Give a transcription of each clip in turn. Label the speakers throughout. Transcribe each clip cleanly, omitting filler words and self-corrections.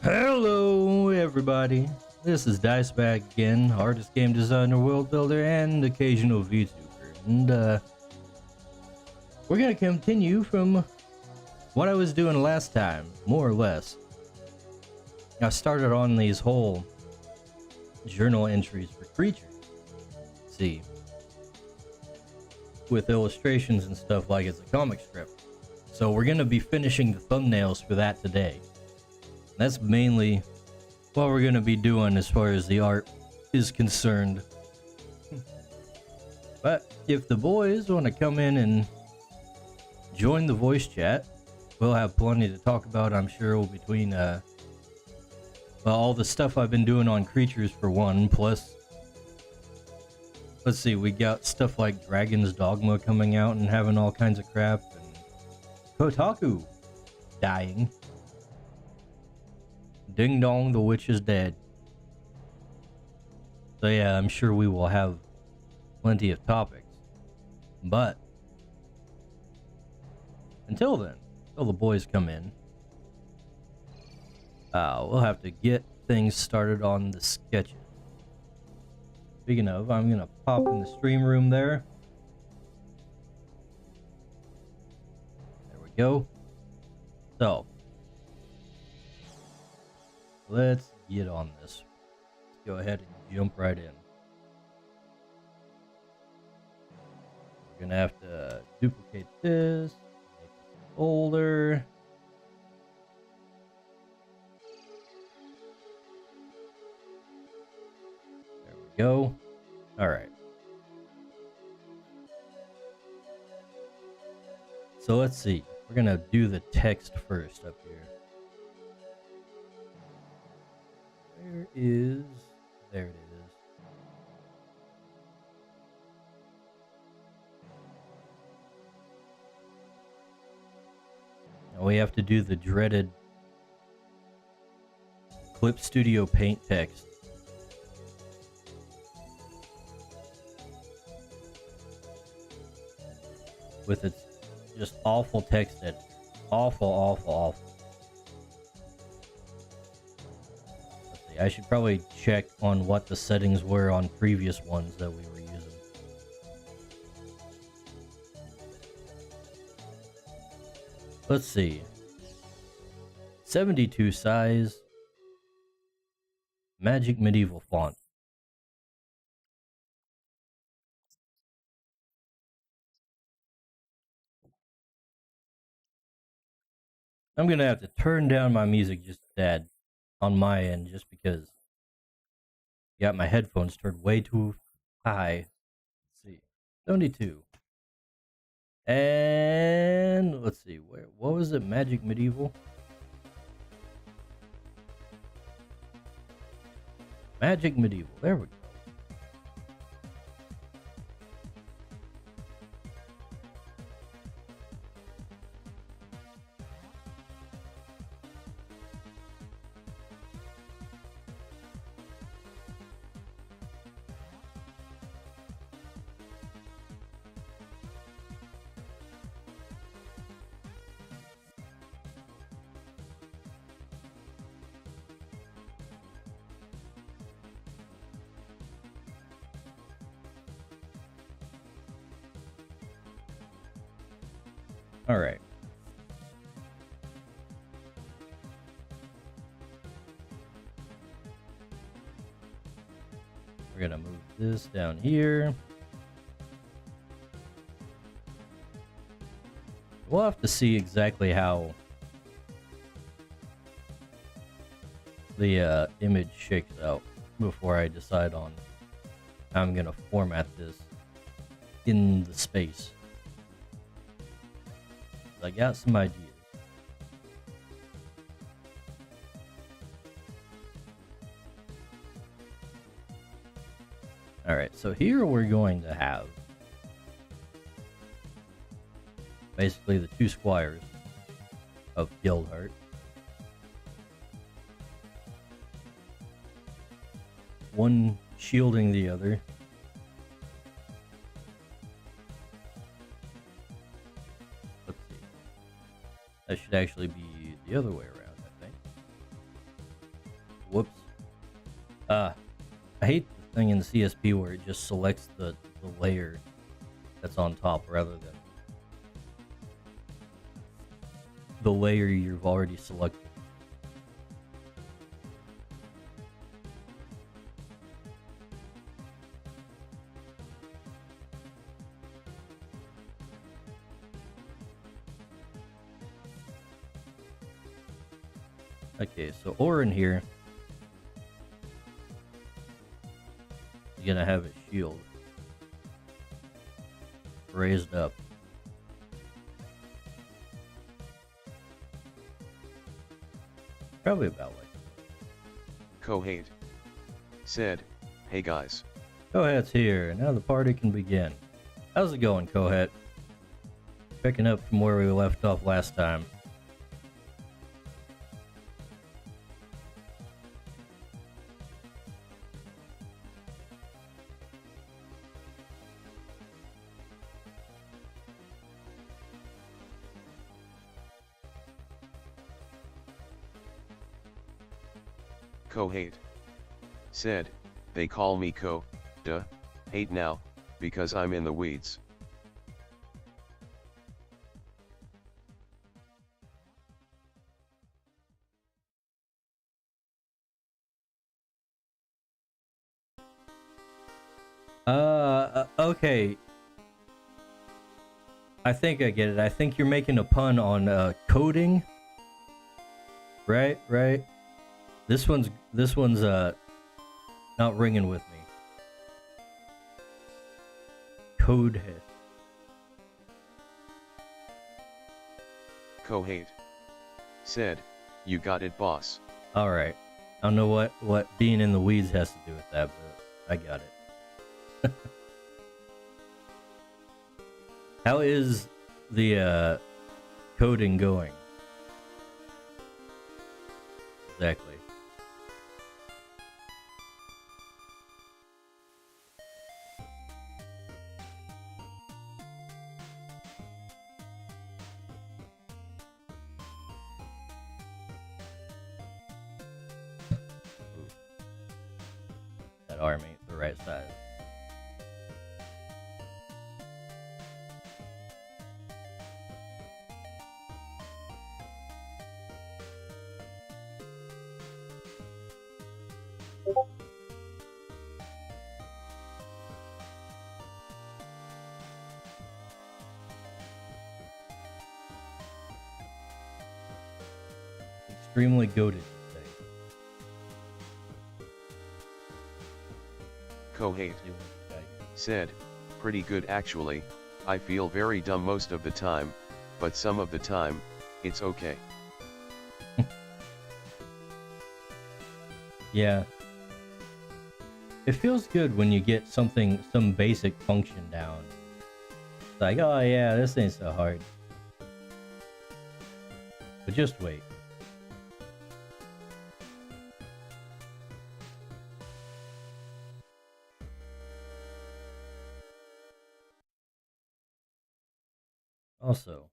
Speaker 1: Hello, everybody. This is Dice back again, artist, game designer, world builder, and occasional VTuber. And we're gonna continue from what I was doing last time, more or less. I started on these whole journal entries for creatures. See, with illustrations and stuff like it's a comic strip. So we're gonna be finishing the thumbnails for that today. That's mainly what we're gonna be doing as far as the art is concerned. But if the boys want to come in and join the voice chat, we'll have plenty to talk about, I'm sure, between well, all the stuff I've been doing on creatures for one, plus let's see, we got stuff like Dragon's Dogma coming out and having all kinds of crap, and Kotaku dying. Ding dong, the witch is dead. So yeah, I'm sure we will have plenty of topics. But until then, until the boys come in, we'll have to get things started on the sketches. Speaking of, I'm gonna pop in the stream room there. There we go. So let's get on this. Let's go ahead and jump right in. We're gonna have to duplicate this, make it a folder. There we go. All right. So let's see. We're gonna do the text first up here. Where is... There it is. Now we have to do the dreaded Clip Studio Paint text. With its just awful text edit. Awful, awful, awful. I should probably check on what the settings were on previous ones that we were using. Let's see. 72 size. Magic medieval font. I'm gonna have to turn down my music just a tad on my end, just because got my headphones turned way too high. Let's see, 72, and let's see, what was it? Magic medieval, magic medieval. There we go. All right. We're gonna move this down here. We'll have to see exactly how the image shakes out before I decide on how I'm gonna format this in the space. I got some ideas. Alright, so here we're going to have basically the two squires of Guildheart. One shielding the other. That should actually be the other way around, I think. Whoops. I hate the thing in the CSP where it just selects the layer that's on top rather than the layer you've already selected. Okay, so Orin here is gonna have his shield raised up. Probably about like.
Speaker 2: Kohate said, "Hey guys."
Speaker 1: Kohat's here. Now the party can begin. How's it going, Kohat? Picking up from where we left off last time.
Speaker 2: Kohate said, "They call me hate now, because I'm in the weeds."
Speaker 1: Okay. I think I get it. I think you're making a pun on coding. Right? This one's not ringing with me. Code hit.
Speaker 2: Kohate said, "You got it, boss."
Speaker 1: All right. I don't know what being in the weeds has to do with that, but I got it. How is the coding going? Exactly. Ooh. That arm ain't the right size. Extremely goated, you say.
Speaker 2: Kohate said, "Pretty good actually. I feel very dumb most of the time, but some of the time, it's okay."
Speaker 1: Yeah. It feels good when you get some basic function down. It's like, oh yeah, this ain't so hard. But just wait. Also,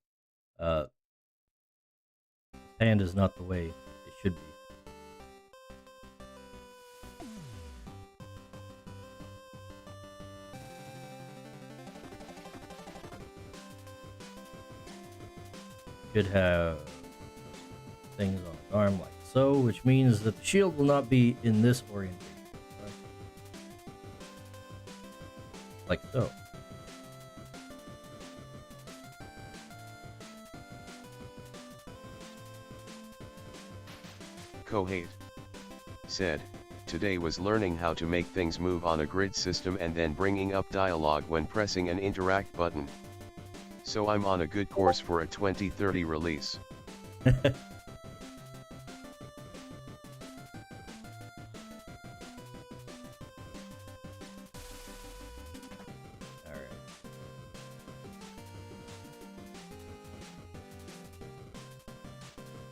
Speaker 1: hand is not the way it should be. Should have things on the arm like so, which means that the shield will not be in this orientation. Like so.
Speaker 2: Kohate said, "Today was learning how to make things move on a grid system and then bringing up dialogue when pressing an interact button. So I'm on a good course for a 2030 release."
Speaker 1: Alright.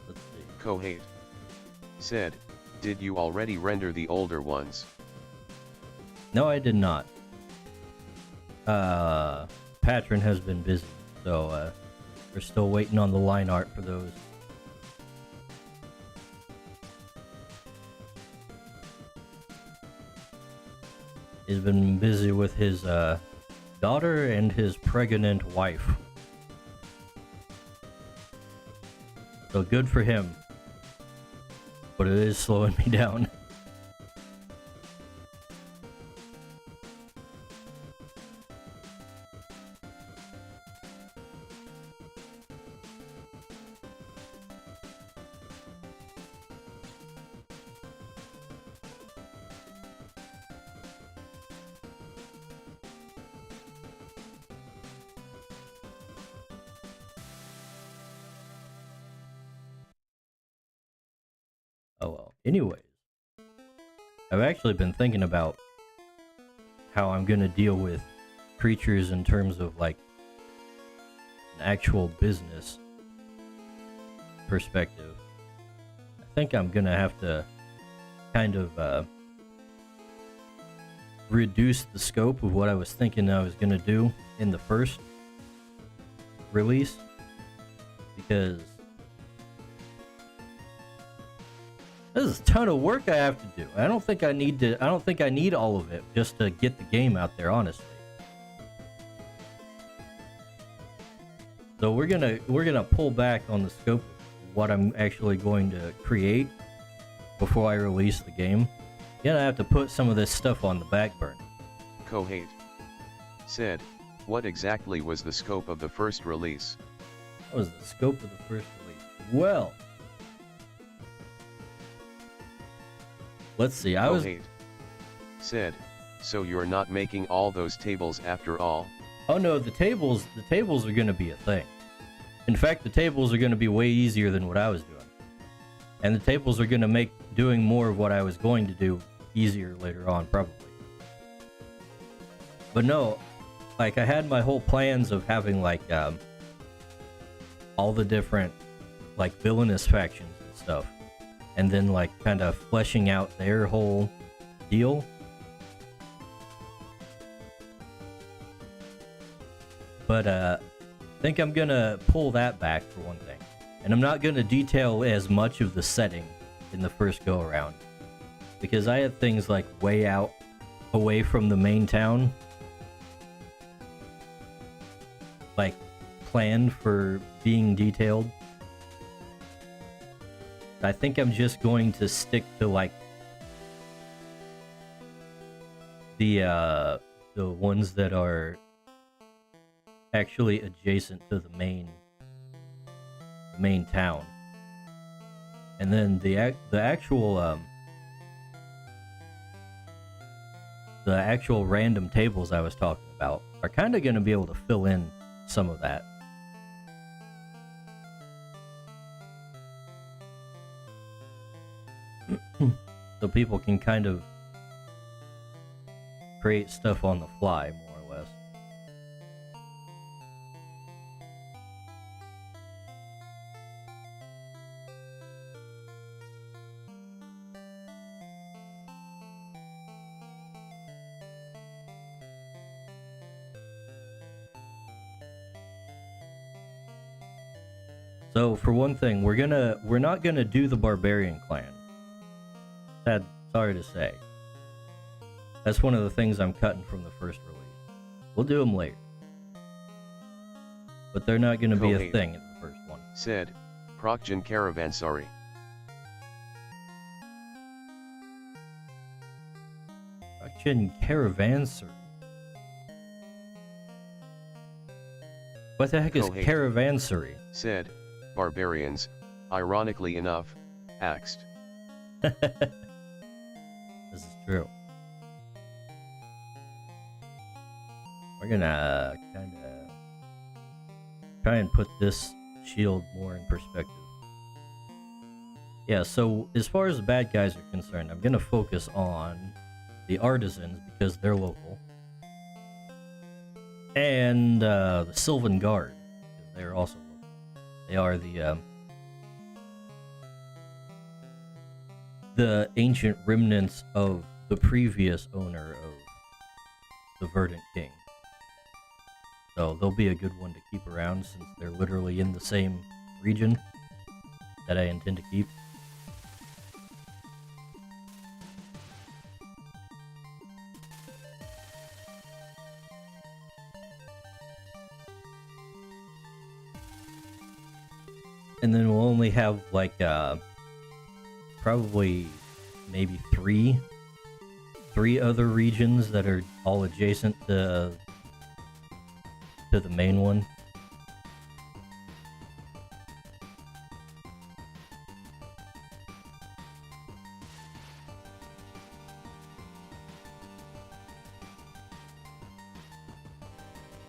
Speaker 1: Let's see.
Speaker 2: Kohate said, "Did you already render the older ones?"
Speaker 1: No, I did not. Patron has been busy, so we're still waiting on the line art for those. He's been busy with his daughter and his pregnant wife. So good for him. But it is slowing me down. Oh well. Anyways, I've actually been thinking about how I'm gonna deal with creatures in terms of like an actual business perspective. I think I'm gonna have to kind of reduce the scope of what I was thinking I was gonna do in the first release, because this is a ton of work I have to do. I don't think I need all of it just to get the game out there, honestly. So we're gonna pull back on the scope of what I'm actually going to create before I release the game. Gonna have to put some of this stuff on the back burner.
Speaker 2: Kohate said, what exactly was the scope of the first release?
Speaker 1: What was the scope of the first release? Well, let's see.
Speaker 2: Kohate said, so you're not making all those tables after all?
Speaker 1: Oh no, the tables are gonna be a thing. In fact, the tables are gonna be way easier than what I was doing. And the tables are gonna make doing more of what I was going to do easier later on, probably. But no, like I had my whole plans of having like all the different like villainous factions and stuff, and then like kind of fleshing out their whole deal. But I think I'm gonna pull that back for one thing, and I'm not gonna detail as much of the setting in the first go around, because I had things like way out away from the main town like planned for being detailed. I think I'm just going to stick to like the ones that are actually adjacent to the main town. And then the actual random tables I was talking about are kind of going to be able to fill in some of that. So people can kind of create stuff on the fly, more or less. So for one thing, we're not gonna do the barbarian clan. Sorry to say. That's one of the things I'm cutting from the first release. We'll do them later. But they're not gonna be a thing in the first one.
Speaker 2: Said, Procgen Caravansary.
Speaker 1: Procgen Caravansary. What the heck is Caravansary?
Speaker 2: Said, barbarians, ironically enough, axed.
Speaker 1: This is true. We're gonna kind of try and put this shield more in perspective. Yeah, so as far as the bad guys are concerned, I'm gonna focus on the artisans because they're local, and the Sylvan Guard because they're also local. They are the ancient remnants of the previous owner of the Verdant King. So they'll be a good one to keep around since they're literally in the same region that I intend to keep. And then we'll only have like probably maybe three other regions that are all adjacent to the main one.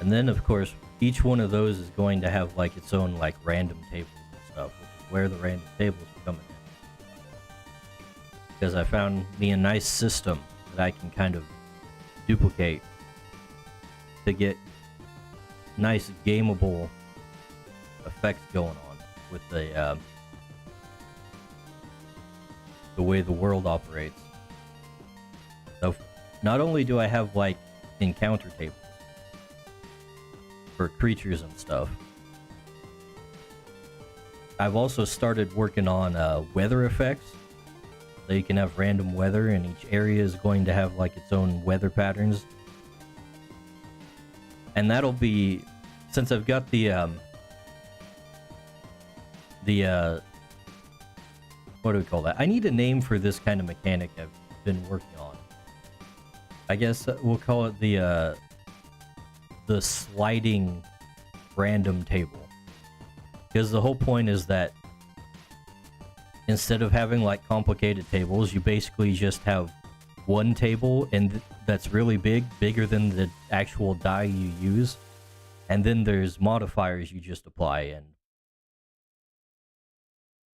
Speaker 1: And then, of course, each one of those is going to have like its own like random tables and stuff, which is where the random tables are coming in. Because I found me a nice system that I can kind of duplicate to get nice gameable effects going on with the way the world operates. So not only do I have like encounter tables for creatures and stuff, I've also started working on weather effects. So you can have random weather, and each area is going to have like its own weather patterns. And that'll be, since I've got the what do we call that? I need a name for this kind of mechanic I've been working on. I guess we'll call it the sliding random table. Because the whole point is that instead of having like complicated tables, you basically just have one table and that's really big, bigger than the actual die you use. And then there's modifiers you just apply in.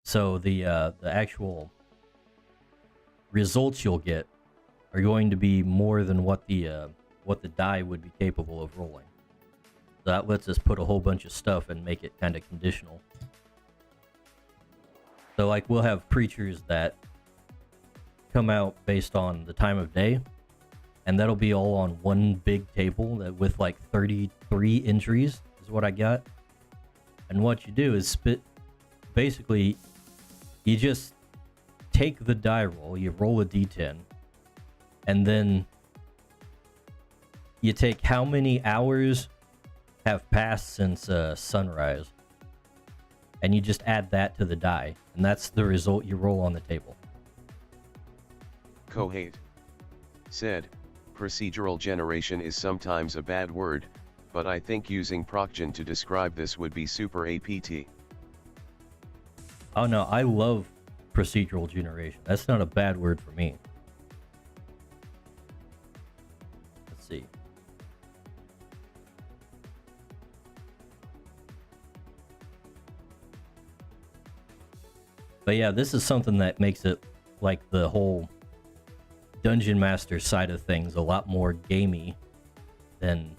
Speaker 1: So the actual results you'll get are going to be more than what the die would be capable of rolling. So that lets us put a whole bunch of stuff and make it kind of conditional. So like we'll have creatures that come out based on the time of day, and that'll be all on one big table that with like 33 entries is what I got. And what you do is basically you just take the die roll, you roll a d10, and then you take how many hours have passed since sunrise, and you just add that to the die, and that's the result you roll on the table.
Speaker 2: Kohate said, procedural generation is sometimes a bad word, but I think using procgen to describe this would be super APT.
Speaker 1: Oh no, I love procedural generation. That's not a bad word for me. Let's see. But yeah, this is something that makes it like the whole Dungeon Master side of things a lot more gamey than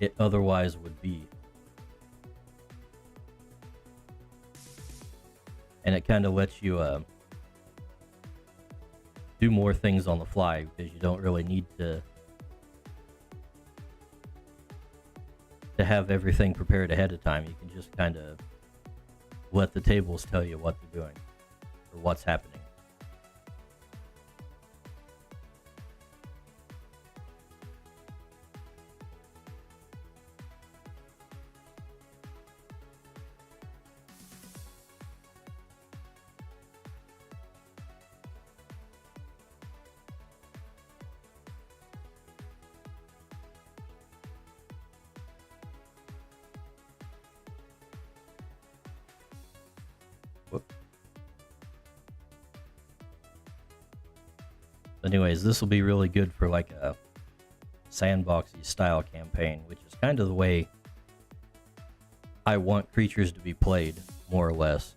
Speaker 1: it otherwise would be. And it kind of lets you do more things on the fly because you don't really need to have everything prepared ahead of time. You can just kind of let the tables tell you what they're doing or what's happening. Anyways, this will be really good for like a sandboxy style campaign, which is kind of the way I want creatures to be played, more or less.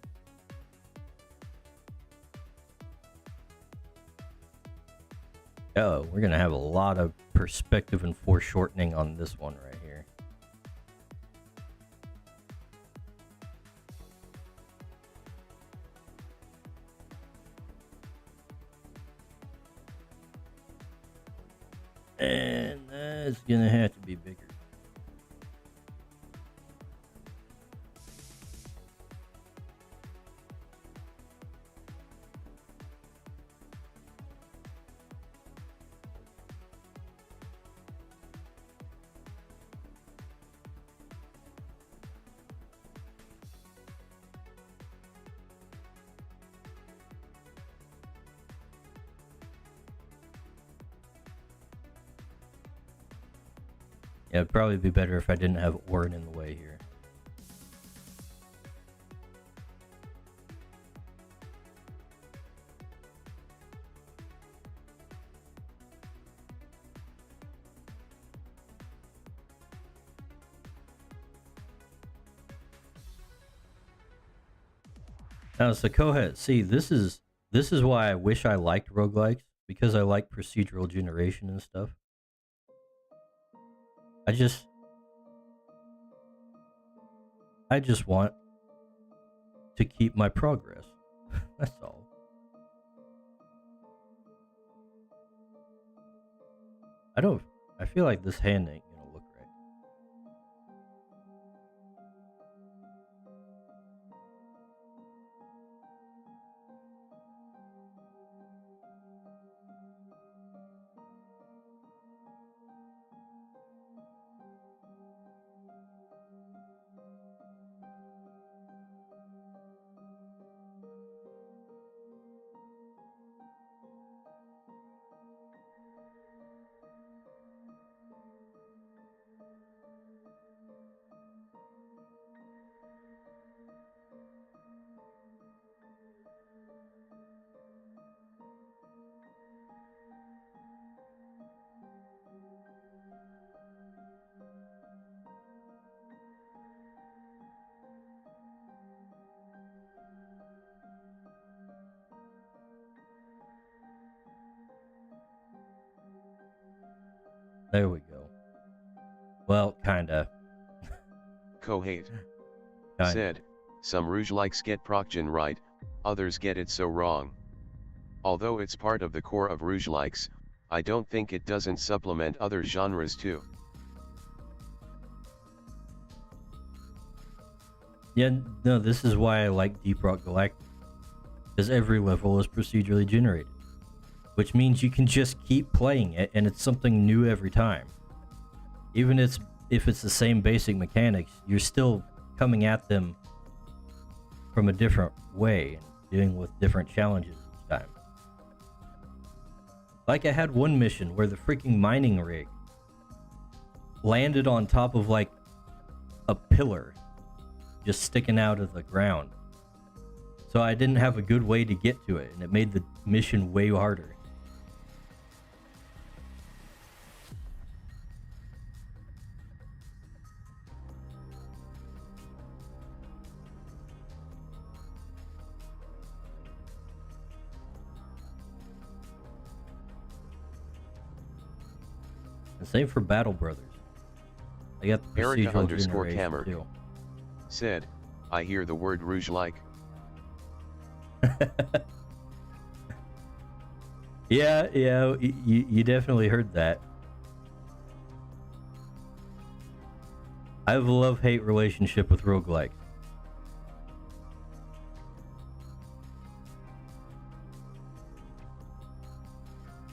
Speaker 1: Oh, we're gonna have a lot of perspective and foreshortening on this one right here. And that's gonna have to be bigger. Yeah, it'd probably be better if I didn't have Orin in the way here. Now, so Kohet, see, this is why I wish I liked roguelikes, because I like procedural generation and stuff. I just want to keep my progress. That's all. I feel like this hand ain't gonna look right. There we go. Well, kinda.
Speaker 2: Kohate
Speaker 1: Kinda.
Speaker 2: said, some roguelikes get procgen right, others get it so wrong. Although it's part of the core of roguelikes, I don't think it doesn't supplement other genres too.
Speaker 1: Yeah, no, this is why I like Deep Rock Galactic. Because every level is procedurally generated. Which means you can just keep playing it and it's something new every time. Even if it's the same basic mechanics, you're still coming at them from a different way and dealing with different challenges each time. Like I had one mission where the freaking mining rig landed on top of like a pillar just sticking out of the ground. So I didn't have a good way to get to it and it made the mission way harder. And same for Battle Brothers. I got the procedural generation
Speaker 2: Erica_Camer
Speaker 1: too.
Speaker 2: said, I hear the word roguelike.
Speaker 1: Yeah, you definitely heard that. I have a love-hate relationship with roguelikes.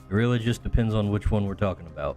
Speaker 1: It really just depends on which one we're talking about.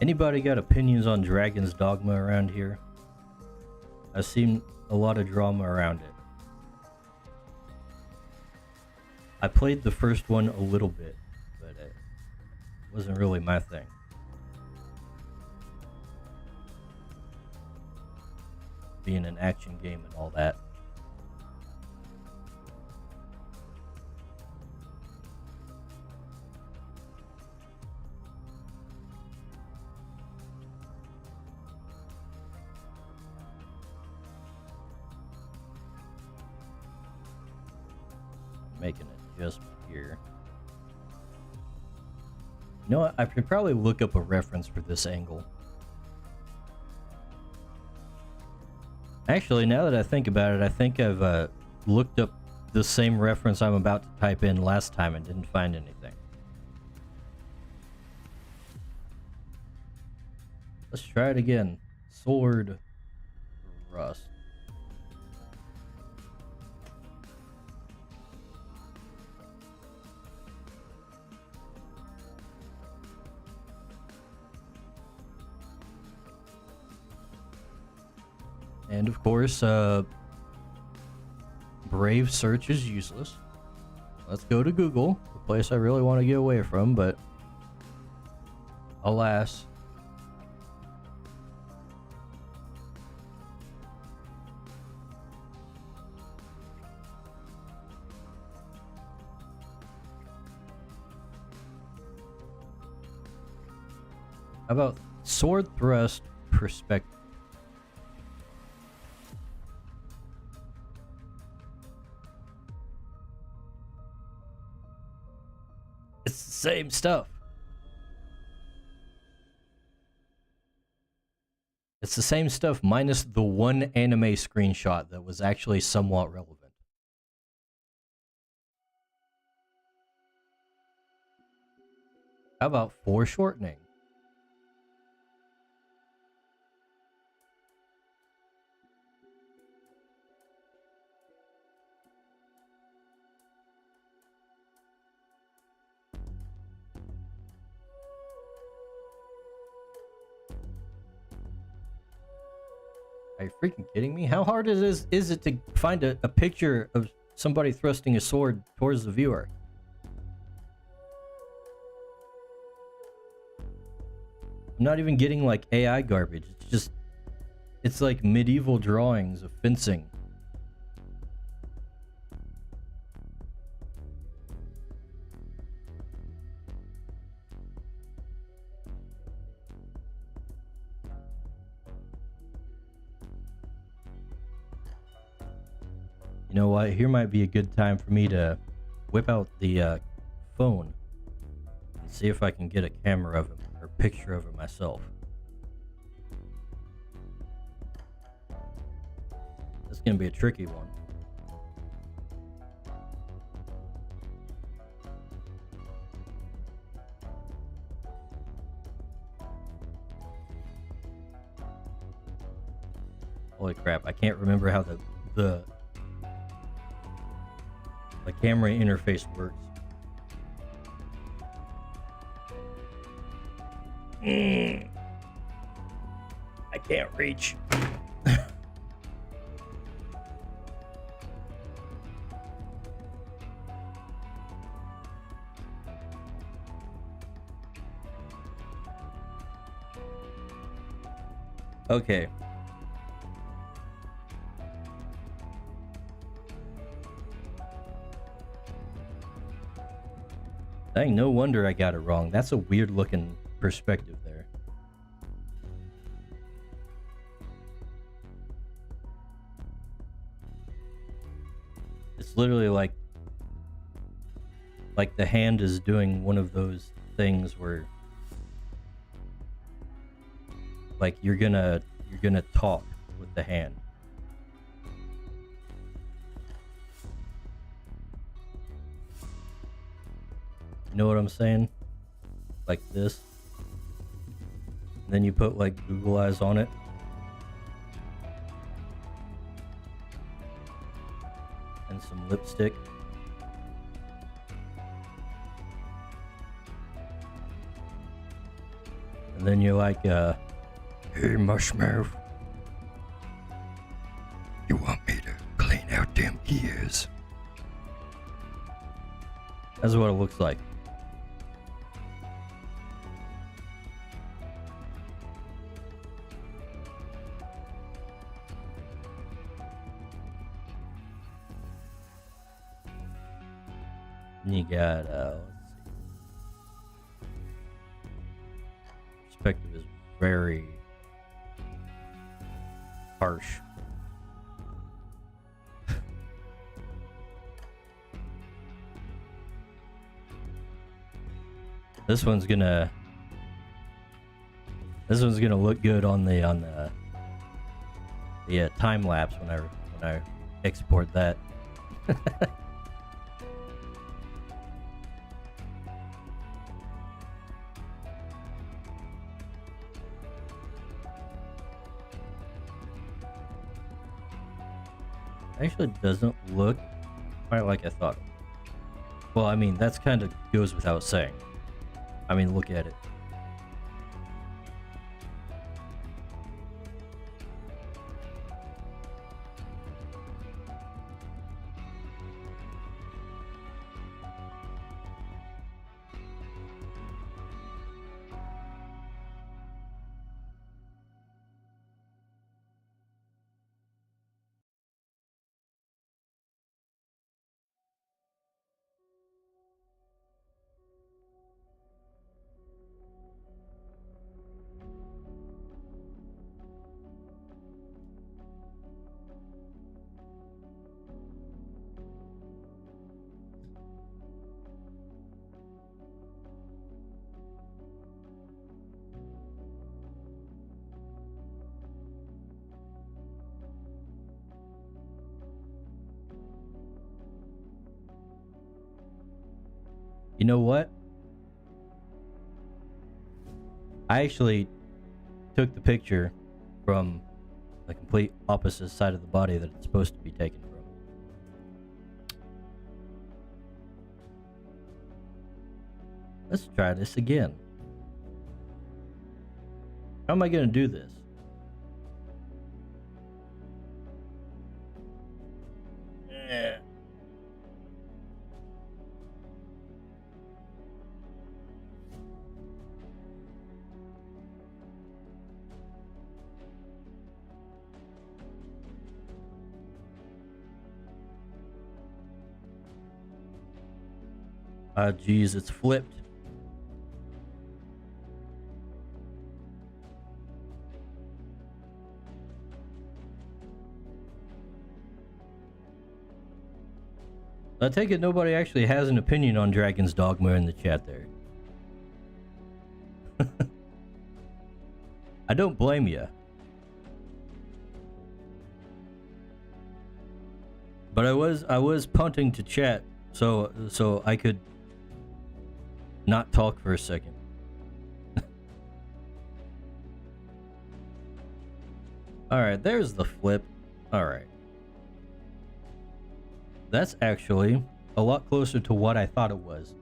Speaker 1: Anybody got opinions on Dragon's Dogma around here? I've seen a lot of drama around it. I played the first one a little bit, but it wasn't really my thing. Being an action game and all that. Make an adjustment here. You know what? I could probably look up a reference for this angle. Actually, now that I think about it, I think I've looked up the same reference I'm about to type in last time and didn't find anything. Let's try it again. Sword thrust. And of course, Brave search is useless. Let's go to Google, the place I really want to get away from, but alas. How about sword thrust perspective? It's the same stuff. It's the same stuff minus the one anime screenshot that was actually somewhat relevant. How about foreshortening? Are you freaking kidding me? How hard is it to find a picture of somebody thrusting a sword towards the viewer? I'm not even getting like AI garbage. It's like medieval drawings of fencing. You know what? Here might be a good time for me to whip out the phone and see if I can get a camera of him or picture of it myself. This is gonna be a tricky one. Holy crap! I can't remember how the camera interface works. I can't reach. Okay. Dang, no wonder I got it wrong. That's a weird looking perspective there. It's literally like the hand is doing one of those things where like you're gonna talk with the hand. You know what I'm saying? Like this. And then you put like Google eyes on it. And some lipstick. And then you're like, hey Mushmouth. You want me to clean out them ears? That's what it looks like. And you got, let's see. Perspective is very harsh. This one's gonna look good on the the time lapse when I export that. Actually doesn't look quite like I thought. Well, I mean, that's kind of goes without saying. I mean, look at it. You know what? I actually took the picture from the complete opposite side of the body that it's supposed to be taken from. Let's try this again. How am I going to do this? Yeah. Geez, it's flipped. I take it nobody actually has an opinion on Dragon's Dogma in the chat there. I don't blame you. But I was punting to chat so I could not talk for a second. Alright, there's the flip. Alright. That's actually a lot closer to what I thought it was.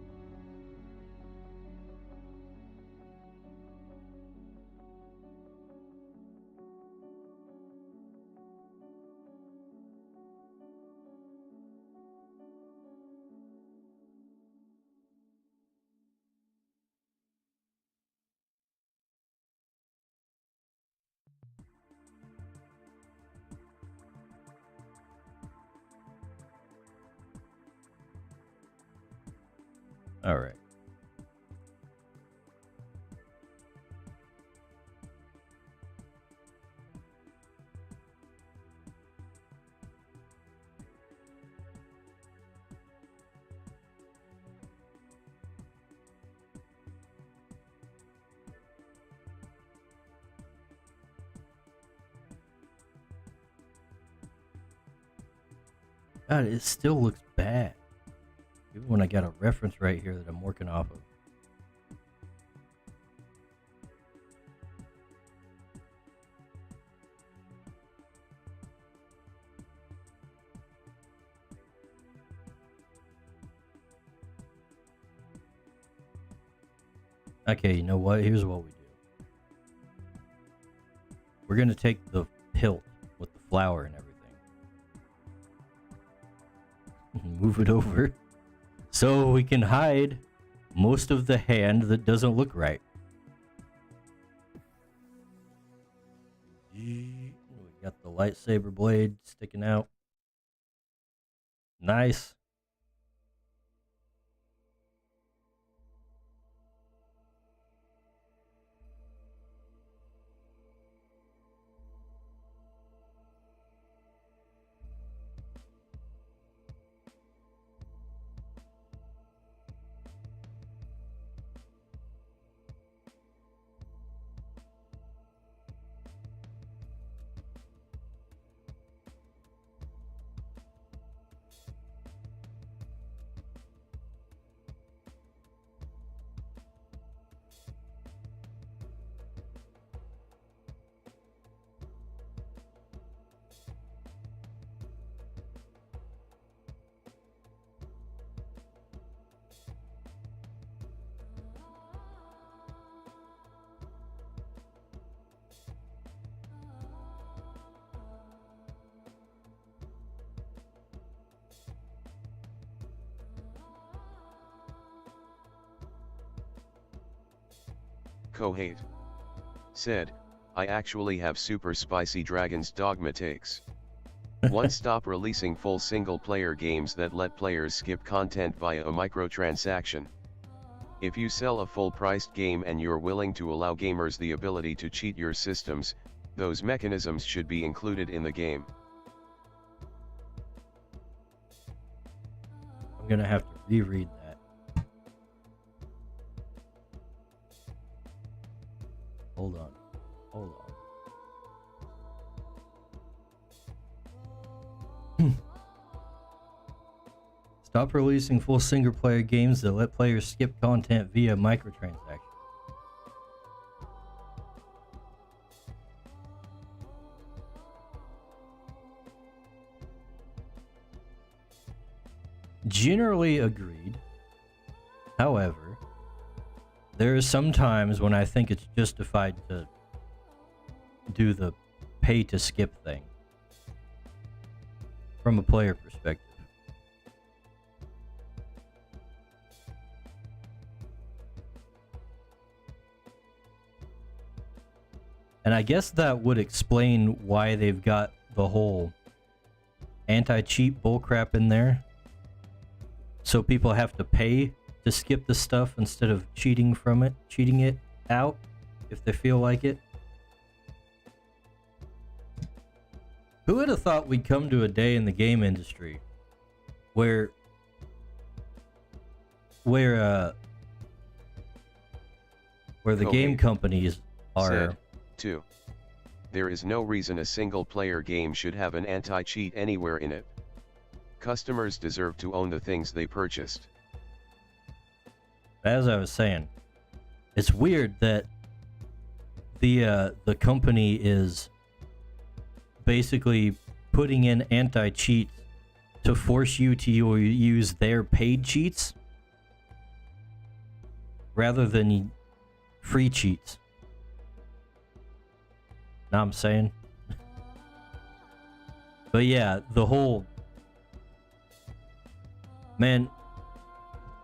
Speaker 1: Alright. God, it still looks bad. Even when I got a reference right here that I'm working off of. Okay, you know what? Here's what we do. We're gonna take the hilt with the flower and everything. Move it over. So we can hide most of the hand that doesn't look right. We got the lightsaber blade sticking out. Nice.
Speaker 2: Kohate said, I actually have super spicy Dragon's Dogma takes. 1. Stop releasing full single-player games that let players skip content via a microtransaction. If you sell a full-priced game and you're willing to allow gamers the ability to cheat your systems, those mechanisms should be included in the game.
Speaker 1: I'm gonna have to reread that. Hold on. Stop releasing full single-player games that let players skip content via microtransactions. Generally agreed. However, there are some times when I think it's justified to do the pay to skip thing from a player perspective. And I guess that would explain why they've got the whole anti-cheat bullcrap in there. So people have to pay to skip the stuff instead of cheating it out if they feel like it. Who would have thought we'd come to a day in the game industry where the game companies are...
Speaker 2: Said, 2. There is no reason a single-player game should have an anti-cheat anywhere in it. Customers deserve to own the things they purchased.
Speaker 1: As I was saying, it's weird that the company is basically putting in anti-cheats to force you to use their paid cheats rather than free cheats. Know what I'm saying? But yeah, the whole... Man,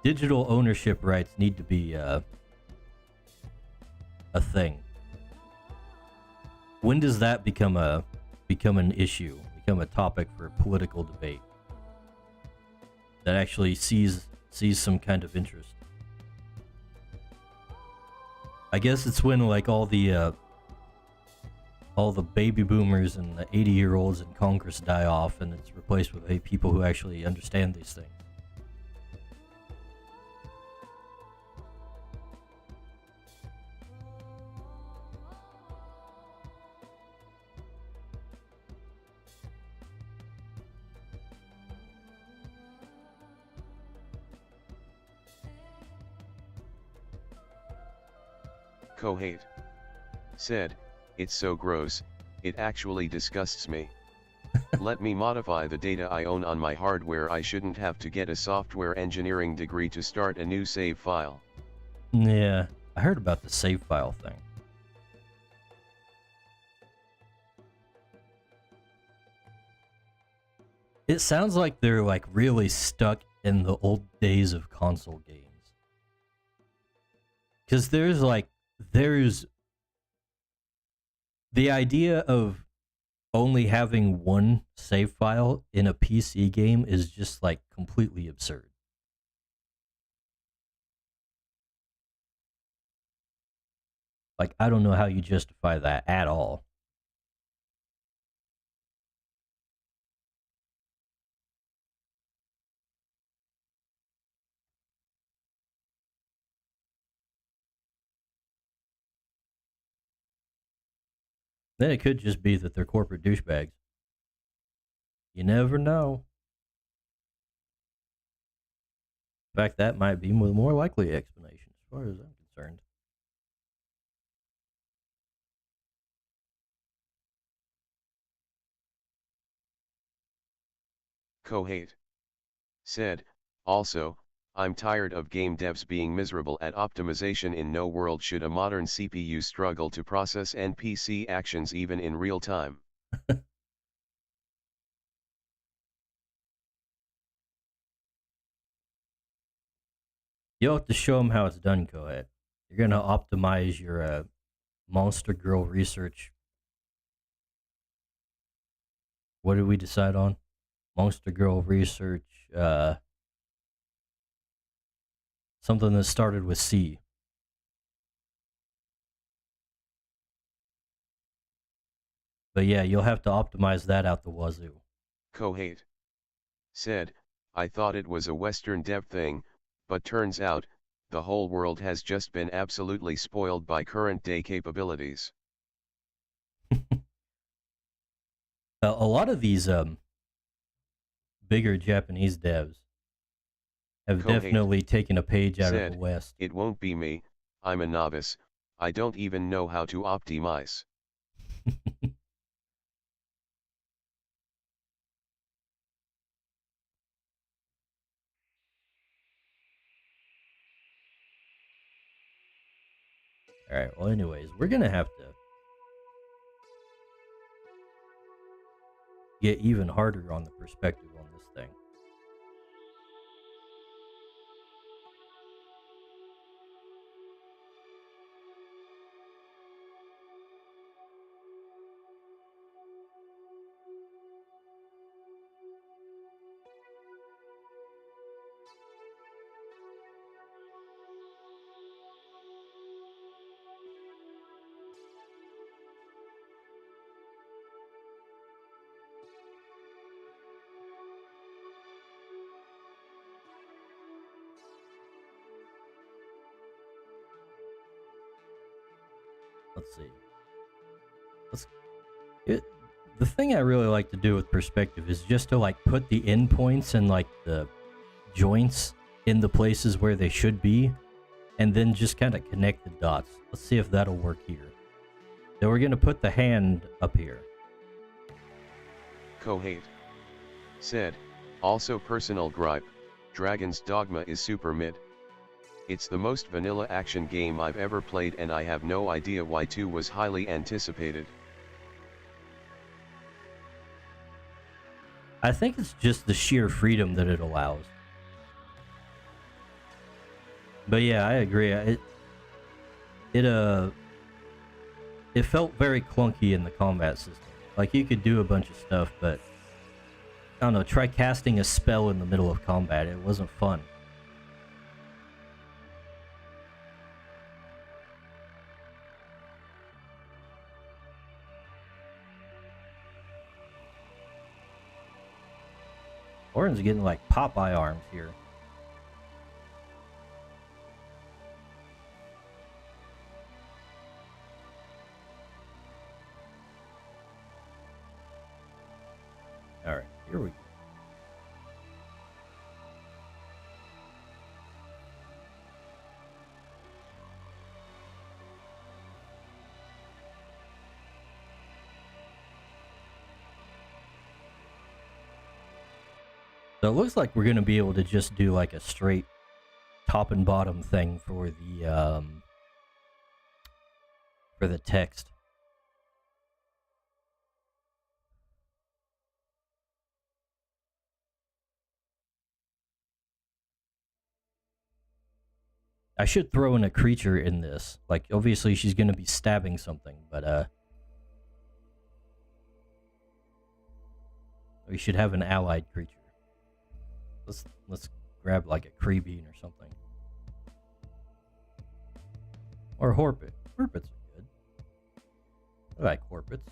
Speaker 1: digital ownership rights need to be a thing. When does that become an issue, become a topic for political debate that actually sees some kind of interest? I guess it's when like all the baby boomers and the 80-year-olds in Congress die off, and it's replaced with people who actually understand these things.
Speaker 2: Kohate said, it's so gross, it actually disgusts me. Let me modify the data I own on my hardware. I shouldn't have to get a software engineering degree to start a new save file.
Speaker 1: Yeah, I heard about the save file thing. It sounds like they're like really stuck in the old days of console games. Because there's the idea of only having one save file in a PC game is just like completely absurd. Like, I don't know how you justify that at all. Then it could just be that they're corporate douchebags. You never know. In fact, that might be the more likely explanation as far as I'm concerned.
Speaker 2: Kohate said, also, I'm tired of game devs being miserable at optimization. In no world should a modern CPU struggle to process NPC actions even in real time.
Speaker 1: You'll have to show them how it's done, Kohate. You're gonna optimize your Monster Girl research. What did we decide on? Monster Girl research. Something that started with C. But yeah, you'll have to optimize that out the wazoo.
Speaker 2: Kohate said, I thought it was a Western dev thing, but turns out, the whole world has just been absolutely spoiled by current day capabilities.
Speaker 1: A lot of these bigger Japanese devs have
Speaker 2: Kohate
Speaker 1: definitely taken a page out of
Speaker 2: said,
Speaker 1: the West.
Speaker 2: It won't be me, I'm a novice, I don't even know how to optimize.
Speaker 1: Alright, well anyways, we're gonna have to get even harder on the perspective on this thing. Let's see. The thing I really like to do with perspective is just to like put the endpoints and like the joints in the places where they should be, and then just kind of connect the dots. Let's see if that'll work here. Then we're gonna put the hand up here.
Speaker 2: Kohate said, also personal gripe, Dragon's Dogma is super mid. It's the most vanilla action game I've ever played and I have no idea why 2 was highly anticipated.
Speaker 1: I think it's just the sheer freedom that it allows. But yeah, I agree. It felt very clunky in the combat system. Like you could do a bunch of stuff, but I don't know, try casting a spell in the middle of combat. It wasn't fun. Orin's getting like Popeye arms here. Alright, here we go. So it looks like we're going to be able to just do like a straight top and bottom thing for the text. I should throw in a creature in this. Like obviously she's going to be stabbing something, but we should have an allied creature. Let's grab like a Creebean or something. Or Horpit. Horpits are good. I like Horpits.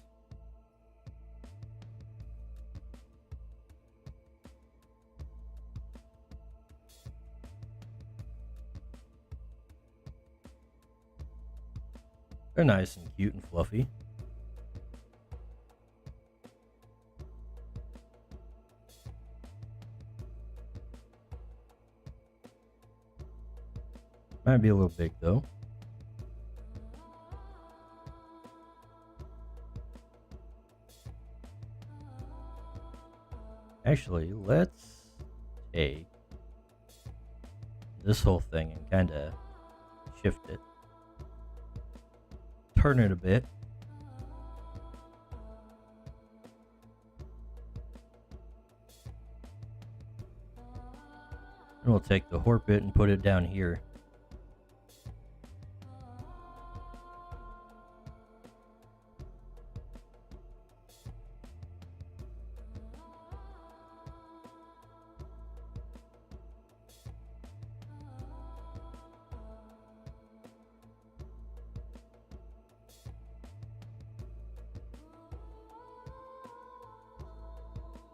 Speaker 1: They're nice and cute and fluffy. Might be a little big though. Actually, let's take this whole thing and kind of shift it. Turn it a bit. And we'll take the Horpit and put it down here.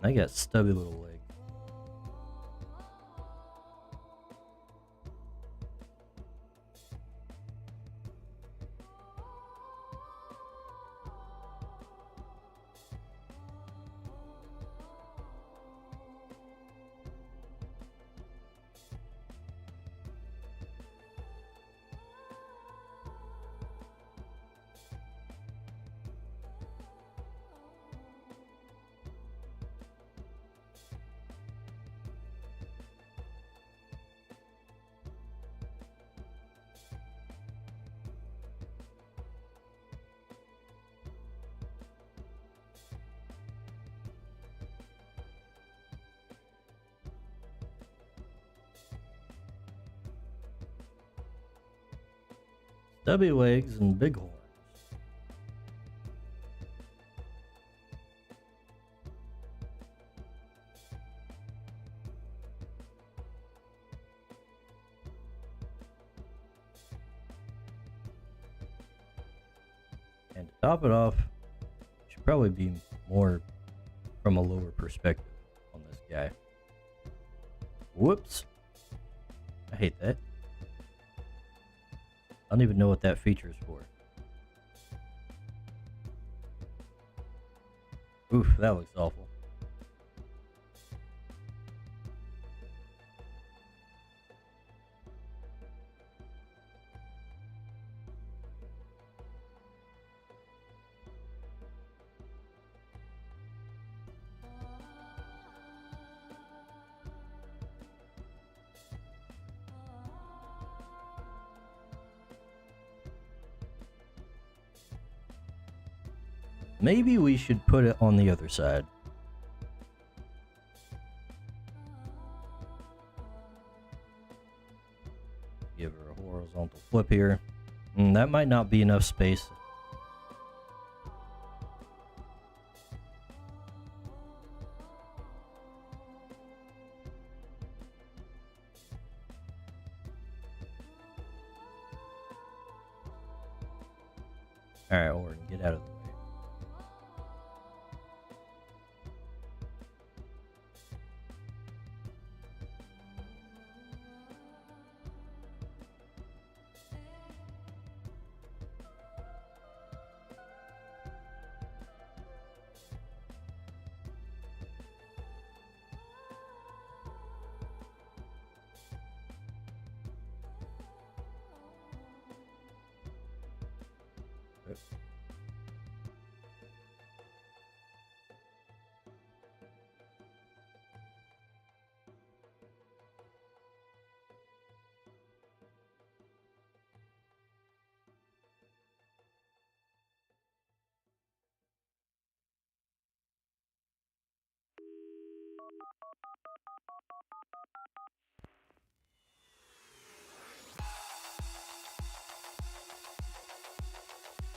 Speaker 1: I got stubby little legs. Stubby legs and big horns. And to top it off, should probably be more from a lower perspective on this guy. Whoops. I hate that. I don't even know what that feature is for. Oof, that looks awful. Maybe we should put it on the other side. Give her a horizontal flip here. That might not be enough space. Alright, Orin, get out of the way.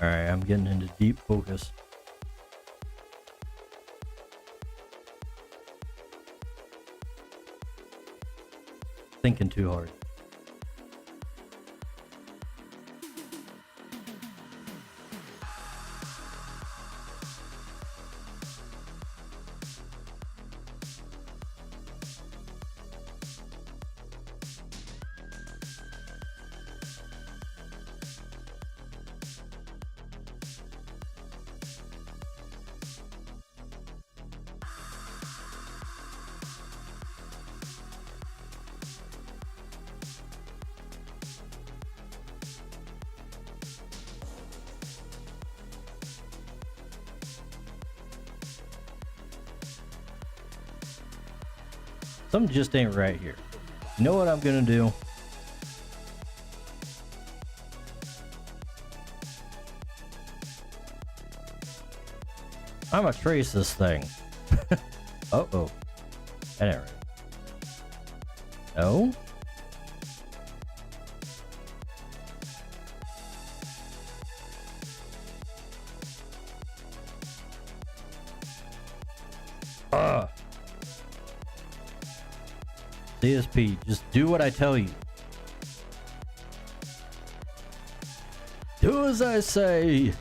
Speaker 1: Alright, I'm getting into deep focus. Thinking too hard. Something just ain't right here. You know what I'm gonna do? I'm gonna trace this thing. Uh-oh. That ain't right. No? CSP, just do what I tell you. Do as I say.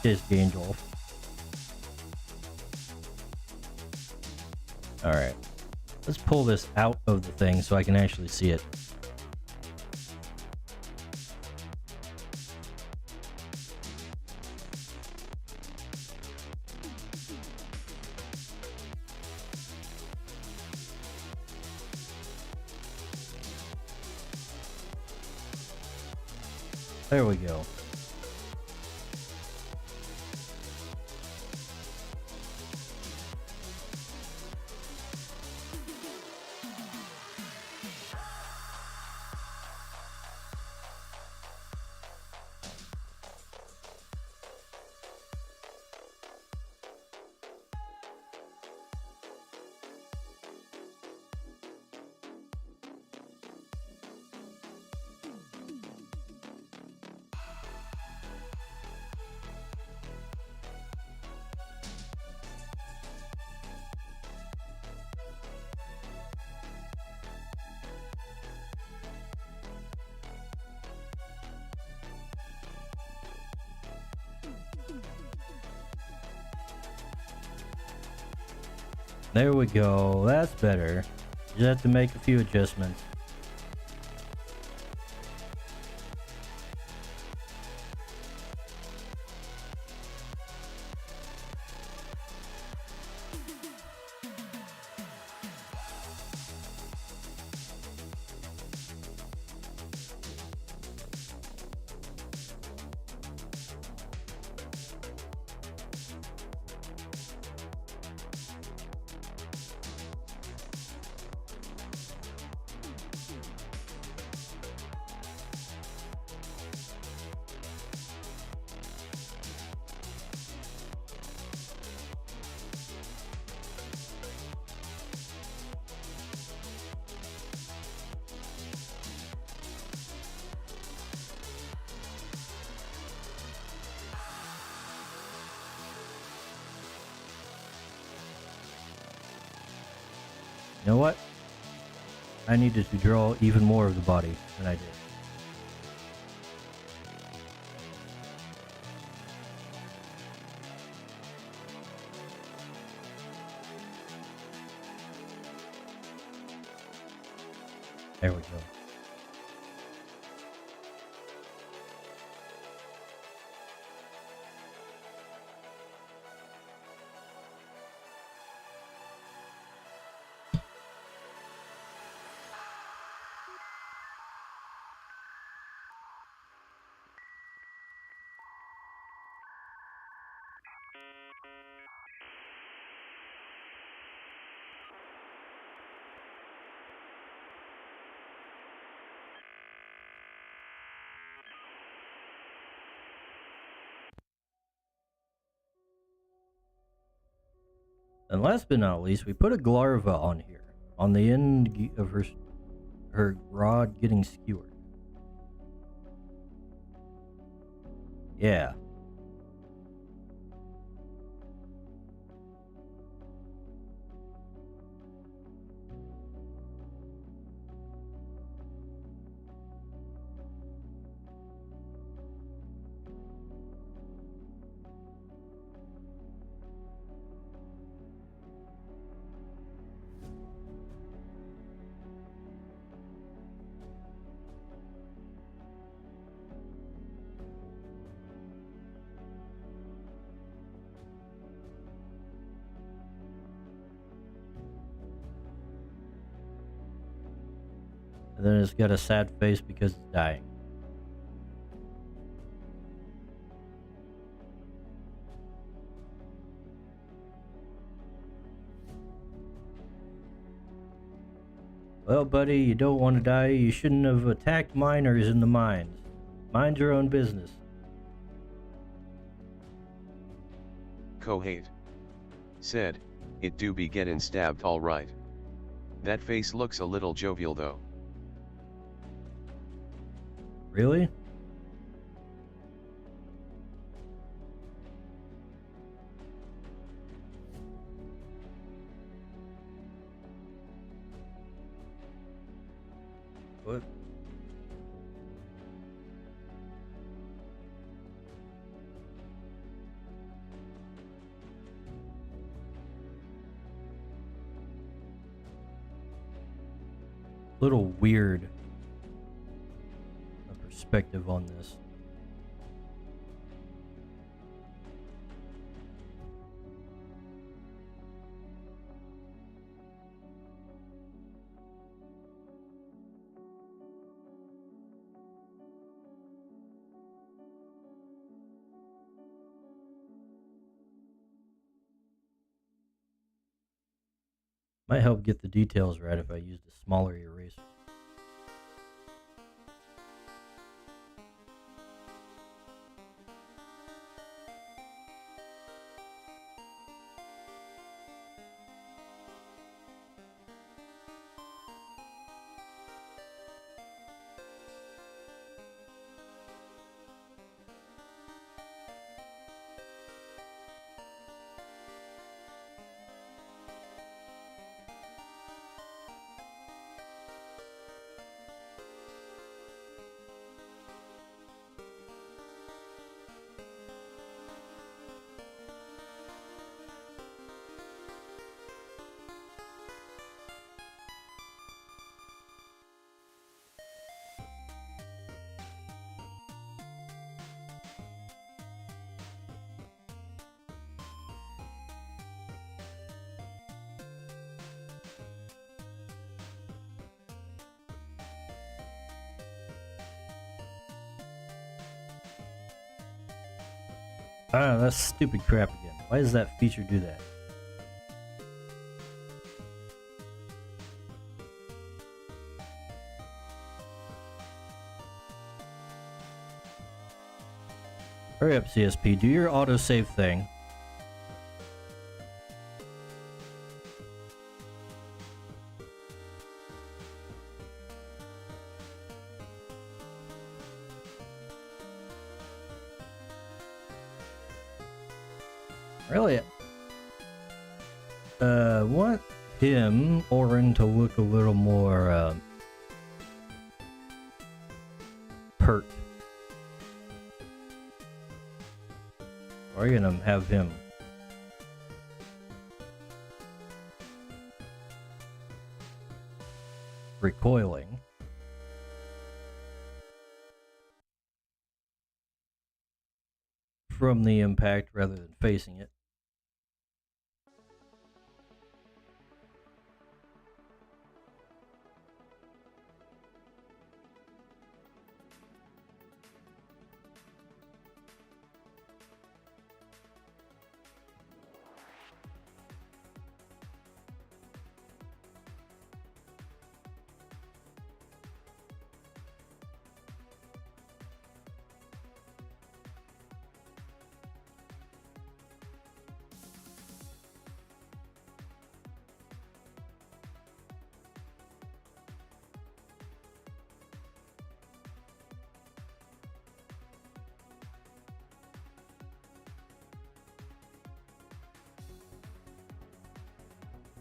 Speaker 1: Just Gandalf. Alright. Let's pull this out of the thing so I can actually see it. There we go. There we go. That's better. Just have to make a few adjustments. You know what? I needed to draw even more of the body than I did. There we go. And last but not least, we put a Glarva on here, on the end of her rod getting skewered. Yeah. And then it's got a sad face because it's dying. Well, buddy, you don't want to die. You shouldn't have attacked miners in the mines. Mind your own business.
Speaker 2: Kohate said, "It do be gettin' stabbed all right. That face looks a little jovial though."
Speaker 1: Really? What? little weird perspective on this. Might help get the details right if I used a smaller eraser. Ah, that's stupid crap again. Why does that feature do that? Hurry up, CSP. Do your autosave thing. Really? Want him, Orin, to look a little more, pert. Or are you gonna have him recoiling? From the impact rather than facing it.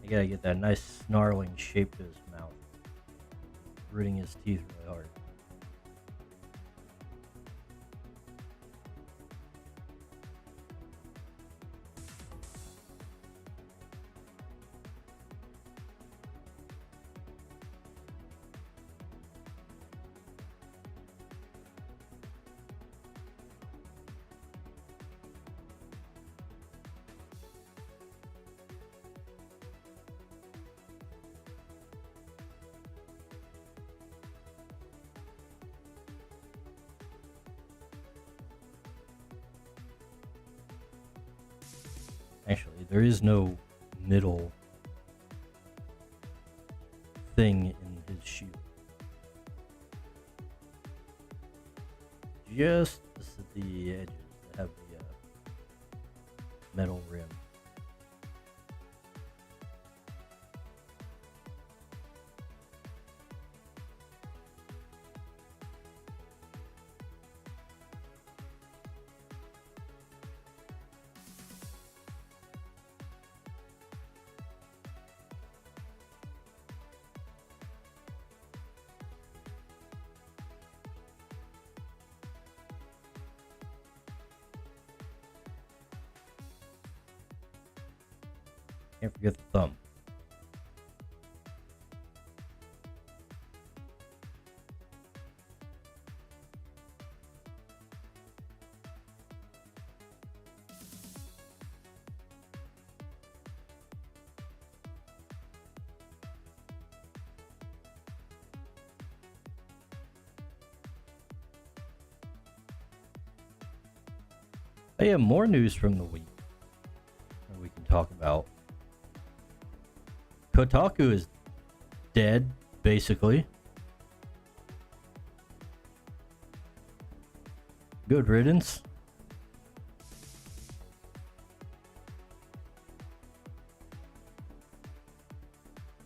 Speaker 1: You gotta get that nice snarling shape to his mouth. Gritting his teeth really hard. Actually, there is no middle thing in his shoe. Just at the edges that have the metal rim. Can't forget the thumb. I have more news from the week that we can talk about. Kotaku is dead, basically. Good riddance.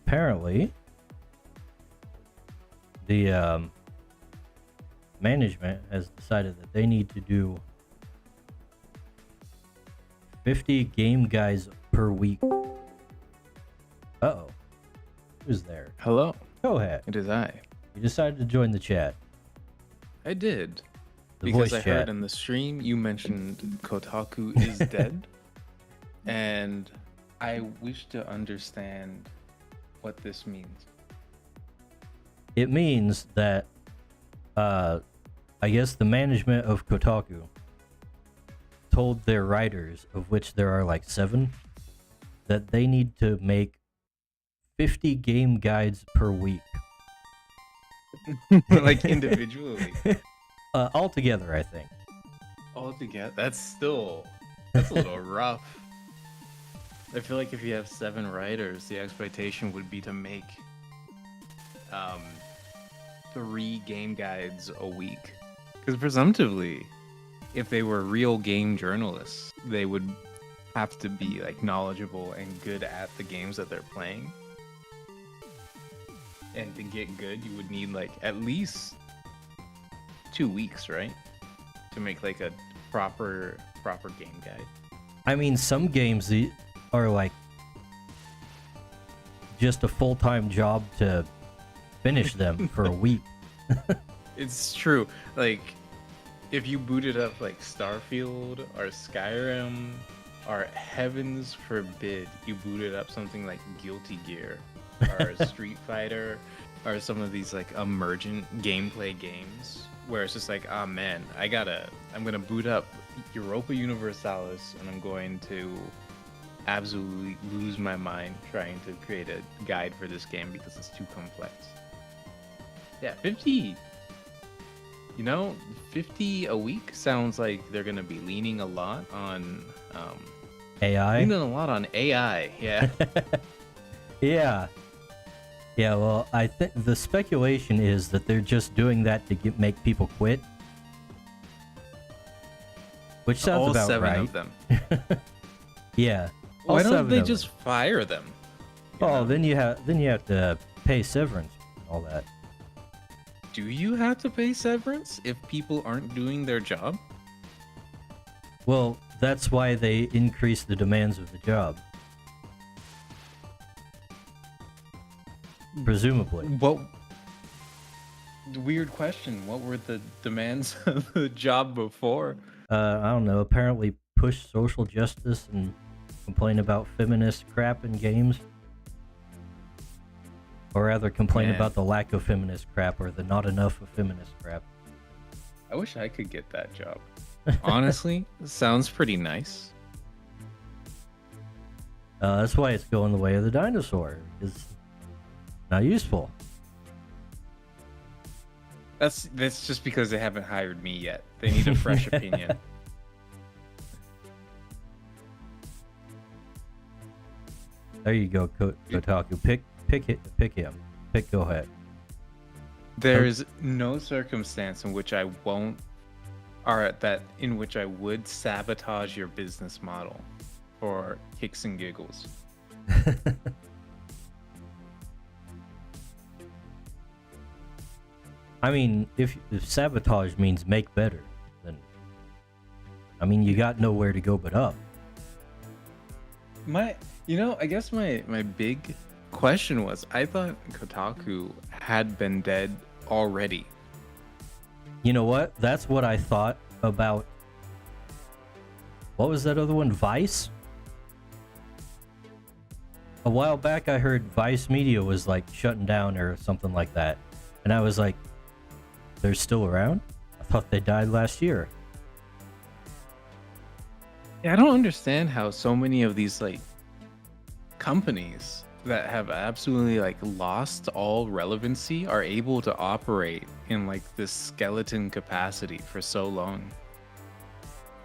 Speaker 1: Apparently, the management has decided that they need to do 50 game guides per week. Uh-oh. Who's there?
Speaker 3: Hello,
Speaker 1: Go ahead.
Speaker 3: it is I.
Speaker 1: You decided to join the chat.
Speaker 3: I did.
Speaker 1: The
Speaker 3: Because
Speaker 1: voice
Speaker 3: I
Speaker 1: chat.
Speaker 3: heard in the stream you mentioned Kotaku is dead. And I wish to understand what this means.
Speaker 1: It means that, I guess the management of Kotaku told their writers, of which there are like 7, that they need to make 50 game guides per week.
Speaker 3: Like individually.
Speaker 1: Altogether, I think.
Speaker 3: Altogether, that's a little rough. I feel like if you have 7 writers, the expectation would be to make 3 game guides a week. Because presumptively, if they were real game journalists, they would have to be like knowledgeable and good at the games that they're playing. And to get good, you would need like at least 2 weeks, right? To make like a proper game guide.
Speaker 1: I mean, some games are like just a full-time job to finish them for a week.
Speaker 3: It's true. Like, if you booted up like Starfield or Skyrim, or heavens forbid, you booted up something like Guilty Gear or Street Fighter or some of these like emergent gameplay games where it's just like, oh man, I'm gonna boot up Europa Universalis and I'm going to absolutely lose my mind trying to create a guide for this game because it's too complex. Yeah, 50 a week sounds like they're gonna be leaning a lot on
Speaker 1: AI?
Speaker 3: leaning a lot on AI, yeah.
Speaker 1: Yeah. Yeah, well, I think the speculation is that they're just doing that to make people quit. Which sounds
Speaker 3: All
Speaker 1: about
Speaker 3: 7
Speaker 1: right.
Speaker 3: of them.
Speaker 1: Yeah. all
Speaker 3: Why
Speaker 1: 7
Speaker 3: don't they
Speaker 1: of
Speaker 3: just fire them? You
Speaker 1: them. Oh,
Speaker 3: know?
Speaker 1: then you have to pay severance and all that.
Speaker 3: Do you have to pay severance if people aren't doing their job?
Speaker 1: Well, that's why they increase the demands of the job. Presumably.
Speaker 3: What? Weird question. What were the demands of the job before?
Speaker 1: I don't know, apparently push social justice and complain about feminist crap in games. Or rather complain
Speaker 3: Man.
Speaker 1: about the lack of feminist crap or the not enough of feminist crap.
Speaker 3: I wish I could get that job. Honestly, sounds pretty nice.
Speaker 1: That's why it's going the way of the dinosaur. It's not useful.
Speaker 3: That's just because they haven't hired me yet. They need a fresh opinion.
Speaker 1: There you go, Kotaku. Pick him. Go ahead.
Speaker 3: There's no circumstance in which I would sabotage your business model for kicks and giggles.
Speaker 1: I mean, if sabotage means make better, then I mean you got nowhere to go but up.
Speaker 3: I guess my big question was, I thought Kotaku had been dead already.
Speaker 1: You know what? That's what I thought about. What was that other one? Vice? A while back I heard Vice Media was like shutting down or something like that. And I was like, they're still around? I thought they died last year.
Speaker 3: Yeah, I don't understand how so many of these like companies that have absolutely like lost all relevancy are able to operate in like this skeleton capacity for so long.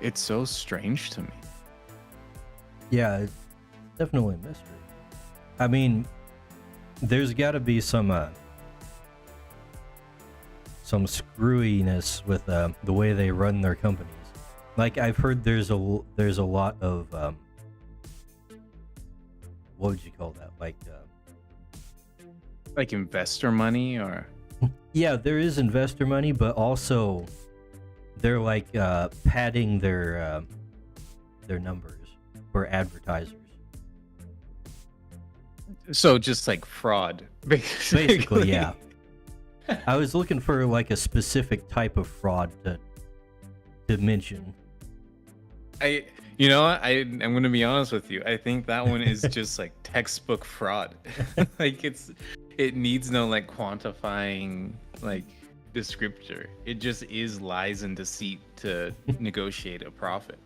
Speaker 3: It's so strange to me.
Speaker 1: Yeah, it's definitely a mystery. I mean, there's got to be some screwiness with the way they run their companies. Like I've heard there's a lot of what would you call that?
Speaker 3: Like investor money, or
Speaker 1: Yeah, there is investor money, but also they're like padding their numbers for advertisers.
Speaker 3: so just like fraud,
Speaker 1: Basically, yeah. I was looking for like a specific type of fraud to mention.
Speaker 3: You know what? I'm gonna be honest with you. I think that one is just like textbook fraud. Like it needs no like quantifying like descriptor. It just is lies and deceit to negotiate a profit.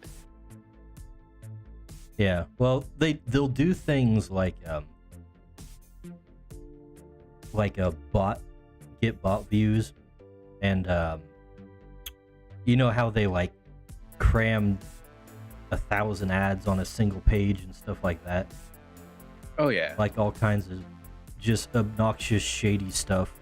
Speaker 1: Yeah. Well, they'll do things like a get bot views, and you know how they like cram 1,000 ads on a single page and stuff like that.
Speaker 3: Oh yeah.
Speaker 1: Like all kinds of just obnoxious, shady stuff.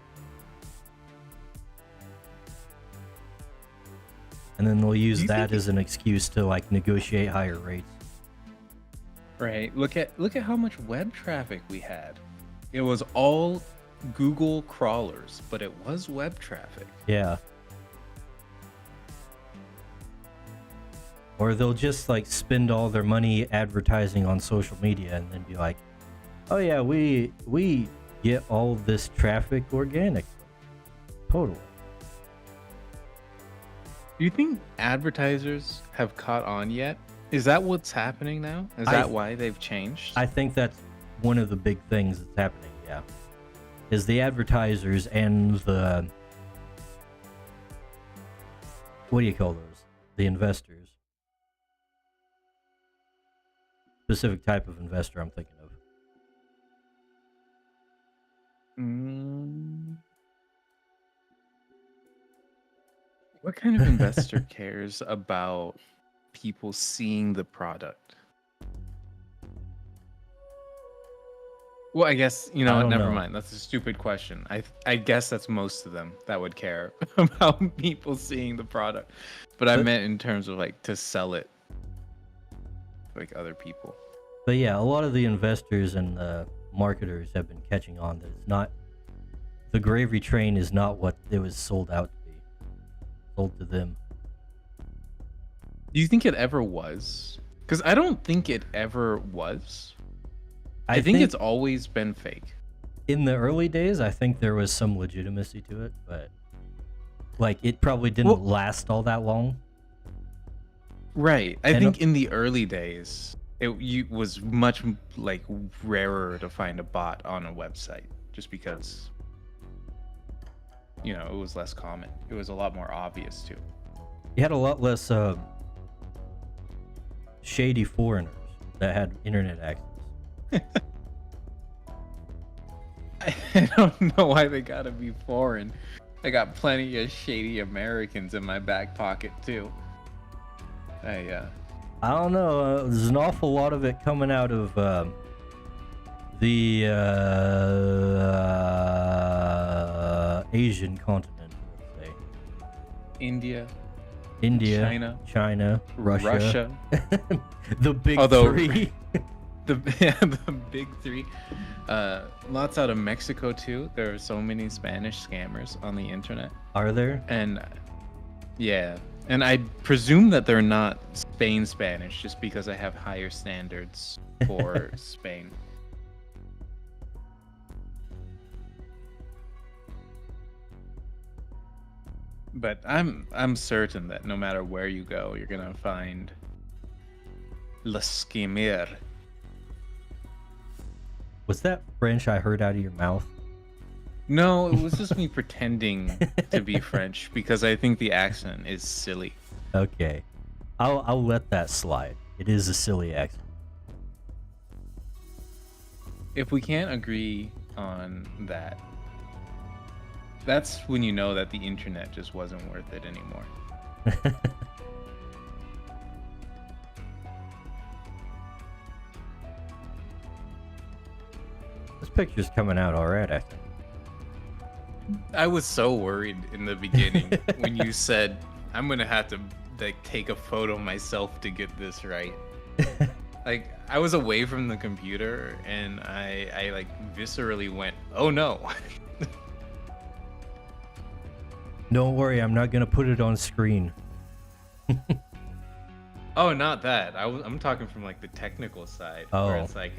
Speaker 1: And then they'll use that as an excuse to like negotiate higher rates.
Speaker 3: Right. Look at how much web traffic we had. It was all Google crawlers, but it was web traffic.
Speaker 1: Yeah. Or they'll just like spend all their money advertising on social media and then be like, "Oh yeah, we get all this traffic organically." Totally.
Speaker 3: Do you think advertisers have caught on yet? Is that what's happening now? Is that why they've changed?
Speaker 1: I think that's one of the big things that's happening, yeah. Is the advertisers and the, what do you call those? The investors. Specific type of investor I'm thinking of.
Speaker 3: What kind of investor cares about people seeing the product? Well, I guess,
Speaker 1: I don't
Speaker 3: never
Speaker 1: know.
Speaker 3: mind. That's a stupid question. I guess that's most of them that would care about people seeing the product. But I meant in terms of like to sell it like other people.
Speaker 1: But yeah, a lot of the investors and the marketers have been catching on that it's not, the gravy train is not what it was sold out to be. Sold to them.
Speaker 3: Do you think it ever was? Because I don't think it ever was. I think it's always been fake.
Speaker 1: In the early days, I think there was some legitimacy to it, but like it probably didn't last all that long.
Speaker 3: Right. I think in the early days, it was much like rarer to find a bot on a website, just because it was less common. It was a lot more obvious too.
Speaker 1: You had a lot less shady foreigners that had internet access.
Speaker 3: I don't know why they gotta be foreign. I got plenty of shady Americans in my back pocket too. I
Speaker 1: don't know. There's an awful lot of it coming out of the Asian continent, let's say.
Speaker 3: India,
Speaker 1: China, Russia. The big three.
Speaker 3: The big three. Lots out of Mexico too. There are so many Spanish scammers on the internet.
Speaker 1: Are there?
Speaker 3: And yeah, and I presume that they're not Spain Spanish, just because I have higher standards for Spain. But I'm certain that no matter where you go, you're gonna find Le Scammer.
Speaker 1: Was that French I heard out of your mouth?
Speaker 3: No, it was just me pretending to be French because I think the accent is silly.
Speaker 1: Okay. I'll let that slide. It is a silly accent.
Speaker 3: If we can't agree on that, that's when you know that the internet just wasn't worth it anymore.
Speaker 1: picture's coming out alright, I think.
Speaker 3: I was so worried in the beginning when you said I'm gonna have to like take a photo myself to get this right. Like I was away from the computer and I like viscerally went, oh no.
Speaker 1: Don't worry, I'm not gonna put it on screen.
Speaker 3: Oh, not that. I'm talking from like the technical side, where
Speaker 1: Oh.
Speaker 3: it's like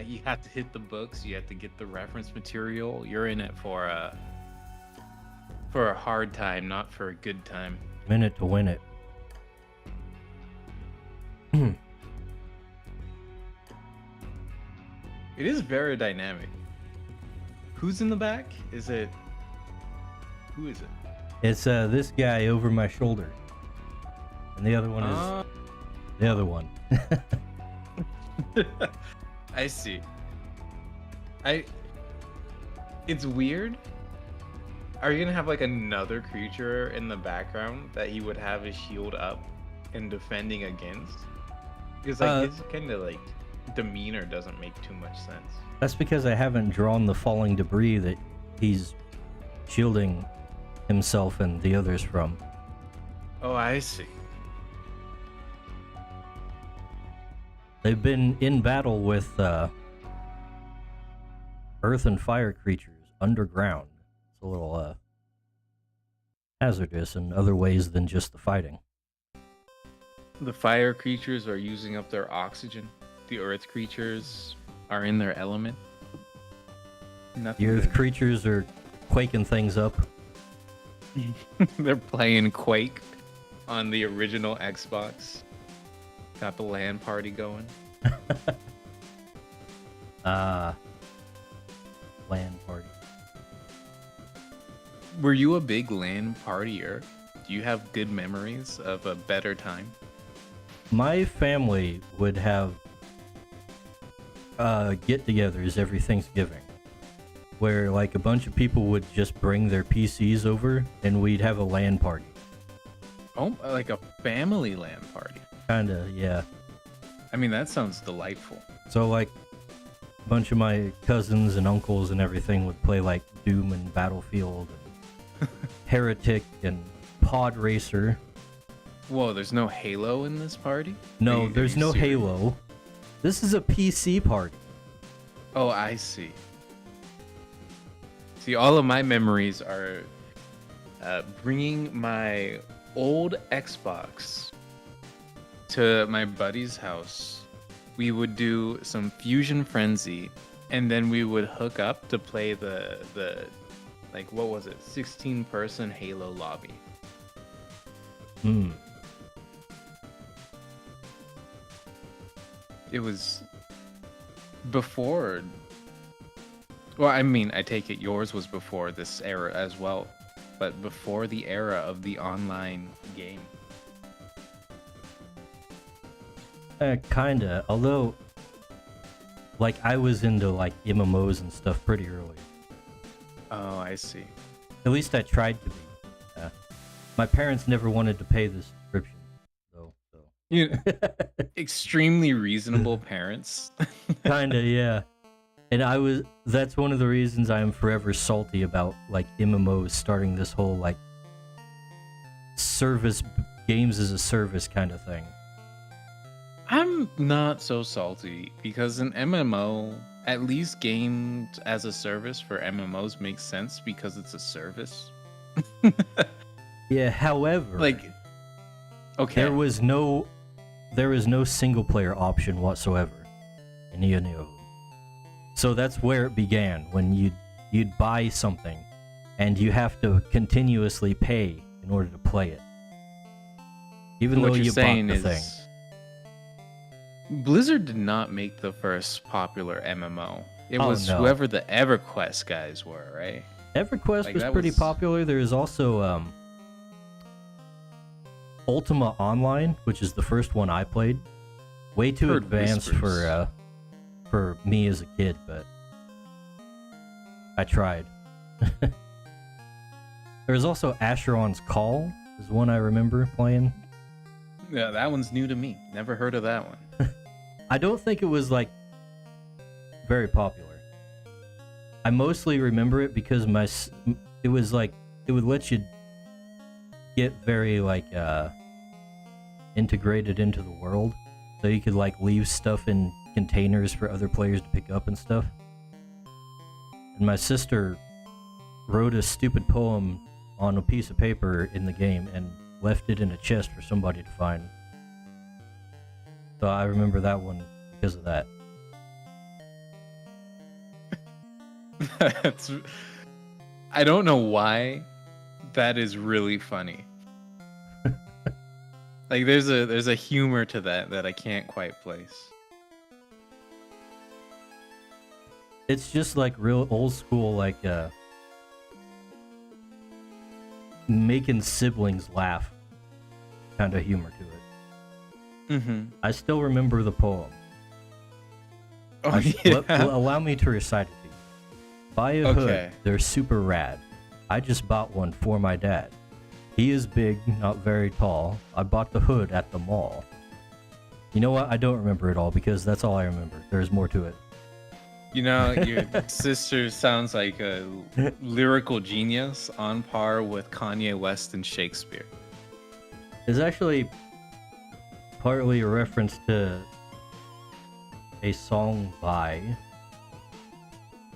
Speaker 3: you have to hit the books, you have to get the reference material. You're in it for a hard time, not for a good time.
Speaker 1: Minute to win it.
Speaker 3: It is very dynamic. Who's in the back? Who is it?
Speaker 1: It's this guy over my shoulder. And the other one is the other one.
Speaker 3: I see. It's weird. Are you gonna have like another creature in the background that he would have his shield up and defending against? Because like his kind of like demeanor doesn't make too much sense.
Speaker 1: That's because I haven't drawn the falling debris that he's shielding himself and the others from.
Speaker 3: Oh, I see.
Speaker 1: They've been in battle with earth and fire creatures underground. It's a little hazardous in other ways than just the fighting.
Speaker 3: The fire creatures are using up their oxygen. The earth creatures are in their element. Nothing.
Speaker 1: The earth
Speaker 3: good.
Speaker 1: creatures are quaking things up.
Speaker 3: They're playing Quake on the original Xbox. Got the LAN party going.
Speaker 1: LAN party.
Speaker 3: Were you a big LAN partier? Do you have good memories of a better time?
Speaker 1: My family would have get-togethers every Thanksgiving, where like a bunch of people would just bring their PCs over and we'd have a LAN party.
Speaker 3: Oh, like a family LAN party.
Speaker 1: Kinda, yeah.
Speaker 3: I mean, that sounds delightful.
Speaker 1: So like a bunch of my cousins and uncles and everything would play like Doom and Battlefield and Heretic and Pod Racer.
Speaker 3: Whoa, there's no Halo in this party?
Speaker 1: No,
Speaker 3: Are
Speaker 1: there's
Speaker 3: you
Speaker 1: no
Speaker 3: serious?
Speaker 1: Halo. This is a PC party.
Speaker 3: Oh, I see. See, all of my memories are bringing my old Xbox to my buddy's house. We would do some Fusion Frenzy, and then we would hook up to play the like, what was it, 16-person Halo lobby.
Speaker 1: Hmm.
Speaker 3: It was before. Well, I mean, I take it yours was before this era as well, but before the era of the online game.
Speaker 1: Kinda. Although, like, I was into like MMOs and stuff pretty early.
Speaker 3: Oh, I see.
Speaker 1: At least I tried to be. My parents never wanted to pay the subscription, though. So.
Speaker 3: You extremely reasonable parents.
Speaker 1: Kinda, yeah. And that's one of the reasons I am forever salty about like MMOs starting this whole like games as a service kind of thing.
Speaker 3: I'm not so salty because an MMO, at least games as a service for MMOs, makes sense because it's a service.
Speaker 1: Yeah, however,
Speaker 3: Like, okay.
Speaker 1: there was no single player option whatsoever in any of them. So that's where it began, when you'd buy something and you have to continuously pay in order to play it. Even
Speaker 3: What
Speaker 1: though
Speaker 3: you're
Speaker 1: you bought
Speaker 3: saying
Speaker 1: the
Speaker 3: is,
Speaker 1: thing.
Speaker 3: Blizzard did not make the first popular MMO. It
Speaker 1: Oh,
Speaker 3: was
Speaker 1: no.
Speaker 3: whoever the EverQuest guys were, right?
Speaker 1: EverQuest
Speaker 3: Like,
Speaker 1: was
Speaker 3: that
Speaker 1: pretty
Speaker 3: was-
Speaker 1: popular. There is also Ultima Online, which is the first one I played. Way too
Speaker 3: Heard
Speaker 1: advanced
Speaker 3: whispers.
Speaker 1: for me as a kid, but I tried. There was also Asheron's Call, is one I remember playing.
Speaker 3: Yeah, that one's new to me. Never heard of that one.
Speaker 1: I don't think it was like very popular. I mostly remember it because it was like it would let you get very like integrated into the world, so you could like leave stuff in containers for other players to pick up and stuff. And my sister wrote a stupid poem on a piece of paper in the game and left it in a chest for somebody to find. So I remember that one because of that.
Speaker 3: I don't know why that is really funny. Like there's a humor to that I can't quite place.
Speaker 1: It's just like real old school, like making siblings laugh kind of humor to it.
Speaker 3: Mm-hmm.
Speaker 1: I still remember the poem.
Speaker 3: Oh, yeah.
Speaker 1: Allow me to recite it to you. Buy a hood, they're super rad. I just bought one for my dad. He is big, not very tall. I bought the hood at the mall. You know what? I don't remember it all because that's all I remember. There's more to it.
Speaker 3: You know, your sister sounds like a lyrical genius on par with Kanye West and Shakespeare.
Speaker 1: It's actually partly a reference to a song by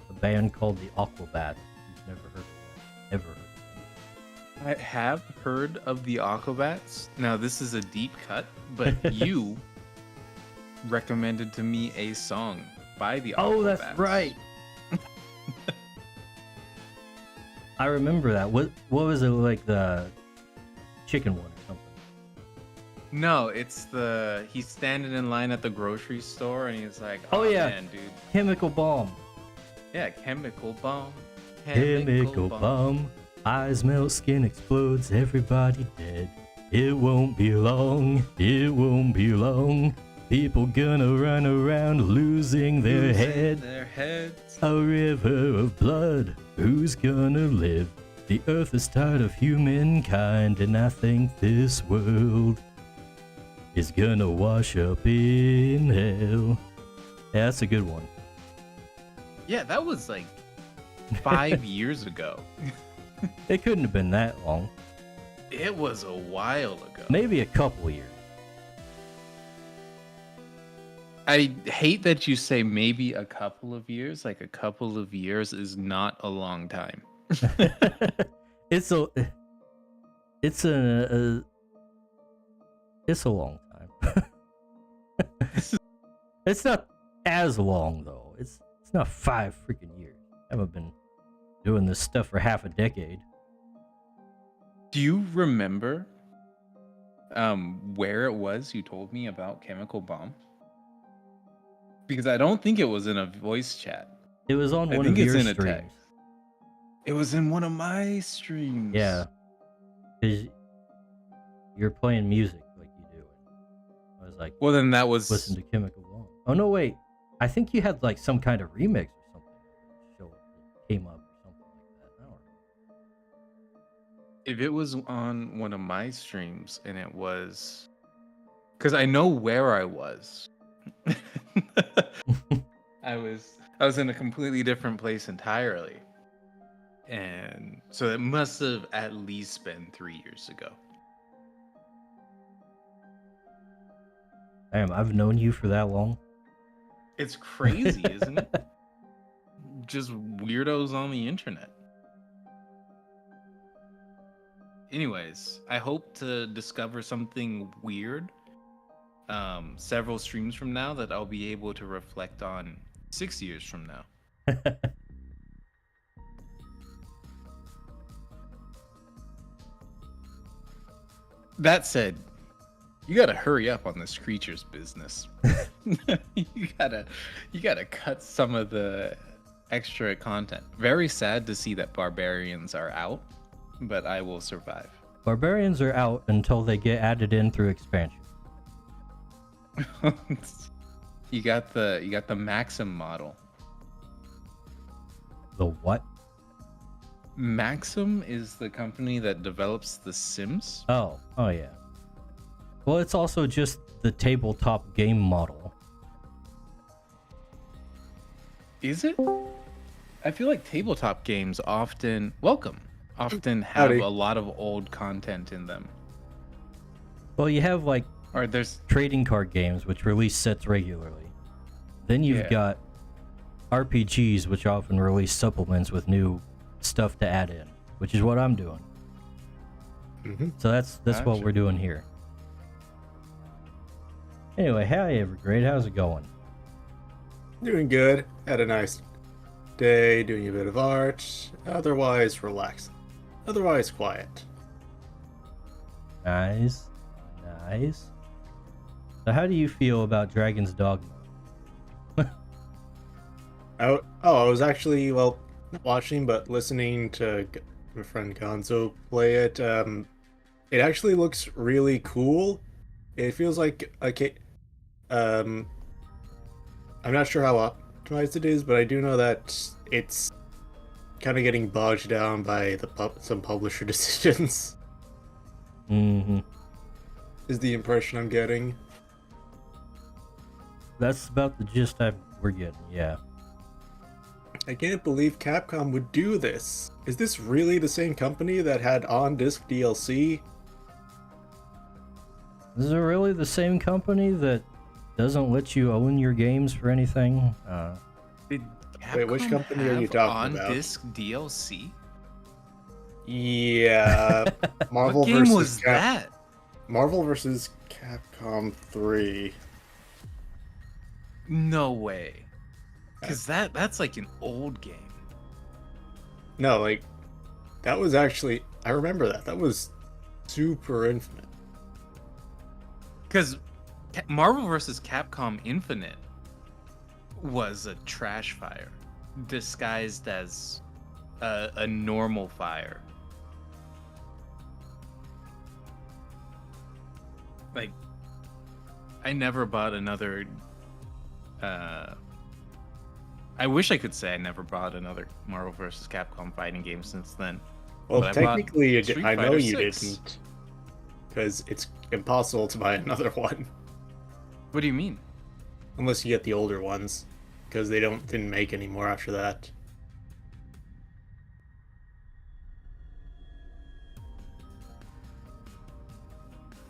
Speaker 1: a band called the Aquabats. You've never heard of that? Ever heard of them?
Speaker 3: I have heard of the Aquabats. Now, this is a deep cut, but you recommended to me a song by the Aquabats.
Speaker 1: Oh, that's right. I remember that. What was it, like the chicken one or something?
Speaker 3: No, it's he's standing in line at the grocery store and he's like,
Speaker 1: oh yeah,
Speaker 3: man, dude.
Speaker 1: Chemical bomb.
Speaker 3: Yeah, chemical bomb.
Speaker 1: Chemical bomb. Eyes melt, skin explodes, everybody dead. It won't be long, it won't be long. People gonna run around losing their
Speaker 3: heads.
Speaker 1: A river of blood, who's gonna live? The earth is tired of humankind, and I think this world is gonna wash up in hell. Yeah, that's a good one.
Speaker 3: Yeah, that was like 5 years ago.
Speaker 1: It couldn't have been that long.
Speaker 3: It was a while ago.
Speaker 1: Maybe a couple years.
Speaker 3: I hate that you say maybe a couple of years. Like a couple of years is not a long time.
Speaker 1: It's a long time. It's not as long though. It's not 5 freaking years. I haven't been doing this stuff for half a decade.
Speaker 3: Do you remember where it was you told me about Chemical Bomb? Because I don't think it was in a voice chat.
Speaker 1: It was on one of your streams.
Speaker 3: A text. It was in one of my streams.
Speaker 1: Yeah. Because you're playing music like you do. I was like,
Speaker 3: well, then that was...
Speaker 1: Listen to Chemical Bomb. Oh, no, wait. I think you had like some kind of remix or something. Show it came up or something like that. I don't know.
Speaker 3: If it was on one of my streams and it was... Because I know where I was. I was in a completely different place entirely, and so it must have at least been 3 years ago.
Speaker 1: Damn, I've known you for that long.
Speaker 3: It's crazy, isn't it? Just weirdos on the internet. Anyways, I hope to discover something weird several streams from now that I'll be able to reflect on 6 years from now. That said, you gotta hurry up on this creature's business. you gotta cut some of the extra content. Very sad to see that barbarians are out, but I will survive.
Speaker 1: Barbarians are out until they get added in through expansion.
Speaker 3: You got the Maxim model.
Speaker 1: The what?
Speaker 3: Maxim is the company that develops The Sims.
Speaker 1: Oh yeah. Well, it's also just the tabletop game model.
Speaker 3: Is it? I feel like tabletop games often have
Speaker 4: Howdy.
Speaker 3: a lot of old content in them.
Speaker 1: Well, you have like
Speaker 3: Or there's
Speaker 1: trading card games which release sets regularly. Then you've
Speaker 3: Yeah.
Speaker 1: got RPGs which often release supplements with new stuff to add in, which is what I'm doing.
Speaker 4: Mm-hmm.
Speaker 1: So that's what
Speaker 3: Gotcha.
Speaker 1: we're doing here. Anyway, hi Evergrade, how's it going?
Speaker 4: Doing good. Had a nice day doing a bit of art. Otherwise relaxed. Otherwise quiet.
Speaker 1: Nice. Nice. So how do you feel about Dragon's Dogma?
Speaker 4: I was actually, well, not watching, but listening to my friend Gonzo play it. It actually looks really cool. It feels like I'm not sure how optimized it is, but I do know that it's kind of getting bogged down by some publisher decisions.
Speaker 1: Mm-hmm.
Speaker 4: Is the impression I'm getting.
Speaker 1: That's about the gist we're getting, yeah.
Speaker 4: I can't believe Capcom would do this. Is this really the same company that had on-disc DLC?
Speaker 1: Is it really the same company that doesn't let you own your games for anything?
Speaker 3: Did
Speaker 4: Wait, which
Speaker 3: Capcom
Speaker 4: company are you
Speaker 3: have
Speaker 4: talking about?
Speaker 3: on-disc DLC?
Speaker 4: Yeah, Marvel
Speaker 3: What game
Speaker 4: versus
Speaker 3: was that?
Speaker 4: Marvel versus Capcom 3.
Speaker 3: No way. Because that's like an old game.
Speaker 4: No, like that was actually I remember that. That was super infinite.
Speaker 3: Because Marvel vs. Capcom Infinite was a trash fire disguised as a normal fire. Like, I never bought another. I wish I could say I never bought another Marvel vs. Capcom fighting game since then.
Speaker 4: Well,
Speaker 3: But I bought
Speaker 4: technically,
Speaker 3: Street
Speaker 4: I know
Speaker 3: Fighter
Speaker 4: you
Speaker 3: 6.
Speaker 4: didn't, because it's impossible to buy another one
Speaker 3: What do you mean?
Speaker 4: unless you get the older ones, because they didn't make any more after that.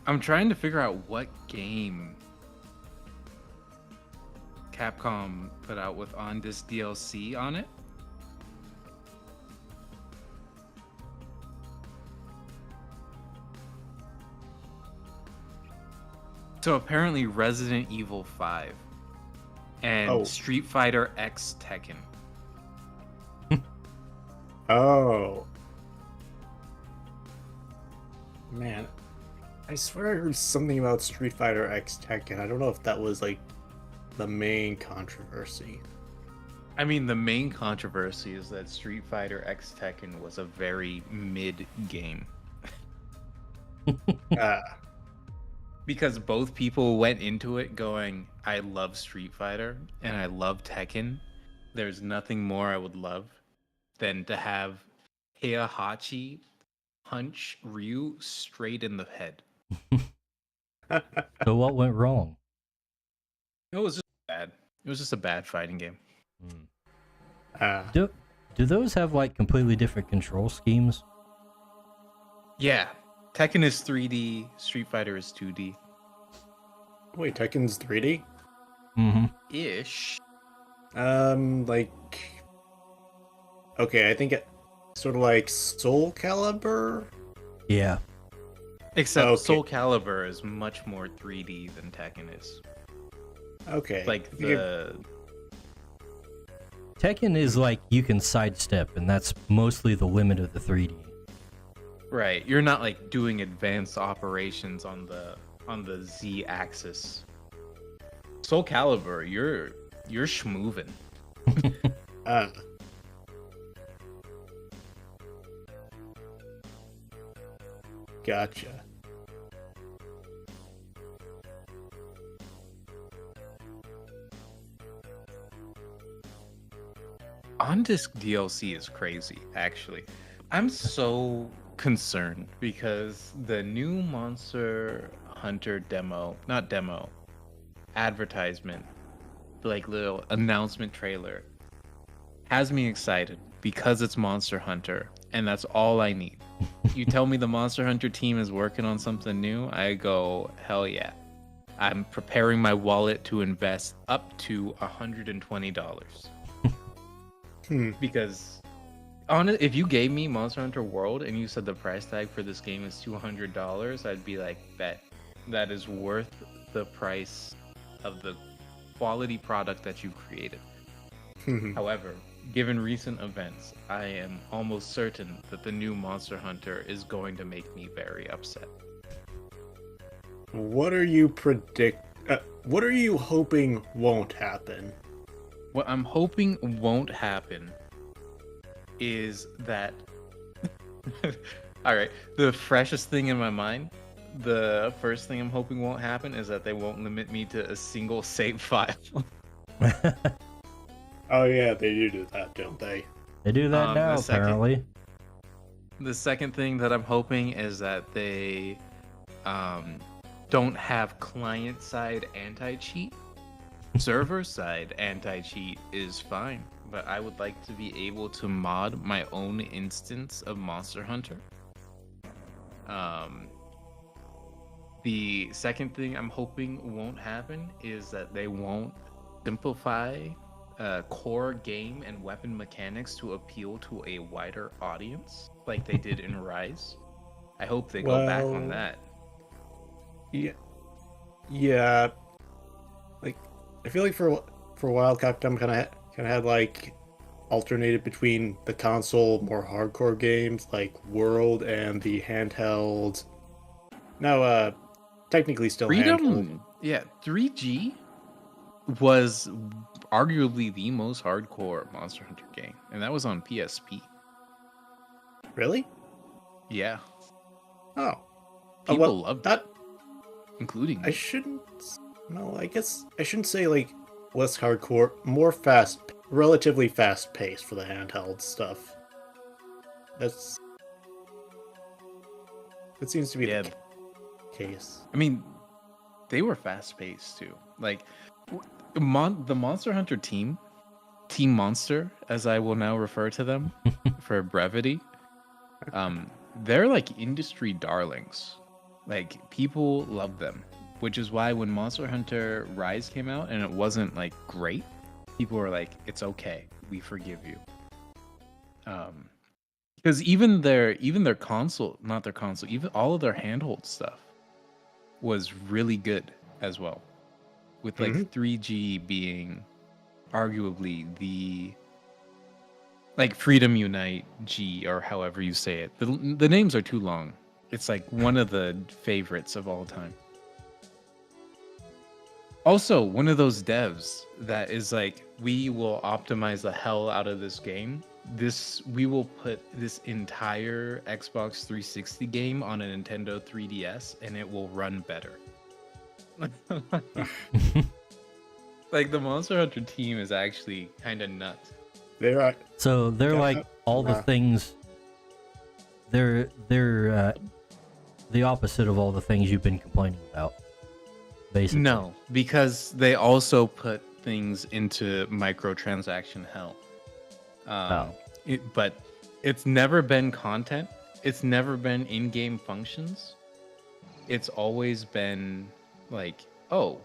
Speaker 3: I'm trying to figure out what game Capcom put out with on-disc DLC on it. So apparently Resident Evil 5 and
Speaker 4: Oh.
Speaker 3: Street Fighter X Tekken.
Speaker 4: Oh. Man, I swear I heard something about Street Fighter X Tekken. I don't know if that was like the main controversy.
Speaker 3: I mean, the main controversy is that Street Fighter X Tekken was a very mid game. Because both people went into it going, I love Street Fighter and I love Tekken. There's nothing more I would love than to have Heihachi punch Ryu straight in the head.
Speaker 1: So what went wrong?
Speaker 3: It was just bad. It was just a bad fighting game.
Speaker 1: Do those have like completely different control schemes?
Speaker 3: Yeah. Tekken is 3D, Street Fighter is 2D.
Speaker 4: Wait, Tekken's 3D?
Speaker 1: Mm-hmm.
Speaker 3: Ish.
Speaker 4: Like, okay, I think it sort of like Soul Calibur.
Speaker 1: Yeah.
Speaker 3: Except
Speaker 4: Okay.
Speaker 3: Soul Calibur is much more 3D than Tekken is.
Speaker 4: Okay,
Speaker 3: Like
Speaker 1: Tekken is like you can sidestep, and that's mostly the limit of the 3D.
Speaker 3: Right, you're not like doing advanced operations on the Z axis. Soul Calibur, you're schmoovin'.
Speaker 4: uh, gotcha.
Speaker 3: On-disc DLC is crazy, actually. I'm so concerned because the new Monster Hunter advertisement, like little announcement trailer, has me excited because it's Monster Hunter, and that's all I need. You tell me the Monster Hunter team is working on something new, I go, hell yeah. I'm preparing my wallet to invest up to $120. Because if you gave me Monster Hunter World and you said the price tag for this game is $200, I'd be like, bet that is worth the price of the quality product that you created. However, given recent events, I am almost certain that the new Monster Hunter is going to make me very upset.
Speaker 4: What are you what are you hoping won't happen?
Speaker 3: What I'm hoping won't happen is that all right, the freshest thing in my mind, the first thing I'm hoping won't happen is that they won't limit me to a single save file.
Speaker 4: Oh yeah, they do that, don't they?
Speaker 1: They do that now, apparently.
Speaker 3: The second thing that I'm hoping is that they don't have client-side anti-cheat. Server-side anti-cheat is fine, but I would like to be able to mod my own instance of Monster Hunter. The second thing I'm hoping won't happen is that they won't simplify core game and weapon mechanics to appeal to a wider audience like they did in Rise. I hope they go back on that.
Speaker 4: Yeah. Like, I feel like for a while, Capcom kind of had like alternated between the console more hardcore games like World and the handheld. Now, technically still handheld.
Speaker 3: Freedom. Yeah, 3G was arguably the most hardcore Monster Hunter game, and that was on PSP.
Speaker 4: Really?
Speaker 3: Yeah.
Speaker 4: Oh.
Speaker 3: People loved
Speaker 4: that.
Speaker 3: Including
Speaker 4: I shouldn't. No, I guess I shouldn't say like less hardcore, more relatively fast paced for the handheld stuff. That seems to be the case.
Speaker 3: I mean, they were fast paced too. Like the Monster Hunter team, Team Monster, as I will now refer to them for brevity, they're like industry darlings. Like, people love them, which is why when Monster Hunter Rise came out and it wasn't like great, people were like, it's okay, we forgive you. Because even their console, not their console, even all of their handheld stuff was really good as well. With like 3G being arguably the like Freedom Unite G, or however you say it. The names are too long. It's like one of the favorites of all time. Also, one of those devs that is like, we will optimize the hell out of this game. We will put this entire Xbox 360 game on a Nintendo 3DS and it will run better. Like, the Monster Hunter team is actually kind of nuts.
Speaker 4: They're
Speaker 1: like all the things. They're the opposite of all the things you've been complaining about. Basically.
Speaker 3: No, because they also put things into microtransaction hell. But it's never been content. It's never been in-game functions. It's always been like, oh,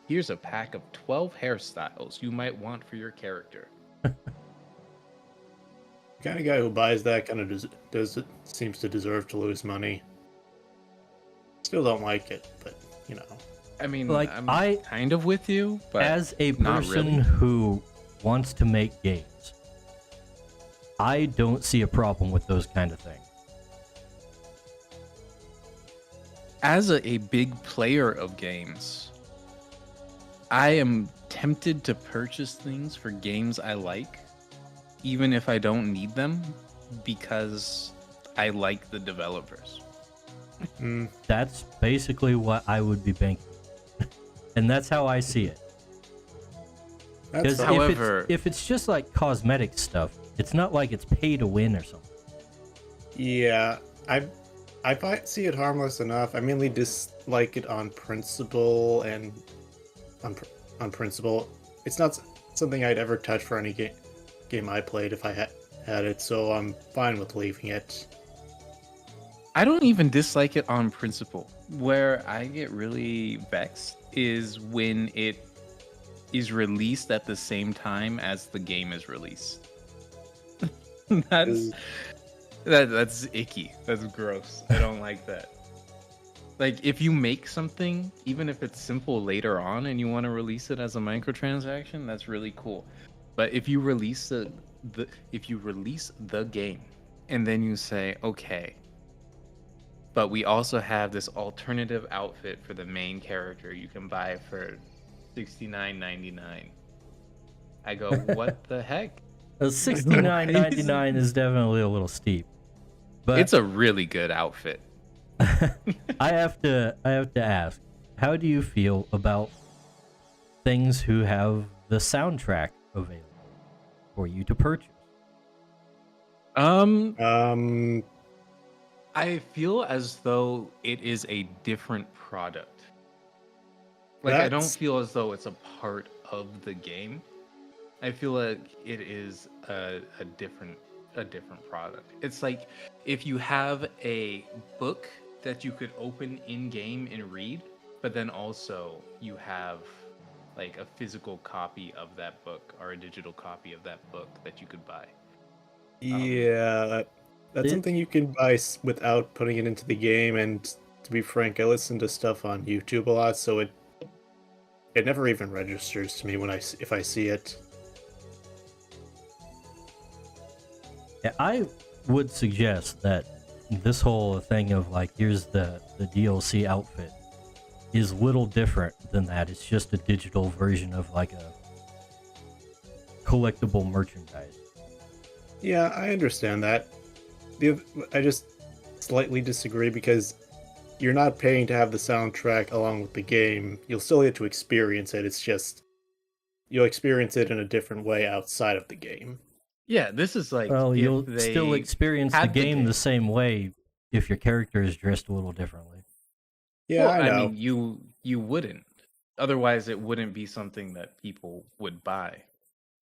Speaker 3: here's a pack of 12 hairstyles you might want for your character.
Speaker 4: The kind of guy who buys that kind of seems to deserve to lose money. Still don't like it, but you know.
Speaker 3: I mean,
Speaker 1: like,
Speaker 3: I'm kind of with you, but
Speaker 1: as a person
Speaker 3: really.
Speaker 1: who wants to make games, I don't see a problem with those kind of things.
Speaker 3: As a big player of games, I am tempted to purchase things for games I like, even if I don't need them, because I like the developers.
Speaker 1: That's basically what I would be banking. And that's how I see it. Because if it's just like cosmetic stuff, it's not like it's pay to win or something.
Speaker 4: Yeah, I see it harmless enough. I mainly dislike it on principle, and on principle, it's not something I'd ever touch for any game. game I played if I had it, so I'm fine with leaving it.
Speaker 3: I don't even dislike it on principle. Where I get really vexed is when it is released at the same time as the game is released. that's
Speaker 4: Is-
Speaker 3: that's icky. That's gross. I don't like that. Like if you make something, even if it's simple later on and you want to release it as a microtransaction, that's really cool. But if you release the game and then you say, okay, but we also have this alternative outfit for the main character you can buy for $69.99. I go, what the heck?
Speaker 1: A $69.99 is definitely a little steep. But
Speaker 3: It's a really good outfit.
Speaker 1: I have to ask, how do you feel about things who have the soundtrack available for you to purchase?
Speaker 4: Um,
Speaker 3: I feel as though it is a different product. Like I don't
Speaker 4: That's-
Speaker 3: feel as though it's a part of the game. I feel like it is a different product. It's like if you have a book that you could open in game and read, but then also you have like a physical copy of that book or a digital copy of that book that you could buy.
Speaker 4: yeah, that's
Speaker 1: It-
Speaker 4: something you can buy without putting it into the game. And to be frank, I listen to stuff on YouTube a lot, so it never even registers to me when if I see it.
Speaker 1: Yeah, I would suggest that this whole thing of like, here's the DLC outfit is little different than that. It's just a digital version of like a collectible merchandise.
Speaker 4: Yeah, I understand that. I just slightly disagree because you're not paying to have the soundtrack along with the game. You'll still get to experience it. It's just you'll experience it in a different way outside of the game.
Speaker 3: Yeah, this is like
Speaker 1: Well,
Speaker 3: if
Speaker 1: you'll
Speaker 3: they
Speaker 1: still experience the
Speaker 3: had
Speaker 1: game the same way if your character is dressed a little differently.
Speaker 4: Yeah,
Speaker 3: Well,
Speaker 4: I know.
Speaker 3: mean, you wouldn't. Otherwise, it wouldn't be something that people would buy.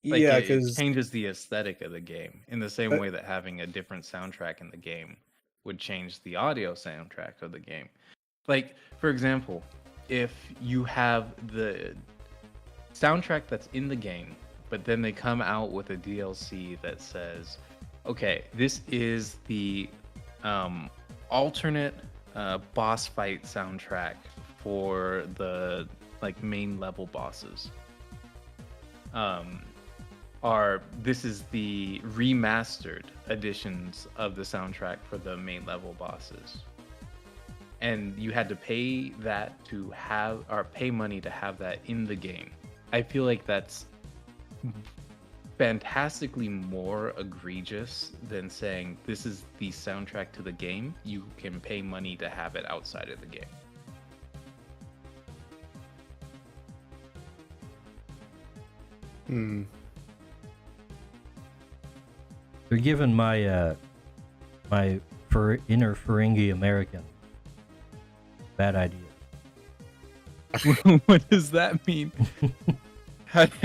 Speaker 3: Like
Speaker 4: Yeah,
Speaker 3: it
Speaker 4: because
Speaker 3: changes the aesthetic of the game in the same way that having a different soundtrack in the game would change the audio soundtrack of the game. Like, for example, if you have the soundtrack that's in the game, but then they come out with a DLC that says, okay, this is the alternate boss fight soundtrack for the like main level bosses. Or this is the remastered editions of the soundtrack for the main level bosses. And you had to pay that to have, or pay money to have that in the game. I feel like that's fantastically more egregious than saying this is the soundtrack to the game. You can pay money to have it outside of the game.
Speaker 1: They're giving my inner Ferengi American bad idea.
Speaker 3: What does that mean?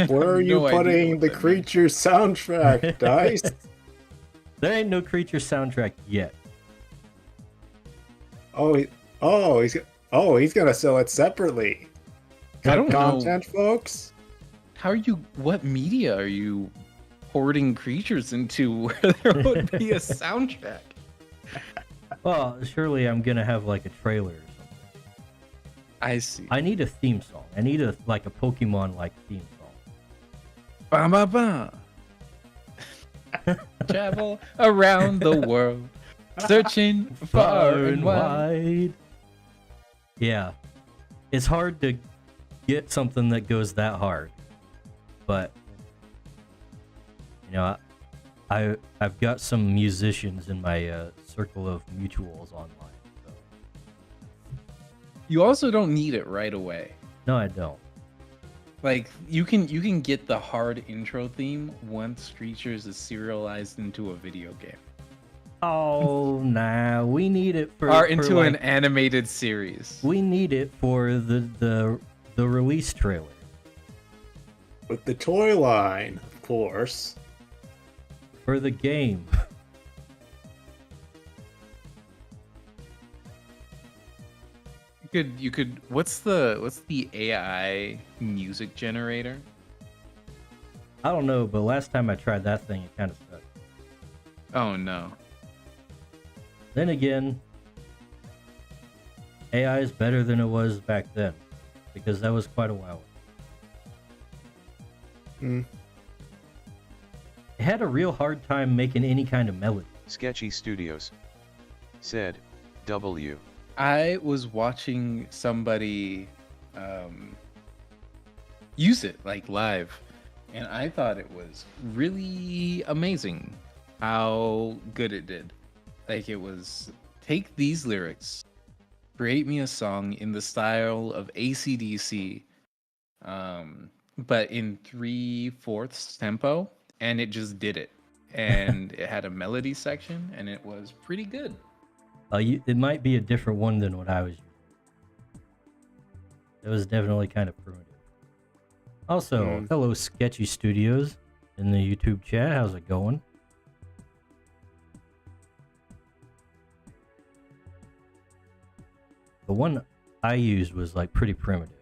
Speaker 4: where are you putting the creature soundtrack, Dice?
Speaker 1: There ain't no creature soundtrack yet.
Speaker 4: He's gonna sell it separately.
Speaker 3: I don't know.
Speaker 4: Content, folks.
Speaker 3: How are you? What media are you hoarding creatures into where there would be a soundtrack?
Speaker 1: Well, surely I'm gonna have like a trailer or something.
Speaker 3: I see.
Speaker 1: I need a theme song. I need a Pokemon like theme song.
Speaker 3: Ba ba ba. Travel around the world, searching far and wide.
Speaker 1: Yeah, it's hard to get something that goes that hard, but you know, I've got some musicians in my circle of mutuals online. So.
Speaker 3: You also don't need it right away.
Speaker 1: No, I don't.
Speaker 3: Like you can get the hard intro theme once Creatures is serialized into a video game.
Speaker 1: Oh, nah, we need it for
Speaker 3: Or into
Speaker 1: like,
Speaker 3: an animated series.
Speaker 1: We need it for the release trailer.
Speaker 4: With the toy line, of course.
Speaker 1: for the game.
Speaker 3: You could what's the AI music generator?
Speaker 1: I don't know, but last time I tried that thing, it kind of sucked.
Speaker 3: Oh no.
Speaker 1: Then again, AI is better than it was back then, because that was quite a while ago. It had a real hard time making any kind of melody.
Speaker 2: Sketchy Studios said, W.
Speaker 3: I was watching somebody use it like live, and I thought it was really amazing how good it did. Like, it was, take these lyrics, create me a song in the style of AC/DC, but in 3/4 tempo, and it just did it. And it had a melody section, and it was pretty good.
Speaker 1: It might be a different one than what I was using. It was definitely kind of primitive. Also, hello Sketchy Studios in the YouTube chat. How's it going? The one I used was like pretty primitive.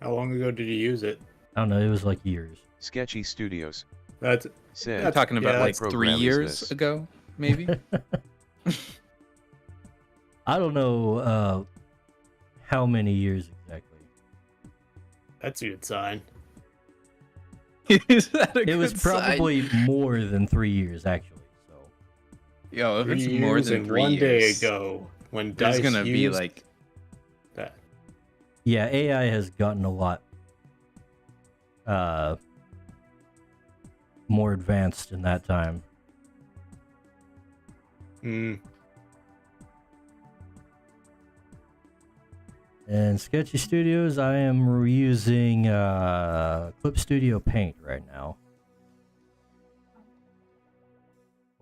Speaker 4: How long ago did you use it?
Speaker 1: I don't know, it was like years.
Speaker 2: Sketchy Studios
Speaker 4: That's
Speaker 2: said,
Speaker 3: You're talking about like
Speaker 2: program
Speaker 3: 3
Speaker 2: is
Speaker 3: years
Speaker 2: this?
Speaker 3: ago, maybe?
Speaker 1: I don't know how many years exactly.
Speaker 4: that's a good sign.
Speaker 3: Is that a
Speaker 1: It was
Speaker 3: good sign?
Speaker 1: probably more than 3 years actually. So
Speaker 3: Yo, if
Speaker 4: 3
Speaker 3: it's
Speaker 4: years
Speaker 3: more than
Speaker 4: and
Speaker 3: 3
Speaker 4: one day
Speaker 3: years,
Speaker 4: ago when
Speaker 3: there's
Speaker 4: Dice
Speaker 3: gonna be
Speaker 4: used
Speaker 3: like
Speaker 4: that.
Speaker 1: yeah, AI has gotten a lot more advanced in that time. And Sketchy Studios, I am reusing Clip Studio Paint right now.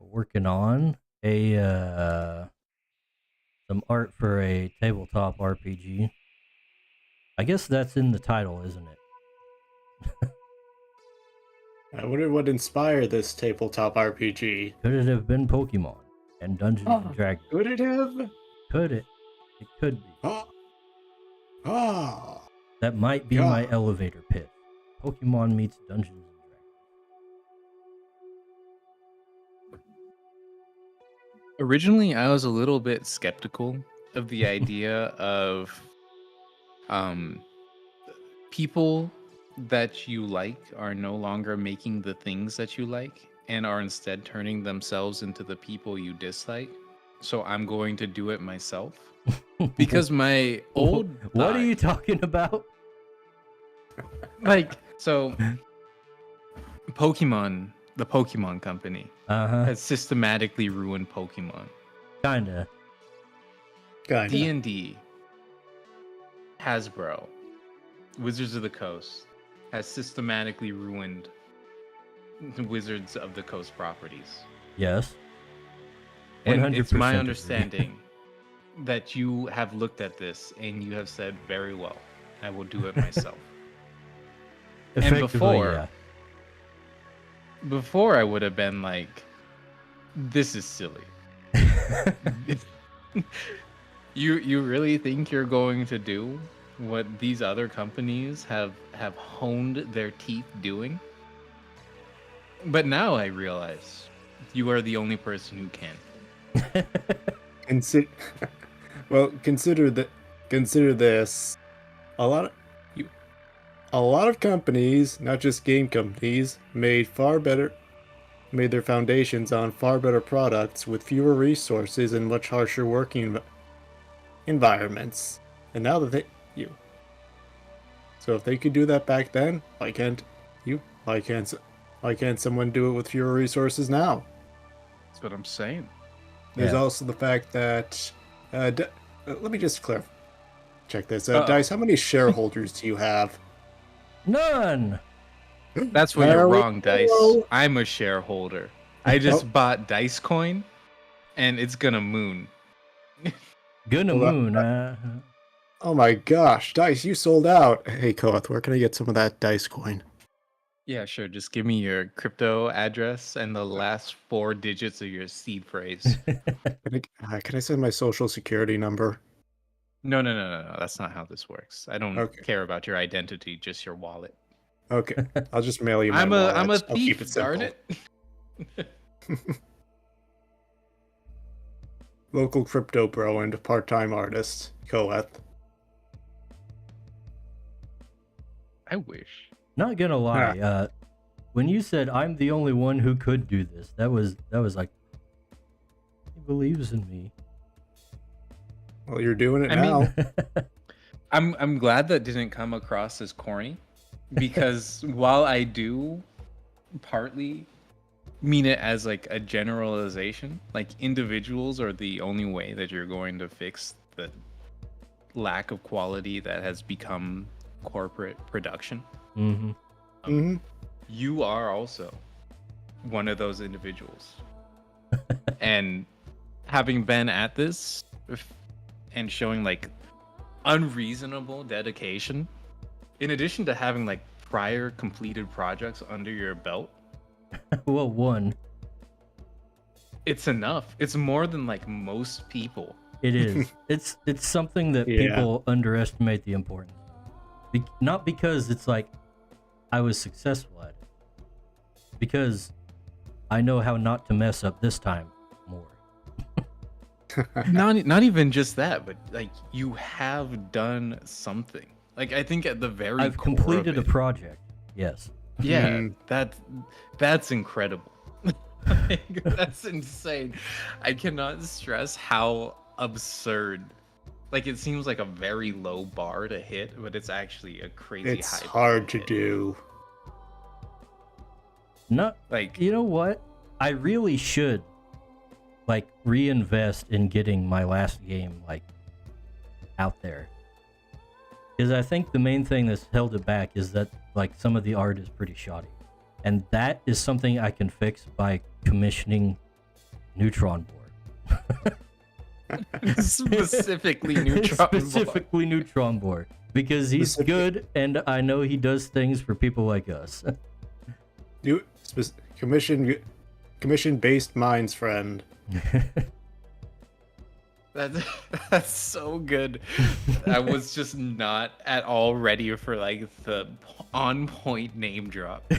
Speaker 1: We're working on a some art for a tabletop RPG. I guess that's in the title, isn't it?
Speaker 4: I wonder what inspired this tabletop RPG.
Speaker 1: Could it have been Pokemon and Dungeons and Dragons?
Speaker 4: Could it have?
Speaker 1: Could it? It could be.
Speaker 4: Ah.
Speaker 1: That might be
Speaker 4: Yeah.
Speaker 1: my elevator pitch. Pokemon meets Dungeons and Dragons.
Speaker 3: originally I was a little bit skeptical of the idea of people that you like are no longer making the things that you like and are instead turning themselves into the people you dislike. So I'm going to do it myself. Because my old
Speaker 1: What are
Speaker 3: thought-
Speaker 1: you talking about?
Speaker 3: like so Pokemon, the Pokemon company, has systematically ruined Pokemon.
Speaker 1: Kinda.
Speaker 3: D&D, Hasbro, Wizards of the Coast has systematically ruined the Wizards of the Coast properties.
Speaker 1: Yes.
Speaker 3: And it's
Speaker 1: 100%
Speaker 3: my
Speaker 1: agree.
Speaker 3: understanding that you have looked at this and you have said, very well, I will do it myself. And
Speaker 1: Effectively,
Speaker 3: before I would have been like, this is silly. You really think you're going to do what these other companies have honed their teeth doing? But now I realize you are the only person who can.
Speaker 4: Consider this. A lot of companies, not just game companies, made their foundations on far better products with fewer resources and much harsher working environments. And now that so if they could do that back then, why can't someone do it with fewer resources now?
Speaker 3: That's what I'm saying.
Speaker 4: There's
Speaker 1: Yeah.
Speaker 4: also the fact that let me just clarify. Check this.
Speaker 3: Uh-oh.
Speaker 4: Dice, how many shareholders do you have?
Speaker 1: None.
Speaker 3: That's where
Speaker 4: There
Speaker 3: you're
Speaker 4: we
Speaker 3: wrong, Dice.
Speaker 4: go.
Speaker 3: I'm a shareholder. I just
Speaker 4: Oh.
Speaker 3: bought Dice Coin, and it's gonna moon.
Speaker 1: Gonna
Speaker 4: Well,
Speaker 1: moon.
Speaker 4: Oh my gosh, Dice, you sold out. Hey, Koth, where can I get some of that Dice coin?
Speaker 3: Yeah, sure. Just give me your crypto address and the last 4 digits of your seed phrase.
Speaker 4: Can I send my social security number?
Speaker 3: No, no, no, no, no. That's not how this works. I don't
Speaker 4: Okay.
Speaker 3: care about your identity, just your wallet.
Speaker 4: Okay. I'll just mail you my
Speaker 3: I'm
Speaker 4: wallet.
Speaker 3: a
Speaker 4: I'll keep
Speaker 3: thief,
Speaker 4: it
Speaker 3: darn
Speaker 4: simple.
Speaker 3: it.
Speaker 4: Local crypto bro and part-time artist, Koeth.
Speaker 3: I wish.
Speaker 1: Not gonna lie, when you said I'm the only one who could do this, that was like, he believes in me.
Speaker 4: Well, you're doing it
Speaker 3: I
Speaker 4: now.
Speaker 3: mean, I'm glad that didn't come across as corny, because while I do partly mean it as like a generalization, like individuals are the only way that you're going to fix the lack of quality that has become corporate production.
Speaker 1: Mm-hmm.
Speaker 4: Mm-hmm.
Speaker 3: You are also one of those individuals. And having been at this and showing like unreasonable dedication, in addition to having like prior completed projects under your belt,
Speaker 1: Well, one,
Speaker 3: it's enough. It's more than like most people.
Speaker 1: it is. It's something that
Speaker 4: Yeah.
Speaker 1: people underestimate the importance. Not because it's like I was successful at it, because I know how not to mess up this time more.
Speaker 3: Not even just that, but like you have done something. Like I think at the very
Speaker 1: I've
Speaker 3: core of
Speaker 1: completed a
Speaker 3: it-
Speaker 1: project. Yes.
Speaker 3: Yeah,
Speaker 4: Mm.
Speaker 3: that's incredible. Like, that's insane. I cannot stress how absurd. Like it seems like a very low bar to hit, but it's actually a crazy
Speaker 4: It's
Speaker 3: high bar
Speaker 4: hard to
Speaker 3: hit.
Speaker 4: do.
Speaker 1: Not.
Speaker 3: Like
Speaker 1: You know what? I really should like reinvest in getting my last game like out there. Because I think the main thing that's held it back is that like some of the art is pretty shoddy. And that is something I can fix by commissioning Neutron Board.
Speaker 3: specifically Neutron Board.
Speaker 1: Specifically Neutron Board. Because he's
Speaker 4: Specific-
Speaker 1: good and I know he does things for people like us.
Speaker 4: Do commission-based minds, friend.
Speaker 3: That's so good. I was just not at all ready for like the on point name drop.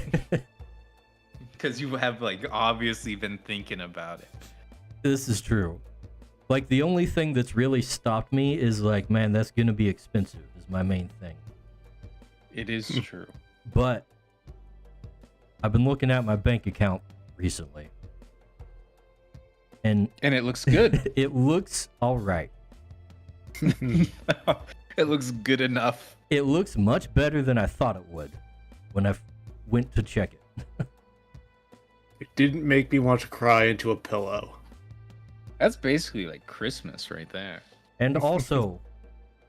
Speaker 3: Because you have like obviously been thinking about it.
Speaker 1: This is true. Like the only thing that's really stopped me is like, man, that's gonna be expensive is my main thing.
Speaker 3: It is true.
Speaker 1: But I've been looking at my bank account recently. And
Speaker 3: And it looks good.
Speaker 1: it looks all right.
Speaker 3: It looks good enough.
Speaker 1: It looks much better than I thought it would when I went to check it.
Speaker 4: It didn't make me want to cry into a pillow.
Speaker 3: That's basically like Christmas right there.
Speaker 1: And also,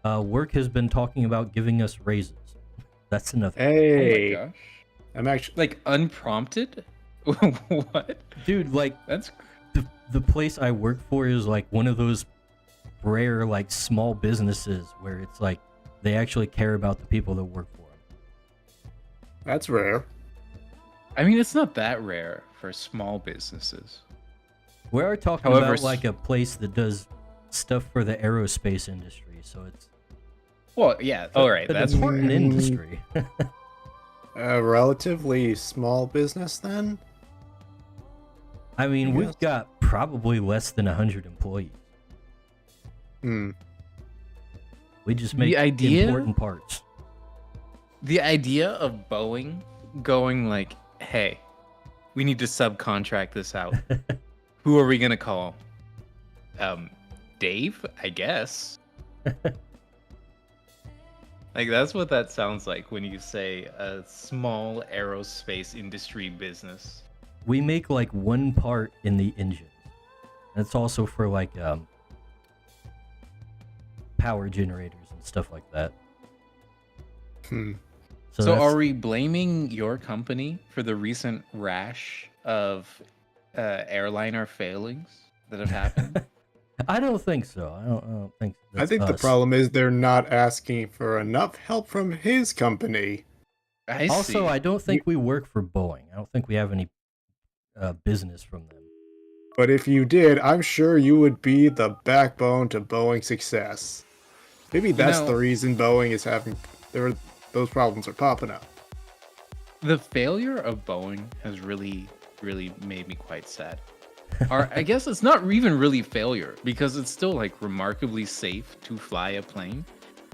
Speaker 1: work has been talking about giving us raises. That's another.
Speaker 4: Hey,
Speaker 3: Oh my gosh.
Speaker 4: I'm actually.
Speaker 3: Like unprompted? What?
Speaker 1: Dude, like
Speaker 3: That's
Speaker 1: the place I work for is like one of those rare like small businesses where it's like they actually care about the people that work for them.
Speaker 4: That's rare.
Speaker 3: I mean it's not that rare for small businesses.
Speaker 1: We are talking
Speaker 3: However,
Speaker 1: about like a place that does stuff for the aerospace industry, so it's
Speaker 3: Well, yeah. All right.
Speaker 1: an
Speaker 3: That's
Speaker 1: important
Speaker 4: fair.
Speaker 1: industry.
Speaker 4: A relatively small business, then?
Speaker 1: I mean, we've
Speaker 4: Yes.
Speaker 1: got probably less than 100 employees.
Speaker 4: Hmm.
Speaker 1: We just make
Speaker 3: idea-
Speaker 1: important parts.
Speaker 3: the idea of Boeing going like, "Hey, we need to subcontract this out. Who are we gonna call? Dave, I guess." Like that's what that sounds like when you say a small aerospace industry business.
Speaker 1: We make like one part in the engine. That's also for like power generators and stuff like that.
Speaker 4: Hmm.
Speaker 3: So
Speaker 1: that's-
Speaker 3: are we blaming your company for the recent rash of airliner failings that have happened?
Speaker 1: I don't think so. I don't think.
Speaker 4: I think the
Speaker 1: us.
Speaker 4: problem is they're not asking for enough help from his company.
Speaker 3: I
Speaker 1: Also,
Speaker 3: see.
Speaker 1: I don't think we work for Boeing. I don't think we have any business from them.
Speaker 4: But if you did, I'm sure you would be the backbone to Boeing's success. Maybe
Speaker 3: You
Speaker 4: that's the
Speaker 3: know,
Speaker 4: reason Boeing is having those problems are popping up.
Speaker 3: the failure of Boeing has really, really made me quite sad. Or I guess it's not even really failure because it's still like remarkably safe to fly a plane.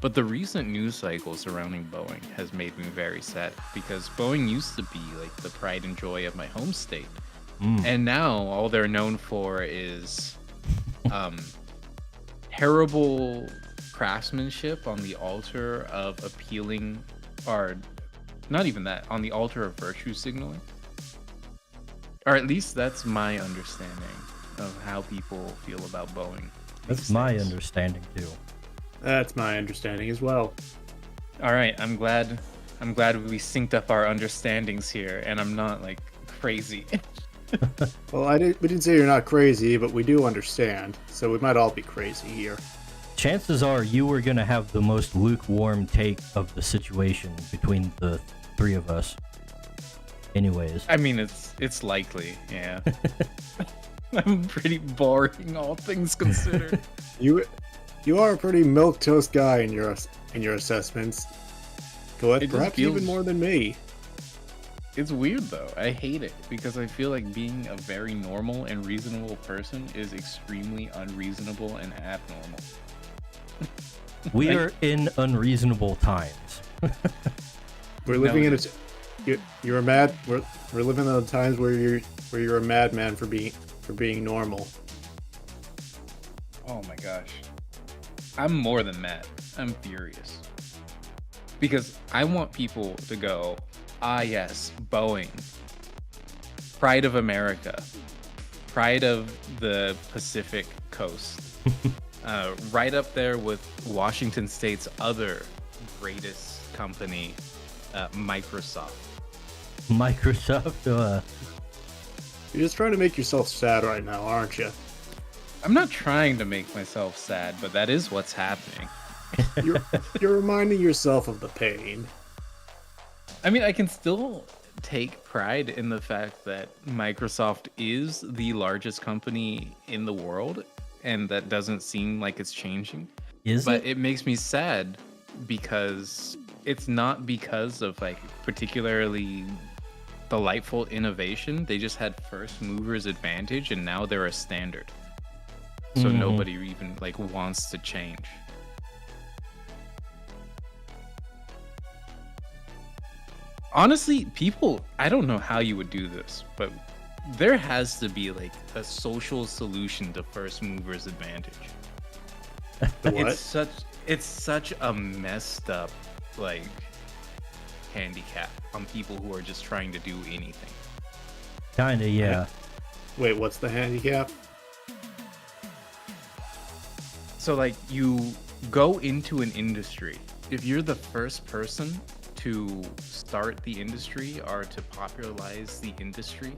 Speaker 3: But the recent news cycle surrounding Boeing has made me very sad because Boeing used to be like the pride and joy of my home state. And now all they're known for is terrible craftsmanship on the altar of appealing, or not even that, on the altar of virtue signaling. Or at least that's my understanding of how people feel about Boeing.
Speaker 1: That's
Speaker 3: these
Speaker 1: my
Speaker 3: days.
Speaker 1: understanding too.
Speaker 4: That's my understanding as well.
Speaker 3: All right, I'm glad we synced up our understandings here, and I'm not like crazy.
Speaker 4: Well, we didn't say you're not crazy, but we do understand, so we might all be crazy here.
Speaker 1: Chances are you were going to have the most lukewarm take of the situation between the three of us. Anyways.
Speaker 3: I mean, it's likely, yeah. I'm pretty boring, all things considered.
Speaker 4: You are a pretty milquetoast guy in your assessments.
Speaker 3: It just
Speaker 4: Perhaps
Speaker 3: feels-
Speaker 4: even more than me.
Speaker 3: It's weird though. I hate it because I feel like being a very normal and reasonable person is extremely unreasonable and abnormal.
Speaker 1: We are in unreasonable times.
Speaker 4: We're living in a
Speaker 3: Noted.
Speaker 4: you're a mad we're living in times where you're a madman for being normal.
Speaker 3: Oh my gosh. I'm more than mad. I'm furious. Because I want people to go, ah yes, Boeing. Pride of America. Pride of the Pacific Coast. Right up there with Washington State's other greatest company, Microsoft.
Speaker 1: Microsoft,
Speaker 4: You're just trying to make yourself sad right now, aren't you?
Speaker 3: I'm not trying to make myself sad, but that is what's happening.
Speaker 4: You're reminding yourself of the pain.
Speaker 3: I mean, I can still take pride in the fact that Microsoft is the largest company in the world, and that doesn't seem like it's changing. But it makes me sad because it's not because of like particularly delightful innovation. They just had first movers advantage, and now they're a standard. So nobody even like wants to change. Honestly, people, I don't know how you would do this, but there has to be like a social solution to first movers advantage.
Speaker 4: The what?
Speaker 3: It's such a messed up like handicap on people who are just trying to do anything.
Speaker 1: Kinda, yeah.
Speaker 4: Wait, what's the handicap?
Speaker 3: So like you go into an industry, if you're the first person to start the industry or to popularize the industry,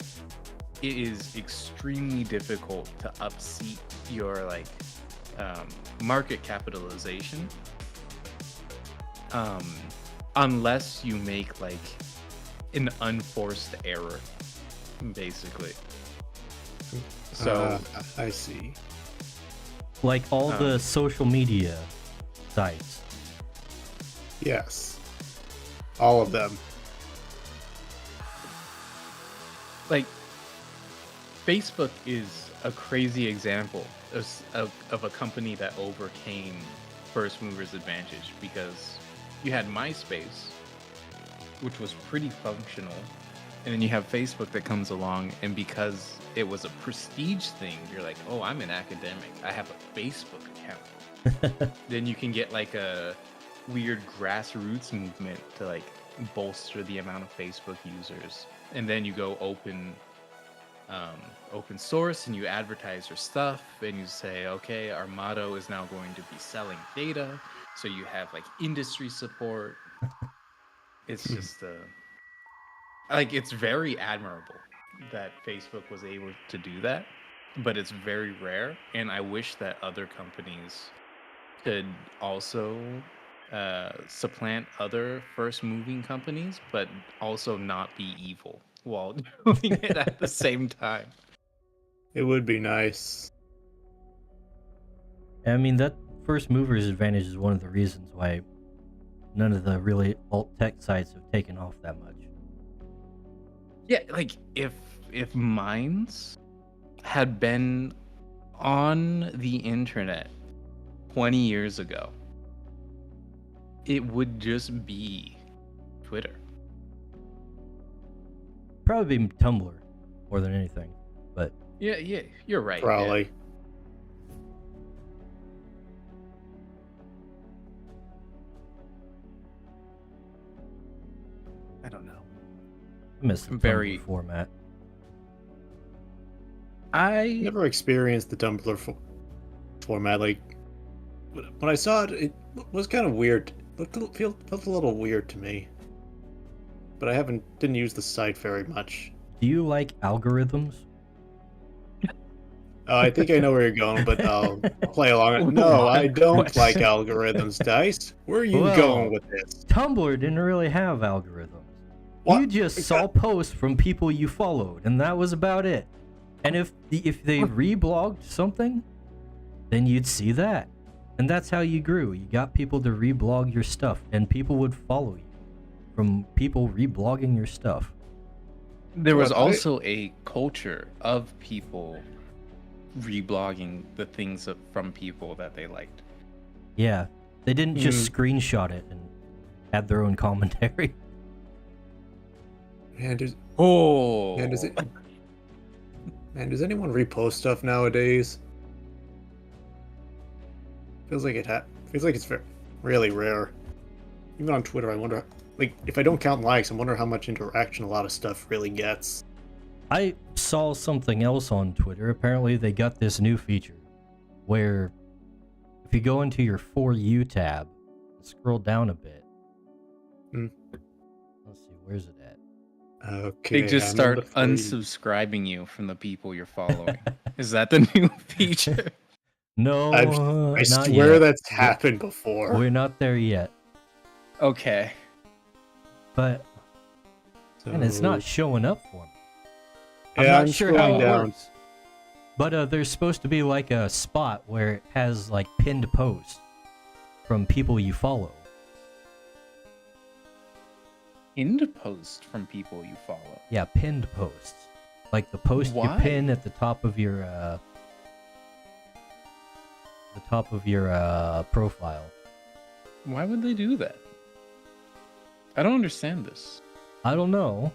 Speaker 3: it is extremely difficult to upseat your like market capitalization unless you make like an unforced error, basically. So
Speaker 4: I see.
Speaker 1: Like all the social media sites.
Speaker 4: Yes. All of them.
Speaker 3: like Facebook is a crazy example of a company that overcame first movers advantage, because you had MySpace, which was pretty functional, and then you have Facebook that comes along, and because it was a prestige thing, you're like, oh, I'm an academic, I have a Facebook account. Then you can get like a weird grassroots movement to like bolster the amount of Facebook users, and then you go open source and you advertise your stuff and you say, okay, our motto is now going to be selling data, so you have like industry support. It's just like, it's very admirable that Facebook was able to do that, but it's very rare, and I wish that other companies could also supplant other first moving companies, but also not be evil while doing it at the same time.
Speaker 4: It would be nice.
Speaker 1: I mean, that first mover's advantage is one of the reasons why none of the really alt tech sites have taken off that much.
Speaker 3: Yeah, like if Minds had been on the internet 20 years ago, it would just be Twitter.
Speaker 1: Probably be Tumblr more than anything, but
Speaker 3: Yeah, you're right.
Speaker 4: Probably.
Speaker 3: I don't know.
Speaker 1: I miss the
Speaker 3: Very-
Speaker 1: Tumblr format.
Speaker 3: I
Speaker 4: Never experienced the Tumblr format. Like when I saw it, it was kind of weird. Felt a little weird to me. But I didn't use the site very much.
Speaker 1: Do you like algorithms?
Speaker 4: I think I know where you're going, but I'll play along. No, I
Speaker 3: One
Speaker 4: don't
Speaker 3: question.
Speaker 4: like algorithms, Dice. Where are you
Speaker 1: Well,
Speaker 4: going with this?
Speaker 1: Tumblr didn't really have algorithms.
Speaker 4: What?
Speaker 1: You just saw posts from people you followed, and that was about it. And if they reblogged something, then you'd see that. And that's how you grew. You got people to reblog your stuff, and people would follow you from people reblogging your stuff.
Speaker 3: There was
Speaker 4: Well,
Speaker 3: also a culture of people reblogging the things from people that they liked.
Speaker 1: Yeah, they didn't just screenshot it and add their own commentary.
Speaker 4: Man, does anyone repost stuff nowadays? Feels like it's really rare. Even on Twitter, I wonder. Like, if I don't count likes, I wonder how much interaction a lot of stuff really gets.
Speaker 1: I saw something else on Twitter. Apparently, they got this new feature where if you go into your For You tab and scroll down a bit. Let's see, where's it at?
Speaker 4: Okay.
Speaker 3: They just
Speaker 4: I'm
Speaker 3: start
Speaker 4: on the For You.
Speaker 3: unsubscribing you from the people you're following. Is that the new feature?
Speaker 1: No,
Speaker 4: I
Speaker 1: not
Speaker 4: swear
Speaker 1: yet.
Speaker 4: that's happened before.
Speaker 1: We're not there yet.
Speaker 3: Okay.
Speaker 1: But and it's not showing up for me.
Speaker 4: Yeah, I'm
Speaker 1: not sure how
Speaker 4: scrolling
Speaker 1: it
Speaker 4: down.
Speaker 1: works. But there's supposed to be like a spot where it has like pinned posts from people you follow.
Speaker 3: Into post from people you follow.
Speaker 1: Yeah, pinned posts. Like the post you
Speaker 3: Why?
Speaker 1: pin at the top of your profile.
Speaker 3: Why would they do that? I don't understand this.
Speaker 1: I don't know.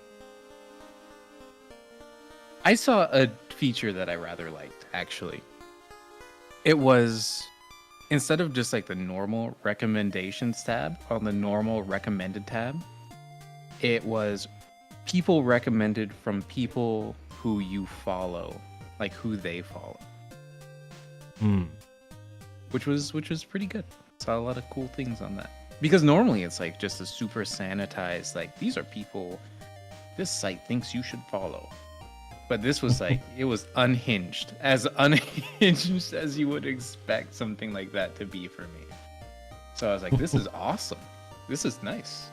Speaker 3: I saw a feature that I rather liked, actually. It was, instead of just like the normal recommendations tab, on the normal recommended tab, it was people recommended from people who you follow, like who they follow, which was pretty good. Saw a lot of cool things on that. Because normally it's like just a super sanitized, like these are people this site thinks you should follow. But this was like, it was unhinged as you would expect something like that to be for me. So I was like, this is awesome. This is nice.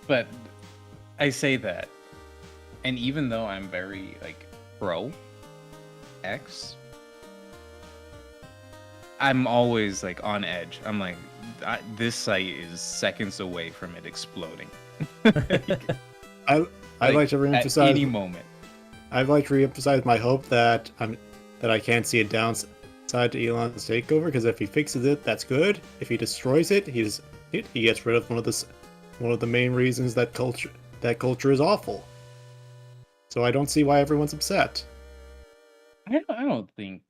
Speaker 3: But I say that, and even though I'm very like pro X, I'm always like on edge. I'm like, this site is seconds away from it exploding.
Speaker 4: I'd like to reemphasize
Speaker 3: at any moment.
Speaker 4: I'd like to reemphasize my hope that I can't see a downside to Elon's takeover, because if he fixes it, that's good. If he destroys it, he gets rid of one of the main reasons that culture is awful. So I don't see why everyone's upset.
Speaker 3: I don't think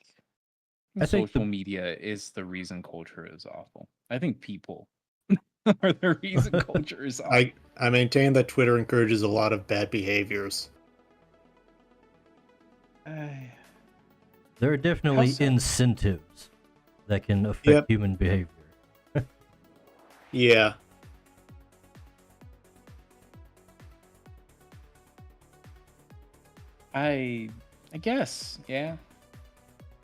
Speaker 1: I think
Speaker 3: social media is the reason culture is awful. I think people are the reason culture is awful.
Speaker 4: I maintain that Twitter encourages a lot of bad behaviors.
Speaker 1: There are definitely
Speaker 3: How so?
Speaker 1: incentives that can affect
Speaker 4: Yep.
Speaker 1: human behavior.
Speaker 4: Yeah.
Speaker 3: I I guess, yeah.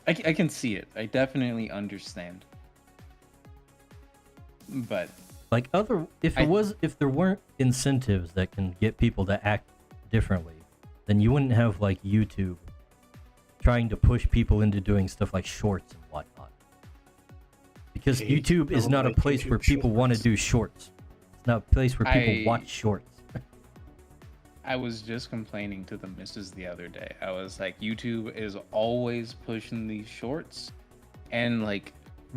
Speaker 3: I can see it. I definitely understand. But
Speaker 1: Like if there weren't incentives that can get people to act differently, then you wouldn't have like YouTube trying to push people into doing stuff like shorts and whatnot. Because
Speaker 4: Okay,
Speaker 1: YouTube is
Speaker 4: don't
Speaker 1: not a
Speaker 4: like
Speaker 1: place
Speaker 4: YouTube
Speaker 1: where people want to
Speaker 4: shorts.
Speaker 1: do shorts. It's not a place where people watch shorts.
Speaker 3: I was just complaining to the missus the other day. I was like, YouTube is always pushing these shorts, and like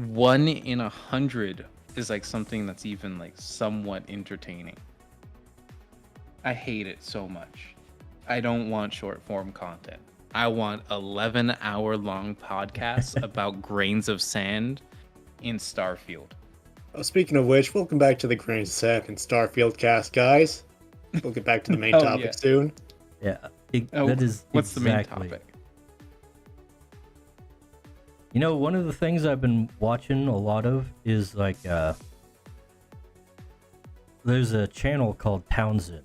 Speaker 3: 1 in 100 is like something that's even like somewhat entertaining. I hate it so much. I don't want short form content. I want 11-hour-long podcasts about grains of sand in Starfield.
Speaker 4: Oh, speaking of which, welcome back to the Grains of Sand and Starfield cast, guys. We'll get back to the main
Speaker 3: Oh,
Speaker 4: topic
Speaker 3: yeah.
Speaker 4: soon.
Speaker 1: Yeah,
Speaker 3: Oh,
Speaker 1: that is
Speaker 3: what's
Speaker 1: exactly.
Speaker 3: the main topic?
Speaker 1: You know, one of the things I've been watching a lot of is like there's a channel called Townsends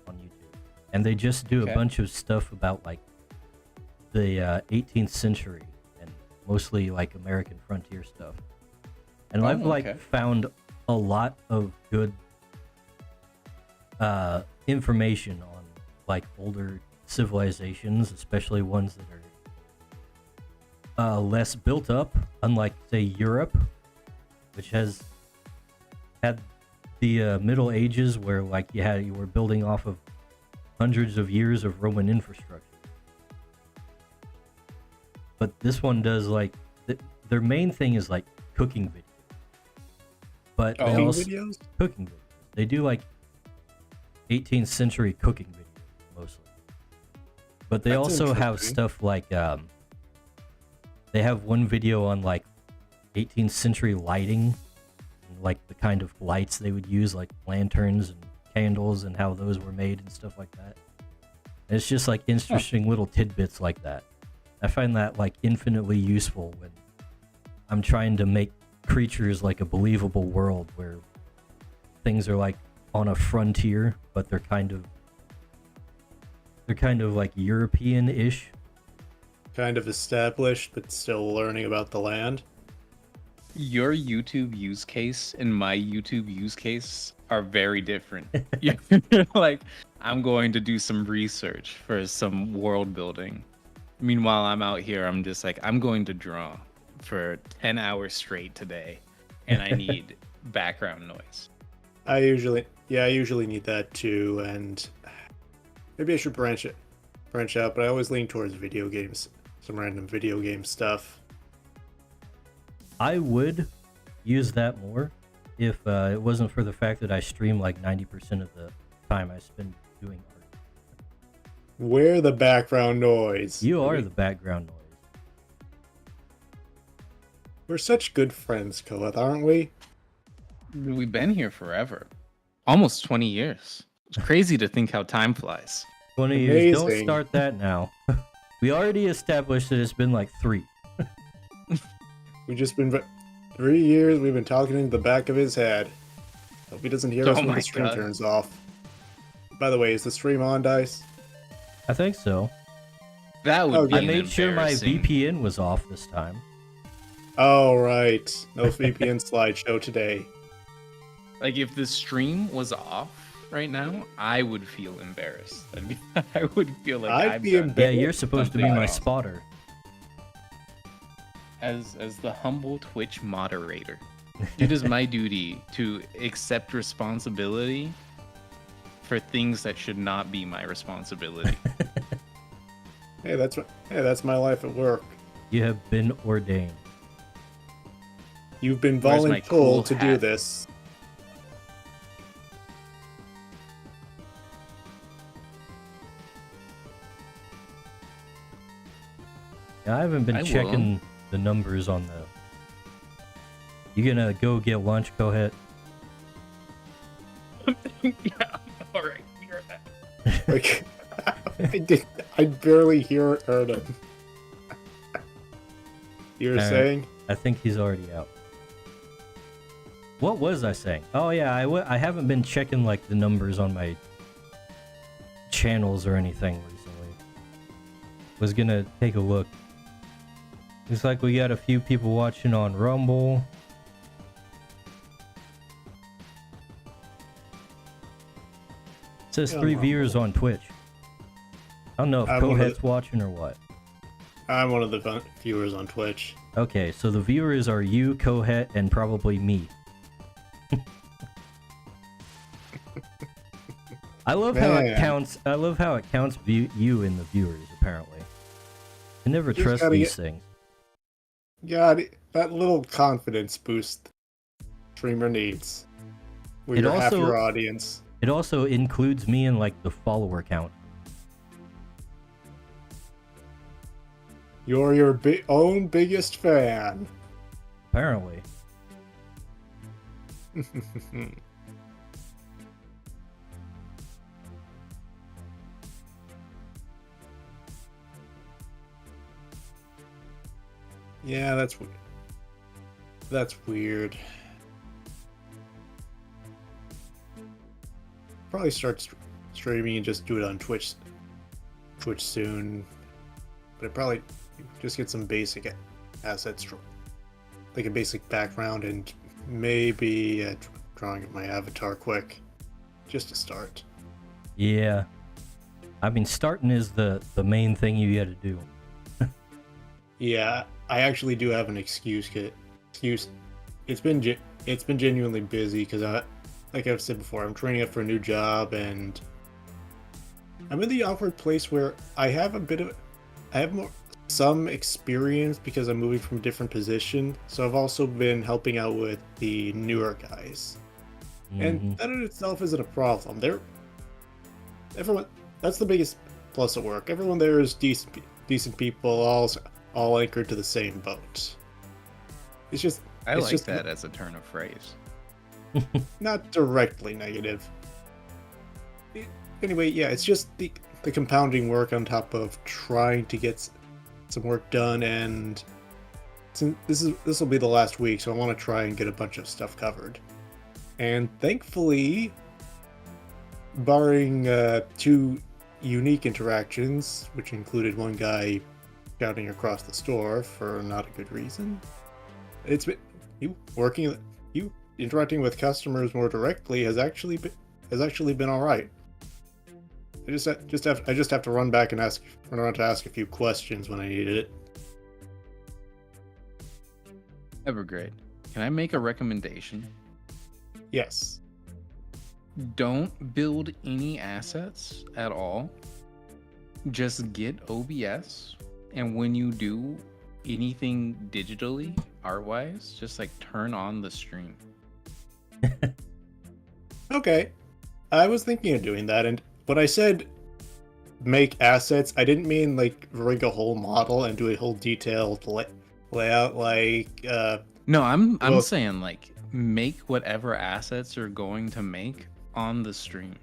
Speaker 1: on YouTube, and they just do
Speaker 3: Okay.
Speaker 1: a bunch of stuff about like the 18th century and mostly like American frontier stuff. And I've like
Speaker 3: okay.
Speaker 1: found a lot of good information on like older civilizations, especially ones that are less built up, unlike say Europe, which has had the Middle Ages where like you were building off of hundreds of years of Roman infrastructure. But this one does like their main thing is like cooking videos. But they
Speaker 4: Cooking
Speaker 1: also
Speaker 4: videos?
Speaker 1: cooking videos. They do like 18th century cooking videos mostly. But they
Speaker 4: That's
Speaker 1: also have
Speaker 4: interesting.
Speaker 1: stuff like they have one video on like 18th century lighting, and, like the kind of lights they would use, like lanterns and candles, and how those were made and stuff like that. And it's just like interesting little tidbits like that. I find that like infinitely useful when I'm trying to make creatures like a believable world where things are like on a frontier, but they're kind of like European-ish.
Speaker 4: Kind of established, but still learning about the land.
Speaker 3: Your YouTube use case and my YouTube use case are very different. You're like, I'm going to do some research for some world building. Meanwhile, I'm out here, I'm just like, I'm going to draw for 10 hours straight today, and I need background noise.
Speaker 4: I usually need that too, and maybe I should branch out, but I always lean towards video games, some random video game stuff.
Speaker 1: I would use that more if it wasn't for the fact that I stream like 90% of the time I spend doing art.
Speaker 4: Where the background noise?
Speaker 1: You are the background noise.
Speaker 4: We're such good friends, Koeth, aren't we?
Speaker 3: We've been here forever. Almost 20 years. It's crazy to think how time flies.
Speaker 1: 20 years. Don't
Speaker 4: Amazing.
Speaker 1: start that now. We already established that it's been like 3.
Speaker 4: We've just been 3 years. We've been talking into the back of his head. Hope he doesn't hear
Speaker 3: Oh
Speaker 4: us when
Speaker 3: my
Speaker 4: the stream
Speaker 3: God.
Speaker 4: turns off. By the way, is the stream on, Dice?
Speaker 1: I think so.
Speaker 3: That would
Speaker 4: Oh,
Speaker 3: be
Speaker 1: I
Speaker 3: an
Speaker 1: made sure my
Speaker 3: embarrassing-
Speaker 1: VPN was off this time.
Speaker 4: Oh, right. No VPN slideshow today.
Speaker 3: Like, if the stream was off right now, I would feel embarrassed. I would feel like
Speaker 4: I'd
Speaker 3: I've
Speaker 4: be
Speaker 3: done
Speaker 4: embarrassed.
Speaker 1: Yeah, you're supposed to be
Speaker 3: something
Speaker 1: my
Speaker 3: wrong.
Speaker 1: spotter.
Speaker 3: As the humble Twitch moderator, it is my duty to accept responsibility for things that should not be my responsibility.
Speaker 4: Hey, that's my life at work.
Speaker 1: You have been ordained.
Speaker 4: You've been
Speaker 3: Where's my
Speaker 4: voluntold
Speaker 3: cool
Speaker 4: to do
Speaker 3: hat?
Speaker 4: this.
Speaker 1: Yeah, I haven't been
Speaker 3: I will.
Speaker 1: checking the numbers on the. You gonna go get lunch? Go ahead.
Speaker 3: Yeah, all right. You're back.
Speaker 4: Like, I barely heard him. You were
Speaker 1: Alright.
Speaker 4: saying?
Speaker 1: I think he's already out. What was I saying? Oh yeah, I haven't been checking like the numbers on my channels or anything recently. was gonna take a look. Looks like we got a few people watching on Rumble. It says
Speaker 4: Yeah,
Speaker 1: 3
Speaker 4: Rumble.
Speaker 1: viewers on Twitch. I don't know if
Speaker 4: I'm one of
Speaker 1: Cohet's watching or what.
Speaker 4: I'm one of the viewers on Twitch.
Speaker 1: Okay, so the viewers are you, Cohet, and probably me. I love how it
Speaker 4: Man.
Speaker 1: counts. I love how it counts you in the viewers. Apparently, I never
Speaker 4: Just
Speaker 1: trust
Speaker 4: gotta
Speaker 1: these
Speaker 4: get-
Speaker 1: things.
Speaker 4: God, that little confidence boost streamer needs. Where
Speaker 1: It
Speaker 4: you're half
Speaker 1: also-
Speaker 4: your audience.
Speaker 1: It also includes me in like the follower count.
Speaker 4: You're your own biggest fan.
Speaker 1: Apparently,
Speaker 4: Yeah, that's weird. Probably start streaming and just do it on Twitch soon. But it probably just get some basic assets, like a basic background, and maybe drawing up my avatar quick, just to start.
Speaker 1: yeah. I mean, starting is the main thing you got to do.
Speaker 4: Yeah, I actually do have an excuse. It's been genuinely busy because like I've said before, I'm training up for a new job, and I'm in the awkward place where I have some experience because I'm moving from a different position. So I've also been helping out with the newer guys, and that in itself isn't a problem. Everyone, that's the biggest plus at work. Everyone there is decent people, all anchored to the same boat. It's just
Speaker 3: I
Speaker 4: it's
Speaker 3: like
Speaker 4: just
Speaker 3: that as a turn of phrase.
Speaker 4: not directly negative. Anyway, yeah, it's just the compounding work on top of trying to get some work done, and since this will be the last week, so I want to try and get a bunch of stuff covered. And thankfully, barring 2 unique interactions, which included one guy shouting across the store for not a good reason, it's been you interacting with customers more directly has actually been all right. I just have to run back and ask a few questions when I needed it.
Speaker 3: Evergrade. Can I make a recommendation?
Speaker 4: Yes.
Speaker 3: Don't build any assets at all. Just get OBS, and when you do anything digitally, art-wise, just like turn on the stream.
Speaker 4: Okay. I was thinking of doing that, and when I said make assets, I didn't mean like rig a whole model and do a whole detailed layout like
Speaker 3: No, I'm
Speaker 4: Well-
Speaker 3: saying like make whatever assets you're going to make on the stream.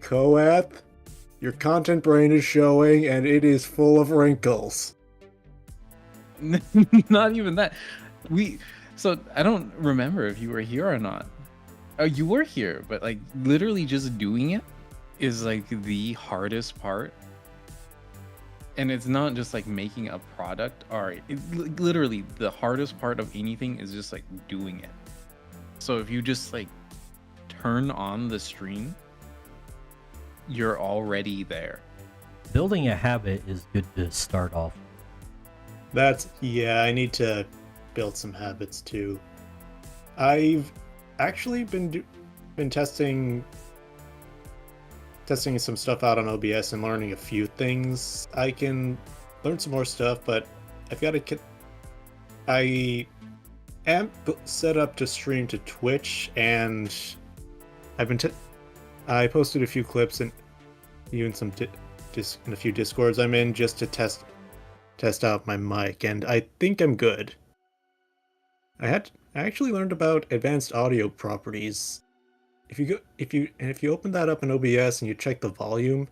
Speaker 4: Coeth, your content brain is showing and it is full of wrinkles.
Speaker 3: Not even that. So I don't remember if you were here or not. Oh, you were here, but like literally just doing it is like the hardest part. And it's not just like making a product. Literally the hardest part of anything is just like doing it. So if you just like turn on the stream, you're already there.
Speaker 1: Building a habit is good to start off.
Speaker 4: I need to build some habits too. I've actually been testing some stuff out on OBS and learning a few things. I can learn some more stuff, but I am set up to stream to Twitch, and I posted a few clips and even some in a few Discords I'm in just to test out my mic, and I think I'm good. I actually learned about advanced audio properties. If you open that up in OBS and you check the volume,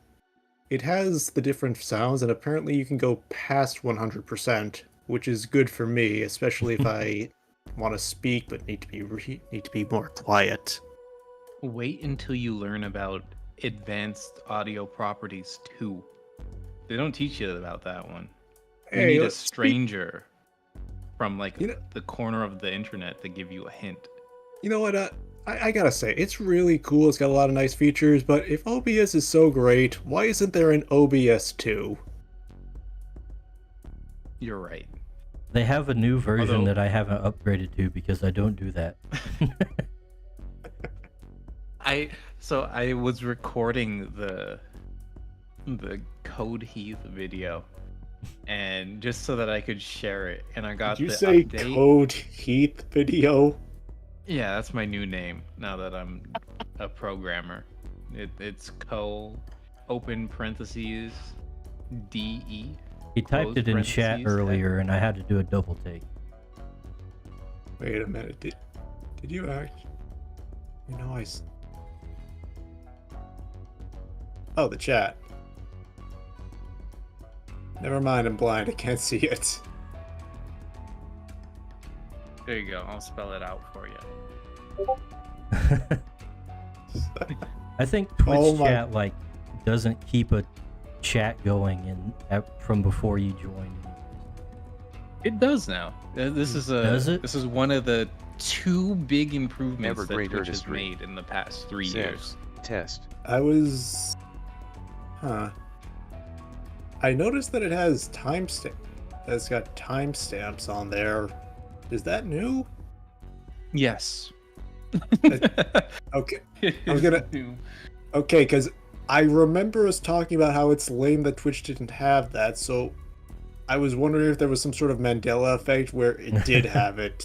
Speaker 4: it has the different sounds, and apparently you can go past 100%, which is good for me, especially if I want to speak but need to be more quiet.
Speaker 3: Wait until you learn about advanced audio properties 2. They don't teach you about that one. You
Speaker 4: Hey,
Speaker 3: need a
Speaker 4: let's
Speaker 3: stranger from like
Speaker 4: You know-
Speaker 3: the corner of the internet to give you a hint.
Speaker 4: You know what? I gotta say, it's really cool. It's got a lot of nice features, but if OBS is so great, why isn't there an OBS 2?
Speaker 3: You're right.
Speaker 1: They have a new version
Speaker 3: Although-
Speaker 1: that I haven't upgraded to because I don't do that.
Speaker 3: I was recording the Code Heath video, and just so that I could share it, and I got
Speaker 4: Did you
Speaker 3: the
Speaker 4: say
Speaker 3: update.
Speaker 4: Code Heath video?
Speaker 3: Yeah, that's my new name now that I'm a programmer. It's open parentheses DE.
Speaker 1: He typed
Speaker 3: Close
Speaker 1: it in chat
Speaker 3: parentheses,
Speaker 1: earlier, and I had to do a double take.
Speaker 4: Wait a minute. Did you act? You know Oh, the chat. Never mind, I'm blind. I can't see it.
Speaker 3: There you go. I'll spell it out for you.
Speaker 1: I think Twitch
Speaker 4: Oh my-
Speaker 1: chat like doesn't keep a chat going from before you join.
Speaker 3: It does now. This is
Speaker 1: Does it?
Speaker 3: This is one of the 2 big improvements
Speaker 2: Ever
Speaker 3: that
Speaker 2: great
Speaker 3: Twitch has
Speaker 2: artistry.
Speaker 3: made in the past 3
Speaker 2: Said.
Speaker 3: years.
Speaker 2: Test.
Speaker 4: I was... Huh. I noticed that it has timestamp. It's got timestamps on there. Is that new?
Speaker 3: Yes.
Speaker 4: Okay. I was gonna- Okay, because I remember us talking about how it's lame that Twitch didn't have that, so I was wondering if there was some sort of Mandela effect where it did have it.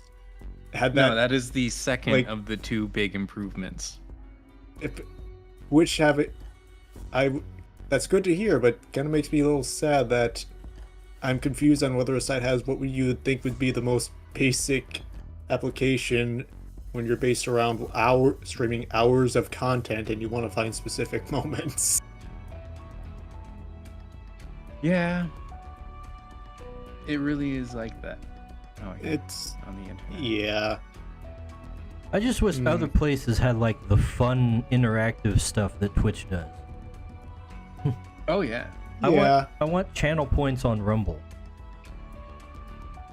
Speaker 4: Had that,
Speaker 3: No, that is the second
Speaker 4: like-
Speaker 3: of the 2 big improvements.
Speaker 4: if which have it. That's good to hear, but kind of makes me a little sad that I'm confused on whether a site has what you would think would be the most basic application when you're based around streaming hours of content and you want to find specific moments.
Speaker 3: Yeah. It really is like that. Oh, yeah.
Speaker 4: It's
Speaker 3: On the internet.
Speaker 4: yeah.
Speaker 1: I just wish other places had like the fun interactive stuff that Twitch does.
Speaker 3: Oh, yeah.
Speaker 1: I want channel points on Rumble,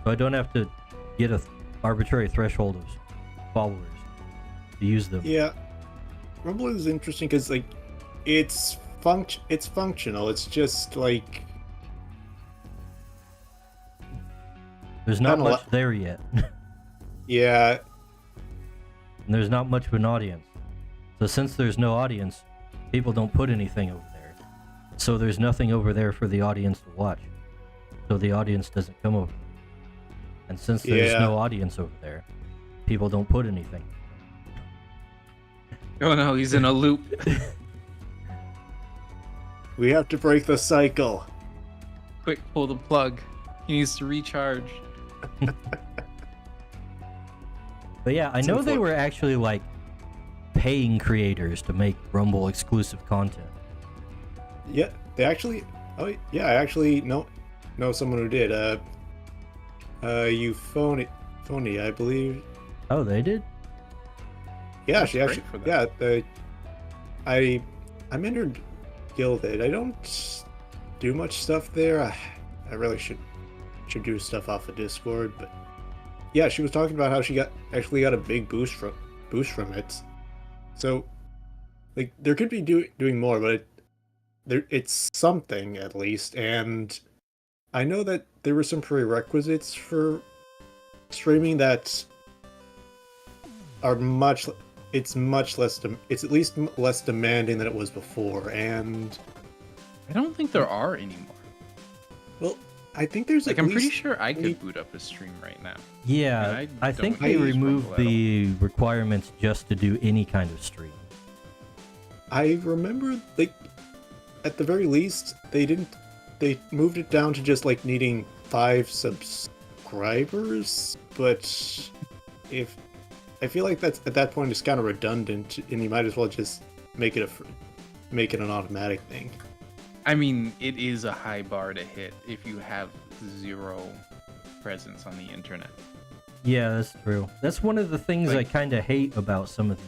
Speaker 1: so I don't have to get a arbitrary threshold of followers to use them.
Speaker 4: Yeah, Rumble is interesting because like it's functional. It's just like
Speaker 1: There's not
Speaker 4: Kinda
Speaker 1: much there yet,
Speaker 4: yeah,
Speaker 1: and there's not much of an audience. So since there's no audience, people don't put anything over there. So there's nothing over there for the audience to watch. So the audience doesn't come over. And since there's
Speaker 4: Yeah.
Speaker 1: no audience over there, people don't put anything.
Speaker 3: Oh, no, he's in a loop.
Speaker 4: we have to break the cycle.
Speaker 3: Quick, pull the plug. He needs to recharge.
Speaker 1: But yeah, I know they were actually like paying creators to make Rumble exclusive content.
Speaker 4: Yeah, they actually. Oh yeah, I actually know someone who did. Phony, I believe.
Speaker 1: Oh, they did?
Speaker 4: Yeah,
Speaker 3: That's
Speaker 4: she
Speaker 3: great
Speaker 4: actually.
Speaker 3: for them.
Speaker 4: Yeah, I'm entered Guilded. I don't do much stuff there. I really should do stuff off of Discord, but yeah, she was talking about how she actually got a big boost from it. So, like, there could be doing more, but it's something at least. And I know that there were some prerequisites for streaming that are it's at least less demanding than it was before. And
Speaker 3: I don't think there are anymore.
Speaker 4: well, I think there's
Speaker 3: Like,
Speaker 4: at
Speaker 3: I'm pretty
Speaker 4: least
Speaker 3: sure I could boot up a stream right now.
Speaker 1: Yeah,
Speaker 3: And
Speaker 1: I
Speaker 3: I
Speaker 1: think
Speaker 3: don't
Speaker 1: they
Speaker 3: use
Speaker 1: removed
Speaker 3: Rumble at
Speaker 1: the requirements just to do any kind of stream.
Speaker 4: I remember, like, at the very least, they moved it down to just, like, needing 5 subscribers, but I feel like that's, at that point, it's kind of redundant, and you might as well just make it an automatic thing.
Speaker 3: I mean, it is a high bar to hit if you have 0 presence on the internet.
Speaker 1: Yeah, that's true. That's one of the things
Speaker 3: Like-
Speaker 1: I kind of hate about some of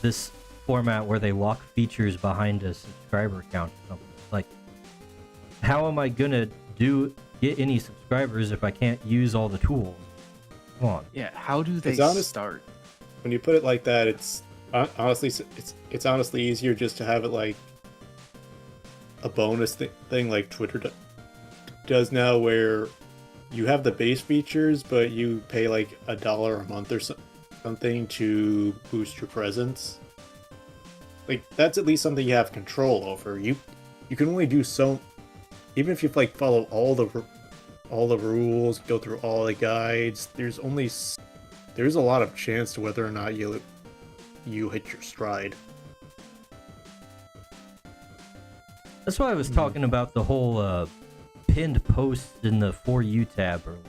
Speaker 1: this format where they lock features behind a subscriber count or something. Like, how am I gonna get any subscribers if I can't use all the tools? Come on.
Speaker 3: Yeah, how do they start?
Speaker 4: When you put it like that, it's honestly it's honestly easier just to have it like a bonus thing like Twitter does now, where you have the base features, but you pay like $1 a month or something to boost your presence. Like, that's at least something you have control over. You can only do so, even if you like follow all the rules, go through all the guides. There's a lot of chance to whether or not you hit your stride.
Speaker 1: That's why I was talking about the whole pinned posts in the For You tab earlier.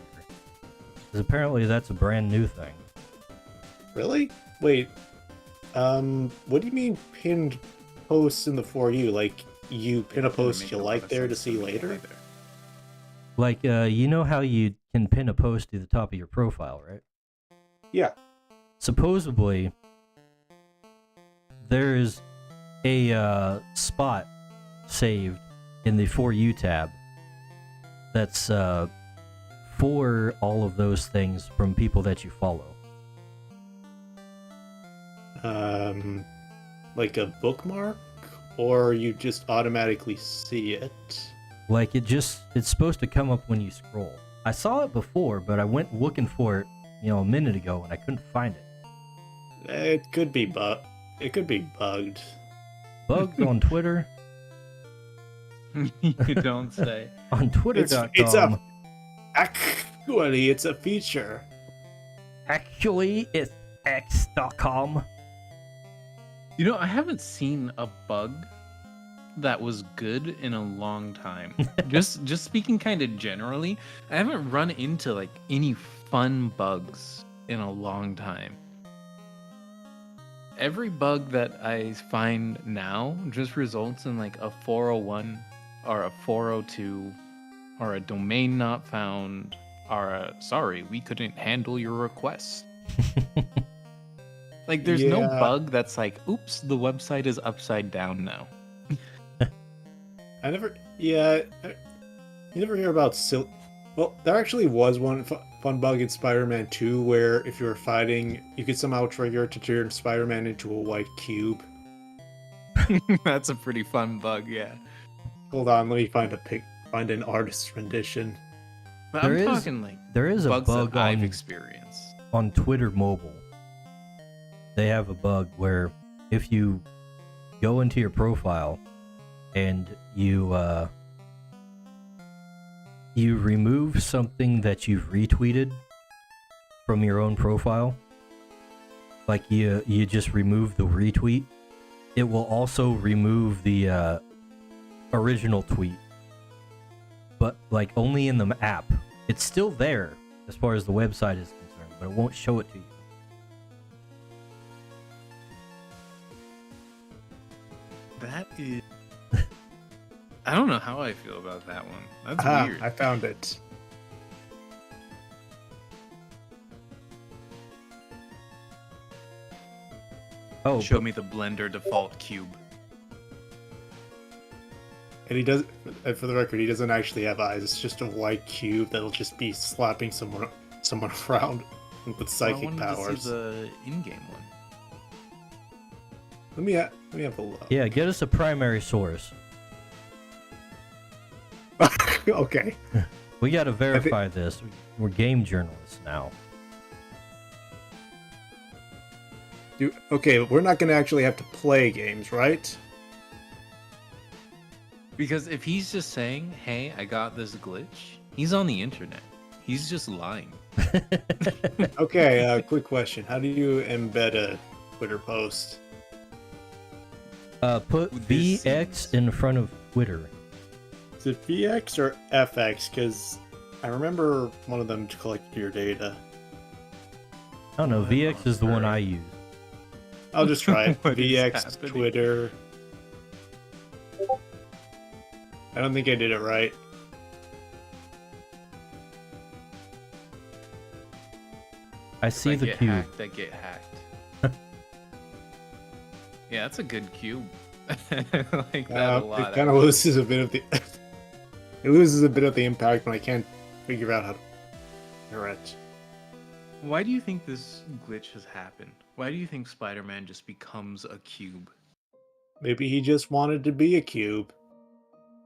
Speaker 1: Because apparently that's a brand new thing.
Speaker 4: Really? Wait. What do you mean pinned posts in the For You? Like, you pin a post you like there to see later?
Speaker 1: Like, you know how you can pin a post to the top of your profile, right?
Speaker 4: Yeah.
Speaker 1: Supposedly, there's a spot saved in the For You tab that's for all of those things from people that you follow.
Speaker 4: Like a bookmark? Or you just automatically see it?
Speaker 1: Like, it's supposed to come up when you scroll. I saw it before, but I went looking for it, a minute ago, and I couldn't find it.
Speaker 4: It could be bugged.
Speaker 1: Bugged on Twitter?
Speaker 3: You don't say.
Speaker 1: On Twitter.com.
Speaker 4: Actually, it's a feature.
Speaker 1: Actually, it's X.com.
Speaker 3: I haven't seen a bug that was good in a long time. just speaking kind of generally, I haven't run into like any fun bugs in a long time. Every bug that I find now just results in like a 401 or a 402 or a domain not found or a sorry, we couldn't handle your request. Like, there's no bug that's like, oops, the website is upside down now.
Speaker 4: You never hear about well, there actually was one fun bug in Spider-Man 2 where if you were fighting, you could somehow trigger to turn Spider-Man into a white cube.
Speaker 3: That's a pretty fun bug, yeah.
Speaker 4: Hold on, let me find an artist's rendition.
Speaker 3: But I'm talking like
Speaker 1: there is a
Speaker 3: bugs
Speaker 1: bug
Speaker 3: that I've experienced
Speaker 1: on Twitter mobile. They have a bug where if you go into your profile and you remove something that you've retweeted from your own profile, like you just remove the retweet, it will also remove the original tweet, but like only in the app. It's still there as far as the website is concerned, but it won't show it to you.
Speaker 3: That is... I don't know how I feel about that one. That's weird.
Speaker 4: I found it.
Speaker 1: Oh,
Speaker 3: show me the Blender default cube.
Speaker 4: And he does, for the record, he doesn't actually have eyes. It's just a white cube that'll just be slapping someone around with psychic powers.
Speaker 3: This is the in-game one.
Speaker 4: Let me have a look.
Speaker 1: Yeah, get us a primary source.
Speaker 4: Okay.
Speaker 1: We gotta verify this. We're game journalists now.
Speaker 4: Okay, we're not gonna actually have to play games, right?
Speaker 3: Because if he's just saying, hey, I got this glitch, he's on the internet. He's just lying.
Speaker 4: Okay, quick question. How do you embed a Twitter post?
Speaker 1: Put VX in front of Twitter.
Speaker 4: Is it VX or FX? Because I remember one of them collected your data.
Speaker 1: I don't know. VX is the one I use.
Speaker 4: I'll just try it.
Speaker 3: What is
Speaker 4: VX,
Speaker 3: happening?
Speaker 4: Twitter. I don't think I did it right.
Speaker 1: I see the cube.
Speaker 3: That get hacked. Yeah, that's a good cube. I like that a lot.
Speaker 4: It kind of loses a bit of the. It loses a bit of the impact when I can't figure out how to do it.
Speaker 3: Why do you think this glitch has happened? Why do you think Spider-Man just becomes a cube?
Speaker 4: Maybe he just wanted to be a cube.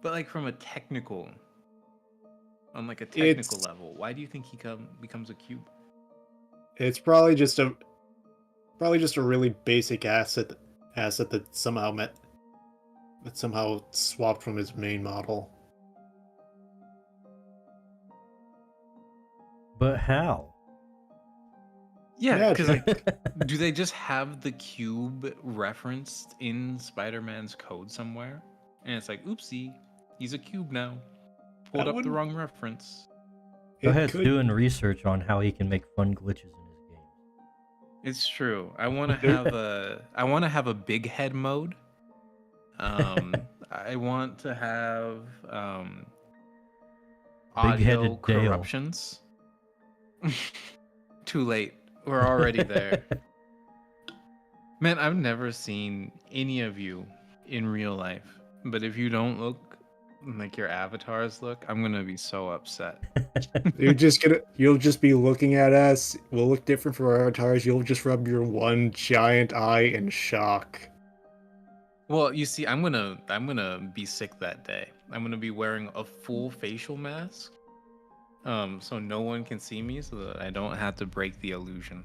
Speaker 3: But like from a technical, on like a technical
Speaker 4: It's
Speaker 3: level, why do you think he becomes a cube?
Speaker 4: it's probably just a really basic asset that somehow swapped from his main model.
Speaker 1: But how?
Speaker 3: Yeah,
Speaker 4: Yeah,
Speaker 3: because like, do they just have the cube referenced in Spider-Man's code somewhere? And it's like, oopsie, he's a cube now. Pulled
Speaker 4: That
Speaker 3: up the
Speaker 4: wouldn't-
Speaker 3: wrong reference.
Speaker 1: Go
Speaker 4: It
Speaker 1: ahead,
Speaker 4: could-
Speaker 1: doing research on how he can make fun glitches in his game.
Speaker 3: It's true. I want to have a big head mode. I want to have audio
Speaker 1: Big-headed Dale.
Speaker 3: corruptions. Too late. We're already there. Man, I've never seen any of you in real life, but if you don't look like your avatars look, I'm gonna be so upset.
Speaker 4: You'll just be looking at us. We'll look different from our avatars. You'll just rub your one giant eye in shock.
Speaker 3: Well, you see, I'm gonna be sick that day. I'm gonna be wearing a full facial mask, so no one can see me, so that I don't have to break the illusion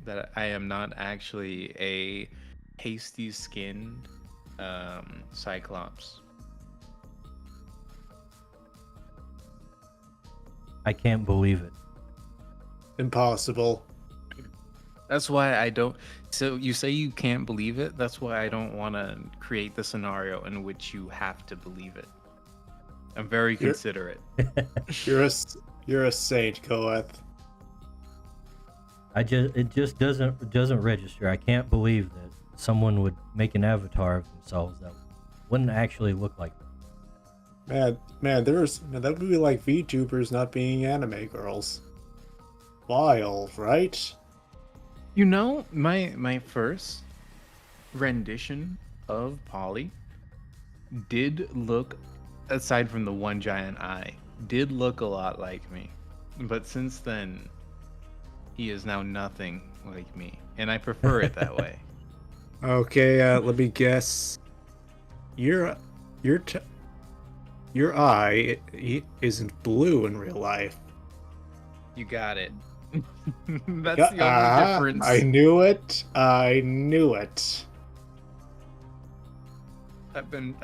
Speaker 3: that I am not actually a pasty-skinned Cyclops.
Speaker 1: I can't believe it.
Speaker 4: Impossible.
Speaker 3: That's why I don't. So you say you can't believe it. That's why I don't want to create the scenario in which you have to believe it. I'm very considerate.
Speaker 4: You're a saint, Koeth.
Speaker 1: It just doesn't register. I can't believe that someone would make an avatar of themselves that wouldn't actually look like them.
Speaker 4: Man, that would be like VTubers not being anime girls. Wild, right?
Speaker 3: You know, my first rendition of Polly did look, aside from the one giant eye, did look a lot like me. But since then, he is now nothing like me, and I prefer it that way.
Speaker 4: Okay, let me guess. Your eye isn't blue in real life.
Speaker 3: You got it. That's the only difference.
Speaker 4: I knew it. I knew it.
Speaker 3: I've been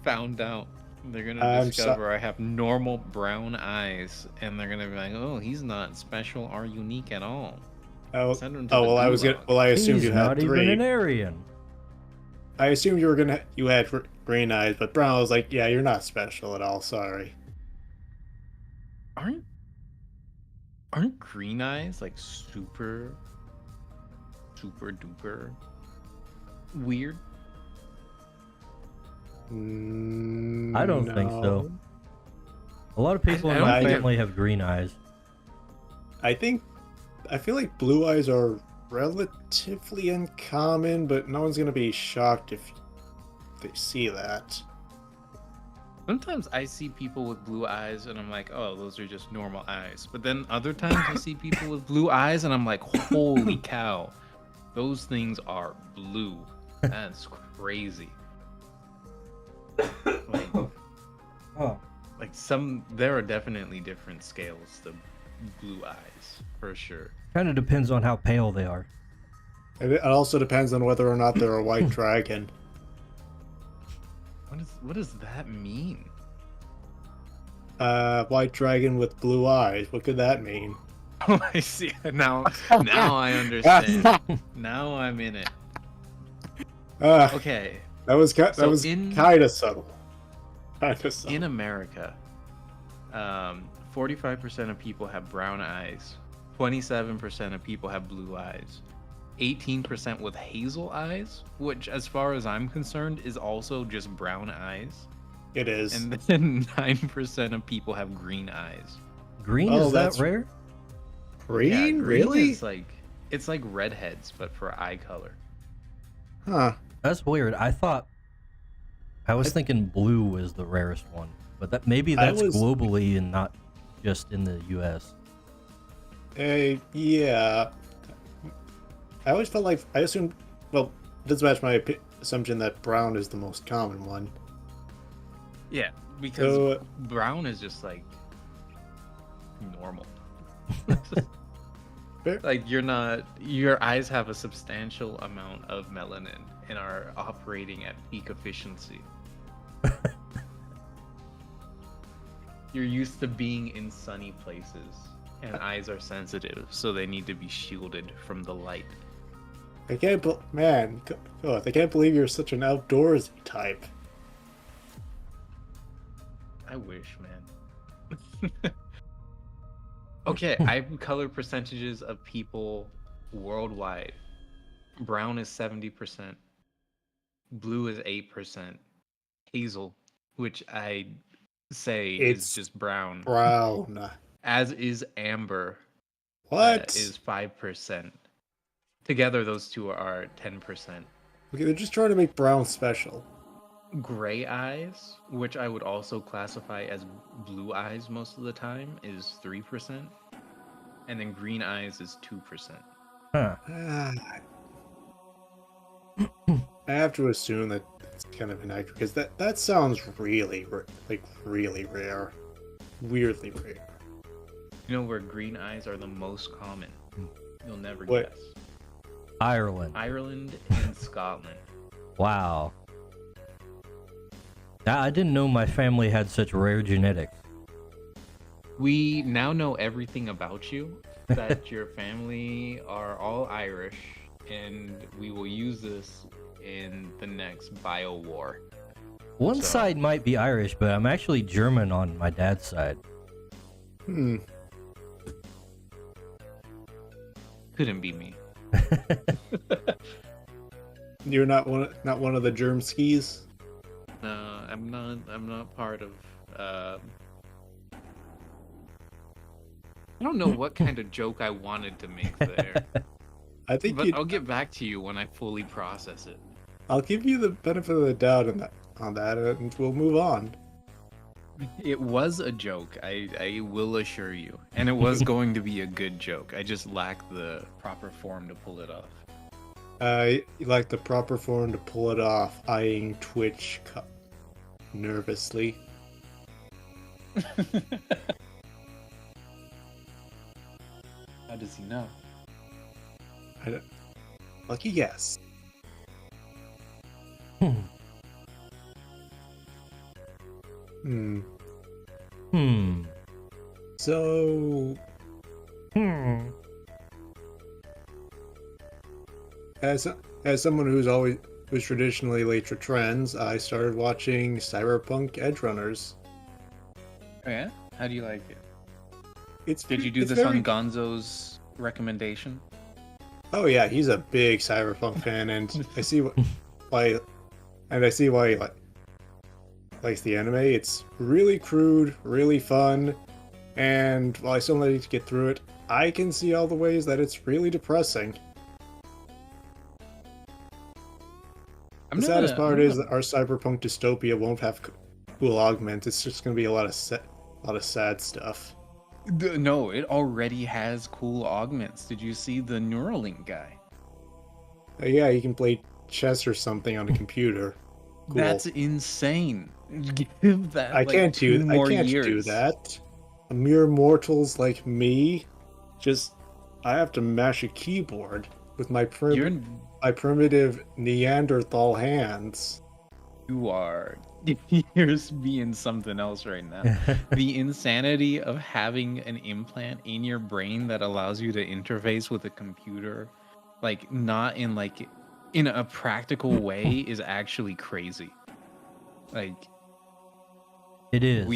Speaker 3: found out. They're gonna
Speaker 4: I'm
Speaker 3: discover I have normal brown eyes, and they're gonna be like, "Oh, he's not special or unique at all."
Speaker 4: Oh,
Speaker 3: Send him to the
Speaker 4: well, I
Speaker 3: gulag.
Speaker 4: assumed
Speaker 1: He's
Speaker 4: you
Speaker 1: not
Speaker 4: had
Speaker 1: even
Speaker 4: three.
Speaker 1: an Aryan.
Speaker 4: I assumed you had green eyes, but brown. I was like, yeah, you're not special at all. Sorry.
Speaker 3: Aren't green eyes like super duper weird?
Speaker 1: I don't think so.
Speaker 4: No.
Speaker 1: A lot of people
Speaker 3: I
Speaker 1: in
Speaker 3: don't
Speaker 1: my
Speaker 3: think
Speaker 1: family have green eyes.
Speaker 4: I feel like blue eyes are relatively uncommon, but no one's gonna be shocked if they see that.
Speaker 3: Sometimes I see people with blue eyes, and I'm like, "Oh, those are just normal eyes." But then other times I see people with blue eyes, and I'm like, "Holy cow, those things are blue. That's crazy." Like,
Speaker 1: Oh.
Speaker 3: like there are definitely different scales to blue eyes for sure.
Speaker 1: Kind of depends on how pale they are.
Speaker 4: And it also depends on whether or not they're a white dragon.
Speaker 3: What does that mean?
Speaker 4: White dragon with blue eyes. What could that mean?
Speaker 3: Oh, I see. Now I understand. Now I'm in it. Okay.
Speaker 4: That was kind
Speaker 3: So
Speaker 4: of subtle. Kind of subtle.
Speaker 3: In America, 45% of people have brown eyes. 27% of people have blue eyes. 18% with hazel eyes, which, as far as I'm concerned, is also just brown eyes.
Speaker 4: It is.
Speaker 3: And then 9% of people have green eyes.
Speaker 1: Green
Speaker 4: Oh,
Speaker 1: is that
Speaker 4: that's-
Speaker 1: rare?
Speaker 4: Green?
Speaker 3: Yeah, green
Speaker 4: Really?
Speaker 3: is it's like redheads, but for eye color.
Speaker 4: Huh.
Speaker 1: That's weird. I was thinking blue was the rarest one, but maybe
Speaker 4: I
Speaker 1: that's
Speaker 4: was
Speaker 1: globally and not just in the U.S.
Speaker 4: Yeah. I always felt like I assumed. Well, it does match my assumption that brown is the most common one.
Speaker 3: Yeah, because
Speaker 4: So,
Speaker 3: brown is just like normal.
Speaker 4: fair.
Speaker 3: Like your eyes have a substantial amount of melanin and are operating at peak efficiency. You're used to being in sunny places, and eyes are sensitive, so they need to be shielded from the light.
Speaker 4: I can't. Man, God, I can't believe you're such an outdoorsy type.
Speaker 3: I wish, man. Okay, I have color percentages of people worldwide. Brown is 70%, blue is 8%, hazel, which I say is
Speaker 4: It's
Speaker 3: just brown,
Speaker 4: brown.
Speaker 3: as is amber,
Speaker 4: What?
Speaker 3: is 5%. Together, those two are 10%.
Speaker 4: Okay, they're just trying to make brown special.
Speaker 3: Gray eyes, which I would also classify as blue eyes most of the time, is 3%. And then green eyes is 2%.
Speaker 1: Huh.
Speaker 4: I have to assume that it's kind of inaccurate because that sounds really really rare, weirdly rare.
Speaker 3: You know where green eyes are the most common? You'll never
Speaker 4: What?
Speaker 3: guess.
Speaker 1: Ireland.
Speaker 3: Ireland and Scotland.
Speaker 1: Wow. I didn't know my family had such rare genetics.
Speaker 3: We now know everything about you, that your family are all Irish, and we will use this in the next bio war.
Speaker 1: One
Speaker 3: So-
Speaker 1: side might be Irish, but I'm actually German on my dad's side.
Speaker 3: Couldn't be me.
Speaker 4: You're not one of the germ skis.
Speaker 3: No, I'm not part of. I don't know what kind of joke I wanted to make there,
Speaker 4: I think
Speaker 3: but I'll get back to you when I fully process it.
Speaker 4: I'll give you the benefit of the doubt on that, and we'll move on.
Speaker 3: It was a joke, I will assure you, and it was going to be a good joke. I just lack the proper form to pull it off.
Speaker 4: You like the proper form to pull it off, eyeing Twitch nervously.
Speaker 3: How does he know?
Speaker 4: I don't, lucky guess.
Speaker 1: Hmm.
Speaker 4: Hmm.
Speaker 1: Hmm.
Speaker 4: So, as someone who's traditionally late for trends, I started watching Cyberpunk Edgerunners.
Speaker 3: Oh yeah? How do you like it?
Speaker 4: Did
Speaker 3: You do this on Gonzo's recommendation?
Speaker 4: Oh yeah, he's a big Cyberpunk fan, and I see why he likes the anime. It's really crude, really fun, and while I still need to get through it, I can see all the ways that it's really depressing. The saddest part is that our Cyberpunk dystopia won't have cool augments. It's just going to be a lot of sad stuff.
Speaker 3: No, it already has cool augments. Did you see the Neuralink guy?
Speaker 4: Yeah, you can play chess or something on a computer. Cool.
Speaker 3: That's insane. Give that.
Speaker 4: I can't do
Speaker 3: years.
Speaker 4: that. Mere mortals like me, I have to mash a keyboard with my primitive Neanderthal hands.
Speaker 3: You are. You're being something else right now. The insanity of having an implant in your brain that allows you to interface with a computer, like not in a practical way, is actually crazy. Like
Speaker 1: It is.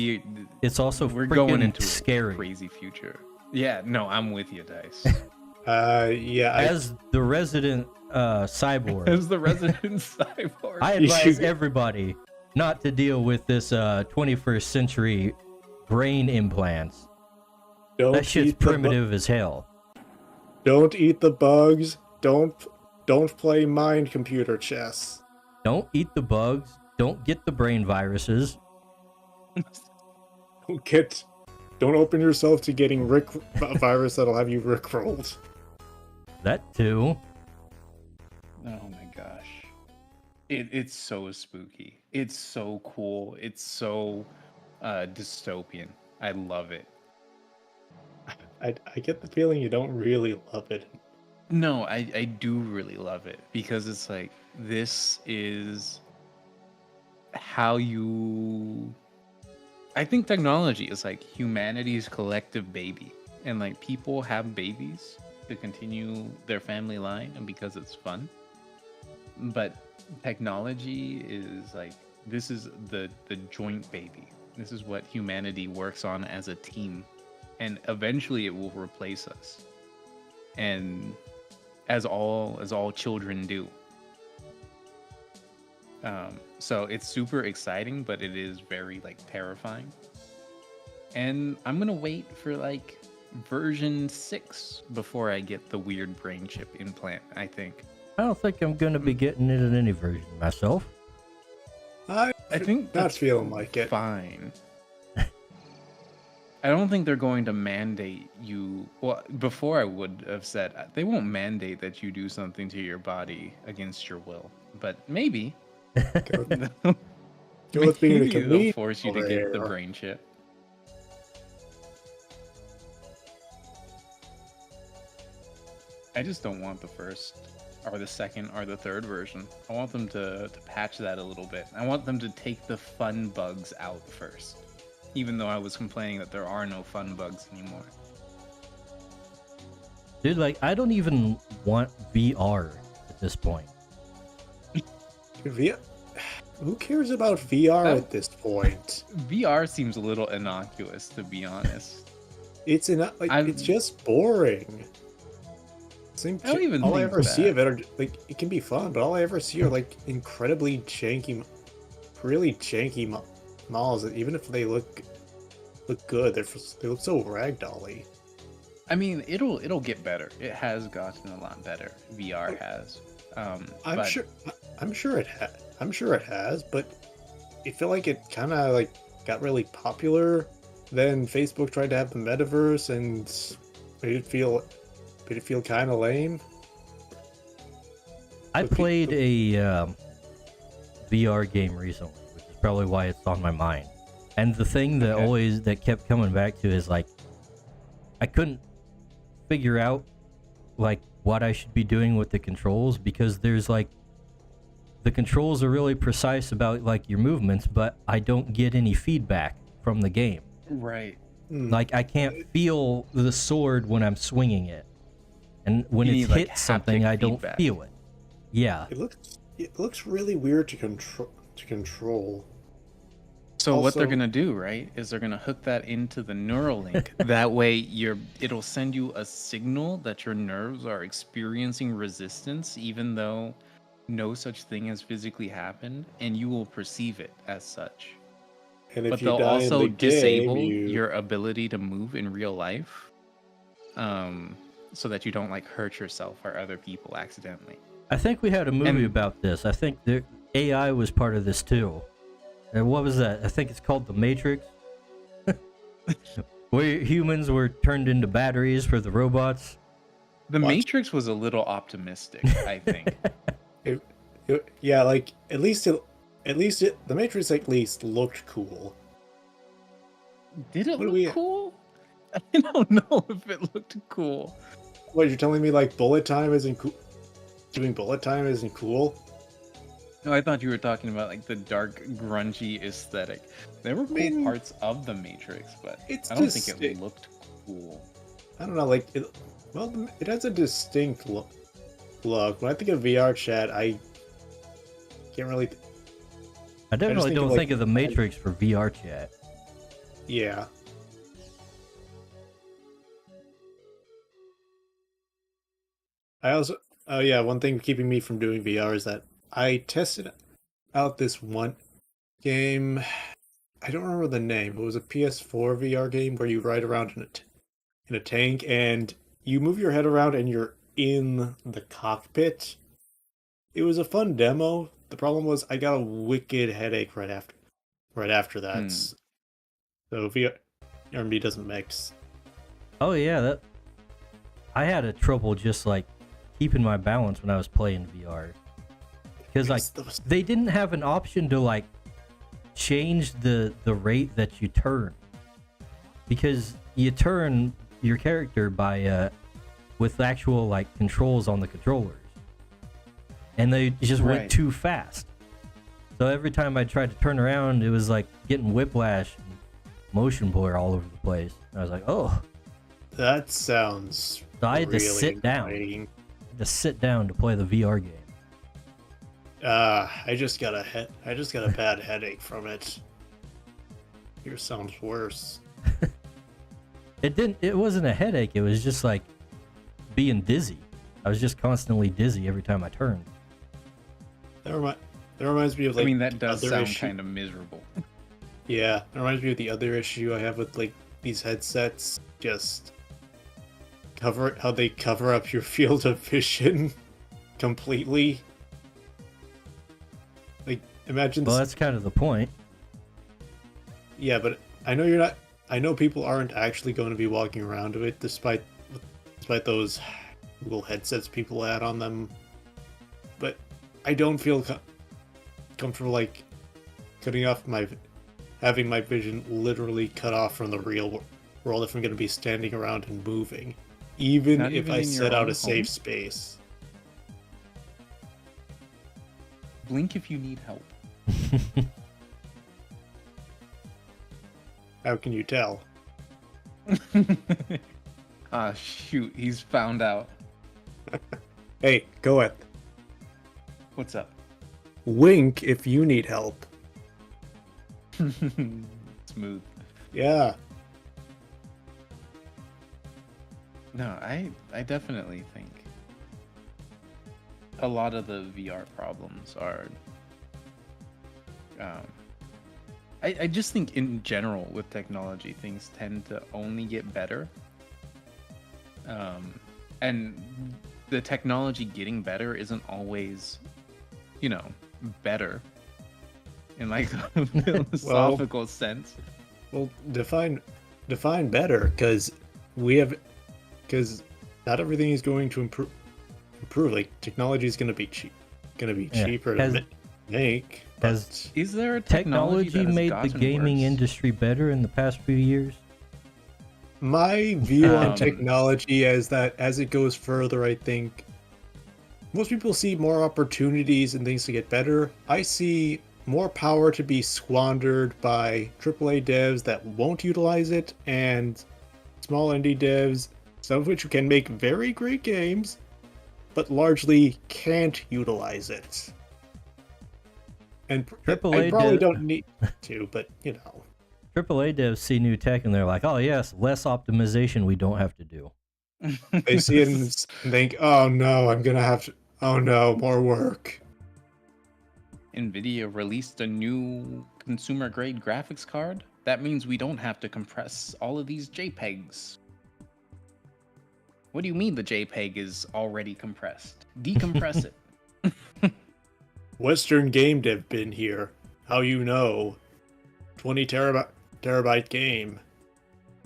Speaker 1: It's also
Speaker 3: we're going into
Speaker 1: scary.
Speaker 3: a crazy future. Yeah, no, I'm with you, Dice.
Speaker 4: Yeah.
Speaker 1: As the resident cyborg,
Speaker 3: As the resident cyborg,
Speaker 1: I advise everybody not to deal with this 21st century brain implants.
Speaker 4: Don't
Speaker 1: That shit's
Speaker 4: eat
Speaker 1: primitive as hell.
Speaker 4: Don't eat the bugs. Don't don't play mind computer chess.
Speaker 1: Don't eat the bugs. Don't get the brain viruses.
Speaker 4: Don't open yourself to getting a virus that'll have you rickrolled.
Speaker 1: That too.
Speaker 3: Oh my gosh. It's so spooky. It's so cool. It's so dystopian. I love it.
Speaker 4: I get the feeling you don't really love it.
Speaker 3: No, I do really love it because it's like this is how you I think technology is like humanity's collective baby. And like people have babies to continue their family line and because it's fun. But technology is like this is the joint baby. This is what humanity works on as a team. And eventually it will replace us. And as all children do. So it's super exciting, but it is very like terrifying. And I'm gonna wait for like version 6 before I get the weird brain chip implant, I think.
Speaker 1: I don't think I'm gonna be getting it in any version myself.
Speaker 3: I think
Speaker 4: not
Speaker 3: that's
Speaker 4: feeling like it.
Speaker 3: Fine. I don't think they're going to mandate you. Well, before I would have said they won't mandate that you do something to your body against your will, but maybe.
Speaker 4: Go with being a
Speaker 3: Maybe they'll
Speaker 4: comedian
Speaker 3: force you to
Speaker 4: over
Speaker 3: get the
Speaker 4: here.
Speaker 3: brain chip. I just don't want the first or the second or the third version. I want them to patch that a little bit. I want them to take the fun bugs out first. Even though I was complaining that there are no fun bugs anymore.
Speaker 1: Dude, like, I don't even want VR at this point.
Speaker 4: Who cares about VR at this point?
Speaker 3: VR seems a little innocuous, to be honest.
Speaker 4: It's just boring.
Speaker 3: I don't even
Speaker 4: all I
Speaker 3: think
Speaker 4: ever see
Speaker 3: that.
Speaker 4: of it are like it can be fun, but all I ever see are like incredibly really janky models that even if they look good, they look so ragdolly.
Speaker 3: I mean, it'll get better. It has gotten a lot better. VR has.
Speaker 4: I'm sure it has, but I feel like it kind of like got really popular. Then Facebook tried to have the metaverse and made it feel kind of lame.
Speaker 1: I played a VR game recently, which is probably why it's on my mind. And the thing that that kept coming back to is like, I couldn't figure out like what I should be doing with the controls, because there's like, the controls are really precise about like your movements, but I don't get any feedback from the game.
Speaker 3: Right.
Speaker 1: Like, I can't feel the sword when I'm swinging it, and when
Speaker 3: You
Speaker 1: it's
Speaker 3: need, like,
Speaker 1: hit something,
Speaker 3: haptic
Speaker 1: I don't
Speaker 3: feedback.
Speaker 1: feel it. Yeah.
Speaker 4: It looks really weird to control.
Speaker 3: So what they're
Speaker 4: Also-
Speaker 3: gonna do, right, is they're gonna hook that into the neural link. That way, it'll send you a signal that your nerves are experiencing resistance, even though no such thing has physically happened, and you will perceive it as such.
Speaker 4: And if
Speaker 3: But
Speaker 4: you
Speaker 3: they'll
Speaker 4: die in
Speaker 3: also
Speaker 4: the game,
Speaker 3: disable
Speaker 4: you
Speaker 3: your ability to move in real life, so that you don't like hurt yourself or other people accidentally.
Speaker 1: I think we had a movie
Speaker 3: And-
Speaker 1: about this. I think the AI was part of this too. And what was that? I think it's called The Matrix. Where humans were turned into batteries for the robots.
Speaker 3: The
Speaker 4: What?
Speaker 3: Matrix was a little optimistic, I think.
Speaker 4: yeah, like at least the Matrix at least looked cool.
Speaker 3: Did it
Speaker 4: What do
Speaker 3: look
Speaker 4: we-
Speaker 3: cool? I don't know if it looked cool.
Speaker 4: What, you're telling me like bullet time isn't cool? Doing bullet time isn't cool?
Speaker 3: No, I thought you were talking about like the dark, grungy aesthetic. There were cool
Speaker 4: mean,
Speaker 3: parts of the Matrix, but
Speaker 4: it's
Speaker 3: I don't think
Speaker 4: just-
Speaker 3: it looked cool.
Speaker 4: I don't know, like it has a distinct look. When I think of VR chat, I can't really.
Speaker 1: I definitely
Speaker 4: think
Speaker 1: don't
Speaker 4: of, like,
Speaker 1: think of The Matrix for VR chat.
Speaker 4: Yeah. Oh yeah, one thing keeping me from doing VR is that I tested out this one game. I don't remember the name. It was a PS4 VR game where you ride around in a tank and you move your head around and you're in the cockpit. it was a fun demo. The problem was I got a wicked headache right after that.
Speaker 3: Hmm.
Speaker 4: So VR doesn't mix.
Speaker 1: Oh yeah, that I had a trouble just like keeping my balance when I was playing VR because like they didn't have an option to like change the rate that you turn, because you turn your character by with actual like controls on the controllers, and they just
Speaker 3: Right.
Speaker 1: went too fast. So every time I tried to turn around, it was like getting whiplash and motion blur all over the place. I was like, oh.
Speaker 4: That sounds
Speaker 1: So I had to
Speaker 4: really
Speaker 1: sit down.
Speaker 4: annoying.
Speaker 1: To sit down to play the VR game.
Speaker 4: I just got a bad headache from it. Yours sounds worse.
Speaker 1: It wasn't a headache, it was just like being dizzy. I was just constantly dizzy every time I turned.
Speaker 4: That reminds me of like
Speaker 3: I mean, that does
Speaker 4: other
Speaker 3: sound
Speaker 4: issue-
Speaker 3: kind of miserable.
Speaker 4: Yeah, it reminds me of the other issue I have with like these headsets. Just how they cover up your field of vision completely. Like imagine
Speaker 1: Well,
Speaker 4: this.
Speaker 1: that's kind of the point.
Speaker 4: Yeah, but I know you're not. I know people aren't actually going to be walking around with it, despite those Google headsets people had on them. But I don't feel comfortable like having my vision literally cut off from the real world if I'm going to be standing around and moving, even
Speaker 3: Not
Speaker 4: if
Speaker 3: even
Speaker 4: I
Speaker 3: in your
Speaker 4: set out
Speaker 3: own
Speaker 4: a safe
Speaker 3: home?
Speaker 4: space.
Speaker 3: Blink if you need help.
Speaker 4: How can you tell?
Speaker 3: Ah, shoot, he's found out.
Speaker 4: Hey, go ahead.
Speaker 3: What's up?
Speaker 4: Wink if you need help.
Speaker 3: Smooth.
Speaker 4: Yeah.
Speaker 3: No, I definitely think a lot of the VR problems are. I just think in general with technology, things tend to only get better. And the technology getting better isn't always, better in like a philosophical sense.
Speaker 4: Well, define better, because not everything is going to improve. Like technology is going to be
Speaker 1: Yeah.
Speaker 4: cheaper to make.
Speaker 1: Has
Speaker 3: Is there a technology
Speaker 1: technology
Speaker 3: that has
Speaker 1: made the
Speaker 3: gotten
Speaker 1: gaming
Speaker 3: worse?
Speaker 1: industry better in the past few years?
Speaker 4: My view on
Speaker 3: Um,
Speaker 4: technology is that as it goes further, I think most people see more opportunities and things to get better. I see more power to be squandered by AAA devs that won't utilize it, and small indie devs, some of which can make very great games, but largely can't utilize it. And
Speaker 1: AAA
Speaker 4: I probably
Speaker 1: dev-
Speaker 4: don't need to, but you know.
Speaker 1: AAA devs see new tech and they're like, oh yes, less optimization we don't have to do.
Speaker 4: They see it and think, oh no, I'm gonna have to, oh no, more work.
Speaker 3: Nvidia released a new consumer grade graphics card. That means we don't have to compress all of these JPEGs. What do you mean the JPEG is already compressed? Decompress it.
Speaker 4: Western game dev been here. How you know? 20 terabyte game.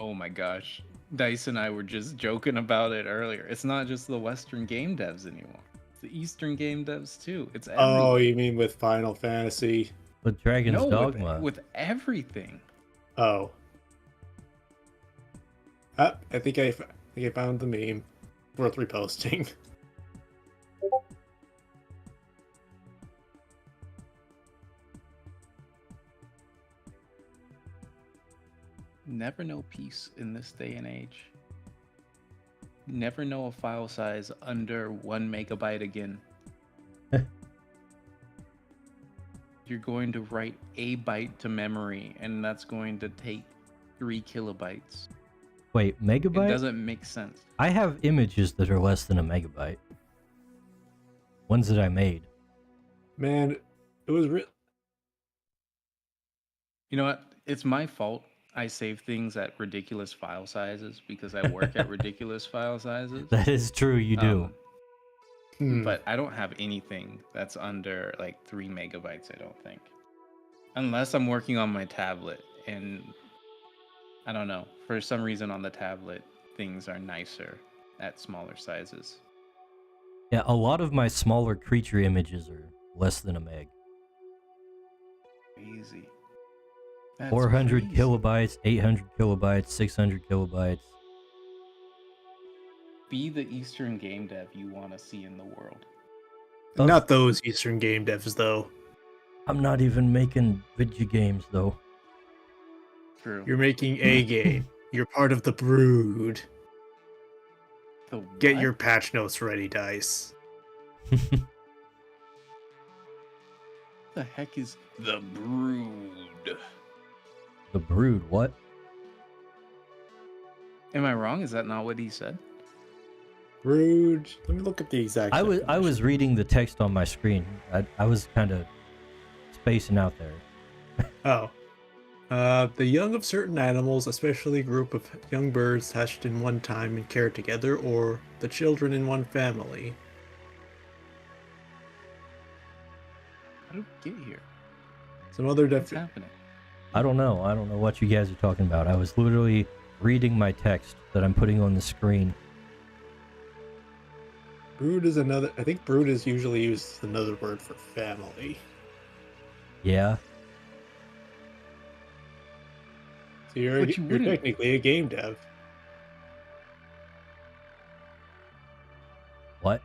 Speaker 3: Oh my gosh. Dice and I were just joking about it earlier. It's not just the Western game devs anymore. It's the Eastern game devs too. It's everywhere.
Speaker 4: Oh, you mean with Final Fantasy?
Speaker 1: With Dragon's
Speaker 3: No,
Speaker 1: Dogma.
Speaker 3: with everything.
Speaker 4: Oh. I think I found the meme. Worth reposting.
Speaker 3: Never know peace in this day and age. Never know a file size under 1 megabyte again. You're going to write a byte to memory, and that's going to take 3 kilobytes.
Speaker 1: Wait,
Speaker 3: It
Speaker 1: megabyte?
Speaker 3: doesn't make sense.
Speaker 1: I have images that are less than a megabyte. Ones that I made.
Speaker 4: Man, it was real.
Speaker 3: You know what? It's my fault. I save things at ridiculous file sizes because I work at ridiculous file sizes.
Speaker 1: That is true, you do.
Speaker 3: but I don't have anything that's under like 3 megabytes, I don't think. Unless I'm working on my tablet, and I don't know, for some reason on the tablet, things are nicer at smaller sizes.
Speaker 1: Yeah, a lot of my smaller creature images are less than a meg.
Speaker 3: Crazy. That's
Speaker 1: 400
Speaker 3: crazy.
Speaker 1: kilobytes, 800 kilobytes, 600 kilobytes.
Speaker 3: Be the Eastern game dev you want to see in the world.
Speaker 4: Not those Eastern game devs, though.
Speaker 1: I'm not even making video games, though.
Speaker 3: True.
Speaker 4: You're making a game. You're part of the brood.
Speaker 3: The
Speaker 4: Get
Speaker 3: what?
Speaker 4: your patch notes ready, Dice.
Speaker 3: The heck is the Brood?
Speaker 1: The Brood, what?
Speaker 3: Am I wrong? Is that not what he said?
Speaker 4: Brood. Let me look at the exact.
Speaker 1: I was
Speaker 4: definition.
Speaker 1: reading the text on my screen. I was kind of spacing out there.
Speaker 4: Oh. The young of certain animals, especially a group of young birds hatched in one time and cared together, or the children in one family.
Speaker 3: How did we get here?
Speaker 4: Some other
Speaker 3: What's
Speaker 4: definitions.
Speaker 3: happening?
Speaker 1: I don't know what you guys are talking about. I was literally reading my text that I'm putting on the screen.
Speaker 4: Brood is another. I think brood is usually used as another word for family.
Speaker 1: Yeah.
Speaker 4: So you're
Speaker 3: But you wouldn't-
Speaker 4: technically a game dev.
Speaker 1: What?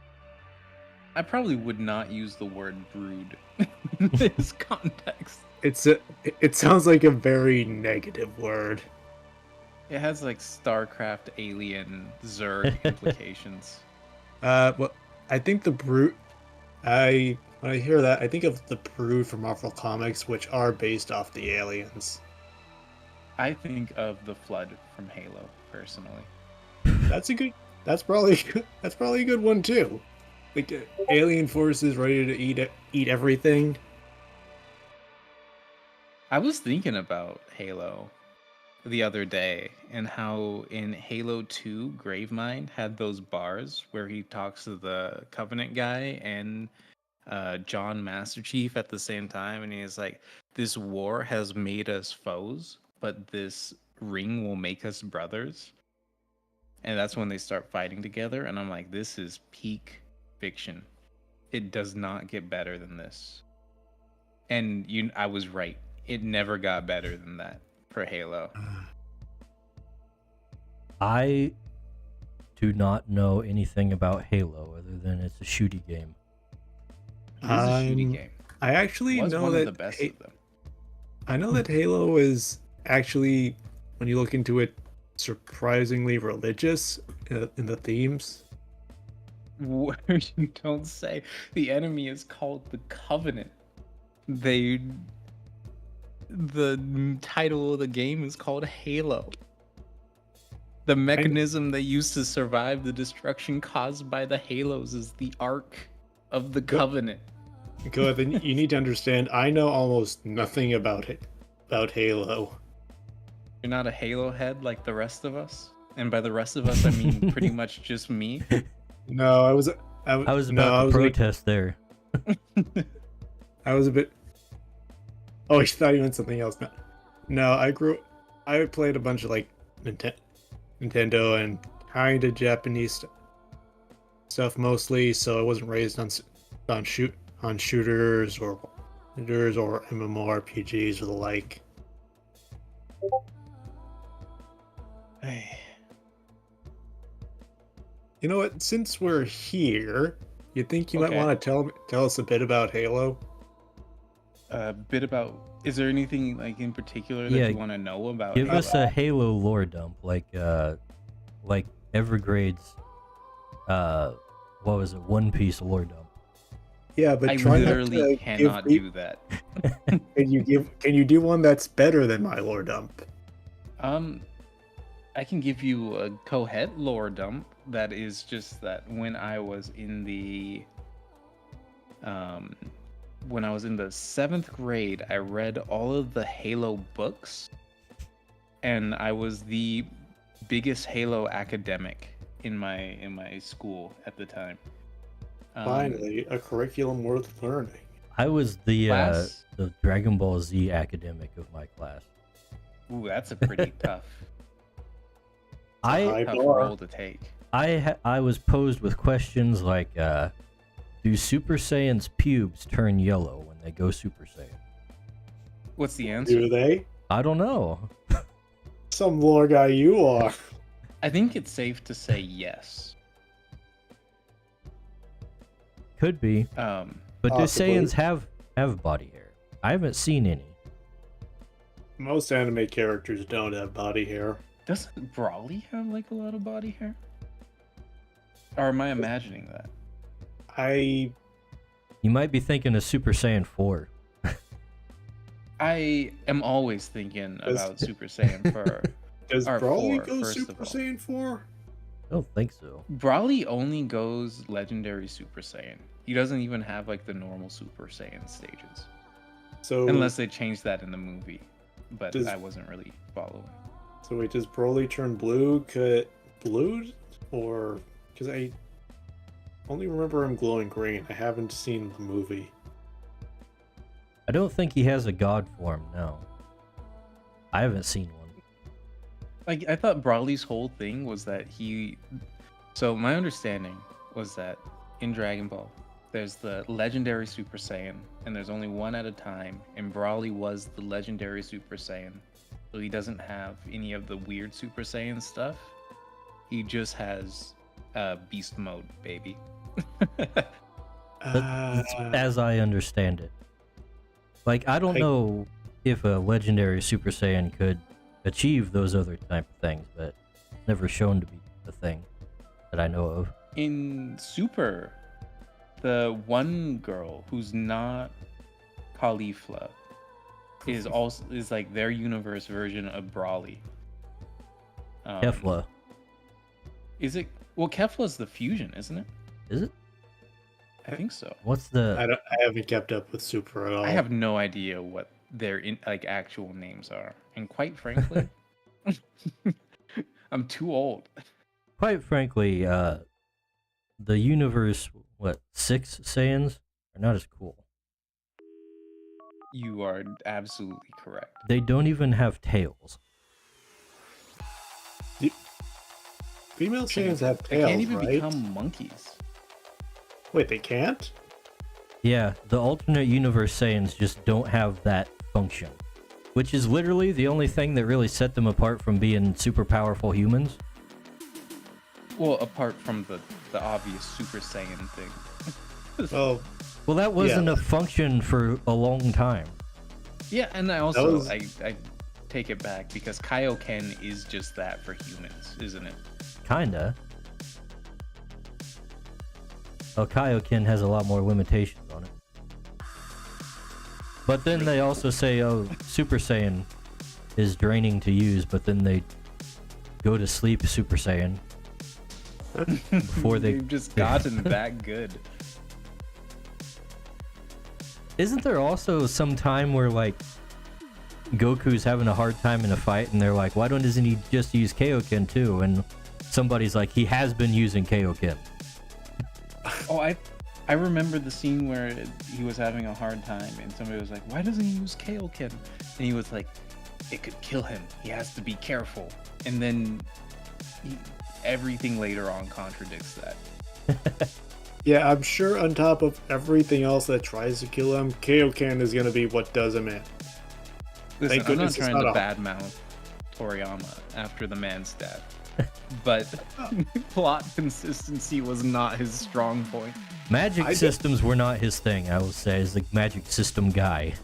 Speaker 3: I probably would not use the word brood in this context.
Speaker 4: It sounds like a very negative word.
Speaker 3: It has like StarCraft, Alien, Zerg implications.
Speaker 4: Well, I think the brood. When I hear that, I think of the brood from Marvel Comics, which are based off the aliens.
Speaker 3: I think of the Flood from Halo, personally.
Speaker 4: That's probably a good one too. Like alien forces ready to eat everything.
Speaker 3: I was thinking about Halo the other day and how in Halo 2, Gravemind had those bars where he talks to the Covenant guy and John Master Chief at the same time, and he's like, "This war has made us foes, but this ring will make us brothers." And that's when they start fighting together, and I'm like, this is peak fiction. It does not get better than this. And I was right. It never got better than that for Halo.
Speaker 1: I do not know anything about Halo other than it's a shooty game.
Speaker 3: It is a shooty game.
Speaker 4: I actually
Speaker 3: It was
Speaker 4: know
Speaker 3: one
Speaker 4: that
Speaker 3: of the best of them.
Speaker 4: I know that Halo is actually, when you look into it, surprisingly religious in the themes.
Speaker 3: What you don't say. The enemy is called the Covenant. The title of the game is called Halo. The mechanism they use to survive the destruction caused by the Halos is the Ark of the Covenant.
Speaker 4: Good, then you need to understand, I know almost nothing about Halo.
Speaker 3: You're not a Halo head like the rest of us? And by the rest of us, I mean pretty much just me.
Speaker 4: No, I was
Speaker 1: about to protest there.
Speaker 4: I was a bit. Oh, I thought you meant something else. No, I played a bunch of like Nintendo and kind of Japanese stuff mostly, so I wasn't raised on shooters or MMORPGs or the like.
Speaker 3: Hey.
Speaker 4: You know what? Since we're here, you think you might
Speaker 3: Okay.
Speaker 4: want to tell us a bit about Halo?
Speaker 3: A bit about. Is there anything like in particular that
Speaker 1: Yeah,
Speaker 3: you want to know about?
Speaker 1: Give
Speaker 3: Halo?
Speaker 1: us a Halo lore dump, like Evergrade's, what was it, One Piece lore dump.
Speaker 4: Yeah, but
Speaker 3: I
Speaker 4: try
Speaker 3: literally
Speaker 4: not to
Speaker 3: cannot
Speaker 4: give
Speaker 3: do that.
Speaker 4: Can you do one that's better than my lore dump?
Speaker 3: I can give you a Cohet lore dump that is just that when I was in the 7th grade, I read all of the Halo books, and I was the biggest Halo academic in my school at the time.
Speaker 4: Finally, a curriculum worth learning.
Speaker 1: I was
Speaker 3: Class?
Speaker 1: the Dragon Ball Z academic of my class.
Speaker 3: Ooh, that's a pretty tough
Speaker 1: I
Speaker 3: tough
Speaker 4: bar.
Speaker 3: role to take.
Speaker 1: I was posed with questions like, do Super Saiyans' pubes turn yellow when they go Super Saiyan?
Speaker 3: What's the answer?
Speaker 4: Do they?
Speaker 1: I don't know.
Speaker 4: Some lore guy you are.
Speaker 3: I think it's safe to say yes.
Speaker 1: Could be. But do
Speaker 4: Possibly.
Speaker 1: Saiyans have body hair? I haven't seen any.
Speaker 4: Most anime characters don't have body hair.
Speaker 3: Doesn't Brawly have like a lot of body hair? Or am I imagining that?
Speaker 4: I
Speaker 1: You might be thinking of Super Saiyan 4.
Speaker 3: I am always thinking about Super Saiyan for
Speaker 4: does
Speaker 3: Or
Speaker 4: Brawly
Speaker 3: 4,
Speaker 4: go
Speaker 3: first
Speaker 4: Super
Speaker 3: of all.
Speaker 4: Saiyan 4?
Speaker 1: I don't think so.
Speaker 3: Brawly only goes legendary Super Saiyan. He doesn't even have like the normal Super Saiyan stages.
Speaker 4: So
Speaker 3: Unless they changed that in the movie. But
Speaker 4: Does-
Speaker 3: I wasn't really following.
Speaker 4: So wait, does Broly turn blue? Blue? Or because I only remember him glowing green. I haven't seen the movie.
Speaker 1: I don't think he has a god form, no. I haven't seen one.
Speaker 3: Like I thought Brawly's whole thing was that he so my understanding was that in Dragon Ball there's the legendary Super Saiyan and there's only one at a time, and Brawly was the legendary Super Saiyan. So he doesn't have any of the weird Super Saiyan stuff. He just has beast mode, baby.
Speaker 1: That's as I understand it. Like, I don't know if a legendary Super Saiyan could achieve those other type of things, but never shown to be a thing that I know of.
Speaker 3: In Super, the one girl who's not Caulifla is like their universe version of Brawly.
Speaker 1: Kefla.
Speaker 3: Is it? Well, Kefla's the fusion, isn't it?
Speaker 1: Is it?
Speaker 3: I think so.
Speaker 1: What's the...
Speaker 4: I haven't kept up with Super at all.
Speaker 3: I have no idea what their like actual names are, and quite frankly, I'm too old.
Speaker 1: Quite frankly, the universe, 6 Saiyans are not as cool.
Speaker 3: You are absolutely correct.
Speaker 1: They don't even have tails.
Speaker 4: Female Saiyans have
Speaker 3: They
Speaker 4: tails,
Speaker 3: can't even
Speaker 4: right?
Speaker 3: become monkeys.
Speaker 4: Wait, they can't?
Speaker 1: Yeah, the alternate universe Saiyans just don't have that function. Which is literally the only thing that really set them apart from being super powerful humans.
Speaker 3: Well, apart from the obvious Super Saiyan thing.
Speaker 4: Well,
Speaker 1: Well, that wasn't a function for a long time.
Speaker 3: Yeah, and I also
Speaker 4: was-
Speaker 3: I take it back because Kaioken is just that for humans, isn't it?
Speaker 1: Kinda. Oh, Kaioken has a lot more limitations on it. But then they also say, oh, Super Saiyan is draining to use, but then they go to sleep Super Saiyan before they...
Speaker 3: They've just gotten that good.
Speaker 1: Isn't there also some time where, like, Goku's having a hard time in a fight, and they're like, why doesn't he just use Kaioken too? And somebody's like, he has been using Kaioken.
Speaker 3: Oh, I remember the scene where he was having a hard time, and somebody was like, "Why doesn't he use Kaioken?" And he was like, "It could kill him. He has to be careful." And then everything later on contradicts that.
Speaker 4: yeah, I'm sure on top of everything else that tries to kill him, Kaioken is gonna be what does him in.
Speaker 3: Listen, I'm not
Speaker 4: goodness it's
Speaker 3: trying to
Speaker 4: not a-
Speaker 3: badmouth Toriyama after the man's death, but plot consistency was not his strong point.
Speaker 1: Magic
Speaker 4: I don't-
Speaker 1: systems were not his thing, I will say, as the magic system guy.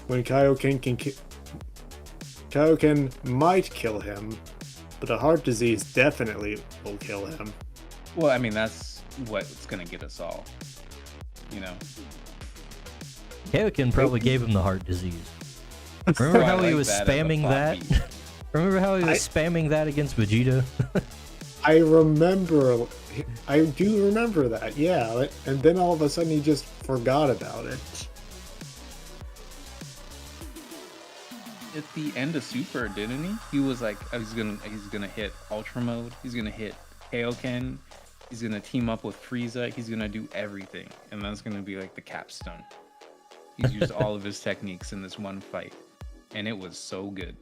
Speaker 4: When Kaioken might kill him, but a heart disease definitely will kill him.
Speaker 3: Well, I mean, that's what's gonna get us all, you know.
Speaker 1: Kaioken probably gave him the heart disease. Remember
Speaker 3: Oh, I
Speaker 1: how he
Speaker 3: like
Speaker 1: was
Speaker 3: that as a
Speaker 1: spamming
Speaker 3: plot
Speaker 1: that?
Speaker 3: beat.
Speaker 1: Remember how he was spamming that against Vegeta?
Speaker 4: I do remember that, yeah. And then all of a sudden he just forgot about it.
Speaker 3: At the end of Super, didn't he? He was like, he's gonna hit Ultra Mode. He's gonna hit Kaioken, He's gonna team up with Frieza. He's gonna do everything, and that's gonna be like the capstone. He's used all of his techniques in this one fight, and it was so good.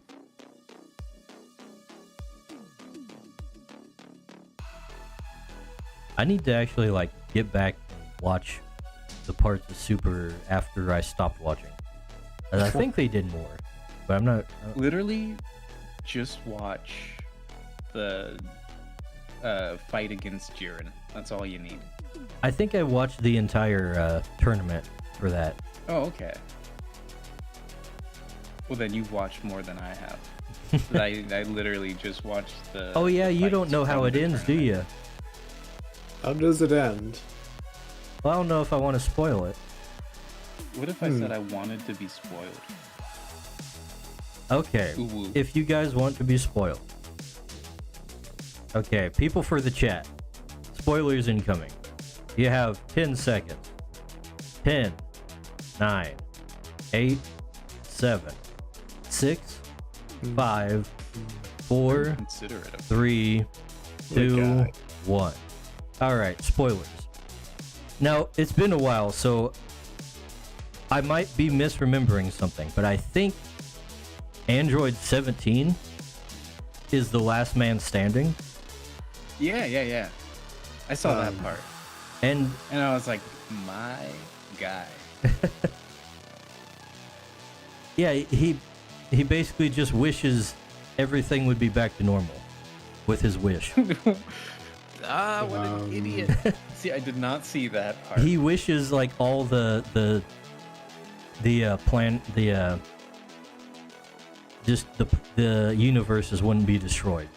Speaker 1: I need to actually like get back and watch the parts of Super after I stopped watching. And I think they did more, but I'm not.
Speaker 3: Literally, just watch the fight against Jiren. That's all you need.
Speaker 1: I think I watched the entire tournament for that.
Speaker 3: Oh, okay. Well, then you've watched more than I have. I literally just watched the.
Speaker 1: Oh yeah,
Speaker 3: the
Speaker 1: you don't
Speaker 3: fights
Speaker 1: know how
Speaker 3: from
Speaker 1: it
Speaker 3: the
Speaker 1: ends, do
Speaker 3: tournament.
Speaker 1: you?
Speaker 4: How does it end?
Speaker 1: Well, I don't know if I want to spoil it.
Speaker 3: What if I said I wanted to be spoiled?
Speaker 1: Okay,
Speaker 3: Ooh.
Speaker 1: if you guys want to be spoiled. Okay, people for the chat. Spoilers incoming. You have 10 seconds. 10, 9, 8, 7, 6, 5, 4,
Speaker 3: Consider it a
Speaker 1: 3, 2, 1. Alright, spoilers. Now, it's been a while, so I might be misremembering something, but I think Android 17 is the last man standing.
Speaker 3: Yeah. I saw that part.
Speaker 1: And
Speaker 3: And I was like, my guy.
Speaker 1: yeah, he basically just wishes everything would be back to normal with his wish.
Speaker 3: What an idiot. See, I did not see that part.
Speaker 1: He wishes like all the universes wouldn't be destroyed.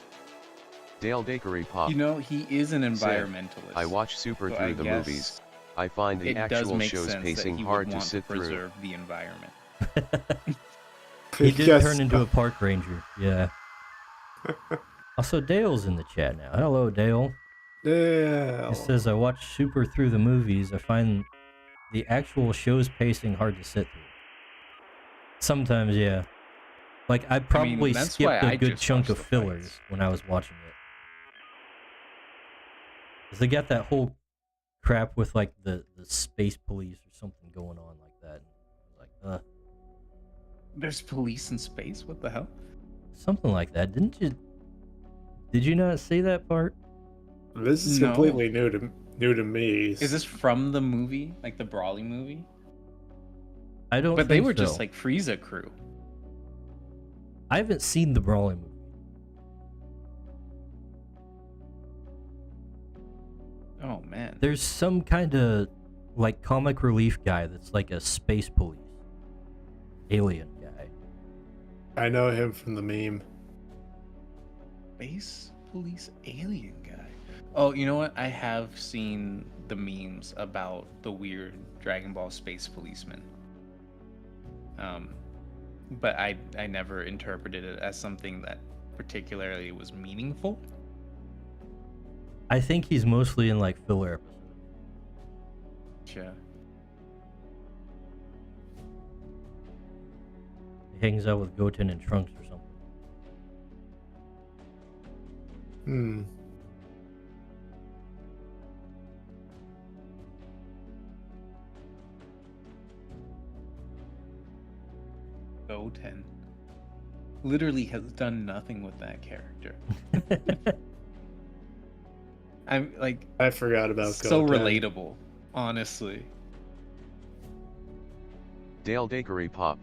Speaker 2: Dale Dakery Pop.
Speaker 3: You know, he is an environmentalist.
Speaker 2: I watch Super
Speaker 3: so
Speaker 2: through
Speaker 3: I
Speaker 2: the
Speaker 3: guess
Speaker 2: movies. I find the
Speaker 3: it does
Speaker 2: actual
Speaker 3: make
Speaker 2: show's
Speaker 3: sense
Speaker 2: pacing
Speaker 3: that he
Speaker 2: hard
Speaker 3: would
Speaker 2: to
Speaker 3: want
Speaker 2: sit
Speaker 3: to
Speaker 2: through.
Speaker 3: preserve the environment.
Speaker 1: He did
Speaker 4: Yes.
Speaker 1: turn into a park ranger. Yeah. Also, Dale's in the chat now. Hello, Dale.
Speaker 4: Yeah.
Speaker 1: He says, I watch Super through the movies. I find the actual show's pacing hard to sit through. Sometimes, yeah. Like, I probably
Speaker 3: that's why
Speaker 1: skipped a
Speaker 3: I
Speaker 1: good
Speaker 3: just
Speaker 1: chunk
Speaker 3: watch
Speaker 1: of
Speaker 3: the
Speaker 1: fillers
Speaker 3: fights.
Speaker 1: when I was watching it. Because they got that whole crap with, like, the space police or something going on like that. Like,
Speaker 3: There's police in space? What the hell?
Speaker 1: something like that. Did you not see that part?
Speaker 4: This is
Speaker 3: No.
Speaker 4: completely new to me.
Speaker 3: Is this from the movie? Like the Brawly movie?
Speaker 1: I don't
Speaker 3: But
Speaker 1: think
Speaker 3: they were
Speaker 1: so.
Speaker 3: just like Frieza crew.
Speaker 1: I haven't seen the Brawley movie.
Speaker 3: Oh man.
Speaker 1: There's some kind of like comic relief guy that's like a space police alien guy.
Speaker 4: I know him from the meme.
Speaker 3: Space police alien guy. Oh, you know what? I have seen the memes about the weird Dragon Ball space policeman. But I never interpreted it as something that particularly was meaningful.
Speaker 1: I think he's mostly in like filler episodes.
Speaker 3: Yeah.
Speaker 1: He hangs out with Goten and Trunks or something.
Speaker 4: Hmm.
Speaker 3: Goten literally has done nothing with that character. I'm like
Speaker 4: I forgot about
Speaker 3: so
Speaker 4: Goten.
Speaker 3: relatable, honestly.
Speaker 2: Dale Dakery Pop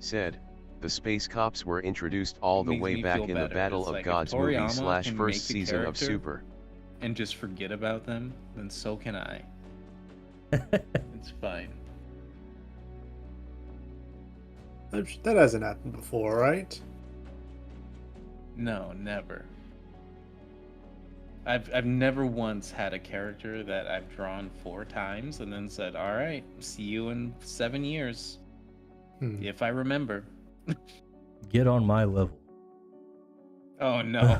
Speaker 2: said, the space cops were introduced all the
Speaker 3: Makes
Speaker 2: way
Speaker 3: me
Speaker 2: back
Speaker 3: feel
Speaker 2: in the
Speaker 3: better.
Speaker 2: Battle
Speaker 3: It's
Speaker 2: of
Speaker 3: like, if
Speaker 2: Gods
Speaker 3: Toriyama
Speaker 2: movie slash
Speaker 3: can
Speaker 2: first
Speaker 3: make a
Speaker 2: season of
Speaker 3: character
Speaker 2: Super.
Speaker 3: And just forget about them, then so can I. It's fine.
Speaker 4: That hasn't happened before, right?
Speaker 3: No, never. I've never once had a character that I've drawn 4 times and then said, "All right, see you in 7 years, if I remember."
Speaker 1: Get on my level.
Speaker 3: Oh no.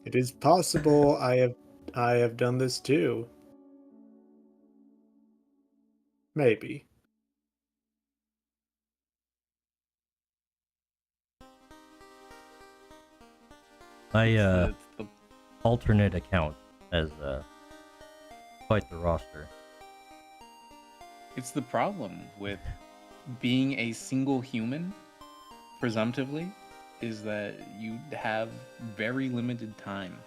Speaker 4: It is possible I have done this too. Maybe.
Speaker 1: My
Speaker 3: It's the
Speaker 1: alternate account as quite the roster.
Speaker 3: It's the problem with being a single human, presumptively, is that you have very limited time.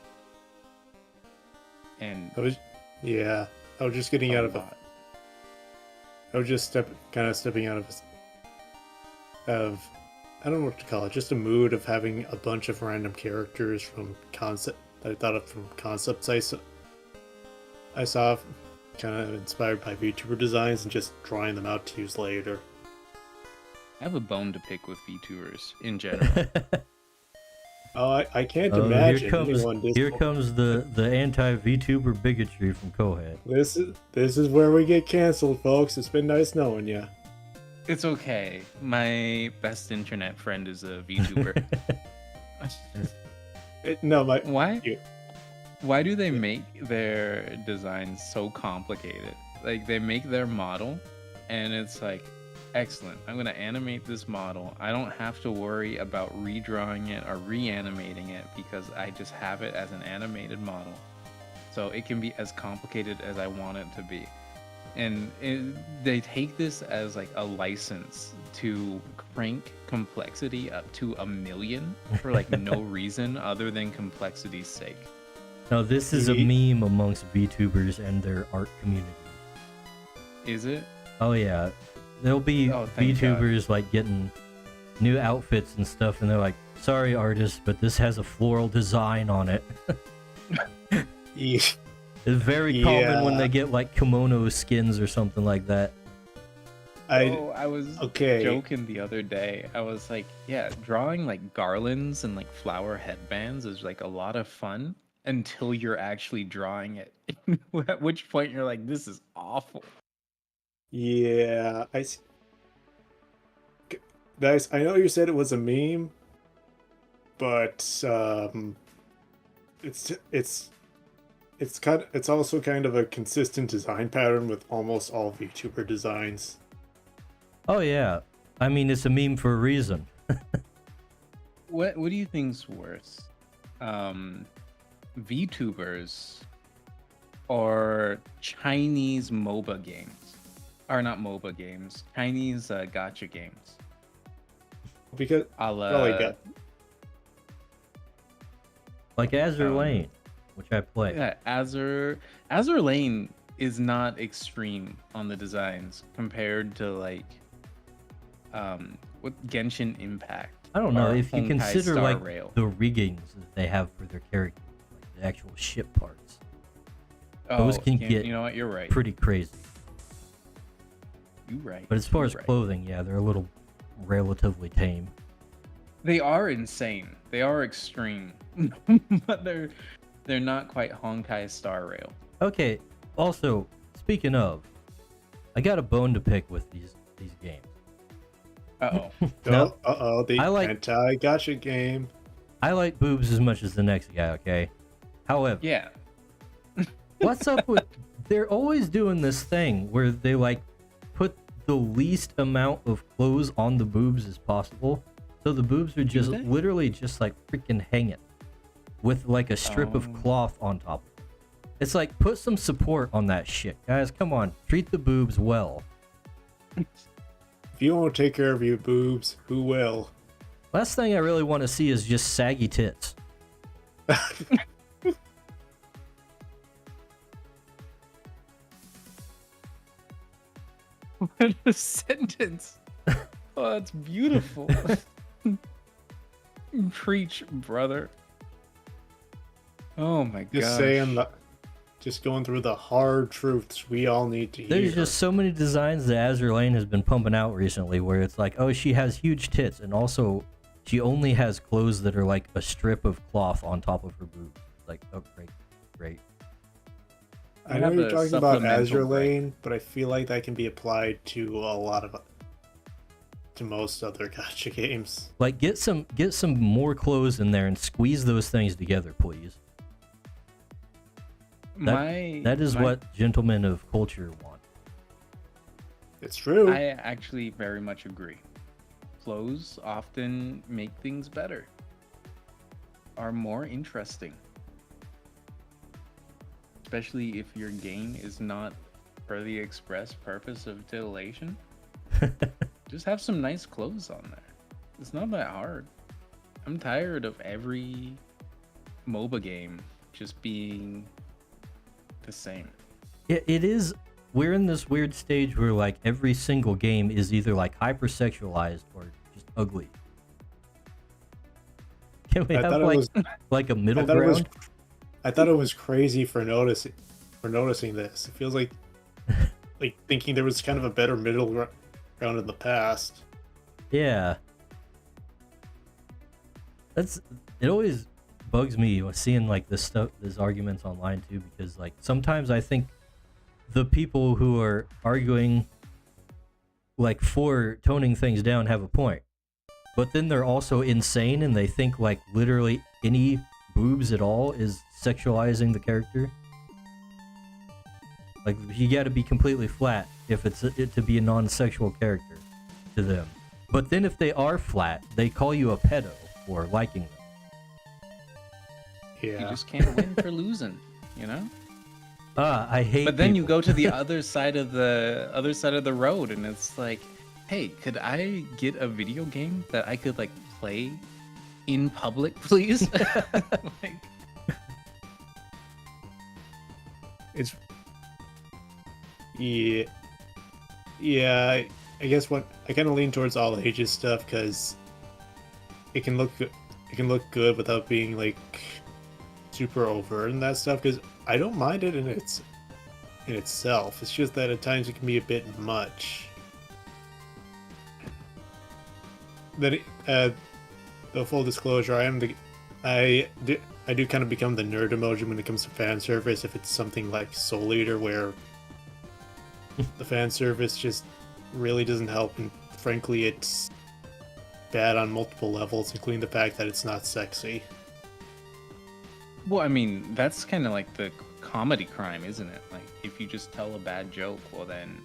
Speaker 3: And
Speaker 4: Yeah, I was just getting out of
Speaker 3: lot.
Speaker 4: I was just stepping out of I don't know what to call it, just a mood of having a bunch of random characters from concept that I thought of from concepts I saw, kind of inspired by VTuber designs, and just drawing them out to use later.
Speaker 3: I have a bone to pick with VTubers in general.
Speaker 4: Oh, I can't
Speaker 1: Oh,
Speaker 4: imagine
Speaker 1: here comes the anti-VTuber bigotry from Cohead.
Speaker 4: This is where we get canceled, folks. It's been nice knowing you.
Speaker 3: It's okay. My best internet friend is a VTuber. Why do they make their designs so complicated? Like, they make their model, and it's like, excellent, I'm going to animate this model. I don't have to worry about redrawing it or reanimating it because I just have it as an animated model. So it can be as complicated as I want it to be. And they take this as like a license to crank complexity up to 1,000,000 for like no reason other than complexity's sake.
Speaker 1: No, this is a meme amongst VTubers and their art community.
Speaker 3: Is it?
Speaker 1: Oh yeah, there'll be VTubers like getting new outfits and stuff, and they're like, "Sorry, artist, but this has a floral design on it." It's very common when they get like kimono skins or something like that.
Speaker 3: I was joking the other day. I was like, yeah, drawing like garlands and like flower headbands is like a lot of fun until you're actually drawing it. At which point you're like, this is awful.
Speaker 4: Yeah, guys, I know you said it was a meme, but it's also kind of a consistent design pattern with almost all VTuber designs.
Speaker 1: Oh yeah, I mean it's a meme for a reason.
Speaker 3: What do you think's worse? VTubers or Chinese MOBA games? Or not MOBA games, Chinese gacha games.
Speaker 4: Because
Speaker 1: like Azure Lane, which I play.
Speaker 3: Yeah, Azure Lane is not extreme on the designs compared to like what Genshin Impact.
Speaker 1: I don't know if you
Speaker 3: Honkai
Speaker 1: consider
Speaker 3: Star
Speaker 1: like
Speaker 3: Rail.
Speaker 1: the riggings that they have for their characters, like the actual ship parts. Those can get,
Speaker 3: you know what, you're right.
Speaker 1: pretty crazy.
Speaker 3: You're right.
Speaker 1: But as far as clothing, yeah, they're a little relatively tame.
Speaker 3: They are insane. They are extreme, but they're not quite Honkai Star Rail.
Speaker 1: Okay. Also, speaking of, I got a bone to pick with these games.
Speaker 4: The
Speaker 1: I like-
Speaker 4: anti-gacha game.
Speaker 1: I like boobs as much as the next guy. Okay. However,
Speaker 3: Yeah.
Speaker 1: what's up with? They're always doing this thing where they like put the least amount of clothes on the boobs as possible, so the boobs are just literally just like freaking hanging with like a strip of cloth on top of it. It's like, put some support on that shit, guys. Come on, treat the boobs well.
Speaker 4: If you won't take care of your boobs, who will?
Speaker 1: Last thing I really want to see is just saggy tits.
Speaker 3: What a sentence. Oh, that's beautiful. Preach, brother. Oh my god.
Speaker 4: Just going through the hard truths we all need to hear.
Speaker 1: There's just so many designs that Azure Lane has been pumping out recently where it's like, oh, she has huge tits, and also she only has clothes that are like a strip of cloth on top of her boobs. Like, oh, great.
Speaker 4: I know you're talking about Azure Lane, but I feel like that can be applied to to most other gacha games.
Speaker 1: Like, get some more clothes in there and squeeze those things together, please. That is what gentlemen of culture want.
Speaker 4: It's true.
Speaker 3: I actually very much agree. Clothes often make things better, are more interesting. especially if your game is not for the express purpose of titillation. Just have some nice clothes on there. It's not that hard. I'm tired of every MOBA game just being the same.
Speaker 1: It is. We're in this weird stage where like every single game is either like hypersexualized or just ugly. Can we
Speaker 4: I
Speaker 1: have
Speaker 4: thought it
Speaker 1: like
Speaker 4: was-
Speaker 1: like a middle
Speaker 4: I thought it was,
Speaker 1: ground?
Speaker 4: I thought it was crazy for noticing this. It feels like thinking there was kind of a better middle ground in the past.
Speaker 1: Yeah. It always bugs me seeing like this stuff, these arguments online too, because like sometimes I think the people who are arguing like for toning things down have a point, but then they're also insane and they think like literally any boobs at all is sexualizing the character. Like you got to be completely flat if it's to be a non-sexual character to them. But then if they are flat, they call you a pedo for liking them.
Speaker 3: You
Speaker 4: Yeah.
Speaker 3: just can't win for losing, you know?
Speaker 1: I hate.
Speaker 3: But then you
Speaker 1: people.
Speaker 3: go to the other side of the road, and it's like, hey, could I get a video game that I could like play in public, please? Like,
Speaker 4: It's yeah. I guess what I kind of lean towards all ages stuff because it can look good without being like super overt and that stuff. Because I don't mind it in itself. It's just that at times it can be a bit much. Then, the full disclosure, I do kind of become the nerd emoji when it comes to fan service if it's something like Soul Eater where the fan service just really doesn't help, and frankly it's bad on multiple levels, including the fact that it's not sexy.
Speaker 3: well, I mean, that's kind of like the comedy crime, isn't it? Like, if you just tell a bad joke, well then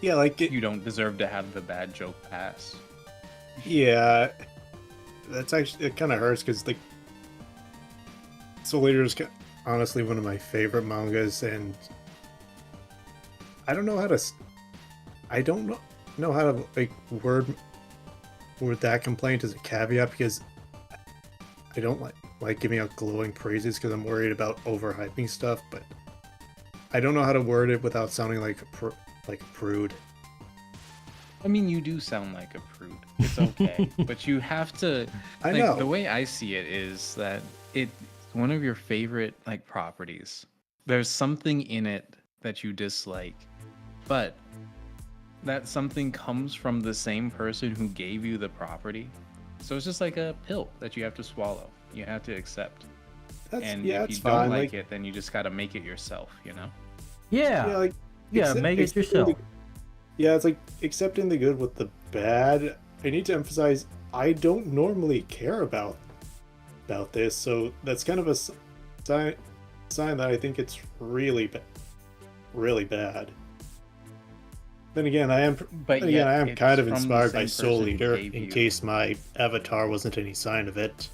Speaker 4: Yeah, like
Speaker 3: you don't deserve to have the bad joke pass.
Speaker 4: yeah, that's actually, it kind of hurts because like Soul Eater is honestly one of my favorite mangas, and I don't know how to know how to like word that complaint as a caveat, because I don't like giving out glowing praises because I'm worried about overhyping stuff, but I don't know how to word it without sounding like a prude.
Speaker 3: I mean, you do sound like a prude. It's okay, but you have to.
Speaker 4: I
Speaker 3: Like,
Speaker 4: know.
Speaker 3: the way I see it is that it's one of your favorite like properties. There's something in it that you dislike, but that something comes from the same person who gave you the property. So it's just like a pill that you have to swallow. You have to accept. And if
Speaker 4: it's
Speaker 3: you don't
Speaker 4: fine.
Speaker 3: like it, then you just got to make it yourself, you know?
Speaker 1: Yeah, make it yourself.
Speaker 4: Yeah, it's like accepting the good with the bad. I need to emphasize I don't normally care about this, so that's kind of a sign that I think it's really bad. Then again, I am
Speaker 3: Yet
Speaker 4: kind of
Speaker 3: it's from the
Speaker 4: inspired by
Speaker 3: same
Speaker 4: Soul
Speaker 3: person who
Speaker 4: Eater
Speaker 3: gave
Speaker 4: in
Speaker 3: you-
Speaker 4: case my avatar wasn't any sign of it.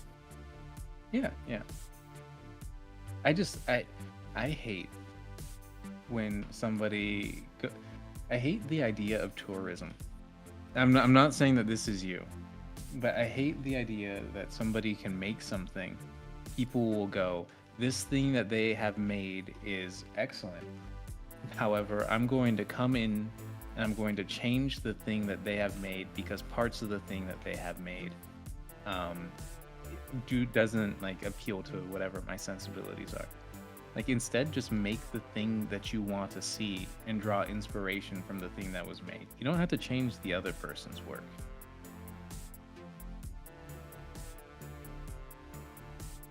Speaker 3: Yeah. I hate when somebody. I hate the idea of tourism. I'm not saying that this is you, but I hate the idea that somebody can make something. People will go, this thing that they have made is excellent. However, I'm going to come in and I'm going to change the thing that they have made because parts of the thing that they have made doesn't like appeal to whatever my sensibilities are. Like, instead, just make the thing that you want to see and draw inspiration from the thing that was made. You don't have to change the other person's work.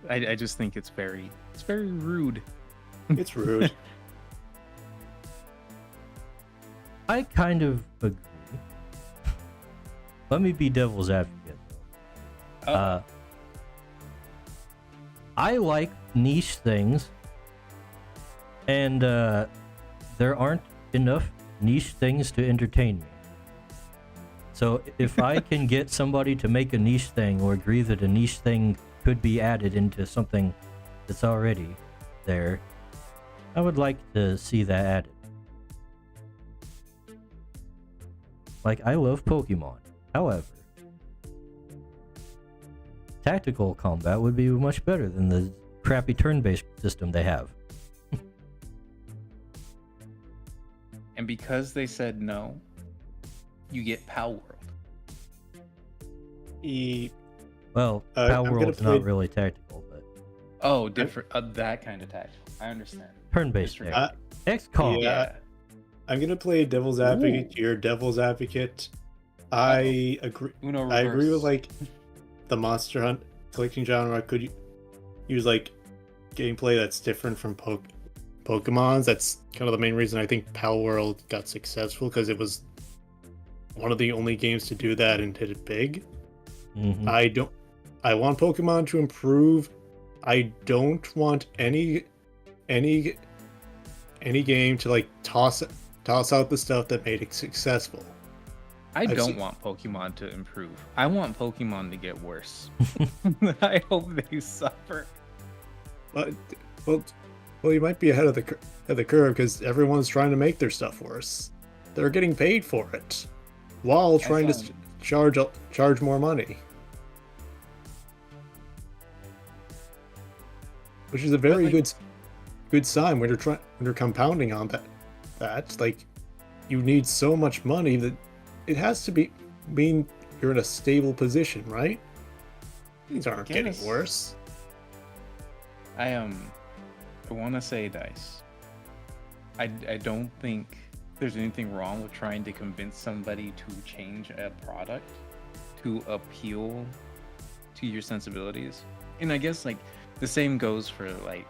Speaker 3: I just think it's very rude.
Speaker 4: It's rude.
Speaker 1: I kind of agree. Let me be devil's advocate though.
Speaker 3: Oh.
Speaker 1: I like niche things, and there aren't enough niche things to entertain me. So if I can get somebody to make a niche thing or agree that a niche thing could be added into something that's already there, I would like to see that added. Like, I love Pokemon. However, tactical combat would be much better than the crappy turn-based system they have.
Speaker 3: And because they said no, you get Power World.
Speaker 1: Well,
Speaker 4: I'm
Speaker 1: Power
Speaker 4: gonna
Speaker 1: World's
Speaker 4: play-
Speaker 1: not really tactical, but
Speaker 3: Oh, different. That kind of tactical. I understand.
Speaker 1: turn-based
Speaker 3: Disregard.
Speaker 1: tactical. XCOM.
Speaker 4: Yeah. I'm gonna play devil's advocate. You're devil's advocate. I agree.
Speaker 3: Uno reverse.
Speaker 4: I agree with like the Monster Hunt collecting genre could use like gameplay that's different from Pokemon's. That's kind of the main reason I think Power World got successful, because it was one of the only games to do that and hit it big.
Speaker 1: Mhm.
Speaker 4: I want Pokemon to improve. I don't want any game to like toss out the stuff that made it successful.
Speaker 3: I don't
Speaker 4: seen-
Speaker 3: want Pokemon to improve. I want Pokemon to get worse. I hope they suffer.
Speaker 4: But well, you might be ahead of the curve because everyone's trying to make their stuff worse. They're getting paid for it while trying to charge more money, which is a very good sign when you're compounding on that like you need so much money that it has to mean you're in a stable position, right? Things aren't getting
Speaker 3: Guess.
Speaker 4: worse.
Speaker 3: I want to say, Dice, I don't think there's anything wrong with trying to convince somebody to change a product to appeal to your sensibilities. And I guess like the same goes for like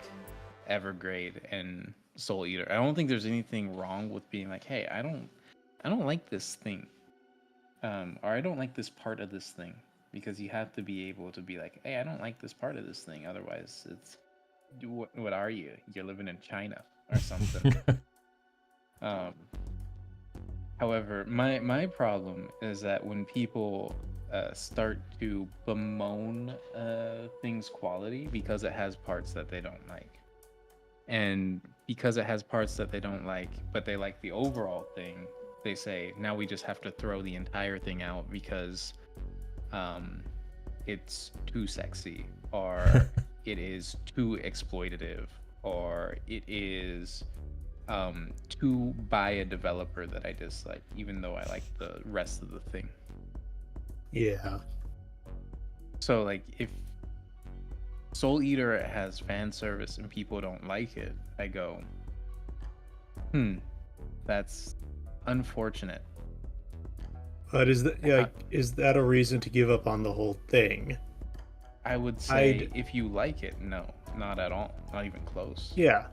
Speaker 3: Evergrade and Soul Eater. I don't think there's anything wrong with being like, hey, I don't like this thing, or I don't like this part of this thing, because you have to be able to be like, hey, I don't like this part of this thing. Otherwise, it's what are you? You're living in China or something. However, my problem is that when people start to bemoan things quality because it has parts that they don't like, and because it has parts that they don't like but they like the overall thing, they say now we just have to throw the entire thing out because it's too sexy, or it is too exploitative, or it is too by a developer that I dislike, even though I like the rest of the thing.
Speaker 4: Yeah.
Speaker 3: So like if Soul Eater has fan service and people don't like it, I go, that's unfortunate.
Speaker 4: But is that a reason to give up on the whole thing?
Speaker 3: I would say if you like it, no, not at all, not even close.
Speaker 4: Yeah.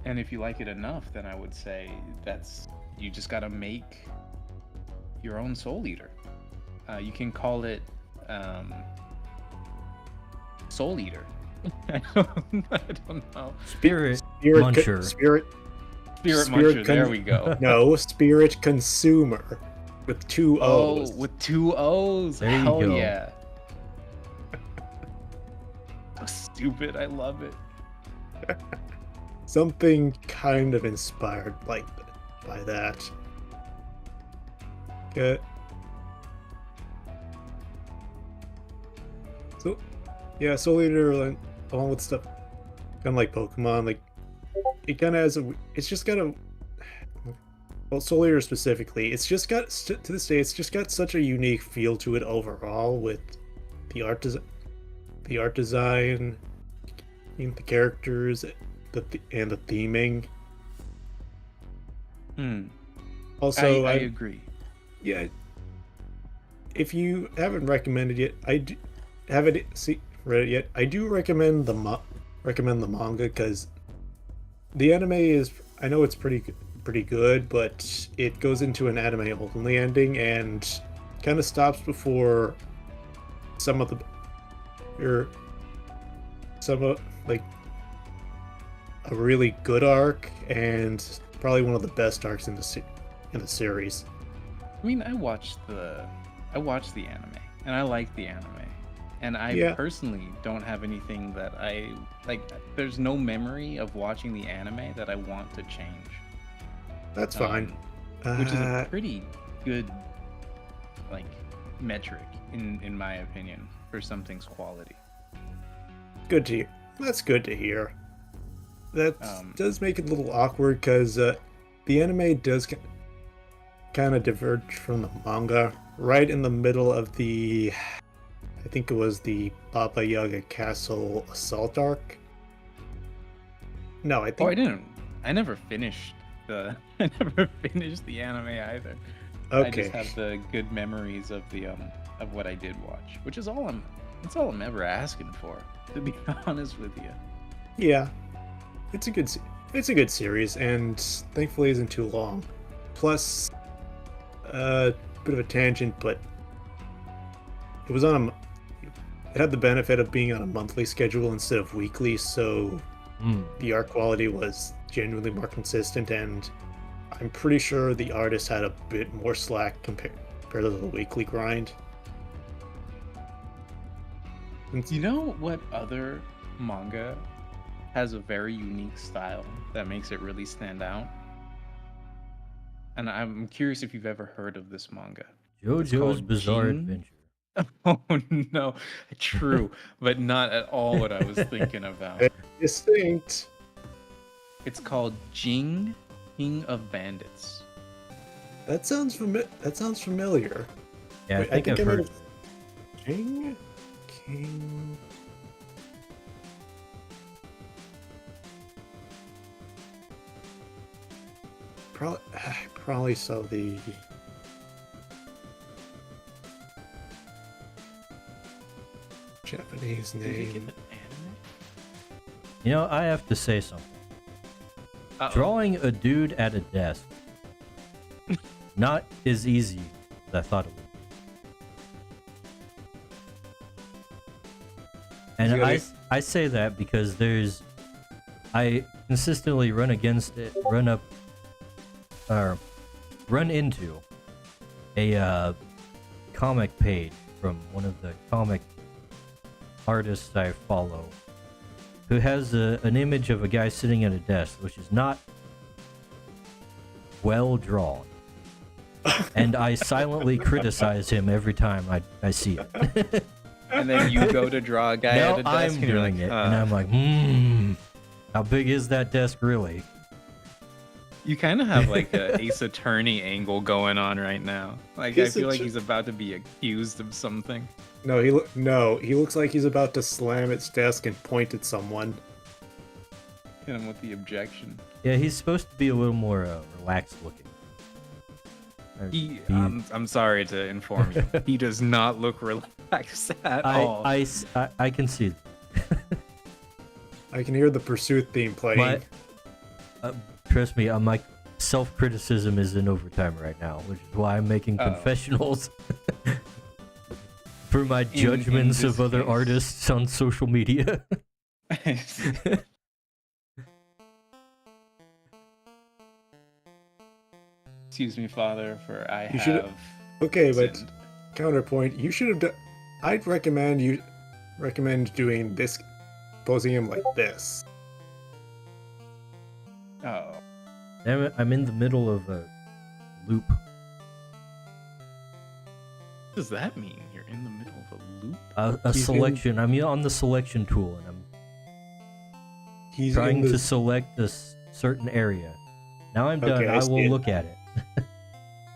Speaker 3: And if you like it enough, then I would say you just gotta make your own Soul Eater. You can call it Soul Eater. I don't know.
Speaker 1: Spirit Muncher.
Speaker 3: Spirit Muncher. There we go.
Speaker 4: No, Spirit Consumer with two O's.
Speaker 3: Oh, with two O's.
Speaker 1: There you
Speaker 3: Hell
Speaker 1: go.
Speaker 3: yeah. So stupid. I love it.
Speaker 4: Something kind of inspired by that. Good. So, yeah, Soul Eater, along with stuff kind of like Pokemon, like it kind of has it's just got a, well, Soul Eater specifically, it's just got to this day, it's just got such a unique feel to it overall, with the art design, the characters, and the theming. Also,
Speaker 3: I agree.
Speaker 4: Yeah. If you haven't recommended yet, read it yet, I do recommend the manga, because the anime is, I know it's pretty good, but it goes into an anime only ending and kind of stops before like a really good arc, and probably one of the best arcs in the series.
Speaker 3: I mean, I watched the anime and I like the anime. And I
Speaker 4: Yeah.
Speaker 3: personally don't have anything that I like. There's no memory of watching the anime that I want to change.
Speaker 4: That's fine.
Speaker 3: Which is a
Speaker 4: Uh,
Speaker 3: pretty good like metric in my opinion for something's quality.
Speaker 4: good to hear. That's good to hear. That does make it a little awkward because the anime does kind of diverge from the manga right in the middle of the, I think it was the Baba Yaga Castle assault arc. No, I think.
Speaker 3: I never finished the. I never finished the anime either.
Speaker 4: Okay.
Speaker 3: I just have the good memories of the of what I did watch, which is all I'm. That's all I'm ever asking for, to be honest with you.
Speaker 4: Yeah, it's a good series, and thankfully isn't too long. Plus, bit of a tangent, but it was on it had the benefit of being on a monthly schedule instead of weekly, so the art quality was genuinely more consistent, and I'm pretty sure the artist had a bit more slack compared to the weekly grind.
Speaker 3: You know what other manga has a very unique style that makes it really stand out? And I'm curious if you've ever heard of this manga.
Speaker 1: JoJo's
Speaker 3: called
Speaker 1: Bizarre
Speaker 3: Jing.
Speaker 1: Adventure.
Speaker 3: Oh no, true, but not at all what I was thinking about.
Speaker 4: Distinct.
Speaker 3: It's called Jing, King of Bandits.
Speaker 4: That sounds familiar.
Speaker 1: Yeah,
Speaker 4: Wait,
Speaker 1: I think I've heard.
Speaker 4: of King. King. Probably saw the. Japanese
Speaker 3: Did you get
Speaker 4: name.
Speaker 3: an anime?
Speaker 1: You know, I have to say something.
Speaker 3: Uh-oh.
Speaker 1: Drawing a dude at a desk, not as easy as I thought it would be. And
Speaker 4: You gotta-
Speaker 1: I say that because I consistently run into a comic page from one of the comic artists I follow who has an image of a guy sitting at a desk, which is not well drawn. And I silently criticize him every time I see it.
Speaker 3: And then you go to draw a guy
Speaker 1: Now
Speaker 3: at a desk
Speaker 1: I'm
Speaker 3: and you're
Speaker 1: doing
Speaker 3: like,
Speaker 1: it, and I'm like, how big is that desk really?
Speaker 3: You kind of have like a Ace Attorney angle going on right now. Like I feel like he's about to be accused of something.
Speaker 4: No, he looks like he's about to slam its desk and point at someone.
Speaker 3: Hit him with the objection.
Speaker 1: Yeah, he's supposed to be a little more relaxed looking.
Speaker 3: I'm sorry to inform you, he does not look relaxed at all.
Speaker 1: I can see.
Speaker 4: I can hear the Pursuit theme playing.
Speaker 1: Trust me, my self-criticism is in overtime right now, which is why I'm making confessionals for my judgments of other artists on social media.
Speaker 3: Excuse me, Father, for I
Speaker 4: You should-
Speaker 3: have.
Speaker 4: Okay, but
Speaker 3: sinned.
Speaker 4: counterpoint, you should have done. I'd recommend doing this, posing him like this.
Speaker 3: Oh,
Speaker 1: Damn it, I'm in the middle of a loop.
Speaker 3: what does that mean? You're in the middle of a loop?
Speaker 1: A
Speaker 4: He's
Speaker 1: selection. I'm on the selection tool, and I'm
Speaker 4: He's
Speaker 1: trying
Speaker 4: in the,
Speaker 1: to select a certain area. Now I'm done.
Speaker 4: Okay, I
Speaker 1: I
Speaker 4: see
Speaker 1: will
Speaker 4: it.
Speaker 1: look at it.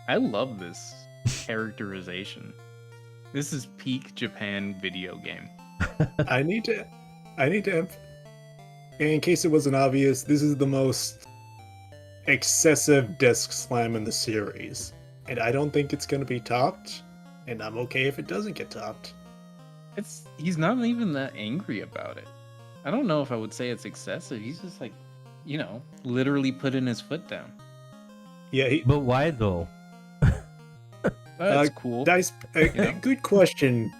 Speaker 3: I love this characterization. This is peak Japan video game.
Speaker 4: I need to. In case it wasn't obvious, this is the most excessive desk slam in the series, and I don't think it's gonna be topped. And I'm okay if it doesn't get topped.
Speaker 3: He's not even that angry about it. I don't know if I would say it's excessive. He's just like, literally putting his foot down.
Speaker 4: Yeah,
Speaker 1: But why though?
Speaker 3: That's cool.
Speaker 4: Dice.
Speaker 3: know?
Speaker 4: Good question,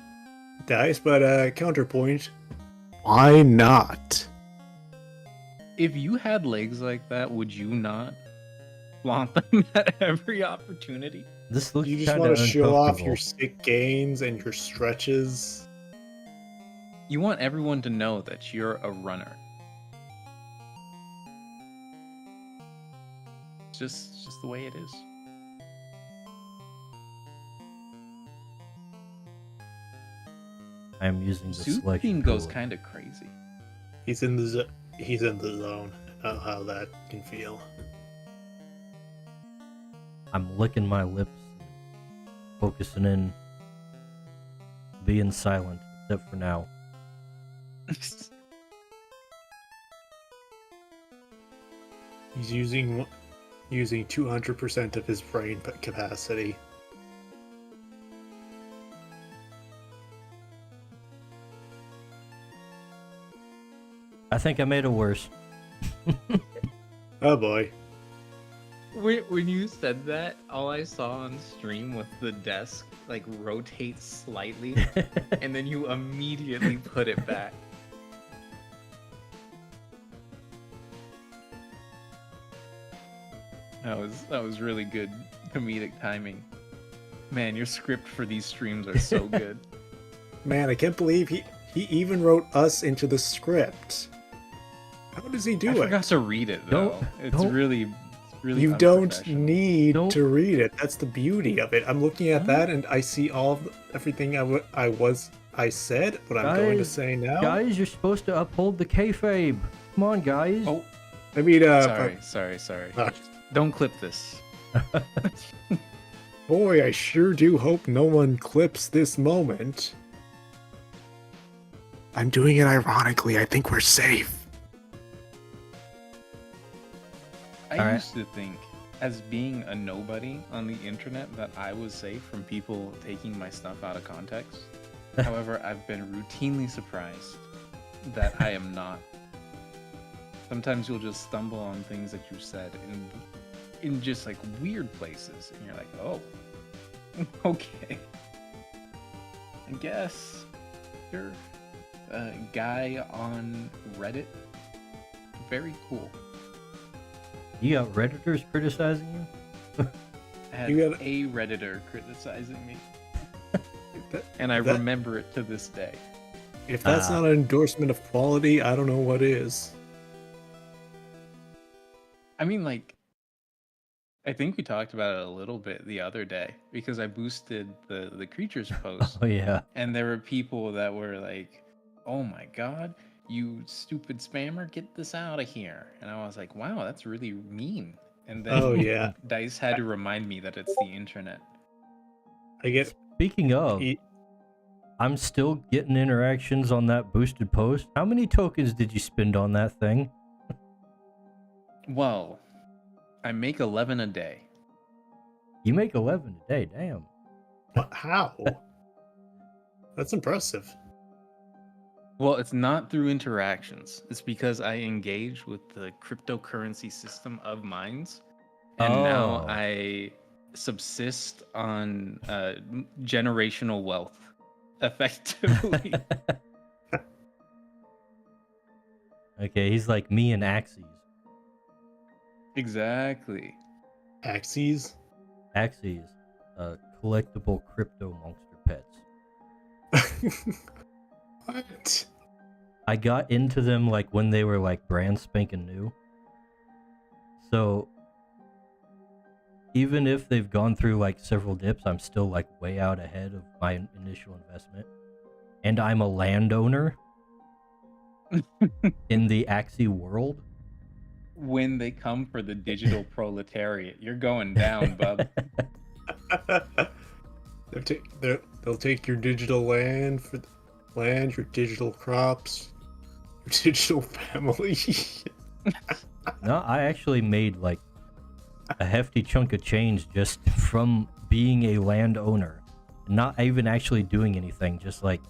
Speaker 4: Dice. But counterpoint, why not?
Speaker 3: If you had legs like that, would you not flaunt them at every opportunity?
Speaker 1: This looks
Speaker 4: You just
Speaker 1: kind of
Speaker 4: want to show off your
Speaker 1: uncomfortable.
Speaker 4: sick gains and your stretches.
Speaker 3: You want everyone to know that you're a runner. It's just the way it is.
Speaker 1: I am using the
Speaker 3: Soup
Speaker 1: selection
Speaker 3: theme goes
Speaker 1: tool.
Speaker 3: kind of crazy.
Speaker 4: He's in the zone. I know how that can feel.
Speaker 1: I'm licking my lips, focusing in, being silent, except for now.
Speaker 4: He's using 200% of his brain capacity.
Speaker 1: I think I made it worse.
Speaker 4: Oh boy.
Speaker 3: When you said that, all I saw on stream was the desk like rotate slightly, and then you immediately put it back. That was really good comedic timing. Man, your script for these streams are so good.
Speaker 4: Man, I can't believe he even wrote us into the script. How does he do
Speaker 3: I
Speaker 4: it?
Speaker 3: forgot to read it though. It's really
Speaker 4: You don't
Speaker 3: unprofessional.
Speaker 4: need
Speaker 1: Don't-
Speaker 4: to read it. That's the beauty of it. I'm looking at that and I see everything I said, what I'm going to
Speaker 1: Guys,
Speaker 4: say now.
Speaker 1: Guys, you're supposed to uphold the kayfabe. Come on, guys.
Speaker 3: Oh,
Speaker 4: I mean,
Speaker 3: sorry.
Speaker 4: uh,
Speaker 3: Don't clip this.
Speaker 4: boy, I sure do hope no one clips this moment. I'm doing it ironically. I think we're safe.
Speaker 3: I
Speaker 1: All right.
Speaker 3: used to think, as being a nobody on the internet, that I was safe from people taking my stuff out of context. However, I've been routinely surprised that I am not. Sometimes you'll just stumble on things that you said in just like weird places, and you're like, oh, okay. I guess you're a guy on Reddit. Very cool.
Speaker 1: You got Redditors criticizing you?
Speaker 3: I had
Speaker 4: You got-
Speaker 3: a Redditor criticizing me,
Speaker 4: That-
Speaker 3: and I
Speaker 4: that-
Speaker 3: remember it to this day.
Speaker 4: If that's not an endorsement of quality, I don't know what is.
Speaker 3: I mean, like, I think we talked about it a little bit the other day because I boosted the creatures post,
Speaker 1: Oh, yeah.
Speaker 3: and there were people that were like, "Oh my god, you stupid spammer, get this out of here!" And I was like, "Wow, that's really mean." And then
Speaker 4: Oh yeah,
Speaker 3: Dice had to remind me that it's the internet.
Speaker 4: I get.
Speaker 1: Speaking of, I'm still getting interactions on that boosted post. How many tokens did you spend on that thing?
Speaker 3: Well, I make 11 a day.
Speaker 1: You make 11 a day, damn.
Speaker 4: How? That's impressive.
Speaker 3: Well, it's not through interactions. It's because I engage with the cryptocurrency system of mines, and now
Speaker 1: Oh.
Speaker 3: I subsist on generational wealth, effectively.
Speaker 1: Okay, he's like me and Axes.
Speaker 3: Exactly.
Speaker 4: Axes.
Speaker 1: Axes, collectible crypto monster pets.
Speaker 4: What?
Speaker 1: I got into them like when they were like brand spanking new. So even if they've gone through like several dips, I'm still like way out ahead of my initial investment. And I'm a landowner in the Axie world.
Speaker 3: When they come for the digital proletariat, you're going down, bub.
Speaker 4: They'll take your digital land your digital crops, your digital family.
Speaker 1: No, I actually made like a hefty chunk of change just from being a landowner. Not even actually doing anything, just like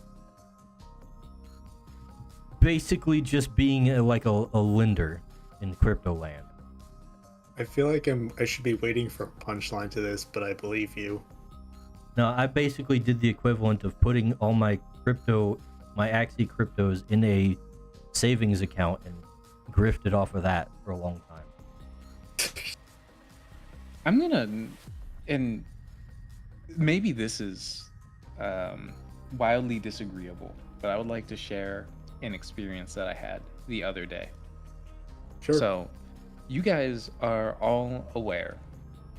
Speaker 1: basically just being like a lender in crypto land.
Speaker 4: I feel like I should be waiting for a punchline to this, but I believe you.
Speaker 1: No, I basically did the equivalent of putting all my Axie cryptos in a savings account and grifted off of that for a long time.
Speaker 3: I'm gonna, and maybe this is wildly disagreeable, but I would like to share an experience that I had the other day.
Speaker 4: Sure.
Speaker 3: So, you guys are all aware.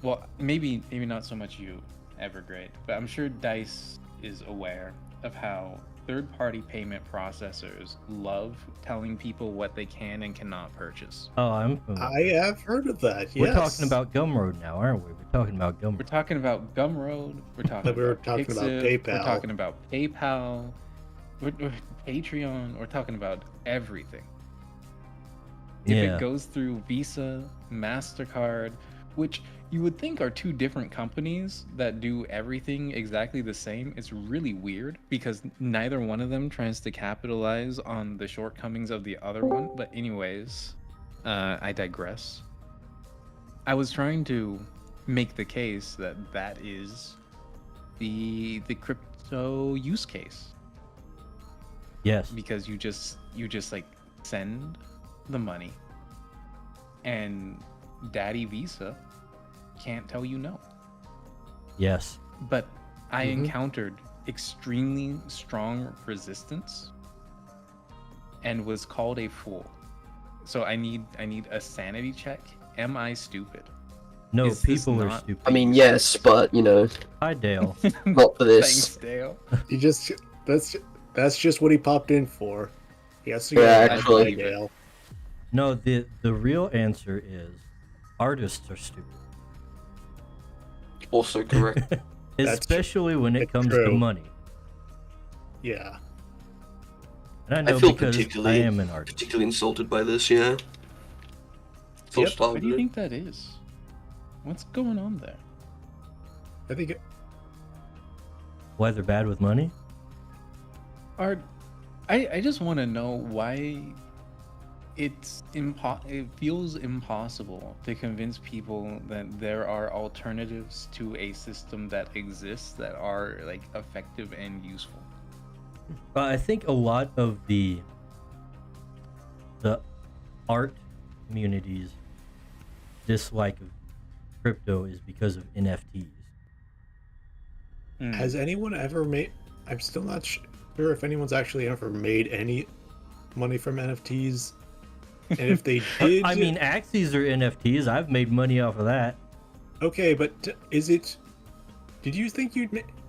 Speaker 3: Well, maybe not so much you, Evergrade, but I'm sure Dice is aware of how third-party payment processors love telling people what they can and cannot purchase.
Speaker 1: Oh,
Speaker 4: I have heard of that. Yes.
Speaker 1: We're talking about Gumroad now, aren't we? We're talking about Gumroad.
Speaker 3: We're talking about Gumroad. We're talking
Speaker 4: We're
Speaker 3: about
Speaker 4: talking about
Speaker 3: Pixiv,
Speaker 4: PayPal.
Speaker 3: We're talking about PayPal. We're Patreon. We're talking about everything. If
Speaker 1: Yeah.
Speaker 3: it goes through Visa, MasterCard, which you would think are two different companies that do everything exactly the same, it's really weird because neither one of them tries to capitalize on the shortcomings of the other one. But anyways, I digress. I was trying to make the case that that is the crypto use case,
Speaker 1: Yes.
Speaker 3: because you just like send the money and Daddy Visa can't tell you no.
Speaker 1: Yes.
Speaker 3: But I
Speaker 4: Mhm.
Speaker 3: encountered extremely strong resistance and was called a fool. So I need a sanity check. Am I stupid?
Speaker 1: No,
Speaker 3: Is this
Speaker 1: people are
Speaker 3: not-
Speaker 1: stupid.
Speaker 5: I mean, yes, but you know,
Speaker 1: Hi, Dale.
Speaker 5: not for this.
Speaker 3: Thanks, Dale.
Speaker 4: You just that's just what he popped in for. He has to
Speaker 5: Yeah,
Speaker 4: get
Speaker 5: actually.
Speaker 4: Dale.
Speaker 1: No, the real answer is artists are stupid.
Speaker 5: Also correct.
Speaker 1: Especially when it
Speaker 4: It's
Speaker 1: comes to
Speaker 4: true.
Speaker 1: money.
Speaker 4: Yeah.
Speaker 1: And I know
Speaker 5: I feel
Speaker 1: because I
Speaker 5: particularly
Speaker 1: am an artist.
Speaker 5: particularly insulted by this. Yeah. Full
Speaker 4: Yep.
Speaker 5: stop.
Speaker 3: Why do you think that is? What's going on there?
Speaker 4: I think
Speaker 1: Why they're bad with money?
Speaker 3: I just want to know why it feels impossible to convince people that there are alternatives to a system that exists that are like effective and useful.
Speaker 1: I think a lot of the art community's dislike of crypto is because of NFTs.
Speaker 4: has anyone ever made? I'm still not sure if anyone's actually ever made any money from NFTs. And if they did,
Speaker 1: I mean, Axies are NFTs. I've made money off of that.
Speaker 4: okay, but is it? Did you think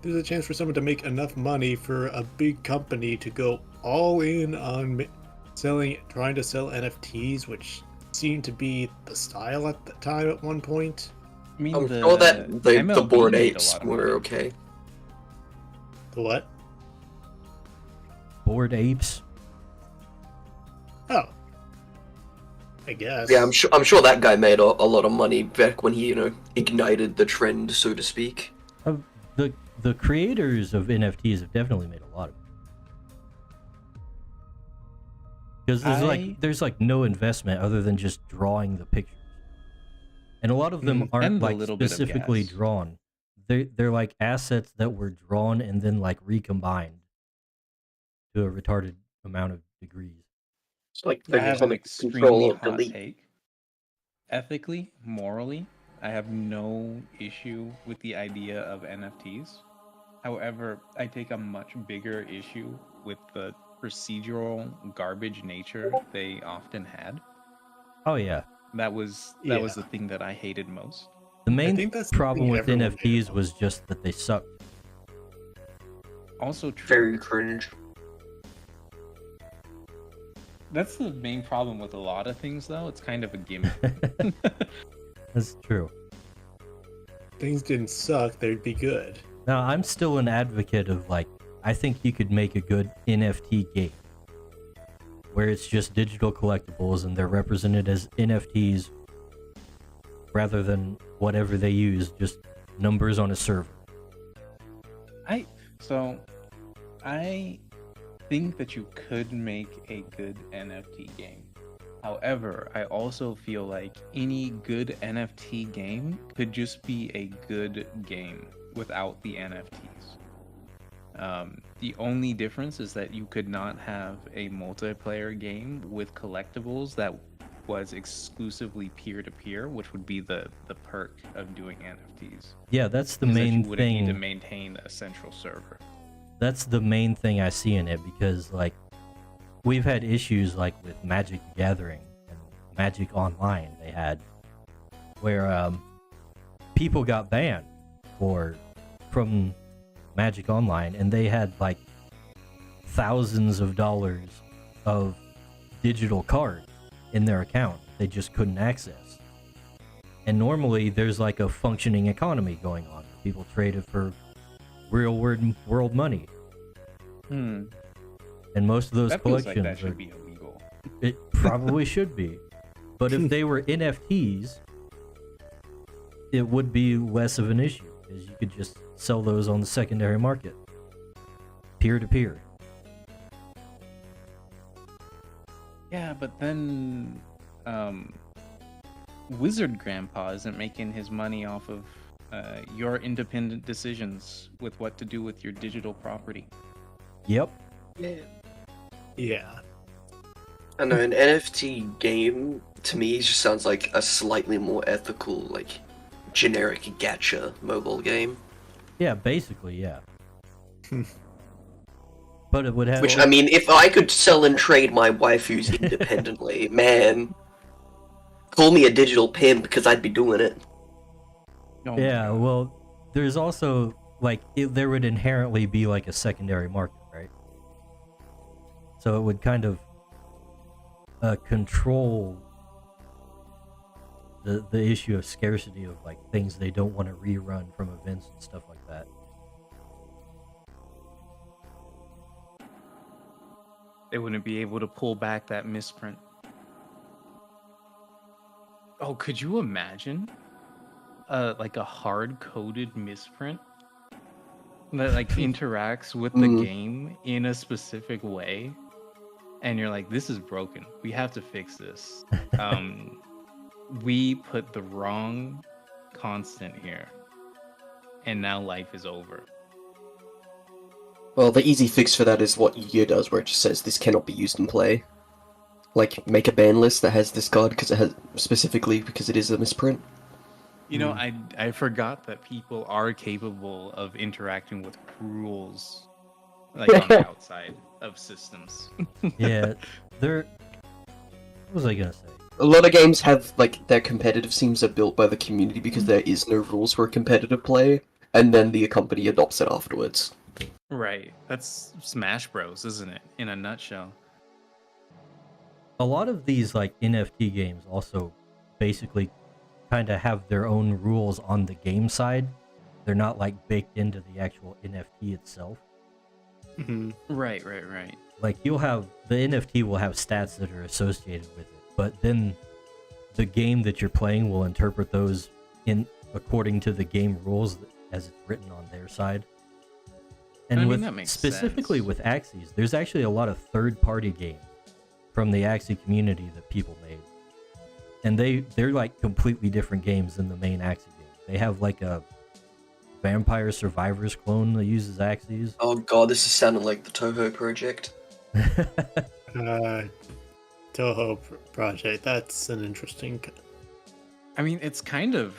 Speaker 4: there's a chance for someone to make enough money for a big company to go all in on trying to sell NFTs, which seemed to be the style at the time at one point?
Speaker 3: I mean,
Speaker 5: I'm
Speaker 3: the
Speaker 5: sure that the
Speaker 3: MLB
Speaker 5: Bored
Speaker 3: made a
Speaker 5: Apes
Speaker 3: lot of
Speaker 5: were
Speaker 3: money.
Speaker 5: okay.
Speaker 4: The what?
Speaker 1: Bored apes.
Speaker 4: Oh, I guess.
Speaker 5: Yeah, I'm sure that guy made a lot of money back when he ignited the trend, so to speak.
Speaker 1: The creators of NFTs have definitely made a lot of money. Because there's like no investment other than just drawing the pictures, and a lot of them aren't
Speaker 3: And a
Speaker 1: like
Speaker 3: little bit of
Speaker 1: specifically
Speaker 3: gas.
Speaker 1: drawn. They're like assets that were drawn and then like recombined to a retarded amount of degrees.
Speaker 5: It's like
Speaker 3: I have an
Speaker 5: the
Speaker 3: extremely
Speaker 5: control of
Speaker 3: hot
Speaker 5: delete.
Speaker 3: take. Ethically, morally, I have no issue with the idea of NFTs. However, I take a much bigger issue with the procedural garbage nature they often had.
Speaker 1: Oh yeah,
Speaker 3: That was
Speaker 4: Yeah.
Speaker 3: the thing that I hated most.
Speaker 1: the main
Speaker 4: think that's the
Speaker 1: problem
Speaker 4: thing
Speaker 1: with
Speaker 4: everyone
Speaker 1: NFTs
Speaker 4: did.
Speaker 1: was just that they sucked.
Speaker 3: Also true.
Speaker 5: Very cringe.
Speaker 3: That's the main problem with a lot of things, though. It's kind of a gimmick.
Speaker 1: That's true.
Speaker 4: Things didn't suck, they'd be good.
Speaker 1: Now, I'm still an advocate of like, I think you could make a good NFT game where it's just digital collectibles and they're represented as NFTs rather than whatever they use, just numbers on a server.
Speaker 3: I think that you could make a good NFT game. However, I also feel like any good NFT game could just be a good game without the NFTs. The only difference is that you could not have a multiplayer game with collectibles that was exclusively peer-to-peer, which would be the perk of doing NFTs.
Speaker 1: Yeah, that's the
Speaker 3: is that
Speaker 1: main
Speaker 3: you wouldn't need to
Speaker 1: thing.
Speaker 3: maintain a central server.
Speaker 1: that's the main thing I see in it, because like we've had issues like with Magic the Gathering and Magic Online they had, where people got banned from Magic Online, and they had like thousands of dollars of digital cards in their account they just couldn't access. And normally there's like a functioning economy going on. People trade it for real world money.
Speaker 3: Hmm.
Speaker 1: And most of those
Speaker 3: That feels like
Speaker 1: collections
Speaker 3: that should be illegal.
Speaker 1: it probably should be. But if they were NFTs, it would be less of an issue, because you could just sell those on the secondary market, peer to peer.
Speaker 3: Yeah, but then Wizard Grandpa isn't making his money off of your independent decisions with what to do with your digital property.
Speaker 1: Yep.
Speaker 4: Yeah.
Speaker 5: I know an NFT game to me just sounds like a slightly more ethical, like generic gacha mobile game.
Speaker 1: Yeah, basically, yeah. But it would have.
Speaker 5: Which I mean, if I could sell and trade my waifus independently, man, call me a digital pimp because I'd be doing it.
Speaker 3: Oh my
Speaker 1: Yeah,
Speaker 3: God.
Speaker 1: well, there's also like there would inherently be like a secondary market, right? So it would kind of control the issue of scarcity of like things they don't want to rerun from events and stuff like that.
Speaker 3: They wouldn't be able to pull back that misprint. Oh, could you imagine? Like a hard-coded misprint that like interacts with the game in a specific way, and you're like, this is broken. We have to fix this. We put the wrong constant here, and now life is over.
Speaker 5: Well, the easy fix for that is what Yu-Gi-Oh does, where it just says this cannot be used in play. Like, make a ban list that has this card because it has specifically because it is a misprint.
Speaker 3: You know, I forgot that people are capable of interacting with rules, like on the outside of systems.
Speaker 1: Yeah, what was I gonna say?
Speaker 5: A lot of games have, like, their competitive scenes are built by the community because there is no rules for competitive play, and then the company adopts it afterwards.
Speaker 3: Right. That's Smash Bros, isn't it? In a nutshell.
Speaker 1: A lot of these like NFT games also basically kind of have their own rules on the game side. They're not like baked into the actual NFT itself.
Speaker 3: Right.
Speaker 1: Like the NFT will have stats that are associated with it, but then the game that you're playing will interpret those in according to the game rules as it's written on their side. And
Speaker 3: I mean,
Speaker 1: with
Speaker 3: that makes
Speaker 1: specifically
Speaker 3: sense.
Speaker 1: with Axies, there's actually a lot of third-party games from the Axie community that people made, and they're like completely different games than the main Axie game. They have like a Vampire Survivors clone that uses Axies.
Speaker 5: Oh god, this is sounding like the Toho project.
Speaker 4: Toho project. That's an interesting.
Speaker 3: I mean, it's kind of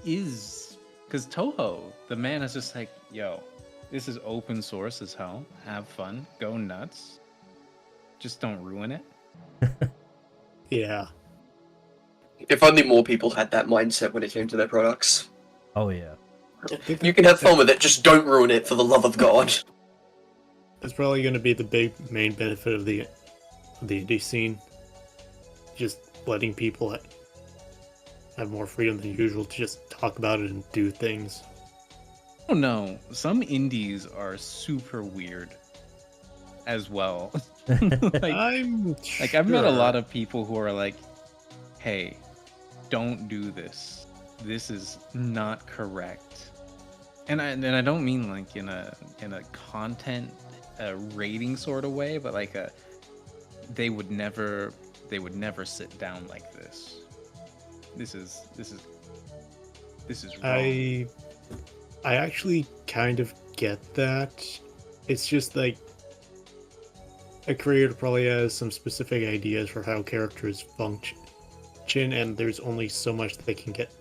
Speaker 3: is because Toho, the man is just like, yo, this is open source as hell. Have fun, go nuts. Just don't ruin it.
Speaker 4: Yeah.
Speaker 5: If only more people had that mindset when it came to their products.
Speaker 1: Oh yeah.
Speaker 5: You can have fun with it, just don't ruin it for the love of God.
Speaker 4: That's probably going to be the main benefit of the indie scene. Just letting people have more freedom than usual to just talk about it and do things.
Speaker 3: Oh no, some indies are super weird as well. like I've met a lot of people who are like, hey, don't do this. This is not correct. And I don't mean like in a content rating sort of way, but like they would never sit down like this. This is wrong.
Speaker 4: I actually kind of get that. It's just like a creator probably has some specific ideas for how characters function, and there's only so much they can get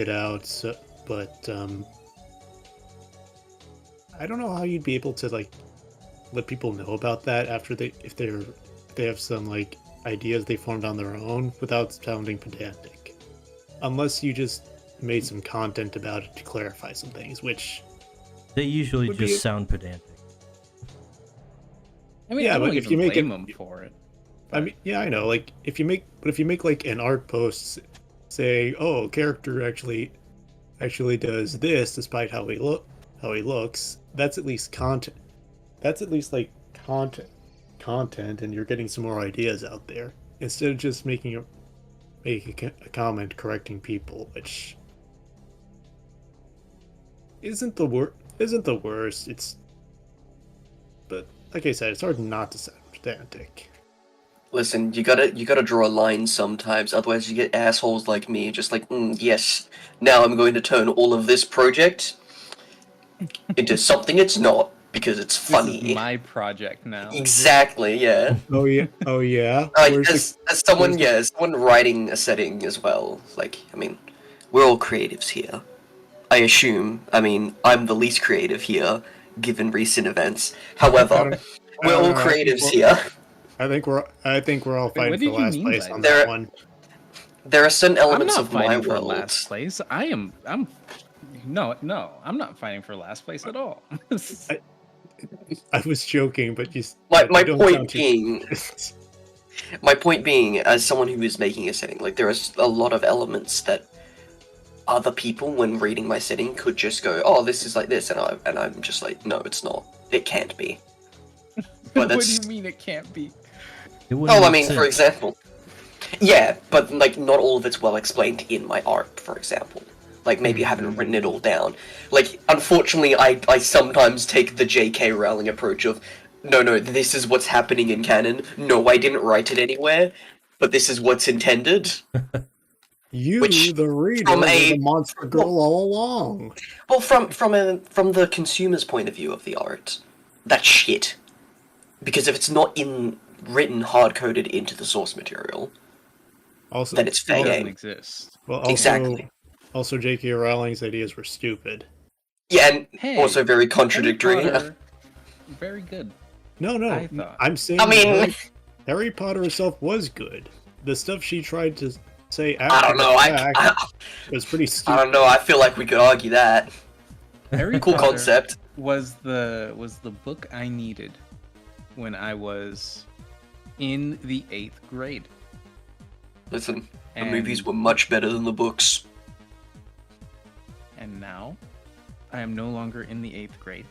Speaker 4: out. So, but I don't know how you'd be able to like let people know about that after if they have some like ideas they formed on their own without sounding pedantic. Unless you just made some content about it to clarify some things, which
Speaker 1: They usually
Speaker 4: Would
Speaker 1: just
Speaker 4: be-
Speaker 1: sound pedantic.
Speaker 3: I mean,
Speaker 4: Yeah,
Speaker 3: I don't
Speaker 4: but if
Speaker 3: even
Speaker 4: you make
Speaker 3: blame
Speaker 4: it-
Speaker 3: them for it.
Speaker 4: I mean, yeah, I know. Like, if you make like an art post saying, "Oh, character actually does this despite how he looks," that's at least content. That's at least like content, and you're getting some more ideas out there instead of just making a comment correcting people, which isn't the worst. It's, but like I said, it's hard not to sound pedantic.
Speaker 5: Listen, you gotta draw a line sometimes, otherwise you get assholes like me, just like, yes, now I'm going to turn all of this project into something it's not, because it's
Speaker 3: This
Speaker 5: funny.
Speaker 3: is my project now.
Speaker 5: Exactly, yeah.
Speaker 4: Oh yeah, oh yeah.
Speaker 5: Like,
Speaker 4: Where's
Speaker 5: as someone,
Speaker 4: where's the-
Speaker 5: as someone writing a setting as well, like, I mean, we're all creatives here. I assume, I mean, I'm the least creative here, given recent events.
Speaker 4: I
Speaker 5: However,
Speaker 4: don't- I
Speaker 5: we're
Speaker 4: don't
Speaker 5: all
Speaker 4: know, I think
Speaker 5: creatives
Speaker 4: we're-
Speaker 5: here.
Speaker 4: I think we're all fighting
Speaker 3: what
Speaker 4: for
Speaker 3: did you
Speaker 4: last
Speaker 3: mean
Speaker 4: place
Speaker 3: by
Speaker 4: on
Speaker 5: that?
Speaker 4: that one.
Speaker 5: There are certain
Speaker 3: I'm
Speaker 5: elements
Speaker 3: not
Speaker 5: of my
Speaker 3: fighting for
Speaker 5: world.
Speaker 3: last place. I'm no, I'm not fighting for last place at all.
Speaker 4: I was joking, but you.
Speaker 5: My
Speaker 4: you don't
Speaker 5: point
Speaker 4: sound too-
Speaker 5: being, my point being, as someone who is making a setting, like there are a lot of elements that other people, when reading my setting, could just go, "Oh, this is like this," and I'm just like, "No, it's not. It can't be." But
Speaker 3: What do
Speaker 5: that's
Speaker 3: you mean it can't be?
Speaker 1: It wouldn't
Speaker 5: oh, I
Speaker 1: make
Speaker 5: mean, for
Speaker 1: sense.
Speaker 5: example, yeah, but like not all of it's well explained in my art, for example. Like maybe I haven't written it all down. Like unfortunately, I sometimes take the J.K. Rowling approach of, no, this is what's happening in canon. No, I didn't write it anywhere, but this is what's intended.
Speaker 4: You,
Speaker 5: Which,
Speaker 4: the reader,
Speaker 5: from
Speaker 4: were
Speaker 5: a-
Speaker 4: the monster girl all along.
Speaker 5: Well, from the consumer's point of view of the art, that's shit. Because if it's not written hard coded into the source material,
Speaker 4: Also,
Speaker 5: then it's fair
Speaker 3: It doesn't
Speaker 5: game.
Speaker 3: exist.
Speaker 4: well, also,
Speaker 5: Exactly.
Speaker 4: Also, J.K. Rowling's ideas were stupid.
Speaker 5: Yeah, and
Speaker 3: Hey,
Speaker 5: also very contradictory.
Speaker 3: Harry Potter, very good.
Speaker 4: No,
Speaker 3: I thought.
Speaker 4: I'm saying.
Speaker 5: I mean,
Speaker 4: Harry Potter herself was good. The stuff she tried to say
Speaker 5: I
Speaker 4: after
Speaker 5: don't know.
Speaker 4: the fact
Speaker 5: I
Speaker 4: was pretty
Speaker 5: I
Speaker 4: stupid.
Speaker 5: don't know. I feel like we could argue that.
Speaker 3: Harry
Speaker 5: Cool
Speaker 3: Potter
Speaker 5: concept.
Speaker 3: was the book I needed when I was in the 8th grade.
Speaker 5: Listen, the
Speaker 3: And-
Speaker 5: movies were much better than the books.
Speaker 3: And now I am no longer in the 8th grade.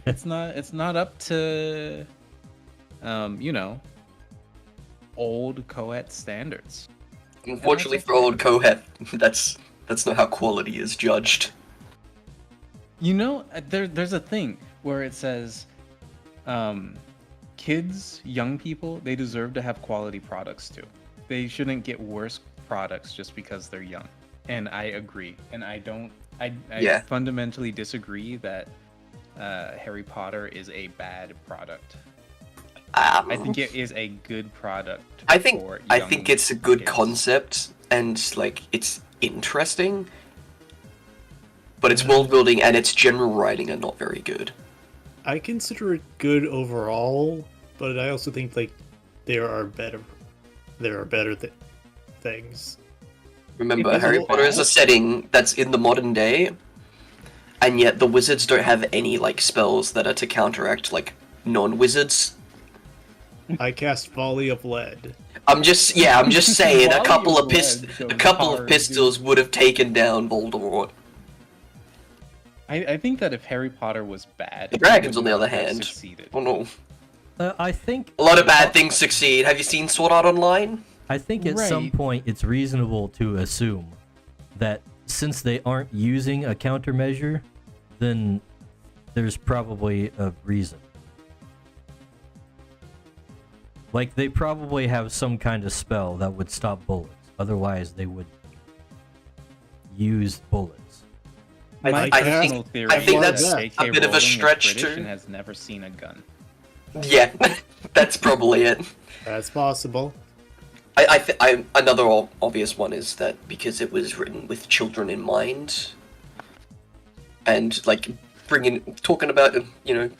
Speaker 3: It's not up to old co-ed standards.
Speaker 5: Unfortunately for old Kohet, that's not how quality is judged.
Speaker 3: There's a thing where it says kids, young people, they deserve to have quality products too. They shouldn't get worse products just because they're young. And I agree. And I
Speaker 5: Yeah.
Speaker 3: fundamentally disagree that Harry Potter is a bad product. I think it is a good product.
Speaker 5: I think
Speaker 3: for young
Speaker 5: it's a good
Speaker 3: kids.
Speaker 5: concept and like it's interesting, but its world building and its general writing are not very good.
Speaker 4: I consider it good overall, but I also think like there are better things.
Speaker 5: Remember,
Speaker 3: It is
Speaker 5: Harry
Speaker 3: all
Speaker 5: Potter is a
Speaker 3: bad.
Speaker 5: setting that's in the modern day, and yet the wizards don't have any like spells that are to counteract like non-wizards.
Speaker 4: I cast Volley of Lead.
Speaker 5: I'm just saying a
Speaker 3: Volley
Speaker 5: couple
Speaker 3: of
Speaker 5: of
Speaker 3: lead
Speaker 5: a couple
Speaker 3: goes
Speaker 5: of
Speaker 3: hard,
Speaker 5: pistols would have taken down Voldemort.
Speaker 3: I think that if Harry Potter was bad,
Speaker 5: The dragons,
Speaker 3: it
Speaker 5: on
Speaker 3: would
Speaker 5: the other
Speaker 3: not have
Speaker 5: hand,
Speaker 3: succeeded.
Speaker 5: oh no,
Speaker 1: I think
Speaker 5: a lot of bad things succeed. Have you seen Sword Art Online?
Speaker 1: I think at some
Speaker 3: Right.
Speaker 1: point it's reasonable to assume that since they aren't using a countermeasure, then there's probably a reason. Like they probably have some kind of spell that would stop bullets. Otherwise, they would use bullets.
Speaker 3: My
Speaker 5: I
Speaker 3: personal
Speaker 5: think-
Speaker 3: theory
Speaker 5: I think
Speaker 3: is
Speaker 4: that's
Speaker 3: that
Speaker 4: a
Speaker 3: J.K.
Speaker 5: bit of a
Speaker 3: Rowling is
Speaker 5: stretch
Speaker 3: British
Speaker 5: to-
Speaker 3: and has never seen a gun.
Speaker 5: Yeah, that's probably it.
Speaker 4: That's possible.
Speaker 5: Another obvious one is that because it was written with children in mind, and like talking about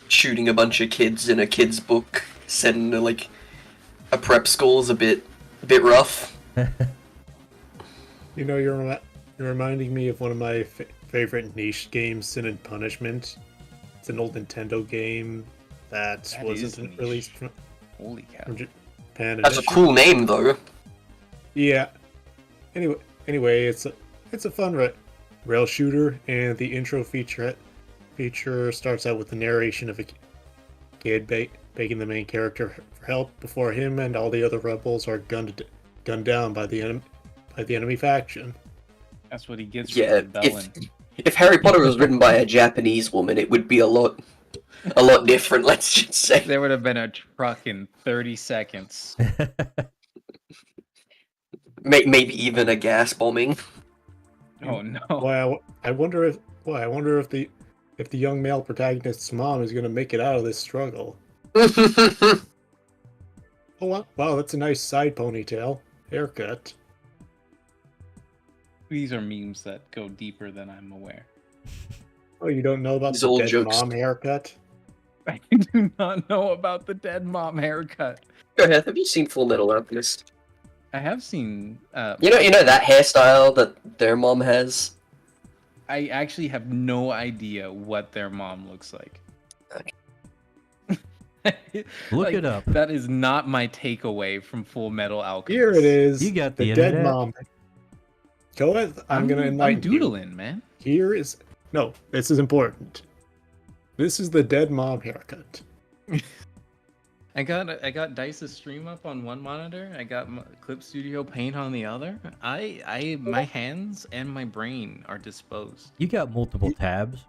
Speaker 5: shooting a bunch of kids in a kid's book set in like a prep school is a bit rough.
Speaker 4: You know, you're reminding me of one of my favorite niche games, Sin and Punishment. It's an old Nintendo game that
Speaker 3: That
Speaker 4: wasn't
Speaker 3: is niche.
Speaker 4: released from
Speaker 3: Holy cow.
Speaker 4: Japan.
Speaker 5: That's a
Speaker 4: initially.
Speaker 5: cool name though.
Speaker 4: Yeah. Anyway, it's a fun rail shooter, and the intro feature starts out with the narration of a kid begging the main character for help before him and all the other rebels are gunned down by the enemy faction.
Speaker 3: That's what he gets
Speaker 5: Yeah,
Speaker 3: for rebelling.
Speaker 5: If Harry Potter was written by a Japanese woman, it would be a lot different. Let's just say.
Speaker 3: There would have been a truck in 30 seconds.
Speaker 5: Maybe even a gas bombing.
Speaker 3: Oh no.
Speaker 4: Well, I wonder if the young male protagonist's mom is going to make it out of this struggle. Oh wow, that's a nice side ponytail haircut.
Speaker 3: These are memes that go deeper than I'm aware.
Speaker 4: Oh, you don't know about
Speaker 5: These
Speaker 4: the
Speaker 5: old
Speaker 4: dead
Speaker 5: jokes.
Speaker 4: mom haircut?
Speaker 3: I do not know about the dead mom haircut.
Speaker 5: Go ahead. Have you seen Full Metal Alchemist?
Speaker 3: I have seen.
Speaker 5: You know that hairstyle that their mom has.
Speaker 3: I actually have no idea what their mom looks like.
Speaker 1: Look it up.
Speaker 3: That is not my takeaway from Full Metal Alchemist.
Speaker 4: Here it is.
Speaker 1: You got the
Speaker 4: dead
Speaker 1: internet.
Speaker 4: mom. Go ahead. I'm going to
Speaker 3: I'm
Speaker 4: enlighten you.
Speaker 3: doodling, man.
Speaker 4: Here is no. This is important. This is the dead mom haircut.
Speaker 3: I got Dice's stream up on one monitor. I got Clip Studio Paint on the other. My hands and my brain are disposed.
Speaker 1: You got multiple tabs.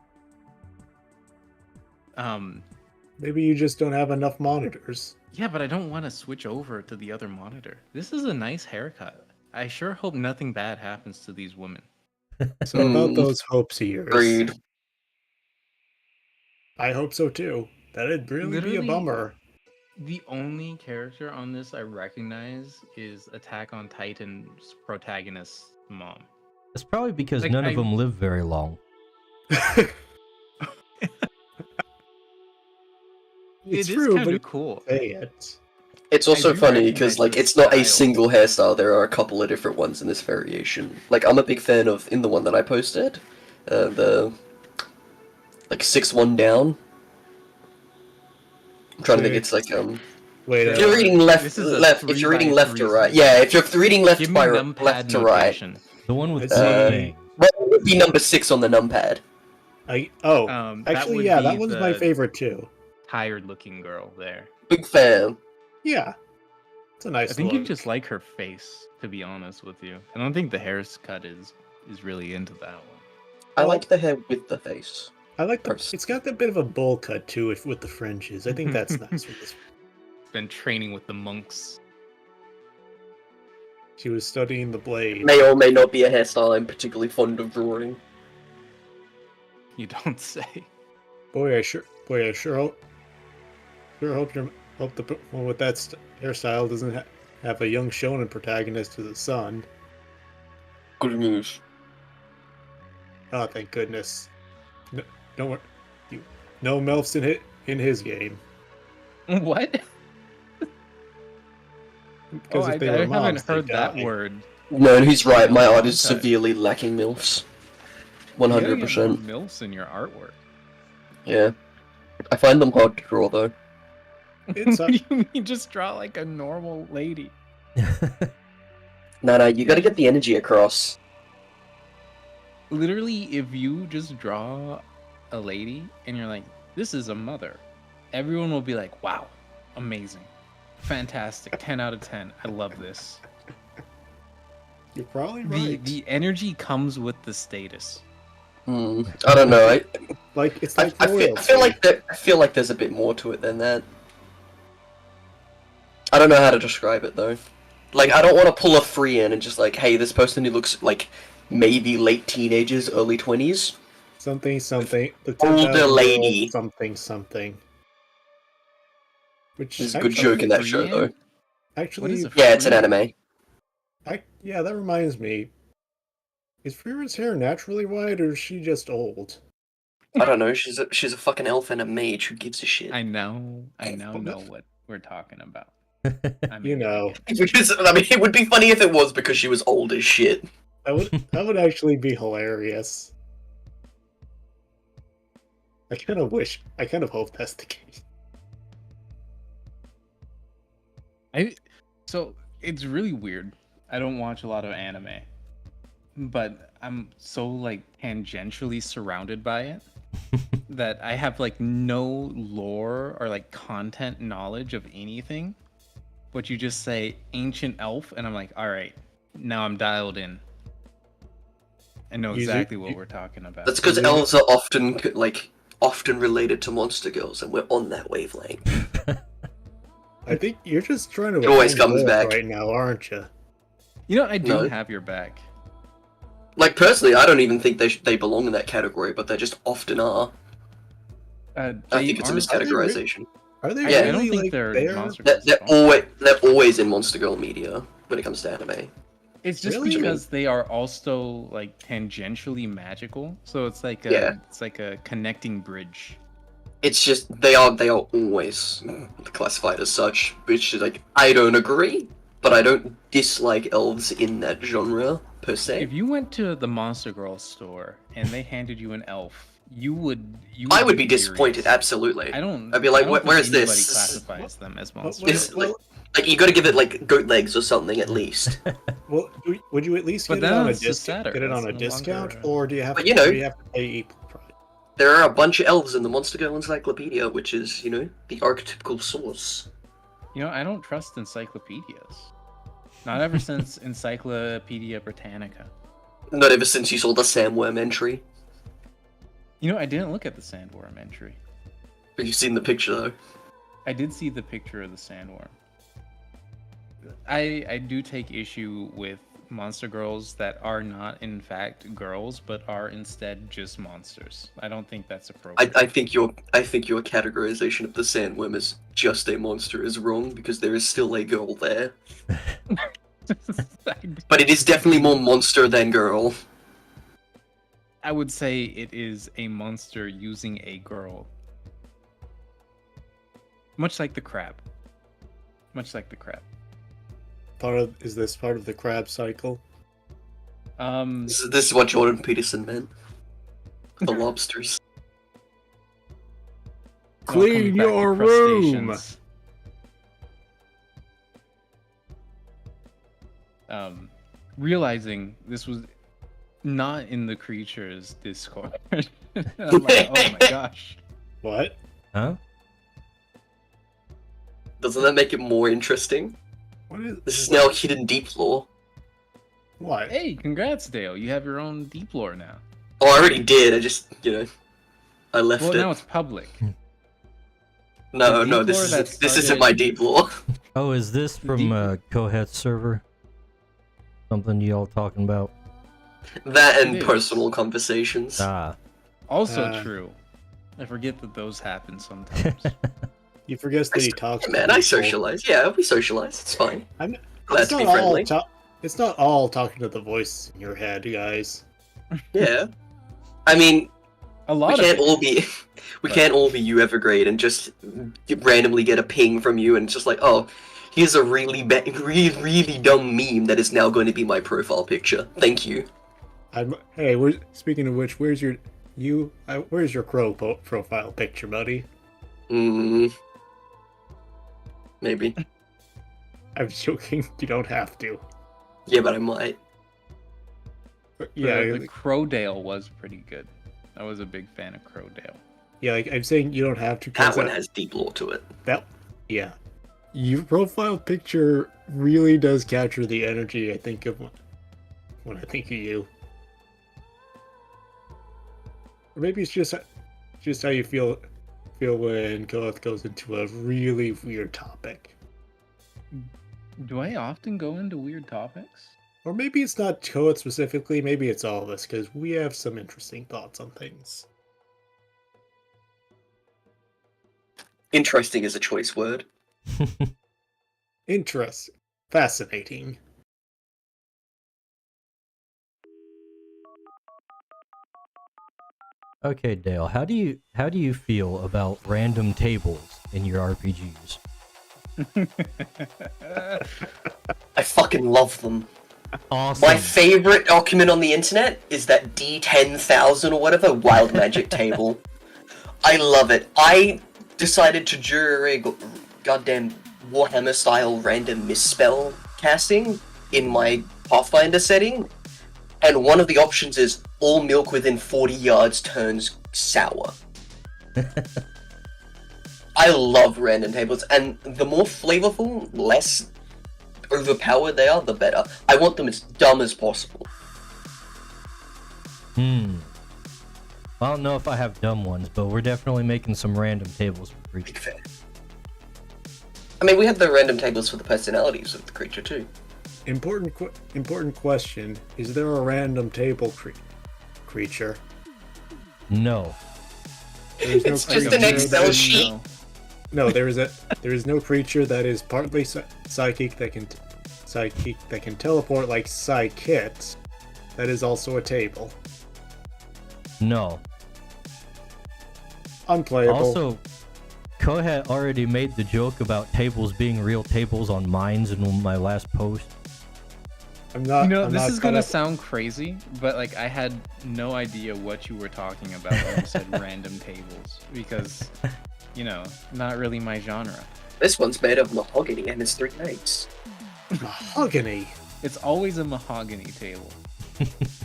Speaker 4: Maybe you just don't have enough monitors.
Speaker 3: Yeah, but I don't want to switch over to the other monitor. This is a nice haircut. I sure hope nothing bad happens to these women.
Speaker 4: So about those hopes of yours,
Speaker 5: Agreed.
Speaker 4: I hope so too. That'd really be a
Speaker 3: Literally-
Speaker 4: bummer.
Speaker 3: The only character on this I recognize is Attack on Titan's protagonist's mom.
Speaker 1: It's probably because
Speaker 3: Like,
Speaker 1: none
Speaker 3: I-
Speaker 1: of them live very long.
Speaker 4: It's
Speaker 3: It is
Speaker 4: true,
Speaker 3: kind
Speaker 4: but
Speaker 3: of cool.
Speaker 4: say it.
Speaker 5: It's also
Speaker 3: do
Speaker 5: funny because
Speaker 3: recognize the
Speaker 5: it's not a
Speaker 3: style.
Speaker 5: single hairstyle. There are a couple of different ones in this variation. Like I'm a big fan of in the one that I posted, the like 6-1 down. I'm trying to think. It's like
Speaker 4: Wait,
Speaker 5: if you're reading left,
Speaker 3: This is a
Speaker 5: if you're reading
Speaker 3: 3x3
Speaker 5: left to right, yeah. If you're reading left
Speaker 3: Give me
Speaker 5: by
Speaker 3: numpad
Speaker 5: left to right,
Speaker 3: notation.
Speaker 1: The one with
Speaker 4: It's,
Speaker 1: the thing.
Speaker 5: well, it would be number 6 on the numpad.
Speaker 3: That
Speaker 4: actually,
Speaker 3: would
Speaker 4: yeah,
Speaker 3: be
Speaker 4: that one's my
Speaker 3: the
Speaker 4: favorite too.
Speaker 3: Tired-looking girl there.
Speaker 5: Big fan.
Speaker 4: Yeah, it's a nice.
Speaker 3: I think you
Speaker 4: look.
Speaker 3: just like her face, to be honest with you. I don't think the haircut is really into that one.
Speaker 5: I like the hair with the face.
Speaker 4: I like the.
Speaker 5: Pers-
Speaker 4: It's got a bit of a bowl cut too, with the fringes. I think that's nice. With this.
Speaker 3: Been training with the monks.
Speaker 4: She was studying the blade.
Speaker 5: May or may not be a hairstyle I'm particularly fond of drawing.
Speaker 3: You don't say.
Speaker 4: Boy, I sure hope the one with that hairstyle doesn't have a young shonen protagonist as a son.
Speaker 5: Good news.
Speaker 4: Oh, thank goodness. No MILFs in his game.
Speaker 3: What?
Speaker 4: Because
Speaker 3: I
Speaker 4: if they were
Speaker 3: haven't
Speaker 4: moms,
Speaker 3: heard
Speaker 4: they'd
Speaker 3: that
Speaker 4: die.
Speaker 3: word.
Speaker 5: No, and he's right. My art is
Speaker 3: Okay.
Speaker 5: severely lacking MILFs.
Speaker 3: You gotta get
Speaker 5: 100%.
Speaker 3: more MILFs in your artwork.
Speaker 5: Yeah. I find them hard to draw though.
Speaker 4: It's
Speaker 3: What do you mean? Just draw like a normal lady.
Speaker 5: No, you gotta get the energy across.
Speaker 3: Literally, if you just draw a lady and you're like, this is a mother, everyone will be like, wow, amazing, fantastic, 10 out of 10. I love this.
Speaker 4: You're probably
Speaker 3: The
Speaker 4: right.
Speaker 3: the energy comes with the status.
Speaker 5: I don't know.
Speaker 4: It's
Speaker 5: I
Speaker 4: like
Speaker 5: I feel like there's a bit more to it than that. I don't know how to describe it though. Like I don't want to pull a free in and just like, hey, this person who looks like maybe late teenagers, early 20s.
Speaker 4: something. The
Speaker 5: Older
Speaker 4: 10,000-year-old
Speaker 5: lady.
Speaker 4: something. Which
Speaker 5: There's a good
Speaker 4: actually-
Speaker 5: joke in that show
Speaker 3: Free-in?
Speaker 5: though.
Speaker 4: Actually,
Speaker 3: What is a
Speaker 5: Yeah, it's an
Speaker 3: free-in?
Speaker 5: anime.
Speaker 4: Yeah, that reminds me. Is Frira's hair naturally white, or is she just old?
Speaker 5: I don't know. She's a fucking elf and a mage. Who gives a shit?
Speaker 3: I know what we're talking about. I
Speaker 4: You
Speaker 3: mean,
Speaker 4: know,
Speaker 5: Because I mean, it would be funny if it was because she was old as shit.
Speaker 4: that would actually be hilarious. I kind of hope that's the case.
Speaker 3: So it's really weird. I don't watch a lot of anime, but I'm so like tangentially surrounded by it that I have like no lore or like content knowledge of anything. But you just say ancient elf, and I'm like, all right, now I'm dialed in. I know exactly what we're talking about.
Speaker 5: That's because elves are often related to monster girls, and we're on that wavelength.
Speaker 4: I think you're just trying to
Speaker 5: It always
Speaker 4: offend
Speaker 5: comes
Speaker 4: both
Speaker 5: back.
Speaker 4: right now, aren't you?
Speaker 3: You know, I do
Speaker 5: No.
Speaker 3: have your back.
Speaker 5: Like personally, I don't even think they belong in that category, but they just often are. I think it's a miscategorization.
Speaker 4: Are they
Speaker 5: Yeah.
Speaker 3: I don't
Speaker 4: really
Speaker 3: think
Speaker 4: like
Speaker 3: they're
Speaker 4: there?
Speaker 3: monster
Speaker 5: They're,
Speaker 3: girls.
Speaker 5: they're
Speaker 3: at all.
Speaker 5: always in monster girl media when it comes to anime.
Speaker 3: It's just
Speaker 4: Really?
Speaker 3: because they are also like tangentially magical, so it's like
Speaker 5: Yeah.
Speaker 3: a connecting bridge.
Speaker 5: It's just they are always classified as such, which is like I don't agree, but I don't dislike elves in that genre per se.
Speaker 3: If you went to the Monster Girl store and they handed you an elf, you would
Speaker 5: I would be disappointed.
Speaker 3: furious.
Speaker 5: Absolutely.
Speaker 3: I don't.
Speaker 5: I'd be like,
Speaker 3: I don't think
Speaker 5: where's
Speaker 3: anybody
Speaker 5: this?
Speaker 3: classifies them as monster
Speaker 4: Well,
Speaker 5: It's
Speaker 3: girls.
Speaker 5: like you got to give it like goat legs or something at least.
Speaker 4: Well, would you at least
Speaker 3: But
Speaker 4: get it on a
Speaker 3: that's just
Speaker 4: discount?
Speaker 3: sadder.
Speaker 4: Get it on a
Speaker 3: That's no
Speaker 4: discount,
Speaker 3: longer-
Speaker 4: or do you have
Speaker 5: But,
Speaker 4: to?
Speaker 5: you know-
Speaker 4: do you have to pay equal price?
Speaker 5: There are a bunch of elves in the Monster Girl Encyclopedia, which is the archetypical source.
Speaker 3: You know, I don't trust encyclopedias. Not ever since Encyclopedia Britannica.
Speaker 5: Not ever since you saw the Sandworm entry.
Speaker 3: You know, I didn't look at the sandworm entry.
Speaker 5: But you've seen the picture though.
Speaker 3: I did see the picture of the sandworm. I do take issue with monster girls that are not in fact girls, but are instead just monsters. I don't think that's appropriate.
Speaker 5: I think your categorization of the Sandworm as just a monster is wrong because there is still a girl there. But it is definitely more monster than girl.
Speaker 3: I would say it is a monster using a girl. Much like the crab. Much like the crab.
Speaker 4: Is this part of the crab cycle?
Speaker 5: This is what Jordan Peterson meant. The lobsters.
Speaker 3: It all comes
Speaker 4: Clean
Speaker 3: back to
Speaker 4: your room!
Speaker 3: crustaceans. Realizing this was not in the creatures Discord. I'm like, oh my gosh.
Speaker 4: What?
Speaker 1: Huh?
Speaker 5: Doesn't that make it more interesting?
Speaker 4: What is
Speaker 5: This is now hidden deep lore.
Speaker 4: what?
Speaker 3: Hey, congrats, Dale. You have your own deep lore now.
Speaker 5: Oh, I already did. I just, I left
Speaker 3: Well,
Speaker 5: it.
Speaker 3: now it's public.
Speaker 5: No,
Speaker 3: the
Speaker 5: no,
Speaker 3: deep
Speaker 5: this
Speaker 3: lore
Speaker 5: is
Speaker 3: that
Speaker 5: this isn't
Speaker 3: started-
Speaker 5: my deep lore.
Speaker 1: Oh, is this from
Speaker 3: Deep-
Speaker 1: Kohet's server? Something y'all talking about?
Speaker 5: That and
Speaker 3: It is.
Speaker 5: personal conversations.
Speaker 1: Ah.
Speaker 3: Also true. I forget that those happen sometimes.
Speaker 4: You forget that he talks.
Speaker 5: Hey,
Speaker 4: to
Speaker 5: man, I
Speaker 4: people.
Speaker 5: socialize. Yeah, we socialize. It's fine.
Speaker 4: I'm
Speaker 5: Glad
Speaker 4: it's
Speaker 5: to be
Speaker 4: not
Speaker 5: friendly.
Speaker 4: It's not all talking to the voice in your head, guys.
Speaker 5: Yeah. I mean,
Speaker 3: A
Speaker 5: we
Speaker 3: lot of
Speaker 5: can't
Speaker 3: it.
Speaker 5: all be we can't all be you Evergrade and just randomly get a ping from you and it's just like, oh, here's a really really dumb meme that is now going to be my profile picture. Thank you.
Speaker 4: Hey, speaking of which, where's your crow profile picture, buddy?
Speaker 5: Maybe.
Speaker 4: I'm joking. You don't have to.
Speaker 5: Yeah, but I might.
Speaker 4: Yeah,
Speaker 3: The Crowdale was pretty good. I was a big fan of Crowdale.
Speaker 4: yeah. Like I'm saying, you don't have to. 'Cause
Speaker 5: That one has deep lore to it.
Speaker 4: Yeah. Your profile picture really does capture the energy I think of when I think of you. Or maybe it's just how you feel when Koth goes into a really weird topic.
Speaker 3: Do I often go into weird topics?
Speaker 4: Or maybe it's not Koth specifically, maybe it's all of us, because we have some interesting thoughts on things.
Speaker 5: Interesting is a choice word.
Speaker 4: Interesting. Fascinating.
Speaker 1: Okay, Dale, how do you feel about random tables in your RPGs?
Speaker 5: I fucking love them.
Speaker 1: Awesome.
Speaker 5: My favorite document on the internet is that D10,000 or whatever wild magic table. I love it. I decided to do a goddamn Warhammer style random misspell casting in my Pathfinder setting, and one of the options is all milk within 40 yards turns sour. I love random tables, and the more flavorful, less overpowered they are, the better. I want them as dumb as possible.
Speaker 1: I don't know if I have dumb ones, but we're definitely making some random tables for
Speaker 5: Big
Speaker 1: creatures.
Speaker 5: fan. I mean, we had the random tables for the personalities of the creature too.
Speaker 4: Important question: is there a random table creature?
Speaker 1: No.
Speaker 4: There's no
Speaker 5: It's just
Speaker 4: creature
Speaker 5: an Excel
Speaker 4: that-
Speaker 5: sheet.
Speaker 4: No, there is no creature that is partly psychic that can teleport like psykits. That is also a table.
Speaker 1: No.
Speaker 4: Unplayable.
Speaker 1: Also, Kohet already made the joke about tables being real tables on mines in my last post.
Speaker 4: I'm not.
Speaker 3: You know,
Speaker 4: I'm
Speaker 3: this
Speaker 4: not
Speaker 3: is
Speaker 4: caught
Speaker 3: gonna
Speaker 4: up-
Speaker 3: sound crazy, but like I had no idea what you were talking about when you said random tables because, you know, not really my genre.
Speaker 5: This one's made of mahogany and it's 3 legs.
Speaker 4: mahogany.
Speaker 3: It's always a mahogany table.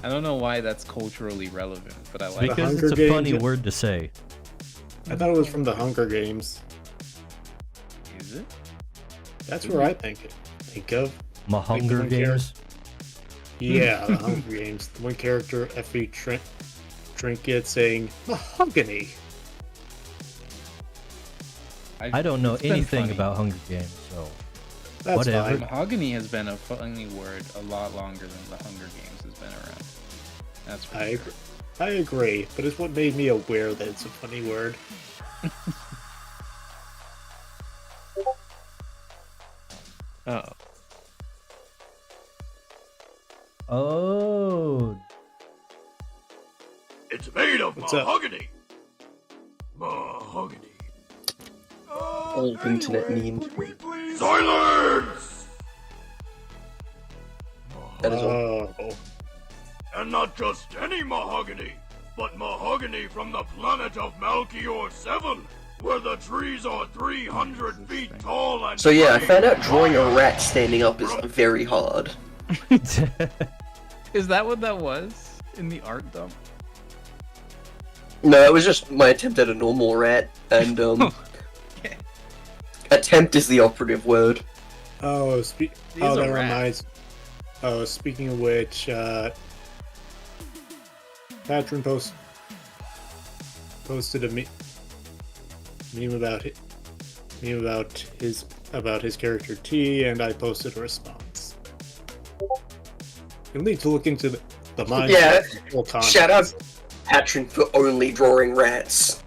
Speaker 3: I don't know why that's culturally relevant, but I like it.
Speaker 1: Because
Speaker 4: Hunger
Speaker 1: it's a funny
Speaker 4: Games-
Speaker 1: word to say.
Speaker 4: I thought it was from the Hunger Games.
Speaker 3: Is it?
Speaker 4: That's where I think of.
Speaker 1: My Hunger
Speaker 4: one
Speaker 1: Games.
Speaker 4: Yeah, the Hunger Games. One character, Effie Trinket, saying mahogany.
Speaker 1: I don't know
Speaker 3: It's been
Speaker 1: anything
Speaker 3: funny.
Speaker 1: about Hunger Games, so
Speaker 4: That's
Speaker 1: Whatever.
Speaker 4: fine.
Speaker 3: Mahogany has been a funny word a lot longer than the Hunger Games has been around. That's for
Speaker 4: I
Speaker 3: sure.
Speaker 4: agree. I agree, but it's what made me aware that it's a funny word.
Speaker 3: Oh,
Speaker 1: oh,
Speaker 6: It's made of
Speaker 4: What's up?
Speaker 6: mahogany. Mahogany.
Speaker 5: Old internet meme.
Speaker 6: Silence!
Speaker 5: That is all.
Speaker 4: Oh,
Speaker 6: And not just any mahogany, but mahogany from the planet of Malchior 7, where the trees are 300 feet tall and
Speaker 5: So yeah, I found out
Speaker 6: flaming
Speaker 5: drawing a
Speaker 6: fire.
Speaker 5: rat standing up is very hard.
Speaker 3: is that what that was in the art dump?
Speaker 5: No, it was just my attempt at a normal rat, and
Speaker 3: Okay.
Speaker 5: attempt is the operative word.
Speaker 4: oh,
Speaker 3: He's
Speaker 4: that
Speaker 3: a rat.
Speaker 4: reminds. Oh, speaking of which, Patron posted a meme about his character T, and I posted a response. You'll need to look into the mind.
Speaker 5: Yeah,
Speaker 4: of the full context.
Speaker 5: Shout out Patron for only drawing rats.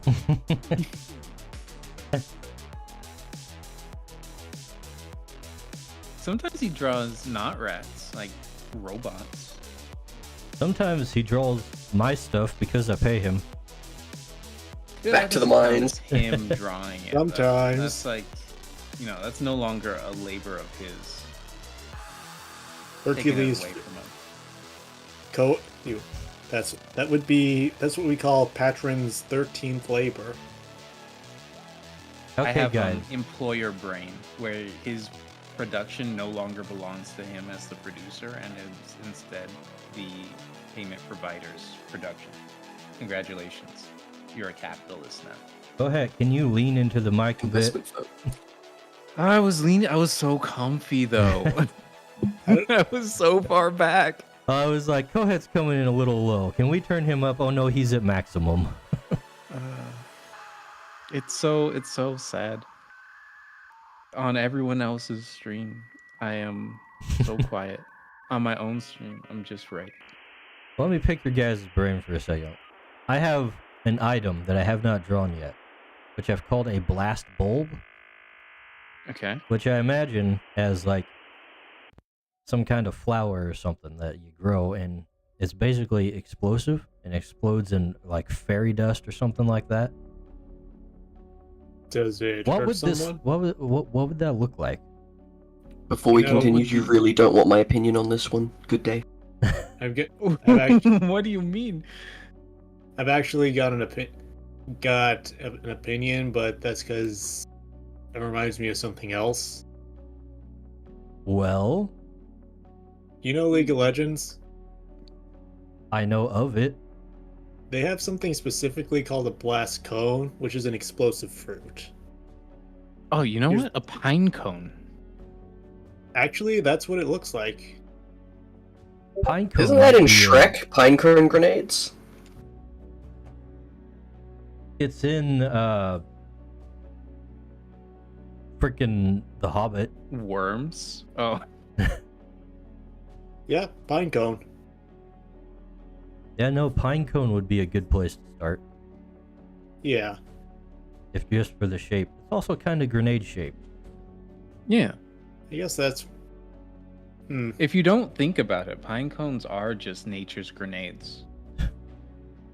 Speaker 3: Sometimes he draws not rats, like robots.
Speaker 1: Sometimes he draws my stuff because I pay him.
Speaker 3: Yeah,
Speaker 5: Back
Speaker 3: that
Speaker 5: to the
Speaker 3: doesn't count
Speaker 5: mines.
Speaker 3: as Him drawing it. though.
Speaker 4: Sometimes.
Speaker 3: That's like, you know, that's no longer a labor of his. Taking it
Speaker 4: Hercules
Speaker 3: away from him.
Speaker 4: that's what we call Patron's 13th labor.
Speaker 3: I
Speaker 1: Okay,
Speaker 3: have
Speaker 1: guys.
Speaker 3: employer brain, where his production no longer belongs to him as the producer, and is instead the payment provider's production. Congratulations, you're a capitalist now.
Speaker 1: Go ahead. Can you lean into the mic a bit?
Speaker 5: Investment firm.
Speaker 3: I was leaning. I was so comfy though. I was so far back.
Speaker 1: I was like, Kohet's coming in a little low. Can we turn him up? Oh no, he's at maximum.
Speaker 3: It's so sad. On everyone else's stream, I am so quiet. On my own stream, I'm just right.
Speaker 1: Let me pick your guys' brain for a second. I have an item that I have not drawn yet, which I've called a blast bulb,
Speaker 3: Okay.
Speaker 1: which I imagine as like some kind of flower or something that you grow, and It's basically explosive and explodes in like fairy dust or something like that.
Speaker 4: Does it
Speaker 1: What
Speaker 4: hurt
Speaker 1: would this?
Speaker 4: someone?
Speaker 1: What would that look like?
Speaker 5: Before we
Speaker 4: You know,
Speaker 5: continue,
Speaker 4: would
Speaker 5: you
Speaker 4: be-
Speaker 5: really don't want my opinion on this one. Good day.
Speaker 4: I've actually,
Speaker 3: What do you mean?
Speaker 4: I've actually got an opinion, but that's because it reminds me of something else.
Speaker 1: Well,
Speaker 4: You know League of Legends?
Speaker 1: I know of it.
Speaker 4: They have something specifically called a blast cone, which is an explosive fruit.
Speaker 3: Oh, you know
Speaker 4: Here's-
Speaker 3: what? A pine cone.
Speaker 4: Actually, that's what it looks like.
Speaker 1: Pinecone.
Speaker 5: Isn't that
Speaker 1: would
Speaker 5: in
Speaker 1: be,
Speaker 5: Shrek? Pinecone grenades?
Speaker 1: It's in freaking The Hobbit.
Speaker 3: Worms. Oh,
Speaker 4: Yeah, pine cone.
Speaker 1: Yeah, no, Pinecone would be a good place to start
Speaker 4: Yeah.
Speaker 1: if just for the shape. It's also kind of grenade shaped.
Speaker 3: yeah.
Speaker 4: I guess that's.
Speaker 3: If you don't think about it, pine cones are just nature's grenades.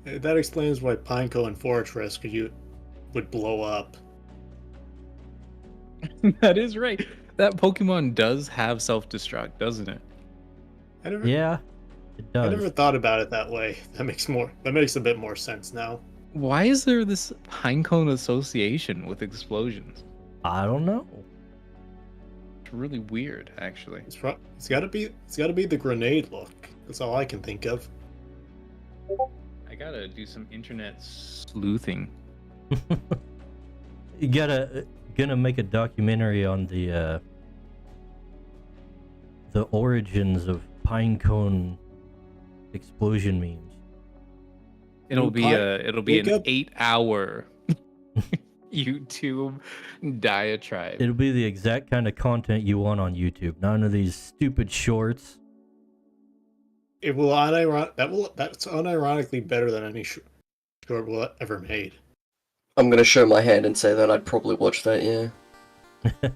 Speaker 4: That explains why Pineco and Fortress would blow up.
Speaker 3: That is right. That Pokemon does have self-destruct, doesn't it?
Speaker 4: I never,
Speaker 1: Yeah, it
Speaker 4: I
Speaker 1: does.
Speaker 4: never thought about it that way. That makes a bit more sense now.
Speaker 3: Why is there this pinecone association with explosions?
Speaker 1: I don't know.
Speaker 3: It's really weird, actually.
Speaker 4: It's gotta be the grenade look. That's all I can think of.
Speaker 3: I gotta do some internet sleuthing.
Speaker 1: You gonna make a documentary on the origins of Pinecone explosion memes.
Speaker 3: It'll be an
Speaker 4: Jacob?
Speaker 3: 8-hour YouTube diatribe.
Speaker 1: It'll be the exact kind of content you want on YouTube. None of these stupid shorts.
Speaker 4: It will that's unironically better than any short we'll ever made.
Speaker 5: I'm gonna show my hand and say that I'd probably watch that, yeah.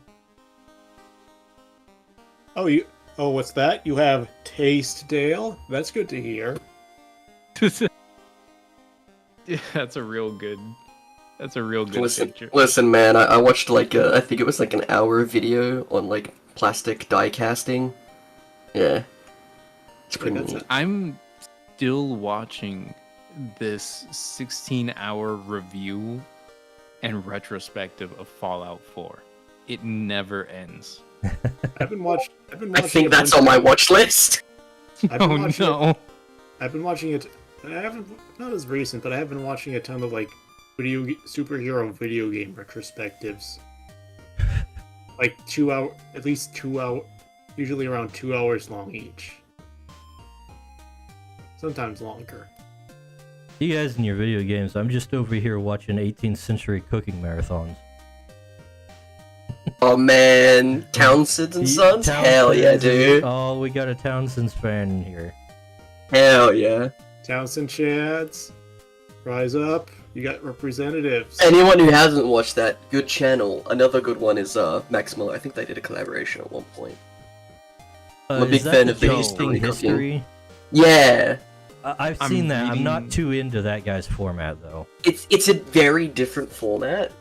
Speaker 4: Oh, what's that? You have Taste Dale? That's good to hear.
Speaker 3: Yeah, that's a real good picture.
Speaker 5: Listen, man, I watched like I think it was like an hour video on like plastic die casting. Yeah, it's pretty
Speaker 4: That's
Speaker 5: neat.
Speaker 4: it.
Speaker 3: I'm still watching this 16-hour review and retrospective of Fallout 4. It never ends.
Speaker 4: I've been watching.
Speaker 5: I think that's on my watch list.
Speaker 4: I've been
Speaker 3: Oh
Speaker 4: watching
Speaker 3: no.
Speaker 4: I've been watching it. I haven't, not as recent, but I have been watching a ton of like superhero video game retrospectives. Like at least 2 hour, usually around 2 hours long each. Sometimes longer.
Speaker 1: You guys in your video games, I'm just over here watching 18th century cooking marathons.
Speaker 5: Oh man, Townsend and Sons? Hell yeah, dude.
Speaker 1: Oh, we got a Townsend's fan in here.
Speaker 5: Hell yeah.
Speaker 4: Townsend Chads, rise up! You got representatives.
Speaker 5: Anyone who hasn't watched that, good channel. Another good one is Maximal. I think they did a collaboration at one point. I'm a big
Speaker 1: is that
Speaker 5: fan of the
Speaker 1: Tasting
Speaker 5: history. Yeah.
Speaker 1: I've
Speaker 3: I'm
Speaker 1: seen that. I'm not
Speaker 3: reading-
Speaker 1: too into that guy's format though.
Speaker 5: It's a very different format,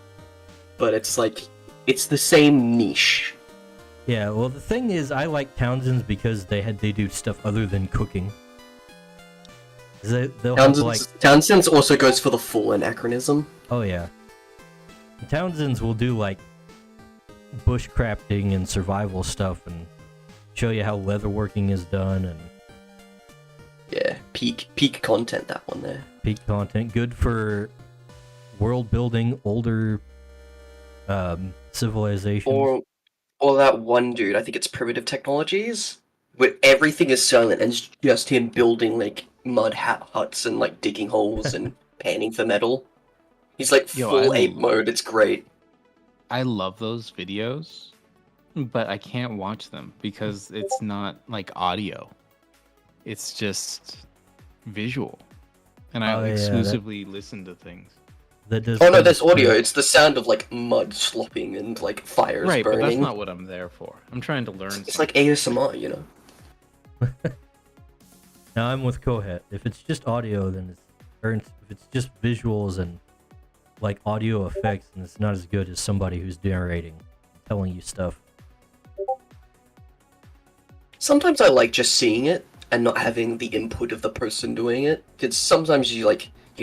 Speaker 5: but it's like it's the same niche.
Speaker 1: Yeah, well the thing is I like Townsend's because they do stuff other than cooking. They'll have like
Speaker 5: Townsend's also goes for the full anachronism.
Speaker 1: oh yeah. Townsend's will do like bushcrafting and survival stuff and show you how leatherworking is done and
Speaker 5: Yeah, peak content, that one there.
Speaker 1: peak content. Good for world building, older civilizations.
Speaker 5: Or that one dude, I think it's Primitive Technologies, where everything is silent and it's just him building like mud huts and like digging holes and panning for metal. He's like
Speaker 3: Yo,
Speaker 5: full
Speaker 3: I
Speaker 5: ape mode, it's great.
Speaker 3: I love those videos, but I can't watch them because it's not like audio. It's just visual. And I
Speaker 1: Oh, yeah,
Speaker 3: exclusively listen to things.
Speaker 1: That does
Speaker 5: Oh no,
Speaker 1: kinda
Speaker 5: there's audio,
Speaker 1: split.
Speaker 5: it's the sound of like mud slopping and like fires
Speaker 3: Right, but that's
Speaker 5: burning.
Speaker 3: not what I'm there for. I'm trying to learn
Speaker 5: It's
Speaker 3: something.
Speaker 5: like ASMR, you know?
Speaker 1: Now I'm with Kohet. If it's just audio, then if it's just visuals and like audio effects, then it's not as good as somebody who's narrating, telling you stuff.
Speaker 5: Sometimes I like just seeing it and not having the input of the person doing it. Because sometimes you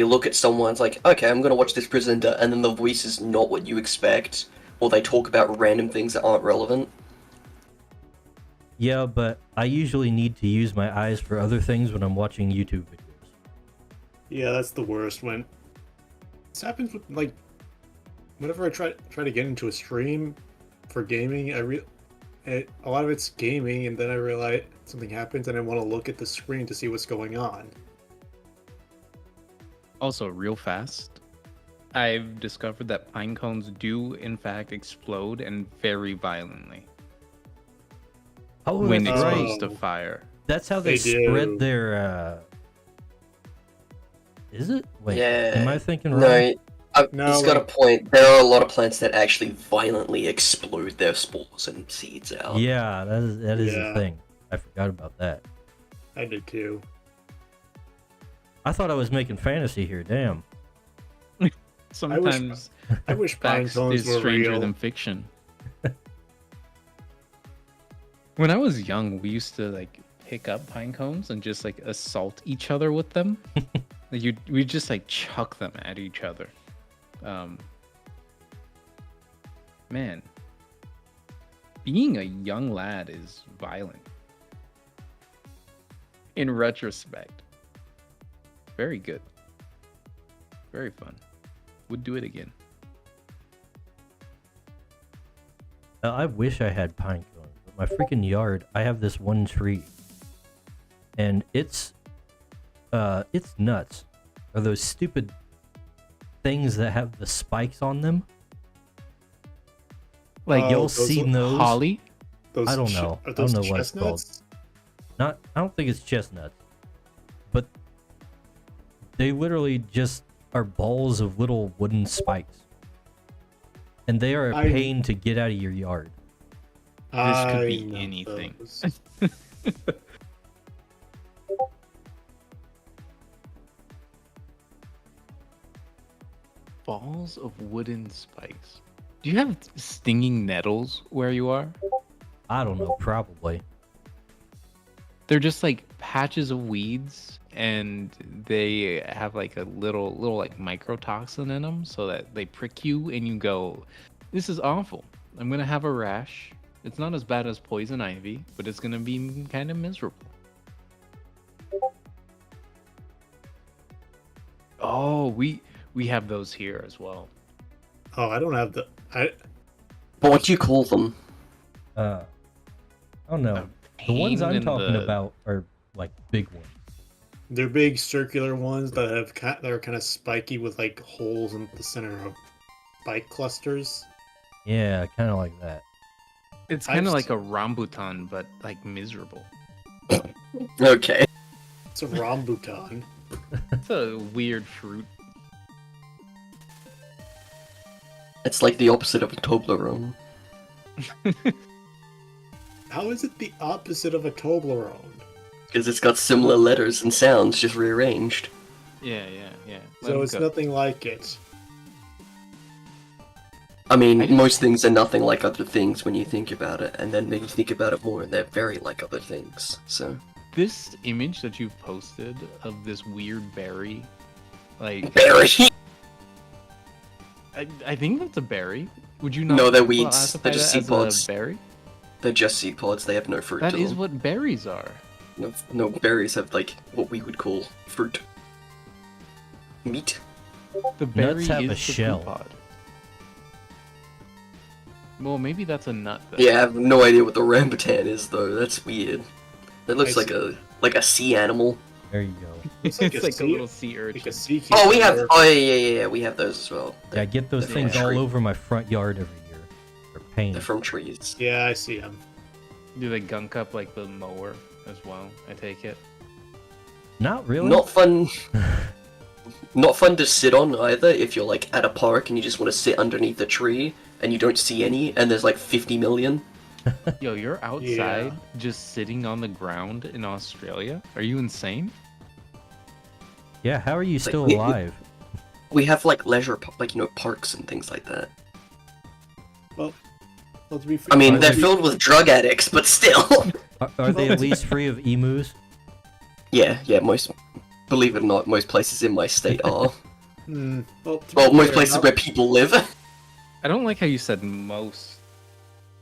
Speaker 5: look at someone's like, okay, I'm gonna watch this presenter, and then the voice is not what you expect, or they talk about random things that aren't relevant.
Speaker 1: Yeah, but I usually need to use my eyes for other things when I'm watching YouTube videos.
Speaker 4: Yeah, that's the worst. When this happens with like, whenever I try to get into a stream for gaming, a lot of it's gaming, and then I realize something happens, and I want to look at the screen to see what's going on.
Speaker 3: Also, real fast, I've discovered that pine cones do, in fact, explode and very violently
Speaker 1: Oh,
Speaker 3: when
Speaker 1: that's
Speaker 3: exposed
Speaker 1: right.
Speaker 3: to fire.
Speaker 1: That's how they
Speaker 4: They
Speaker 1: spread
Speaker 4: do.
Speaker 1: their. Is it? Wait,
Speaker 5: Yeah.
Speaker 1: am I thinking wrong?
Speaker 5: No,
Speaker 4: No,
Speaker 5: he's got a
Speaker 4: like-
Speaker 5: point. There are a lot of plants that actually violently explode their spores and seeds out.
Speaker 1: Yeah, that is
Speaker 4: Yeah.
Speaker 1: a thing. I forgot about that.
Speaker 4: I did too.
Speaker 1: I thought I was making fantasy here. Damn.
Speaker 3: Sometimes
Speaker 4: I wish pine
Speaker 3: facts
Speaker 4: cones
Speaker 3: is
Speaker 4: were
Speaker 3: stranger
Speaker 4: real.
Speaker 3: than fiction. When I was young, we used to like pick up pine cones and just like assault each other with them. We just like chuck them at each other. Man, being a young lad is violent. In retrospect, very good, very fun. Would do it again.
Speaker 1: I wish I had pine cones, but my freaking yard, I have this one tree, and it's nuts. Are those stupid things that have the spikes on them? Like
Speaker 4: Oh,
Speaker 1: y'all
Speaker 4: those
Speaker 1: seen those?
Speaker 3: Holly?
Speaker 4: Those
Speaker 1: I don't
Speaker 4: ch-
Speaker 1: know.
Speaker 4: Are
Speaker 1: I
Speaker 4: those
Speaker 1: don't know what it's
Speaker 4: chestnuts?
Speaker 1: I don't think it's chestnuts, but they literally just are balls of little wooden spikes, and they are a
Speaker 4: I-
Speaker 1: pain to get out of your yard.
Speaker 3: This could
Speaker 4: I
Speaker 3: be
Speaker 4: know
Speaker 3: anything.
Speaker 4: those.
Speaker 3: Balls of wooden spikes. Do you have stinging nettles where you are?
Speaker 1: I don't know, probably.
Speaker 3: They're just like patches of weeds, and they have like a little like microtoxin in them, so that they prick you, and you go, "This is awful. I'm gonna have a rash. It's not as bad as poison ivy, but it's gonna be kind of miserable." Oh, we have those here as well.
Speaker 4: Oh, I don't have the.
Speaker 5: But what do you call them?
Speaker 1: I don't know. The ones
Speaker 3: Pain
Speaker 1: I'm
Speaker 3: in
Speaker 1: talking
Speaker 3: the-
Speaker 1: about are like big ones.
Speaker 4: They're big circular ones that are kind of spiky with like holes in the center of spike clusters.
Speaker 1: Yeah, kind of like that.
Speaker 3: It's
Speaker 4: I've
Speaker 3: kind of like
Speaker 4: s-
Speaker 3: a rambutan, but like miserable.
Speaker 5: Okay.
Speaker 4: It's a rambutan.
Speaker 3: It's a weird fruit.
Speaker 5: It's like the opposite of a Toblerone.
Speaker 4: How is it the opposite of a Toblerone?
Speaker 5: Because it's got similar letters and sounds, just rearranged.
Speaker 3: Yeah. Let
Speaker 4: So
Speaker 3: 'em
Speaker 4: it's
Speaker 3: cook.
Speaker 4: nothing like it.
Speaker 5: I mean,
Speaker 3: I just-
Speaker 5: most things are nothing like other things when you think about it, and then when you think about it more, they're very like other things, so...
Speaker 3: This image that you've posted of this weird berry, like
Speaker 5: Berry!
Speaker 3: I think that's a berry. Would you not?
Speaker 5: No, they're weeds.
Speaker 3: classify
Speaker 5: They're just
Speaker 3: that
Speaker 5: seed
Speaker 3: as
Speaker 5: pods.
Speaker 3: a berry.
Speaker 5: They're just seed pods, they have no fruit
Speaker 3: That
Speaker 5: to
Speaker 3: is
Speaker 5: them.
Speaker 3: what berries are.
Speaker 5: No, berries have, like, what we would call fruit. Meat?
Speaker 3: The berry
Speaker 1: Nuts have
Speaker 3: is
Speaker 1: a
Speaker 3: the
Speaker 1: shell.
Speaker 3: fruit pod. Well, maybe that's a nut. Then.
Speaker 5: Yeah, I have no idea what the rambutan is, though. That's weird. That looks
Speaker 4: I
Speaker 5: like a sea animal.
Speaker 1: There you go.
Speaker 4: It's
Speaker 3: It's
Speaker 4: like,
Speaker 3: like,
Speaker 4: a,
Speaker 3: a
Speaker 4: sea,
Speaker 3: little sea urchin.
Speaker 4: like a sea
Speaker 5: Oh, we have...
Speaker 4: cucumber.
Speaker 5: Oh, yeah, we have those as well.
Speaker 1: Yeah, I get those
Speaker 5: They're
Speaker 1: things
Speaker 5: from
Speaker 1: all
Speaker 5: tree-
Speaker 1: over my front yard every year. They're pain.
Speaker 5: They're from trees.
Speaker 4: Yeah, I see them.
Speaker 3: Do they gunk up like the mower as well? I take it.
Speaker 1: Not really.
Speaker 5: Not fun... Not fun to sit on either if you're, like, at a park and you just want to sit underneath a tree and you don't see any, and there's, like, 50 million.
Speaker 3: Yo, you're outside just sitting on the ground in Australia? Are you insane?
Speaker 1: Yeah, how are you still
Speaker 5: we-
Speaker 1: alive?
Speaker 5: We have like leisure, like parks and things like that.
Speaker 4: Well, to be fair,
Speaker 5: I mean,
Speaker 1: Are
Speaker 5: they're
Speaker 1: they-
Speaker 5: filled with drug addicts, but still.
Speaker 1: Are they at least free of emus?
Speaker 5: Yeah, most. Believe it or not, most places in my state are.
Speaker 4: well, to be
Speaker 5: Well, most
Speaker 4: fair,
Speaker 5: places where people live.
Speaker 3: I don't like how you said most.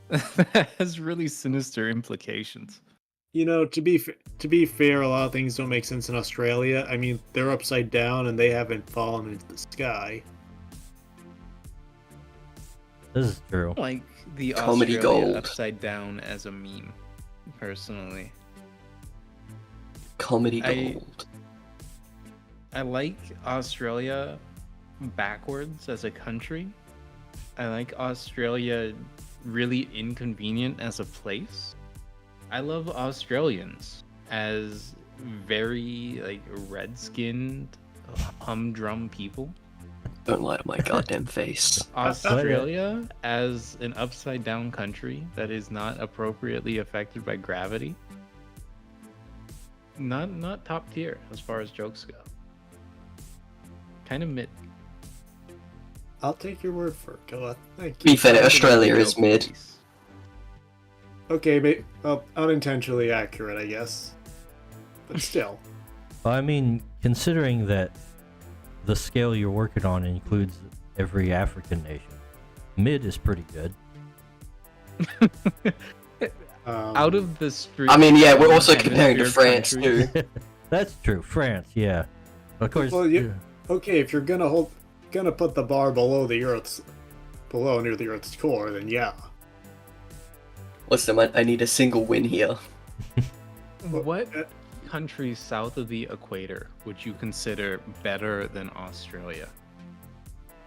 Speaker 3: That has really sinister implications.
Speaker 4: You know, to be fair, a lot of things don't make sense in Australia. I mean, they're upside down and they haven't fallen into the sky.
Speaker 1: This is true.
Speaker 3: Like the
Speaker 5: Comedy
Speaker 3: Australia
Speaker 5: gold.
Speaker 3: upside down as a meme, personally.
Speaker 5: Comedy
Speaker 3: I-
Speaker 5: gold.
Speaker 3: I like Australia backwards as a country. I like Australia really inconvenient as a place. I love Australians as very like red-skinned, humdrum people.
Speaker 5: Don't lie to my goddamn face.
Speaker 3: Australia as an upside down country that is not appropriately affected by gravity. Not top tier as far as jokes go. Kind of mid.
Speaker 4: I'll take your word for it, Koa. Thank
Speaker 5: To be
Speaker 4: you.
Speaker 5: fair, Australia is mid.
Speaker 4: Okay, well, unintentionally accurate, I guess. But still.
Speaker 1: Well, I mean, considering that the scale you're working on includes every African nation, mid is pretty good.
Speaker 3: Out of the street.
Speaker 5: I mean, yeah, we're also comparing to France too.
Speaker 1: That's true. France, yeah. Of course.
Speaker 4: Well, okay, if you're gonna put the bar below near the Earth's core, then yeah.
Speaker 5: Listen, I need a single win here.
Speaker 3: What country south of the equator would you consider better than Australia?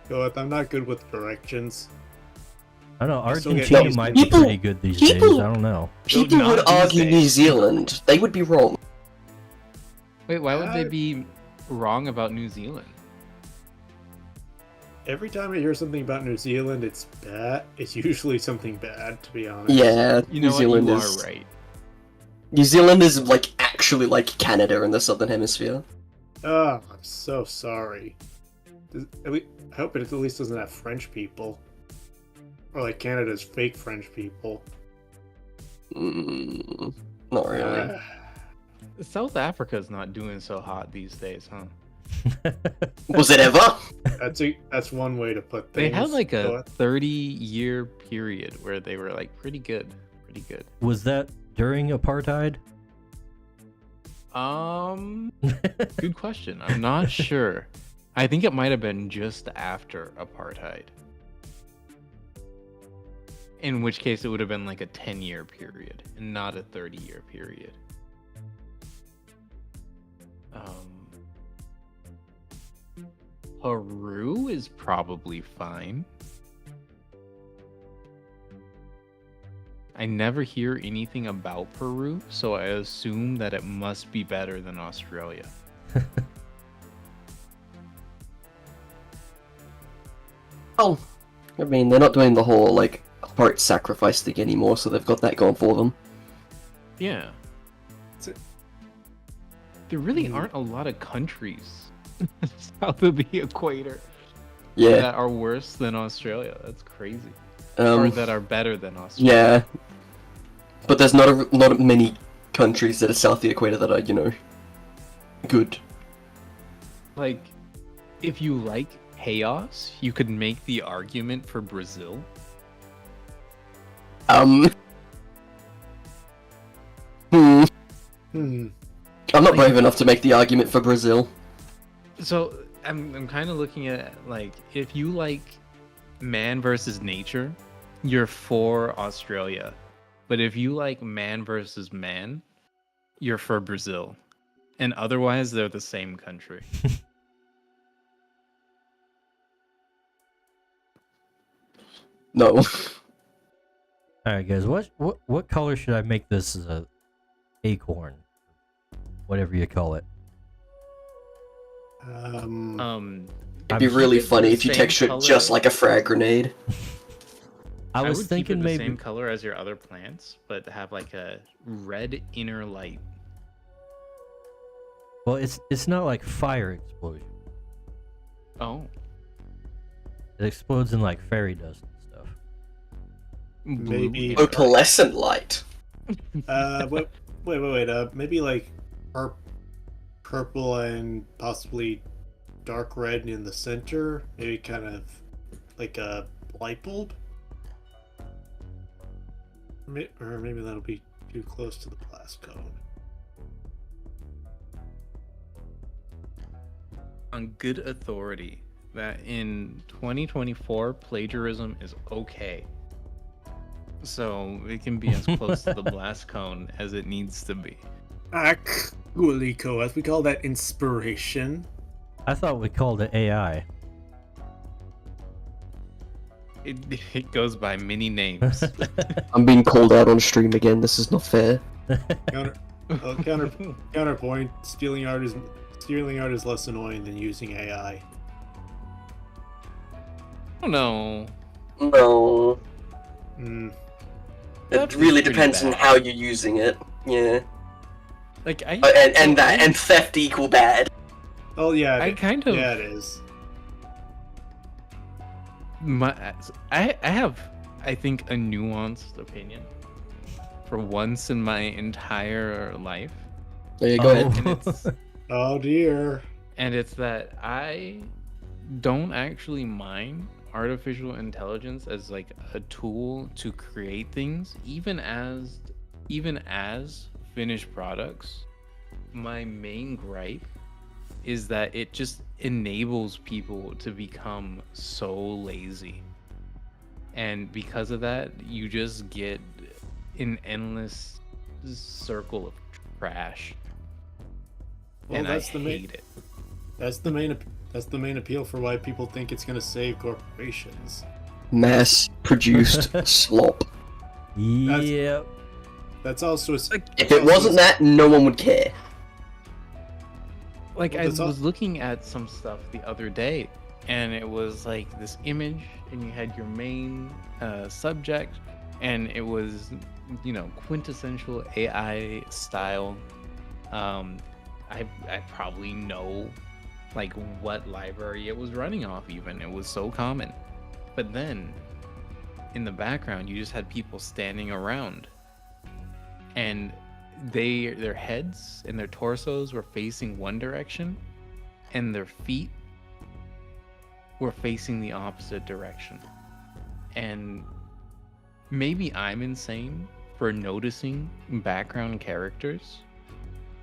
Speaker 4: Koa, I'm not good with directions.
Speaker 1: I don't know.
Speaker 4: I still get
Speaker 1: Argentina
Speaker 4: used
Speaker 1: might
Speaker 4: to
Speaker 1: be
Speaker 5: People-
Speaker 1: pretty good these days. I
Speaker 5: people-
Speaker 1: don't know.
Speaker 5: People
Speaker 3: not
Speaker 5: would
Speaker 3: these
Speaker 5: argue
Speaker 3: days.
Speaker 5: New Zealand. They would be wrong.
Speaker 3: Wait, why would they be wrong about New Zealand?
Speaker 4: Every time I hear something about New Zealand, it's bad. It's usually something bad, to be honest.
Speaker 5: Yeah,
Speaker 3: You know
Speaker 5: New Zealand
Speaker 3: what? You
Speaker 5: is.
Speaker 3: are right.
Speaker 5: New Zealand is like actually like Canada in the southern hemisphere.
Speaker 4: Oh, I'm so sorry. I hope it at least doesn't have French people. Or like Canada's fake French people.
Speaker 5: Not really.
Speaker 3: South Africa's not doing so hot these days, huh?
Speaker 5: Was it ever?
Speaker 4: That's one way to put
Speaker 3: They
Speaker 4: things.
Speaker 3: had like a
Speaker 4: but
Speaker 3: 30-year period where they were like pretty good.
Speaker 1: Was that during apartheid?
Speaker 3: Good question. I'm not sure. I think it might have been just after apartheid. In which case it would have been like a 10-year period and not a 30-year period. Peru is probably fine. I never hear anything about Peru, so I assume that it must be better than Australia.
Speaker 5: Oh, I mean, they're not doing the whole like heart sacrifice thing anymore, so they've got that going for them.
Speaker 3: Yeah.
Speaker 4: It's a-
Speaker 3: There really aren't a lot of countries south of the equator
Speaker 5: Yeah.
Speaker 3: that are worse than Australia. That's crazy. Or
Speaker 5: Um.
Speaker 3: that are better than Australia.
Speaker 5: Yeah. But there's not many countries that are south of the equator that are good.
Speaker 3: Like, if you like chaos, you could make the argument for Brazil.
Speaker 5: Hmm.
Speaker 4: Hmm.
Speaker 5: I'm not brave enough to make the argument for Brazil.
Speaker 3: So I'm kind of looking at like if you like man versus nature, you're for Australia. But if you like man versus man, you're for Brazil. And otherwise they're the same country.
Speaker 5: No.
Speaker 1: All right, guys. What color should I make this as a acorn? Whatever you call it.
Speaker 5: It'd be really
Speaker 3: it's
Speaker 5: funny
Speaker 3: the
Speaker 5: if you
Speaker 3: same
Speaker 5: texture it
Speaker 3: color.
Speaker 5: just like a frag grenade.
Speaker 1: I was
Speaker 3: would
Speaker 1: thinking
Speaker 3: keep it the
Speaker 1: maybe.
Speaker 3: same color as your other plants, but have like a red inner light.
Speaker 1: Well, it's not like fire explosion.
Speaker 3: Oh,
Speaker 1: It explodes in like fairy dust and stuff.
Speaker 3: blue
Speaker 4: Maybe-
Speaker 3: inner light.
Speaker 5: Opalescent light.
Speaker 4: Wait. Maybe like purple and possibly dark red in the center. Maybe kind of like a light bulb. Or maybe that'll be too close to the blast cone.
Speaker 3: On good authority that in 2024 plagiarism is okay. So it can be as close to the blast cone as it needs to be.
Speaker 4: Guliko, as we call that inspiration.
Speaker 1: I thought we called it AI.
Speaker 3: It goes by many names.
Speaker 5: I'm being called out on stream again. This is not fair.
Speaker 4: Counterpoint: stealing art is less annoying than using AI.
Speaker 3: Oh no.
Speaker 5: No.
Speaker 4: Mm.
Speaker 5: It
Speaker 3: That's
Speaker 5: really
Speaker 3: pretty
Speaker 5: depends on
Speaker 3: bad.
Speaker 5: how you're using it. Yeah.
Speaker 3: Like I
Speaker 5: And theft equal bad.
Speaker 4: Oh yeah,
Speaker 3: I kind of
Speaker 4: yeah, it is.
Speaker 3: I have I think a nuanced opinion for once in my entire life.
Speaker 5: There you go ahead.
Speaker 3: And it's
Speaker 4: Oh dear.
Speaker 3: and it's that I don't actually mind artificial intelligence as like a tool to create things, even as finished products. My main gripe is that it just enables people to become so lazy, and because of that you just get an endless circle of trash.
Speaker 4: Well,
Speaker 3: And
Speaker 4: that's
Speaker 3: I
Speaker 4: the main-
Speaker 3: hate it.
Speaker 4: That's the main appeal for why people think it's gonna save corporations.
Speaker 5: Mass produced slop.
Speaker 1: Yep.
Speaker 4: That's also
Speaker 5: If it wasn't that, no one would care.
Speaker 3: Like
Speaker 4: Well,
Speaker 3: I
Speaker 4: that's all-
Speaker 3: was looking at some stuff the other day, and it was like this image, and you had your main subject, and it was, you know, quintessential AI style. I probably know like what library it was running off. Even it was so common, but then in the background you just had people standing around, and their heads and their torsos were facing one direction, and their feet were facing the opposite direction. And maybe I'm insane for noticing background characters,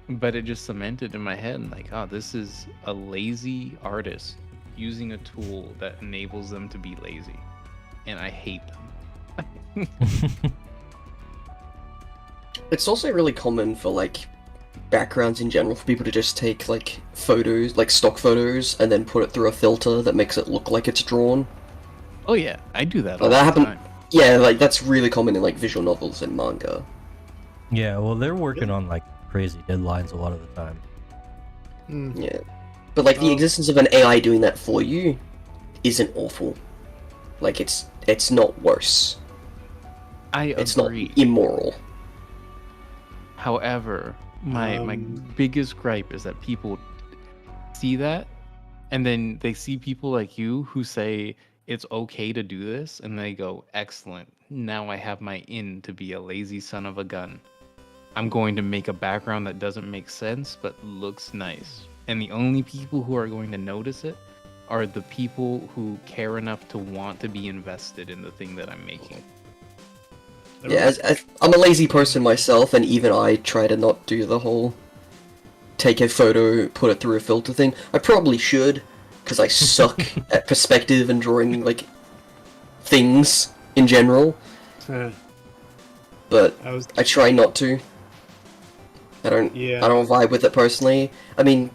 Speaker 3: but it just cemented in my head like, oh, this is a lazy artist using a tool that enables them to be lazy, and I hate them.
Speaker 5: It's also really common for like backgrounds in general for people to just take like photos, like stock photos, and then put it through a filter that makes it look like it's drawn.
Speaker 3: Oh yeah, I do that
Speaker 5: Oh,
Speaker 3: all
Speaker 5: that
Speaker 3: the
Speaker 5: happened-
Speaker 3: time.
Speaker 5: Yeah, like that's really common in like visual novels and manga.
Speaker 1: Yeah, well, they're working on like crazy deadlines a lot of the time.
Speaker 5: Yeah. But like the existence of an AI doing that for you isn't awful. Like it's not worse.
Speaker 3: I
Speaker 5: It's
Speaker 3: agree.
Speaker 5: not immoral.
Speaker 3: However, my biggest gripe is that people see that, and then they see people like you who say it's okay to do this, and they go, excellent, now I have my in to be a lazy son of a gun. I'm going to make a background that doesn't make sense but looks nice. And the only people who are going to notice it are the people who care enough to want to be invested in the thing that I'm making.
Speaker 5: Yeah, I'm a lazy person myself, and even I try to not do the whole take a photo, put it through a filter thing. I probably should, because I suck at perspective and drawing like things in general. But I try not to. I don't vibe with it personally. I mean,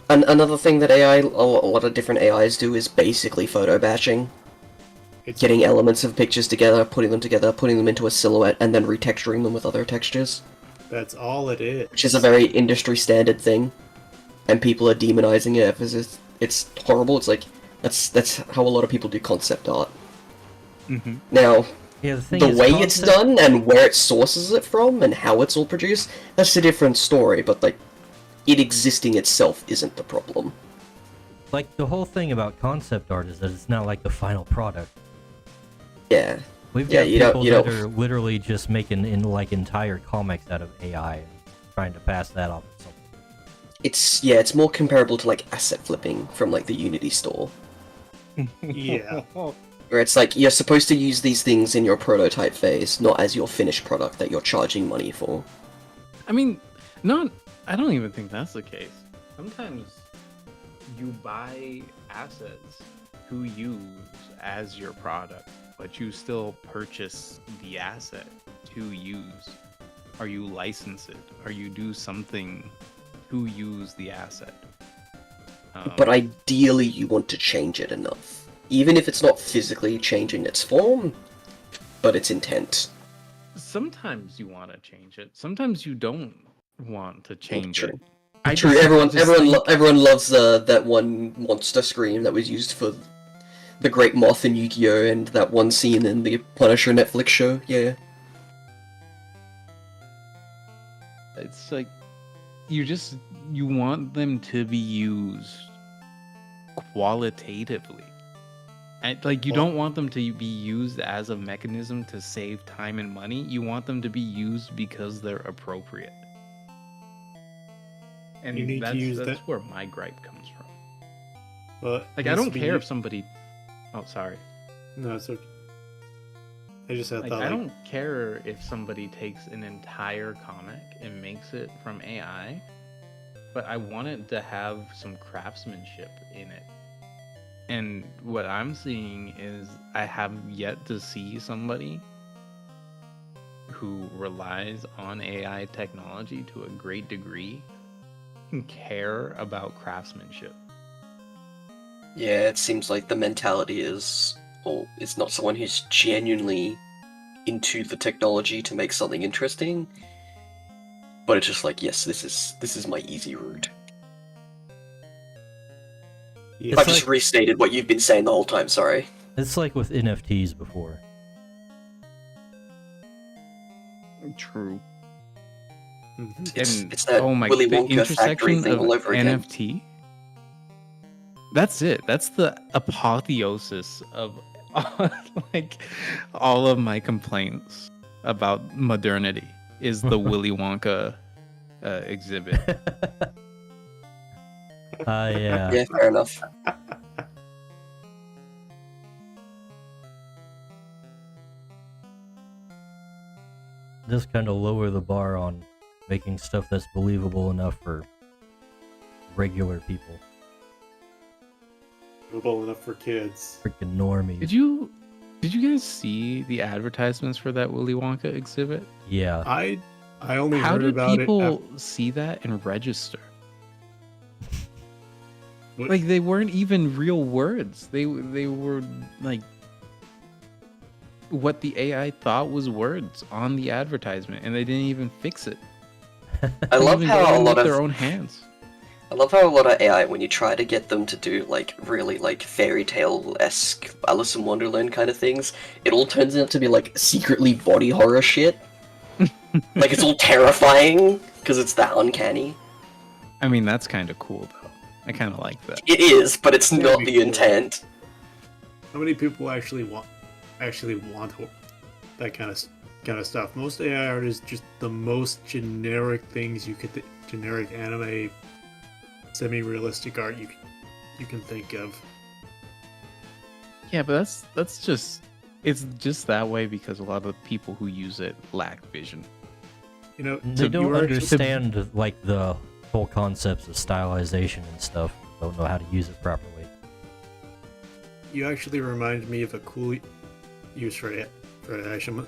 Speaker 5: another thing that a lot of different AIs do is basically photo batching. Getting elements of pictures together, putting them into a silhouette, and then retexturing them with other textures.
Speaker 4: That's all it is.
Speaker 5: Which is a very industry standard thing, and people are demonizing it because it's horrible. It's like that's how a lot of people do concept art.
Speaker 3: Mm-hmm.
Speaker 5: Now,
Speaker 1: Yeah, the thing
Speaker 5: The
Speaker 1: is,
Speaker 5: way it's done and where it sources it from and how it's all produced, that's a different story, but like it existing itself isn't the problem.
Speaker 1: Like, the whole thing about concept art is that it's not like the final product.
Speaker 5: Yeah.
Speaker 1: We've
Speaker 5: Yeah,
Speaker 1: got
Speaker 5: you
Speaker 1: people
Speaker 5: don't-
Speaker 1: that are literally just making entire comics out of AI and trying to pass that off to something.
Speaker 5: It's more comparable to like asset flipping from like the Unity store.
Speaker 4: Yeah.
Speaker 5: Where it's like you're supposed to use these things in your prototype phase, not as your finished product that you're charging money for.
Speaker 3: I mean, I don't even think that's the case. Sometimes you buy assets to use as your product, but you still purchase the asset to use, or you license it, or you do something to use the asset.
Speaker 5: But ideally, you want to change it enough. Even if it's not physically changing its form, but its intent.
Speaker 3: Sometimes you want to change it. Sometimes you don't want to change
Speaker 5: True.
Speaker 3: it. I
Speaker 5: True,
Speaker 3: just- I
Speaker 5: everyone,
Speaker 3: just
Speaker 5: everyone,
Speaker 3: think-
Speaker 5: everyone loves that one monster scream that was used for the Great Moth in Yu-Gi-Oh! And that one scene in the Punisher Netflix show. Yeah.
Speaker 3: It's like you want them to be used qualitatively. And like you don't want them to be used as a mechanism to save time and money. You want them to be used because they're appropriate. And
Speaker 4: You need to use
Speaker 3: that's
Speaker 4: that-
Speaker 3: where my gripe comes from.
Speaker 4: Well,
Speaker 3: Like I don't care if somebody Oh, sorry.
Speaker 4: No, it's okay. I just had
Speaker 3: Like,
Speaker 4: thought.
Speaker 3: I don't care if somebody takes an entire comic and makes it from AI, but I want it to have some craftsmanship in it. And what I'm seeing is I have yet to see somebody who relies on AI technology to a great degree care about craftsmanship.
Speaker 5: Yeah, it seems like the mentality is, or it's not someone who's genuinely into the technology to make something interesting, but it's just like, yes, this is my easy route.
Speaker 4: Yeah.
Speaker 5: I've just restated what you've been saying the whole time, sorry.
Speaker 1: It's like with NFTs before.
Speaker 3: True.
Speaker 4: Mhm.
Speaker 5: It's that
Speaker 3: oh my,
Speaker 5: Willy
Speaker 3: the
Speaker 5: Wonka factory
Speaker 3: intersection
Speaker 5: thing
Speaker 3: of
Speaker 5: all over again.
Speaker 3: NFT. That's it. That's the apotheosis of like all of my complaints about modernity is the Willy Wonka exhibit.
Speaker 1: Yeah.
Speaker 5: Yeah, fair enough.
Speaker 1: Just kind of lower the bar on making stuff that's believable enough for regular people.
Speaker 4: Doable enough for kids.
Speaker 1: Freaking normies.
Speaker 3: Did you guys see the advertisements for that Willy Wonka exhibit?
Speaker 1: Yeah.
Speaker 4: I only
Speaker 3: How
Speaker 4: heard
Speaker 3: did
Speaker 4: about
Speaker 3: people see that and register?
Speaker 4: What-
Speaker 3: Like they weren't even real words. They were like what the AI thought was words on the advertisement, and they didn't even fix it.
Speaker 5: I
Speaker 3: They
Speaker 5: love
Speaker 3: even
Speaker 5: how
Speaker 3: got
Speaker 5: a
Speaker 3: it
Speaker 5: lot
Speaker 3: with their
Speaker 5: of
Speaker 3: own hands.
Speaker 5: AI, when you try to get them to do like really like fairy tale-esque Alice in Wonderland kind of things, it all turns out to be like secretly body horror shit. Like it's all terrifying because it's that uncanny.
Speaker 3: I mean, that's kind of cool though. I kind of like that.
Speaker 5: It is, but it's
Speaker 4: That'd
Speaker 5: not
Speaker 4: be
Speaker 5: the
Speaker 4: cool.
Speaker 5: intent.
Speaker 4: how many people actually want that kind of stuff. Most AI art is just the most generic things you could generic anime, semi-realistic art you can think of.
Speaker 3: Yeah, but that's just it's just that way because a lot of the people who use it lack vision.
Speaker 4: You know,
Speaker 1: They
Speaker 4: you
Speaker 1: don't
Speaker 4: were actually-
Speaker 1: understand like the whole concepts of stylization and stuff. Don't know how to use it properly.
Speaker 4: You actually reminded me of a cool use for it.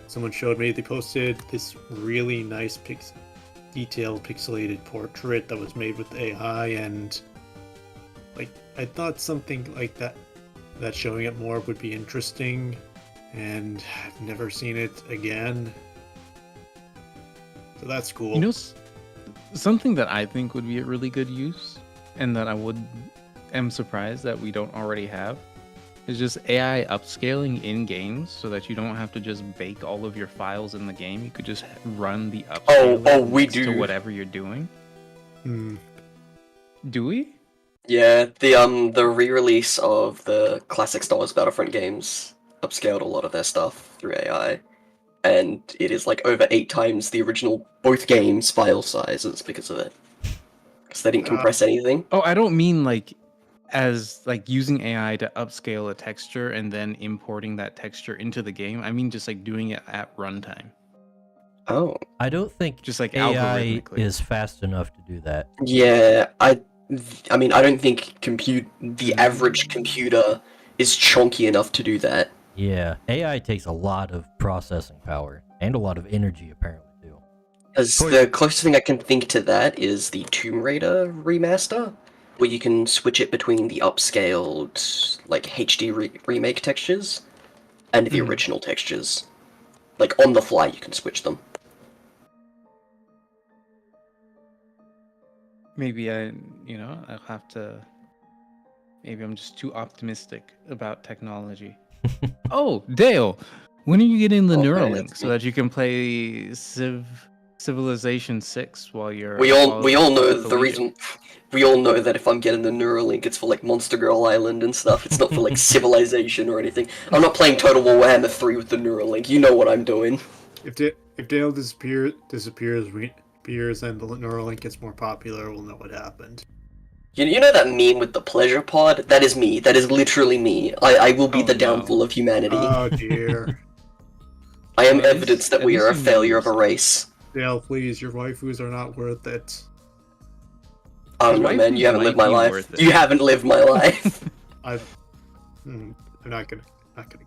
Speaker 4: Someone showed me. They posted this really nice detailed pixelated portrait that was made with AI, and like I thought something like that showing it more would be interesting, and I've never seen it again. So that's cool.
Speaker 3: You know, something that I think would be a really good use, and that I am surprised that we don't already have, is just AI upscaling in games so that you don't have to just bake all of your files in the game. You could just run the upscaler
Speaker 5: we
Speaker 3: next to
Speaker 5: do.
Speaker 3: whatever you're doing.
Speaker 4: Hmm.
Speaker 3: Do we?
Speaker 5: Yeah, the re-release of the classic Star Wars Battlefront games upscaled a lot of their stuff through AI, and it is like over 8 times the original both games file sizes because of it. Because they didn't compress anything.
Speaker 3: Oh, I don't mean like as like using AI to upscale a texture and then importing that texture into the game. I mean just like doing it at runtime.
Speaker 5: Oh.
Speaker 1: I don't think
Speaker 3: Just like
Speaker 1: AI
Speaker 3: algorithmically.
Speaker 1: is fast enough to do that.
Speaker 5: Yeah, I mean, I don't think the average computer is chunky enough to do that.
Speaker 1: Yeah, AI takes a lot of processing power and a lot of energy, apparently, too.
Speaker 5: As the closest thing I can think to that is the Tomb Raider remaster, where you can switch it between the upscaled, like, HD remake textures and the original textures. Like, on the fly, you can switch them.
Speaker 3: Maybe I'll have to. Maybe I'm just too optimistic about technology. Oh, Dale, when are you getting the
Speaker 5: Okay,
Speaker 3: Neuralink
Speaker 5: that's
Speaker 3: so that you can play Civilization 6 while you're?
Speaker 5: We all know
Speaker 3: the
Speaker 5: the reason. We all know that if I'm getting the Neuralink, it's for like Monster Girl Island and stuff. It's not for like Civilization or anything. I'm not playing Total War Warhammer 3 with the Neuralink. You know what I'm doing.
Speaker 4: If Dale disappears and the Neuralink gets more popular, we'll know what happened.
Speaker 5: You know that meme with the pleasure pod? That is me. That is literally me. I will be
Speaker 3: Oh,
Speaker 5: the
Speaker 3: no.
Speaker 5: downfall of humanity.
Speaker 4: Oh dear.
Speaker 5: I am
Speaker 3: Well, at
Speaker 5: evidence
Speaker 3: least-
Speaker 5: that
Speaker 3: at
Speaker 5: we
Speaker 3: least
Speaker 5: are a
Speaker 3: you
Speaker 5: failure of
Speaker 3: know
Speaker 5: a race.
Speaker 4: Dale, please, your waifus are not worth it.
Speaker 5: I don't know, man.
Speaker 3: Waifus
Speaker 5: You haven't lived
Speaker 3: might
Speaker 5: my
Speaker 3: be
Speaker 5: life.
Speaker 3: worth it.
Speaker 5: You haven't lived my life.
Speaker 4: I'm not gonna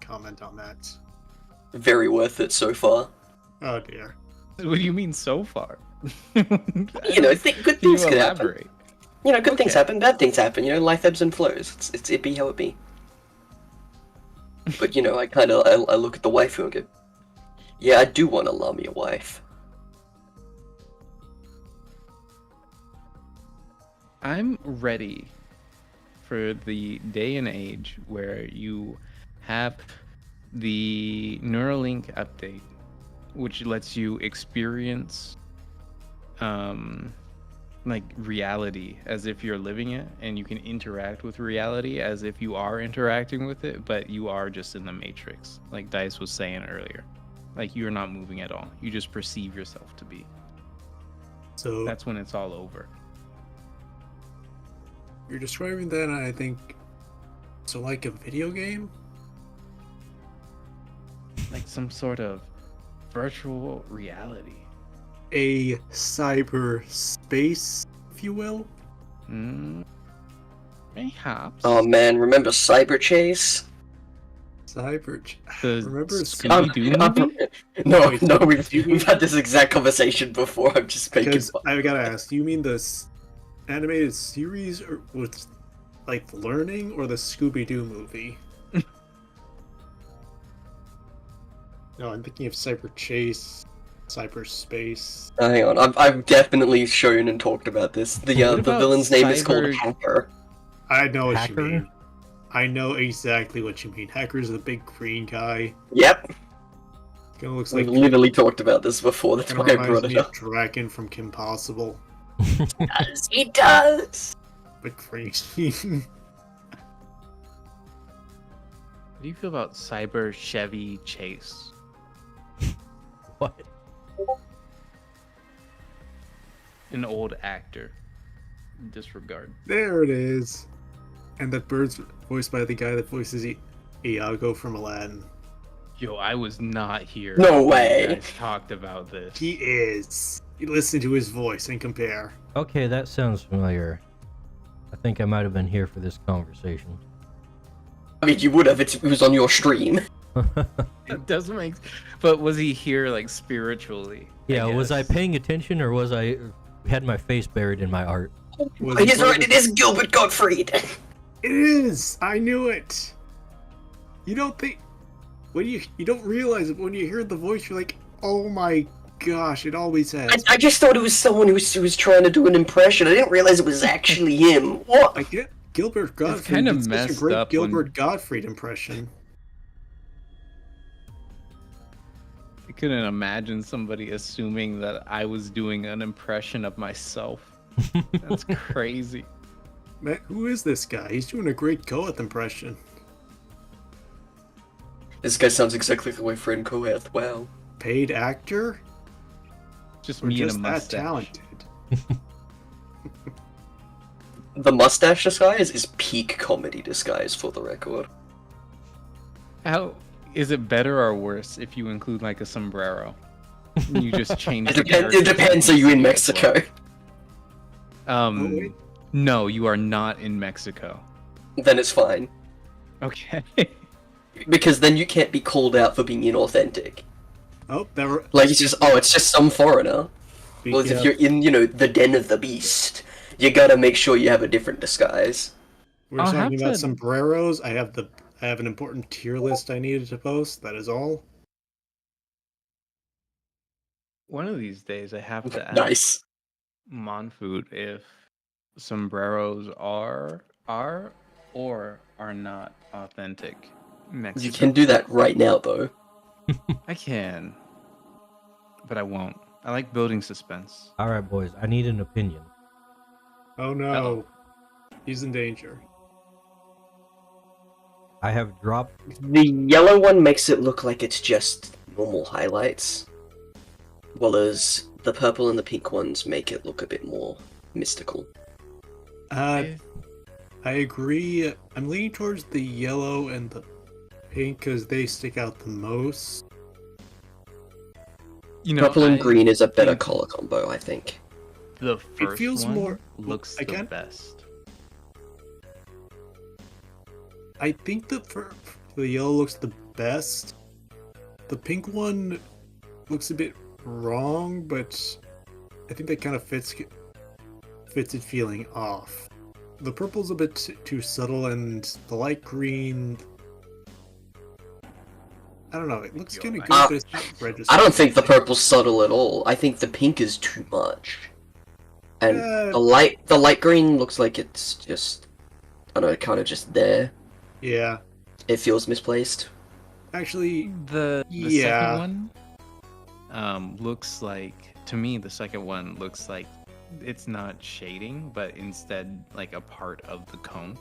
Speaker 4: comment on that.
Speaker 5: Very worth it so far.
Speaker 4: Oh dear.
Speaker 3: What do you mean so far?
Speaker 5: You know, good
Speaker 3: Can
Speaker 5: things
Speaker 3: you
Speaker 5: could happen.
Speaker 3: elaborate?
Speaker 5: You know, good things
Speaker 3: Okay.
Speaker 5: happen, bad things happen. You know, life ebbs and flows. It be how it be. But you know, I look at the waifu and go, yeah, I do want to love me a wife.
Speaker 3: I'm ready for the day and age where you have the Neuralink update, which lets you experience like reality as if you're living it, and you can interact with reality as if you are interacting with it, but you are just in the matrix, like Dice was saying earlier. Like you're not moving at all. You just perceive yourself to be.
Speaker 4: So
Speaker 3: That's when it's all over.
Speaker 4: you're describing that, and I think so, like a video game.
Speaker 3: Like some sort of virtual reality.
Speaker 4: A cyberspace, if you will.
Speaker 3: Mayhaps.
Speaker 5: Oh man, remember Cyber Chase?
Speaker 3: The
Speaker 4: Remember
Speaker 3: Scooby-Doo movie?
Speaker 5: No,
Speaker 4: Wait,
Speaker 5: no,
Speaker 4: do you mean-
Speaker 5: we've had this exact conversation before. I'm just making
Speaker 4: Because
Speaker 5: fun.
Speaker 4: I gotta ask, do you mean the animated series or with like learning, or the Scooby-Doo movie? No, I'm thinking of Cyber Chase, Cyberspace.
Speaker 5: Hang on, I've definitely shown and talked about this. The
Speaker 3: What about
Speaker 5: villain's name is called
Speaker 3: Cyber-
Speaker 5: Hacker.
Speaker 4: I know what
Speaker 1: Hacker?
Speaker 4: you mean. I know exactly what you mean. Hacker's the big green guy.
Speaker 5: Yep,
Speaker 4: Kind of looks
Speaker 5: we've
Speaker 4: like.
Speaker 5: literally talked about this before. That's
Speaker 4: Kind of
Speaker 5: why I
Speaker 4: reminds
Speaker 5: brought
Speaker 4: me
Speaker 5: it
Speaker 4: of
Speaker 5: up.
Speaker 4: Draken from Kim Possible,
Speaker 5: He does.
Speaker 4: but green.
Speaker 3: What do you feel about Cyber Chevy Chase?
Speaker 1: What?
Speaker 3: An old actor. Disregard.
Speaker 4: There it is. And that bird's voiced by the guy that voices Iago from Aladdin.
Speaker 3: Yo, I was not here.
Speaker 5: No
Speaker 3: when
Speaker 5: way.
Speaker 3: You guys talked about this.
Speaker 4: He is. You listen to his voice and compare.
Speaker 1: Okay, that sounds familiar. I think I might have been here for this conversation.
Speaker 5: I mean, you would have. It was on your stream.
Speaker 3: It doesn't make. But was he here like spiritually?
Speaker 1: Yeah, was I
Speaker 3: guess?
Speaker 1: paying attention, or was I had my face buried in my art?
Speaker 4: Was
Speaker 5: He's
Speaker 4: part
Speaker 5: right.
Speaker 4: of
Speaker 5: It is Gilbert Gottfried.
Speaker 4: It is. I knew it. You don't think when you don't realize it when you hear the voice. You're like, oh my gosh! It always has.
Speaker 5: I just thought it was someone who was trying to do an impression. I didn't realize it was actually him. What?
Speaker 4: I get Gilbert Gottfried
Speaker 3: kinda
Speaker 4: did such a
Speaker 3: messed
Speaker 4: great
Speaker 3: up
Speaker 4: Gilbert Gottfried impression.
Speaker 3: I couldn't imagine somebody assuming that I was doing an impression of myself. That's crazy.
Speaker 4: Man, who is this guy? He's doing a great Koeth impression.
Speaker 5: This guy sounds exactly like my friend Koeth. Wow.
Speaker 4: Paid actor?
Speaker 3: Just
Speaker 4: Or
Speaker 3: me and a
Speaker 4: just that
Speaker 3: mustache.
Speaker 4: talented?
Speaker 5: The mustache disguise is peak comedy disguise, for the record.
Speaker 3: How is it better or worse if you include like a sombrero? And you just change.
Speaker 5: It depends. Are you in Mexico?
Speaker 4: wait.
Speaker 3: No, you are not in Mexico.
Speaker 5: Then it's fine.
Speaker 3: Okay.
Speaker 5: Because then you can't be called out for being inauthentic.
Speaker 4: Oh, that were
Speaker 5: Like it's just some foreigner. Well,
Speaker 4: speaking
Speaker 5: if you're in, the den of the beast, you gotta make sure you have a different disguise.
Speaker 4: we're
Speaker 3: I'll
Speaker 4: talking
Speaker 3: have
Speaker 4: about
Speaker 3: to-
Speaker 4: sombreros. I have an important tier list I needed to post. That is all.
Speaker 3: One of these days, I have to ask
Speaker 5: Nice.
Speaker 3: Monfood if sombreros are or are not authentic Mexican.
Speaker 5: You can do that right now, though.
Speaker 3: I can, but I won't. I like building suspense.
Speaker 1: All right, boys. I need an opinion.
Speaker 4: Oh no,
Speaker 3: Uh-oh.
Speaker 4: he's in danger.
Speaker 1: I have dropped.
Speaker 5: The yellow one makes it look like it's just normal highlights, while as the purple and the pink ones make it look a bit more mystical.
Speaker 4: I agree. I'm leaning towards the yellow and the pink because they stick out the most.
Speaker 5: Purple and
Speaker 3: I
Speaker 5: green is a better
Speaker 3: think
Speaker 5: color combo, I think.
Speaker 3: The first
Speaker 4: feels
Speaker 3: one
Speaker 4: more-
Speaker 3: looks
Speaker 4: I
Speaker 3: the
Speaker 4: can't-
Speaker 3: best.
Speaker 4: I think the yellow looks the best. The pink one looks a bit wrong, but I think that kind of fits it feeling off. The purple's a bit too subtle, and the light green, I don't know, it looks kind of good, but it's not registered.
Speaker 5: I don't think the purple's subtle at all. I think the pink is too much. And the light green looks like it's just, I don't know, kind of just there.
Speaker 4: Yeah.
Speaker 5: It feels misplaced.
Speaker 4: Actually,
Speaker 3: The
Speaker 4: yeah.
Speaker 3: second one looks like, to me, the second one looks like it's not shading, but instead like a part of the cone.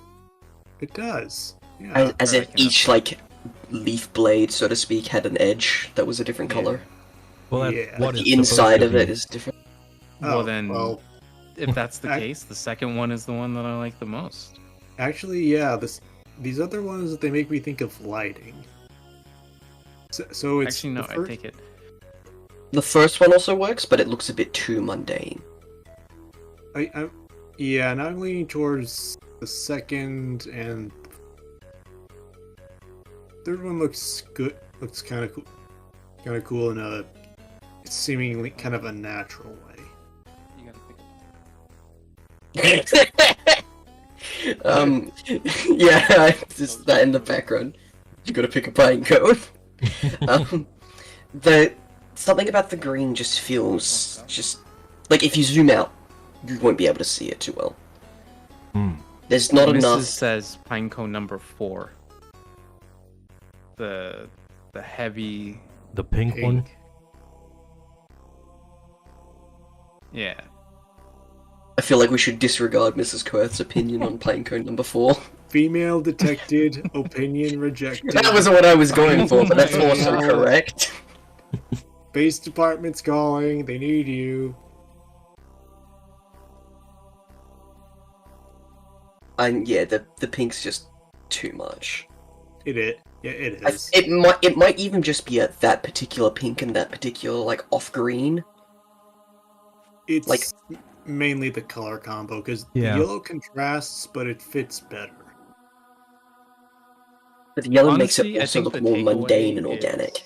Speaker 4: it does. Yeah.
Speaker 5: As
Speaker 3: or
Speaker 5: if
Speaker 3: like
Speaker 5: each, leaf blade, so to speak, had an edge that was a different
Speaker 3: Yeah.
Speaker 5: color.
Speaker 1: Well, that's
Speaker 4: Yeah.
Speaker 1: what it's
Speaker 5: The inside
Speaker 1: supposed to
Speaker 5: of it
Speaker 1: be.
Speaker 5: is different.
Speaker 3: Well, then,
Speaker 4: well,
Speaker 3: if that's the
Speaker 4: I-
Speaker 3: case, the second one is the one that I like the most.
Speaker 4: actually, yeah, these other ones, they make me think of lighting. So it's
Speaker 3: Actually, no,
Speaker 4: the
Speaker 3: I
Speaker 4: first-
Speaker 3: take it.
Speaker 5: The first one also works, but it looks a bit too mundane.
Speaker 4: Yeah, and I'm leaning towards the second, and third one looks good. Looks kind of cool in a seemingly kind of a natural way.
Speaker 3: You gotta pick
Speaker 5: Yeah, just that in the background. You gotta pick a pine cone. The something about the green just feels like if you zoom out, you won't be able to see it too well. There's not
Speaker 3: Mrs.
Speaker 5: enough.
Speaker 3: says pinecone number 4. The heavy
Speaker 1: The pink
Speaker 4: Pink.
Speaker 1: one.
Speaker 3: yeah.
Speaker 5: I feel like we should disregard Mrs. Quirth's opinion on pinecone number 4.
Speaker 4: Female detected, opinion rejected.
Speaker 5: That was what I was going for, but that's
Speaker 4: Oh my
Speaker 5: also
Speaker 4: God.
Speaker 5: correct.
Speaker 4: Base department's calling. They need you.
Speaker 5: And yeah, the pink's just too much.
Speaker 4: It is. Yeah, it is.
Speaker 5: It might even just be that particular pink and that particular off green.
Speaker 4: It's
Speaker 5: like-
Speaker 4: mainly the color combo because
Speaker 1: Yeah.
Speaker 4: the yellow contrasts, but it fits better.
Speaker 5: But the yellow
Speaker 3: Honestly,
Speaker 5: makes
Speaker 3: I
Speaker 5: it also
Speaker 3: think
Speaker 5: look
Speaker 3: the
Speaker 5: more
Speaker 3: takeaway
Speaker 5: mundane and
Speaker 3: is
Speaker 5: organic.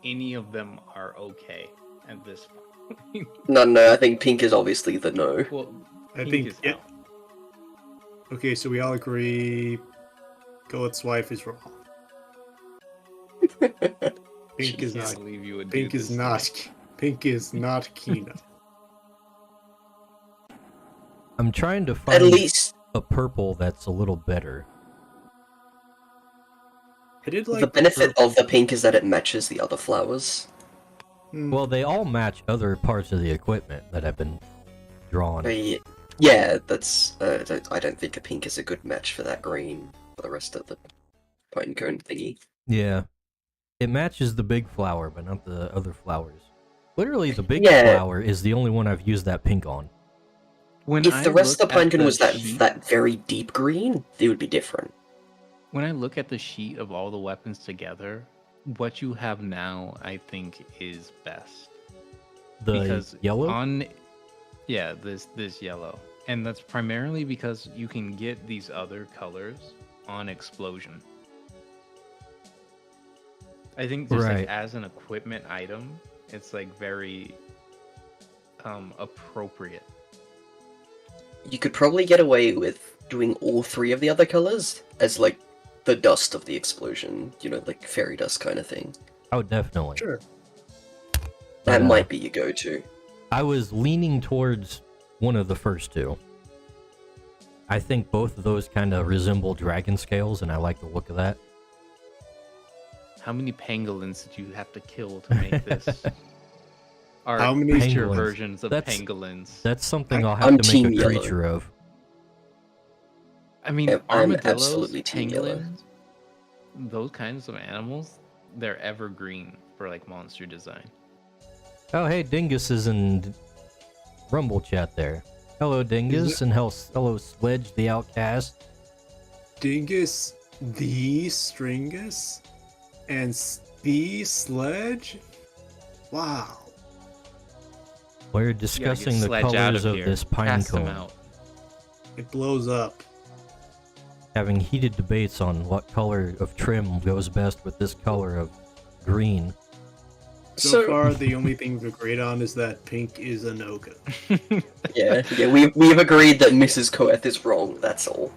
Speaker 3: Any of them are okay at this point.
Speaker 5: No, I think pink is obviously the no.
Speaker 3: Well,
Speaker 4: I
Speaker 3: pink
Speaker 4: think.
Speaker 3: is
Speaker 4: Yeah.
Speaker 3: out.
Speaker 4: Okay, so we all agree. Goet's wife is wrong. Pink is
Speaker 3: Can't
Speaker 4: not.
Speaker 3: believe you would
Speaker 4: Pink
Speaker 3: do
Speaker 4: is
Speaker 3: this.
Speaker 4: not. Pink is not Kino.
Speaker 1: I'm trying to
Speaker 5: At
Speaker 1: find.
Speaker 5: least
Speaker 1: a purple that's a little better.
Speaker 4: I did like
Speaker 5: the benefit
Speaker 4: purple.
Speaker 5: of the pink is that it matches the other flowers.
Speaker 1: Well, they all match other parts of the equipment that have been drawn.
Speaker 5: Yeah, that's. I don't think a pink is a good match for that green for the rest of the pine cone thingy.
Speaker 1: Yeah. It matches the big flower, but not the other flowers. Literally, the big
Speaker 5: Yeah.
Speaker 1: flower is the only one I've used that pink on.
Speaker 3: When
Speaker 5: If
Speaker 3: I
Speaker 5: the rest of
Speaker 3: look
Speaker 5: the pine
Speaker 3: at
Speaker 5: cone was that
Speaker 3: sheet-
Speaker 5: that very deep green, it would be different.
Speaker 3: When I look at the sheet of all the weapons together, what you have now, I think, is best.
Speaker 1: The
Speaker 3: Because
Speaker 1: yellow?
Speaker 3: Yeah, this yellow. And that's primarily because you can get these other colors on explosion. I think just
Speaker 1: Right.
Speaker 3: like as an equipment item, it's like very appropriate.
Speaker 5: You could probably get away with doing all three of the other colors as like the dust of the explosion, like fairy dust kind of thing.
Speaker 1: Oh, definitely.
Speaker 4: Sure.
Speaker 5: That
Speaker 1: But,
Speaker 5: might be your go-to.
Speaker 1: I was leaning towards one of the first two. I think both of those kind of resemble dragon scales, and I like the look of that.
Speaker 3: How many pangolins did you have to kill to make this? Or
Speaker 4: How many
Speaker 3: creature
Speaker 1: pangolins?
Speaker 3: versions of
Speaker 1: That's-
Speaker 3: pangolins?
Speaker 1: That's something I'll have
Speaker 5: I'm
Speaker 1: to make
Speaker 5: team
Speaker 1: a
Speaker 5: yellow.
Speaker 1: creature of.
Speaker 3: I mean,
Speaker 5: I'm
Speaker 3: armadillos,
Speaker 5: absolutely team yellow.
Speaker 3: pangolins, those kinds of animals, they're evergreen for like monster design.
Speaker 1: Oh, hey, Dingus is in Rumble chat there. Hello, Dingus, and hello, Sledge the Outcast.
Speaker 4: Dingus, the Stringus, and the Sledge? Wow.
Speaker 1: We're
Speaker 3: You gotta get
Speaker 1: discussing the
Speaker 3: Sledge out
Speaker 1: colors of
Speaker 3: here.
Speaker 1: this pine
Speaker 3: Cast him
Speaker 1: cone,
Speaker 3: out.
Speaker 4: It blows up.
Speaker 1: having heated debates on what color of trim goes best with this color of green.
Speaker 4: So far, the only thing we've agreed on is that pink is a no-go.
Speaker 5: yeah, we've agreed that Mrs. Koeth is wrong. That's all.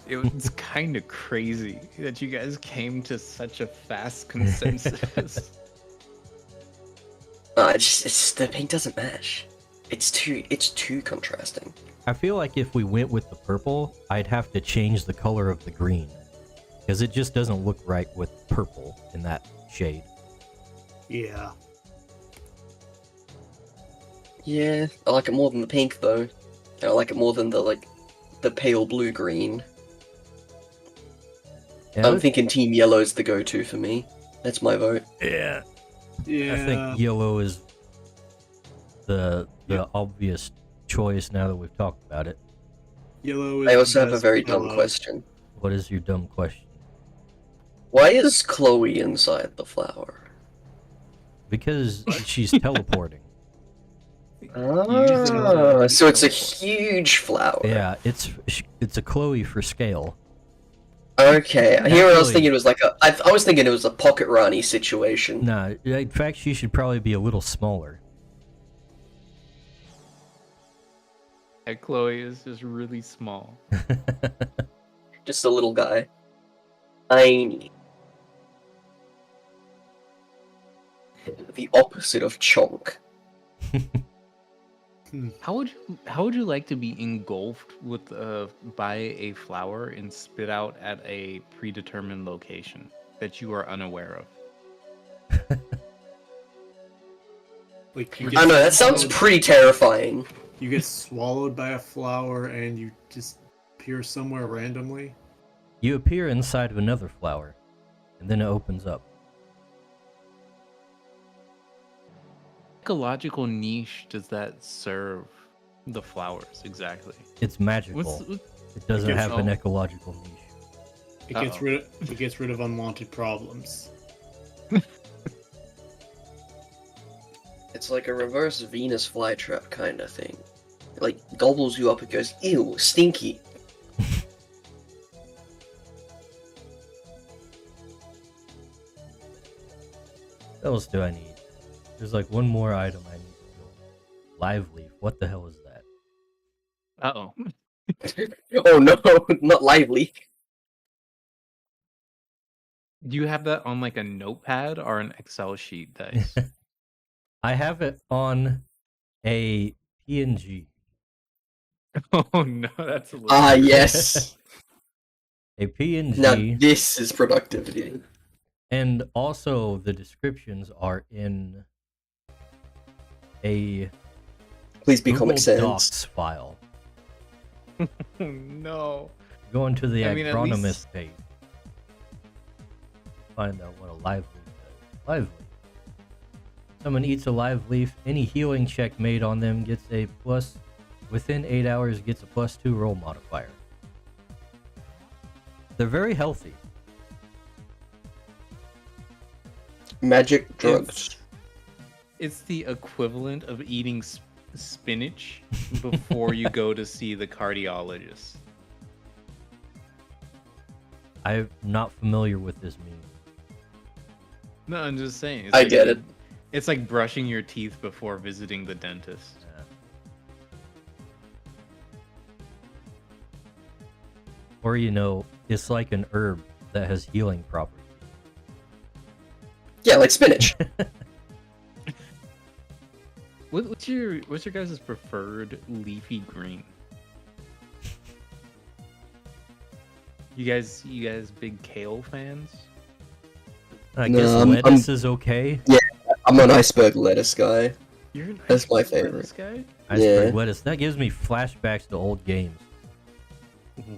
Speaker 3: It's kind of crazy that you guys came to such a fast consensus.
Speaker 5: It's the pink doesn't match. It's too contrasting.
Speaker 1: I feel like if we went with the purple, I'd have to change the color of the green. Because it just doesn't look right with purple in that shade.
Speaker 4: Yeah.
Speaker 5: Yeah, I like it more than the pink though. And I like it more than the pale blue green.
Speaker 1: Yeah,
Speaker 5: I'm thinking team yellow's the go-to for me. That's my vote.
Speaker 1: yeah.
Speaker 4: Yeah.
Speaker 1: I think yellow is the obvious choice now that we've talked about it.
Speaker 4: Yellow is
Speaker 5: I also
Speaker 4: the
Speaker 5: have a
Speaker 4: best
Speaker 5: very dumb
Speaker 4: color.
Speaker 5: question.
Speaker 1: What is your dumb question?
Speaker 5: Why is Chloe inside the flower?
Speaker 1: Because she's teleporting.
Speaker 5: Ah, so it's a huge flower.
Speaker 1: Yeah, it's a Chloe for scale.
Speaker 5: Okay, here I was
Speaker 1: Actually-
Speaker 5: thinking it was I was thinking it was a pocket Rani situation.
Speaker 1: Nah, in fact, she should probably be a little smaller.
Speaker 3: And Chloe is just really small.
Speaker 5: Just a little guy. Tiny. The opposite of Chonk.
Speaker 3: How would you like to be engulfed with by a flower and spit out at a predetermined location that you are unaware of?
Speaker 4: Like you
Speaker 5: I know, that sounds
Speaker 4: swallowed-
Speaker 5: pretty terrifying.
Speaker 4: You get swallowed by a flower and you just appear somewhere randomly.
Speaker 1: You appear inside of another flower, and then it opens up.
Speaker 3: Ecological niche does that serve the flowers exactly?
Speaker 1: It's magical.
Speaker 3: What's
Speaker 1: It doesn't
Speaker 4: gets-
Speaker 1: have an ecological niche.
Speaker 4: It gets rid of unwanted problems.
Speaker 5: It's like a reverse Venus flytrap kind of thing. It, like, gobbles you up and goes, ew, stinky.
Speaker 1: What else do I need? There's like one more item I need to go. Live leaf. What the hell is that?
Speaker 3: Uh-oh.
Speaker 5: Oh no, not lively.
Speaker 3: Do you have that on like a notepad or an Excel sheet, Dice?
Speaker 1: I have it on a PNG.
Speaker 3: Oh no, that's a little.
Speaker 5: Ah, yes.
Speaker 1: A PNG,
Speaker 5: Now this is productivity.
Speaker 1: and also the descriptions are in a
Speaker 5: Please be
Speaker 1: Google
Speaker 5: Comic Sans.
Speaker 1: Docs file.
Speaker 3: No.
Speaker 1: Go into the
Speaker 3: I mean, at
Speaker 1: agronomist
Speaker 3: least-
Speaker 1: page. Find out what a live leaf is. Live leaf. Someone eats a live leaf, any healing check made on them gets a plus. Within 8 hours, gets a +2 roll modifier. They're very healthy.
Speaker 5: Magic drugs.
Speaker 3: It's the equivalent of eating spinach before you go to see the cardiologist.
Speaker 1: I'm not familiar with this meme.
Speaker 3: No, I'm just saying.
Speaker 5: I get it.
Speaker 3: It's like brushing your teeth before visiting the dentist.
Speaker 1: Or, you know, it's like an herb that has healing properties.
Speaker 5: Yeah, like spinach.
Speaker 3: What's your guys' preferred leafy green? You guys big kale fans?
Speaker 1: I
Speaker 5: No,
Speaker 1: guess lettuce is okay.
Speaker 5: I'm an iceberg lettuce guy.
Speaker 3: You're an
Speaker 5: That's my
Speaker 3: iceberg lettuce
Speaker 5: favorite.
Speaker 3: guy?
Speaker 1: Iceberg
Speaker 5: Yeah.
Speaker 1: lettuce. That gives me flashbacks to old games.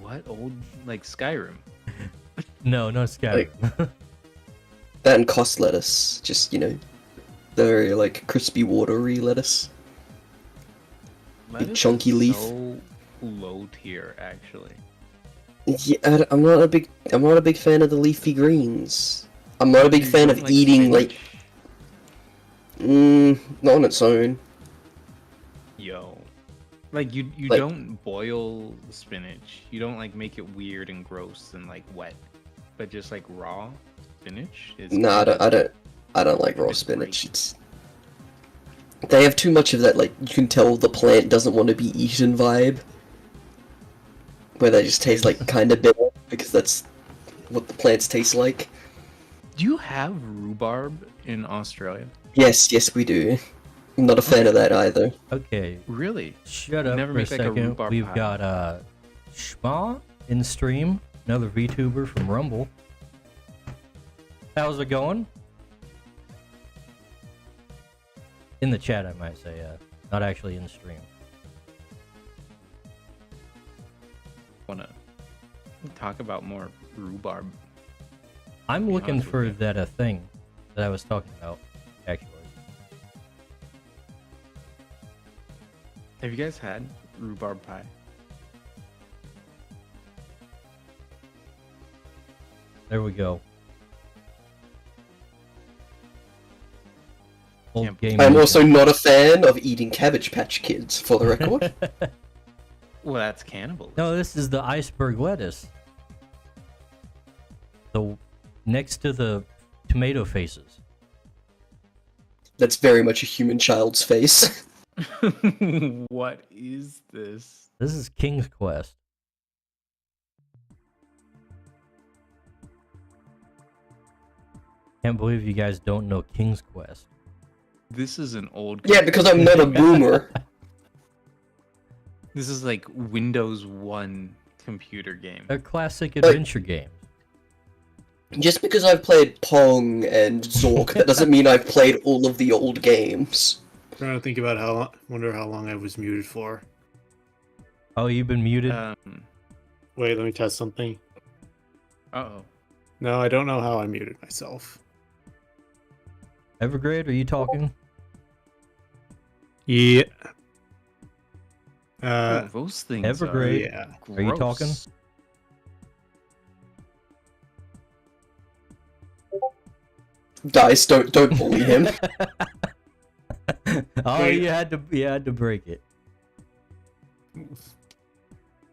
Speaker 3: What old like Skyrim?
Speaker 1: No, no Skyrim.
Speaker 5: That and cost lettuce. Just, you know, the very, like, crispy, watery lettuce.
Speaker 3: Lettuce
Speaker 5: chunky
Speaker 3: is
Speaker 5: leaf.
Speaker 3: So low tier, actually.
Speaker 5: Yeah, I'm not a big fan of the leafy greens. I'm not a big
Speaker 3: You
Speaker 5: fan
Speaker 3: don't
Speaker 5: of eating, like,
Speaker 3: spinach?
Speaker 5: not on its own.
Speaker 3: Yo. Like you
Speaker 5: Like-
Speaker 3: don't boil spinach. You don't like make it weird and gross and like wet. But just like raw spinach is
Speaker 5: No, I don't like raw
Speaker 3: It's
Speaker 5: spinach.
Speaker 3: great.
Speaker 5: It's they have too much of that, like, you can tell the plant doesn't want to be eaten vibe. Where they just taste like kinda bitter, because that's what the plants taste like.
Speaker 3: Do you have rhubarb in Australia?
Speaker 5: Yes, we do. I'm not a fan of that either.
Speaker 1: Okay,
Speaker 3: Really?
Speaker 1: shut up
Speaker 3: Never
Speaker 1: for a
Speaker 3: make, like, a
Speaker 1: second.
Speaker 3: rhubarb
Speaker 1: We've
Speaker 3: pie.
Speaker 1: got Schma in stream, another VTuber from Rumble. How's it going? In the chat, I might say, not actually in the stream.
Speaker 3: Wanna talk about more rhubarb?
Speaker 1: I'm
Speaker 3: Be
Speaker 1: looking
Speaker 3: honest with
Speaker 1: for
Speaker 3: you.
Speaker 1: that thing that I was talking about, actually.
Speaker 3: Have you guys had rhubarb pie?
Speaker 1: There we go. Old
Speaker 3: Can't
Speaker 1: game.
Speaker 5: I'm
Speaker 1: music.
Speaker 5: also not a fan of eating Cabbage Patch Kids, for the record.
Speaker 3: Well, that's cannibalism.
Speaker 1: No, this is the iceberg lettuce. The next to the tomato faces.
Speaker 5: That's very much a human child's face.
Speaker 3: What is this?
Speaker 1: This is King's Quest. Can't believe you guys don't know King's Quest.
Speaker 3: This is an old.
Speaker 5: Yeah, because I'm not a boomer.
Speaker 3: This is like Windows 1 computer game.
Speaker 1: They're classic adventure games.
Speaker 5: Just because I've played Pong and Zork, that doesn't mean I've played all of the old games.
Speaker 4: Trying to think about wonder how long I was muted for.
Speaker 1: Oh, you've been muted?
Speaker 4: Wait, let me test something.
Speaker 3: Uh-oh.
Speaker 4: No, I don't know how I muted myself.
Speaker 1: Evergrade, are you talking?
Speaker 4: Yeah.
Speaker 3: Oh, those things
Speaker 1: Evergrade.
Speaker 4: Yeah.
Speaker 3: are
Speaker 1: Are you talking?
Speaker 3: gross.
Speaker 5: Guys, don't bully him.
Speaker 1: Oh,
Speaker 4: Wait.
Speaker 1: you had to break it.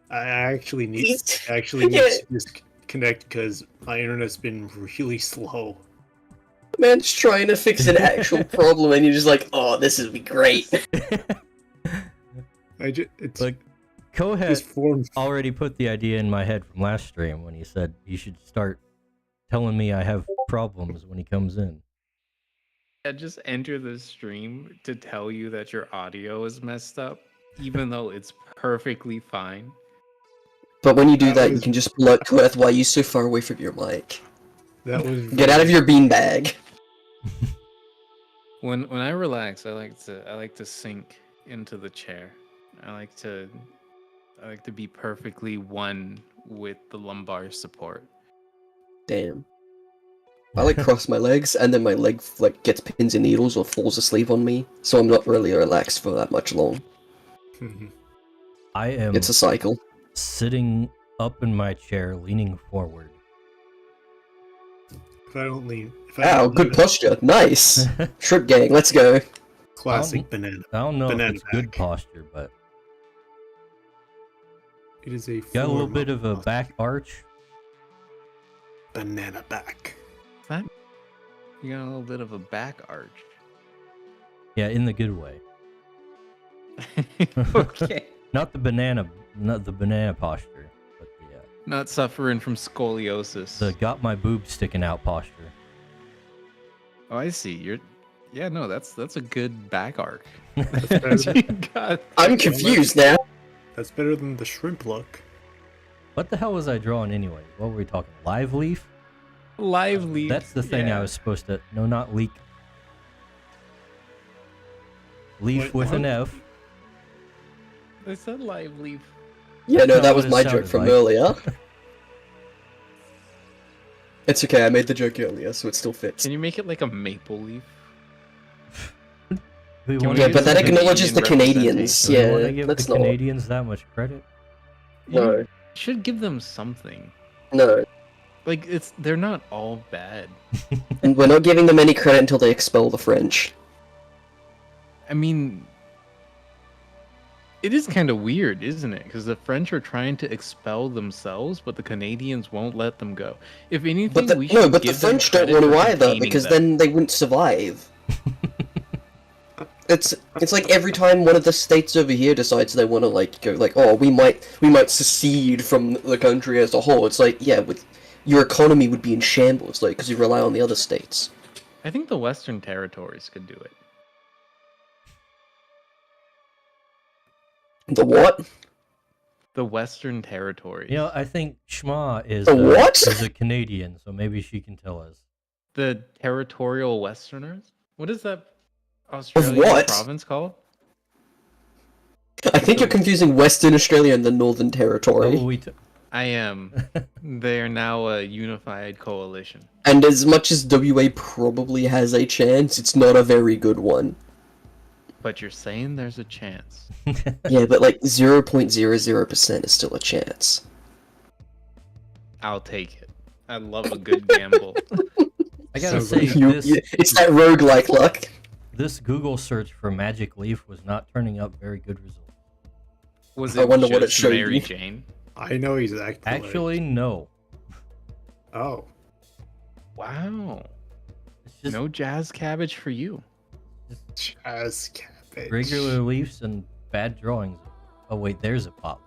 Speaker 4: I actually need
Speaker 5: He's-
Speaker 4: to disconnect because my internet's been really slow.
Speaker 5: Man's trying to fix an actual problem, and you're just like, oh, this is be great.
Speaker 4: It's
Speaker 1: Look, Kohet
Speaker 4: just formed.
Speaker 1: already put the idea in my head from last stream when he said you should start telling me I have problems when he comes in.
Speaker 3: Yeah, just enter the stream to tell you that your audio is messed up. even though it's perfectly fine.
Speaker 5: But when you do
Speaker 4: That
Speaker 5: that, you
Speaker 4: was-
Speaker 5: can just blurt to Earth, why are you so far away from your mic?
Speaker 4: That was
Speaker 5: Get out of your beanbag.
Speaker 3: When I relax, I like to sink into the chair. I like to be perfectly one with the lumbar support.
Speaker 5: Damn. I like cross my legs, and then my leg like gets pins and needles or falls asleep on me, so I'm not really relaxed for that much long.
Speaker 1: I am
Speaker 5: It's a cycle.
Speaker 1: sitting up in my chair, leaning forward.
Speaker 4: If I don't lean,
Speaker 5: Ow, good posture. Nice. Trip gang, let's go.
Speaker 4: Classic banana.
Speaker 1: I don't know if
Speaker 4: Banana
Speaker 1: it's good
Speaker 4: back.
Speaker 1: posture, but
Speaker 4: It is a
Speaker 1: got a little
Speaker 4: form
Speaker 1: bit of a
Speaker 4: posture.
Speaker 1: back arch.
Speaker 4: Banana back.
Speaker 3: That you got a little bit of a back arch.
Speaker 1: Yeah, in the good way.
Speaker 3: Okay.
Speaker 1: Not the banana posture, but
Speaker 3: Not suffering from scoliosis.
Speaker 1: the got my boobs sticking out posture.
Speaker 3: Oh, I see. Yeah, no, that's a good back arc.
Speaker 4: better than-
Speaker 3: You got-
Speaker 5: I'm confused now.
Speaker 4: That's better than the shrimp look.
Speaker 1: What the hell was I drawing anyway? What were we talking? Live leaf?
Speaker 3: lively.
Speaker 1: That's the thing I was supposed to. No, not leak. Leaf
Speaker 4: Wait,
Speaker 1: with an
Speaker 4: what?
Speaker 1: F.
Speaker 3: I said live leaf.
Speaker 5: Yeah, no,
Speaker 1: not
Speaker 5: that
Speaker 1: what
Speaker 5: was
Speaker 1: it
Speaker 5: my joke
Speaker 1: sounded
Speaker 5: from
Speaker 1: like.
Speaker 5: earlier. It's okay, I made the joke earlier, so it still fits.
Speaker 3: Can you make it like a maple leaf?
Speaker 1: We
Speaker 3: Can
Speaker 1: wanna
Speaker 3: we
Speaker 5: Yeah,
Speaker 3: use
Speaker 5: but that
Speaker 3: some
Speaker 5: acknowledges the
Speaker 3: Canadian
Speaker 5: Canadians.
Speaker 1: do we wanna
Speaker 5: Yeah,
Speaker 1: give
Speaker 5: let's
Speaker 1: the
Speaker 5: not.
Speaker 1: Canadians that much credit?
Speaker 5: No,
Speaker 3: You should give them something.
Speaker 5: no.
Speaker 3: Like they're not all bad.
Speaker 5: And we're not giving them any credit until they expel the French.
Speaker 3: I mean, it is kind of weird, isn't it? Because the French are trying to expel themselves, but the Canadians won't let them go. If anything,
Speaker 5: But
Speaker 3: we
Speaker 5: no,
Speaker 3: should
Speaker 5: but the
Speaker 3: give them
Speaker 5: French don't
Speaker 3: credit
Speaker 5: want to
Speaker 3: for
Speaker 5: either,
Speaker 3: containing
Speaker 5: because
Speaker 3: them.
Speaker 5: then they wouldn't survive. It's like every time one of the states over here decides they want to like go like, oh, we might secede from the country as a whole. It's like, yeah, with your economy would be in shambles, like because you rely on the other states.
Speaker 3: I think the Western territories could do it.
Speaker 5: The what?
Speaker 3: The Western territories.
Speaker 1: You know, I think Schma is
Speaker 5: The what?
Speaker 1: is a Canadian, so maybe she can tell us.
Speaker 3: The territorial Westerners. What is that Australian
Speaker 5: what?
Speaker 3: province called?
Speaker 5: I think you're confusing Western Australia and the Northern Territory.
Speaker 1: Oh,
Speaker 3: I am. They are now a unified coalition.
Speaker 5: And as much as WA probably has a chance, it's not a very good one.
Speaker 3: But you're saying there's a chance.
Speaker 5: Yeah, but like 0.00% is still a chance.
Speaker 3: I'll take it. I love a good gamble.
Speaker 1: I gotta
Speaker 4: So
Speaker 1: say,
Speaker 4: good.
Speaker 5: It's that roguelike luck.
Speaker 1: this Google search for Magic Leaf was not turning up very good results.
Speaker 3: Was
Speaker 5: I
Speaker 3: it
Speaker 5: wonder what it
Speaker 3: just
Speaker 5: showed
Speaker 3: Mary
Speaker 5: you.
Speaker 3: Jane?
Speaker 4: I know exactly.
Speaker 1: Actually, no.
Speaker 4: Oh.
Speaker 3: Wow.
Speaker 1: It's just
Speaker 3: No jazz cabbage for you.
Speaker 4: Jazz cabbage.
Speaker 1: regular leaves and bad drawings. Oh wait, there's a pop.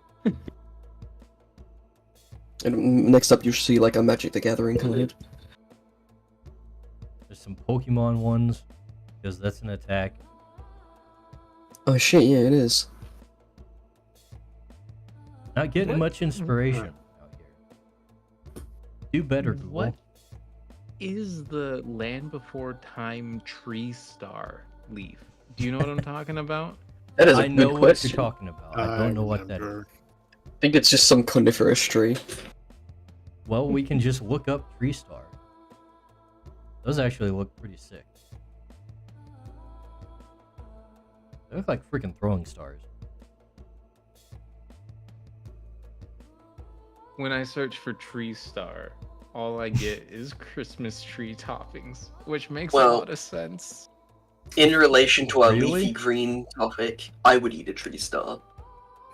Speaker 5: And next up, you should see like a Magic the Gathering card.
Speaker 1: There's some Pokemon ones, because that's an attack.
Speaker 5: Oh shit, yeah, it is.
Speaker 1: Not getting
Speaker 3: What?
Speaker 1: much inspiration out here. Do better, Google.
Speaker 3: What is the Land Before Time tree star leaf? Do you know what I'm talking about?
Speaker 5: That is a
Speaker 1: I
Speaker 5: good
Speaker 1: know what
Speaker 5: question.
Speaker 1: you're talking about. I don't know what that is.
Speaker 4: remember.
Speaker 5: I think it's just some coniferous tree.
Speaker 1: Well, we can just look up tree star. Those actually look pretty sick. They look like freaking throwing stars.
Speaker 3: When I search for tree star, all I get is Christmas tree toppings, which makes a
Speaker 5: Well-
Speaker 3: lot of sense.
Speaker 5: In relation to our
Speaker 1: Really?
Speaker 5: leafy green topic, I would eat a tree star.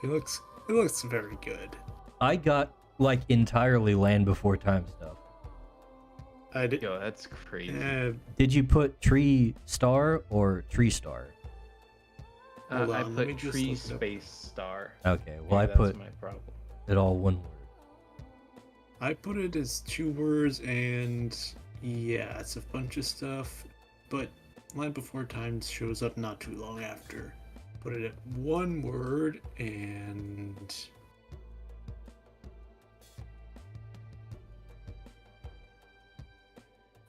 Speaker 4: It looks very good.
Speaker 1: I got like entirely Land Before Time stuff.
Speaker 4: I did.
Speaker 3: Yo, that's crazy.
Speaker 1: Did you put tree star or tree star?
Speaker 4: Hold
Speaker 3: I
Speaker 4: on, let me
Speaker 3: put
Speaker 4: just
Speaker 3: tree
Speaker 4: look it up.
Speaker 3: space star.
Speaker 1: Okay, well
Speaker 3: Maybe
Speaker 1: I
Speaker 3: that's
Speaker 1: put
Speaker 3: my problem.
Speaker 1: it all one word.
Speaker 4: I put it as 2 words, and yeah, it's a bunch of stuff. But Land Before Time shows up not too long after. put it at one word and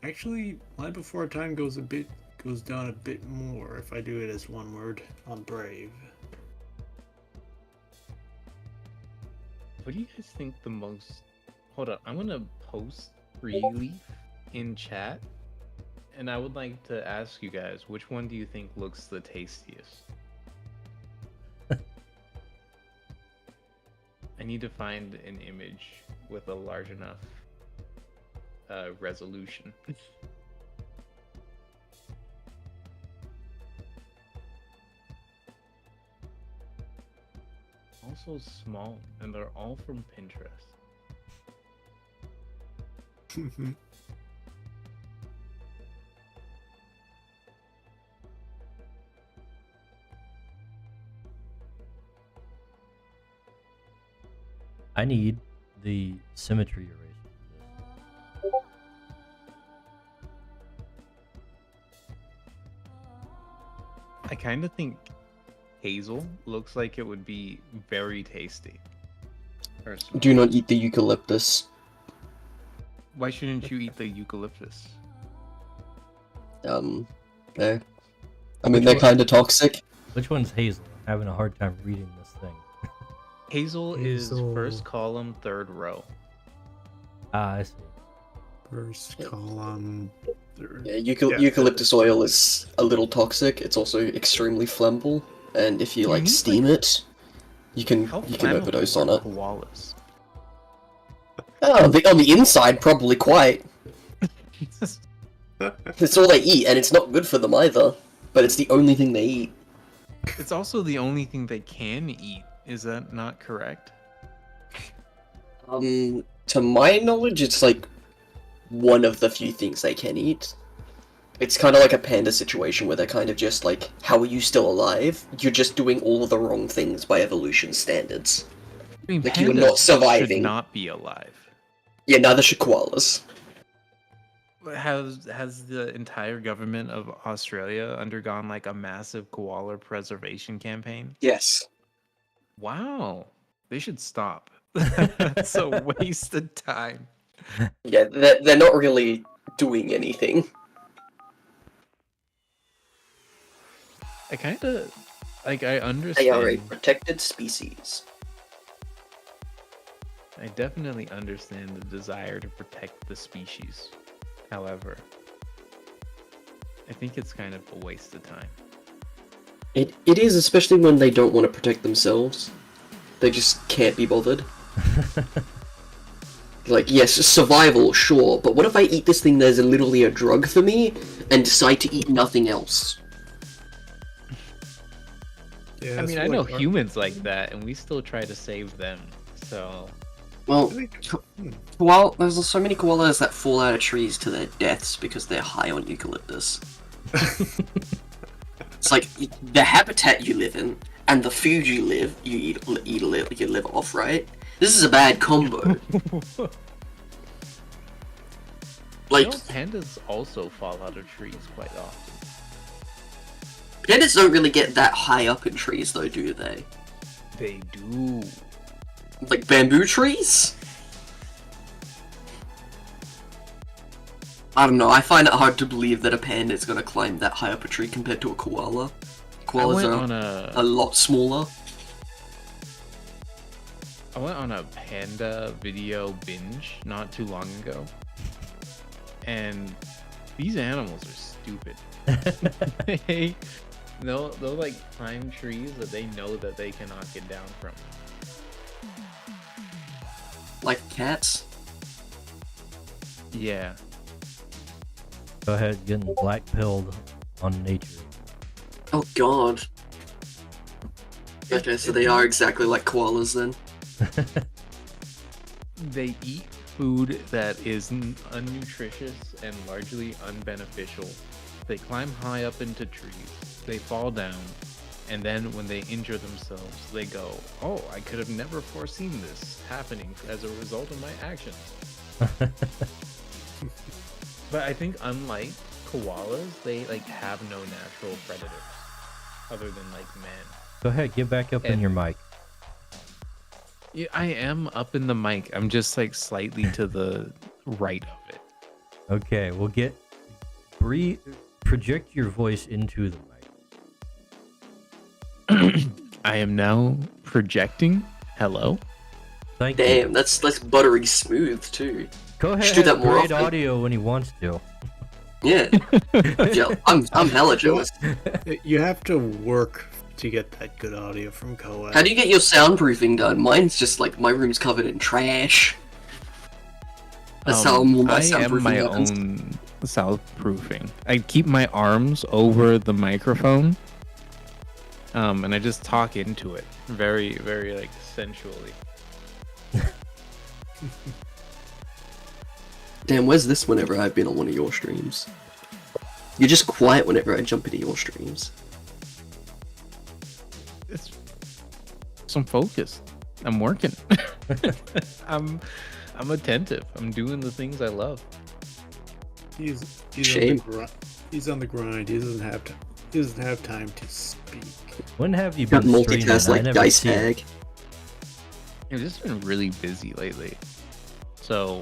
Speaker 4: actually Life Before Time goes down a bit more if I do it as one word on Brave.
Speaker 3: What do you guys think the most... Hold on, I'm gonna post Relief in chat, and I would like to ask you guys, which one do you think looks the tastiest? I need to find an image with a large enough resolution. Also small, and they're all from Pinterest.
Speaker 1: I need the symmetry eraser.
Speaker 3: I kind of think hazel looks like it would be very tasty. Personally.
Speaker 5: Do not eat the eucalyptus.
Speaker 3: Why shouldn't you eat the eucalyptus?
Speaker 5: Eh. I mean, they're kind of toxic.
Speaker 1: Which one's Hazel? I'm having a hard time reading this thing.
Speaker 3: Hazel is
Speaker 4: Hazel.
Speaker 3: first column, third row.
Speaker 1: Ah, I see.
Speaker 4: First column. Third.
Speaker 5: Yeah,
Speaker 4: Yeah.
Speaker 5: eucalyptus oil is a little toxic. It's also extremely flammable, and if you like
Speaker 3: need,
Speaker 5: steam it, you can
Speaker 3: Flammable
Speaker 5: overdose
Speaker 3: are
Speaker 5: on it.
Speaker 3: koalas?
Speaker 5: Oh, on the inside, probably quite. It's all they eat, and it's not good for them either. But it's the only thing they eat.
Speaker 3: It's also the only thing they can eat. Is that not correct?
Speaker 5: To my knowledge, it's like one of the few things they can eat. It's kind of like a panda situation where they're kind of just like, how are you still alive? You're just doing all of the wrong things by evolution standards.
Speaker 3: I mean,
Speaker 5: Like, you are
Speaker 3: pandas
Speaker 5: not surviving.
Speaker 3: should not be alive.
Speaker 5: Yeah, neither should koalas.
Speaker 3: Has the entire government of Australia undergone like a massive koala preservation campaign?
Speaker 5: Yes.
Speaker 3: Wow, they should stop. That's a waste of time.
Speaker 5: Yeah, they're not really doing anything.
Speaker 3: I kind of like. I
Speaker 5: They
Speaker 3: understand.
Speaker 5: are a protected species.
Speaker 3: I definitely understand the desire to protect the species. However, I think it's kind of a waste of time.
Speaker 5: It is, especially when they don't want to protect themselves. They just can't be bothered. Like, yes, survival, sure, but what if I eat this thing there's literally a drug for me, and decide to eat nothing else?
Speaker 4: Yeah,
Speaker 3: I mean,
Speaker 4: so
Speaker 3: I know
Speaker 4: like,
Speaker 3: humans like that, and we still try to save them. So,
Speaker 5: Well, there's so many koalas that fall out of trees to their deaths because they're high on eucalyptus. It's like, the habitat you live in, and the food you live off, right? This is a bad combo. Like,
Speaker 3: pandas also fall out of trees quite often.
Speaker 5: pandas don't really get that high up in trees, though, do they?
Speaker 3: They do.
Speaker 5: Like bamboo trees? I don't know, I find it hard to believe that a panda is gonna climb that high up a tree compared to a koala. Koalas are a lot smaller.
Speaker 3: I went on a panda video binge not too long ago, and these animals are stupid. They'll like climb trees that they know that they cannot get down from.
Speaker 5: Like cats?
Speaker 3: Yeah.
Speaker 1: Go ahead, getting black pilled on nature.
Speaker 5: Oh god. Okay, so they are exactly like koalas then.
Speaker 3: They eat food that is unnutritious and largely unbeneficial. They climb high up into trees, they fall down, and then when they injure themselves, they go, "Oh, I could have never foreseen this happening as a result of my actions." But I think unlike koalas, they like have no natural predators other than like men.
Speaker 1: Go ahead, get back up in
Speaker 3: And-
Speaker 1: your mic.
Speaker 3: Yeah, I am up in the mic. I'm just like slightly to the right of it.
Speaker 1: Okay, we'll project your voice into the mic.
Speaker 3: I am now projecting. Hello.
Speaker 1: Thank you.
Speaker 5: Damn, that's buttery smooth too.
Speaker 1: Go ahead,
Speaker 5: Should do that more
Speaker 1: great
Speaker 5: often.
Speaker 1: audio when he wants to.
Speaker 5: Yeah. Yeah, I'm hella jealous.
Speaker 4: You have to work to get that good audio from Koa.
Speaker 5: How do you get your soundproofing done? Mine's just like my room's covered in trash. That's how all my
Speaker 3: I am
Speaker 5: soundproofing
Speaker 3: my
Speaker 5: happens.
Speaker 3: own soundproofing. I keep my arms over the microphone, and I just talk into it very, very like sensually.
Speaker 5: Damn, where's this whenever I've been on one of your streams? You're just quiet whenever I jump into your streams.
Speaker 3: I'm focused. I'm working. I'm attentive. I'm doing the things I love.
Speaker 4: He's
Speaker 5: Shame.
Speaker 4: He's on the grind. He doesn't have to. He doesn't have time to speak.
Speaker 1: When have you
Speaker 5: Got
Speaker 1: been streaming?
Speaker 5: multitask
Speaker 1: I
Speaker 5: like
Speaker 1: never
Speaker 5: Dice
Speaker 1: see it.
Speaker 5: Tag.
Speaker 3: I've just been really busy lately. So,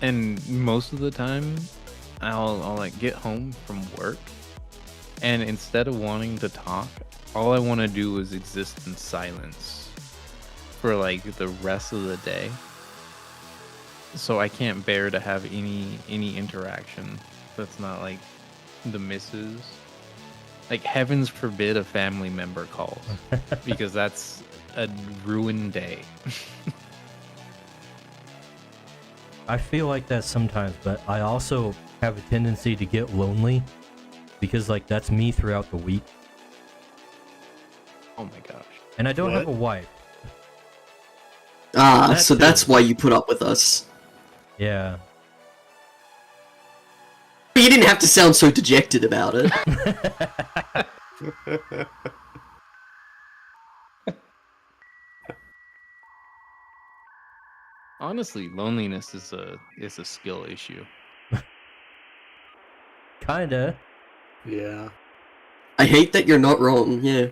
Speaker 3: and most of the time, I'll like get home from work, and instead of wanting to talk, all I want to do is exist in silence for like the rest of the day. So I can't bear to have any interaction that's not like the missus. Like heavens forbid a family member calls, because that's a ruined day.
Speaker 1: I feel like that sometimes, but I also have a tendency to get lonely because like that's me throughout the week,
Speaker 3: Oh my gosh.
Speaker 1: and I don't have a
Speaker 4: What?
Speaker 1: wife.
Speaker 5: Ah,
Speaker 1: That
Speaker 5: so that's
Speaker 1: too.
Speaker 5: why you put up with us.
Speaker 1: Yeah.
Speaker 5: You didn't have to sound so dejected about it.
Speaker 3: Honestly, loneliness is a skill issue.
Speaker 1: Kinda.
Speaker 4: Yeah.
Speaker 5: I hate that you're not wrong, yeah.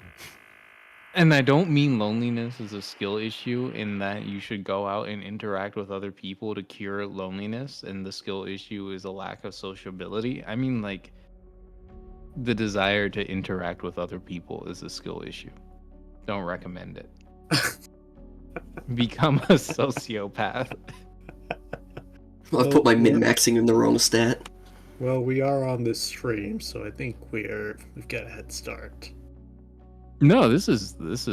Speaker 3: And I don't mean loneliness is a skill issue in that you should go out and interact with other people to cure loneliness, and the skill issue is a lack of sociability. I mean, like, the desire to interact with other people is a skill issue. Don't recommend it. Become a sociopath.
Speaker 5: I've put my
Speaker 4: Well,
Speaker 5: min-maxing in the wrong stat.
Speaker 4: Well, we are on this stream, so I think we've got a head start.
Speaker 3: No, this is
Speaker 1: This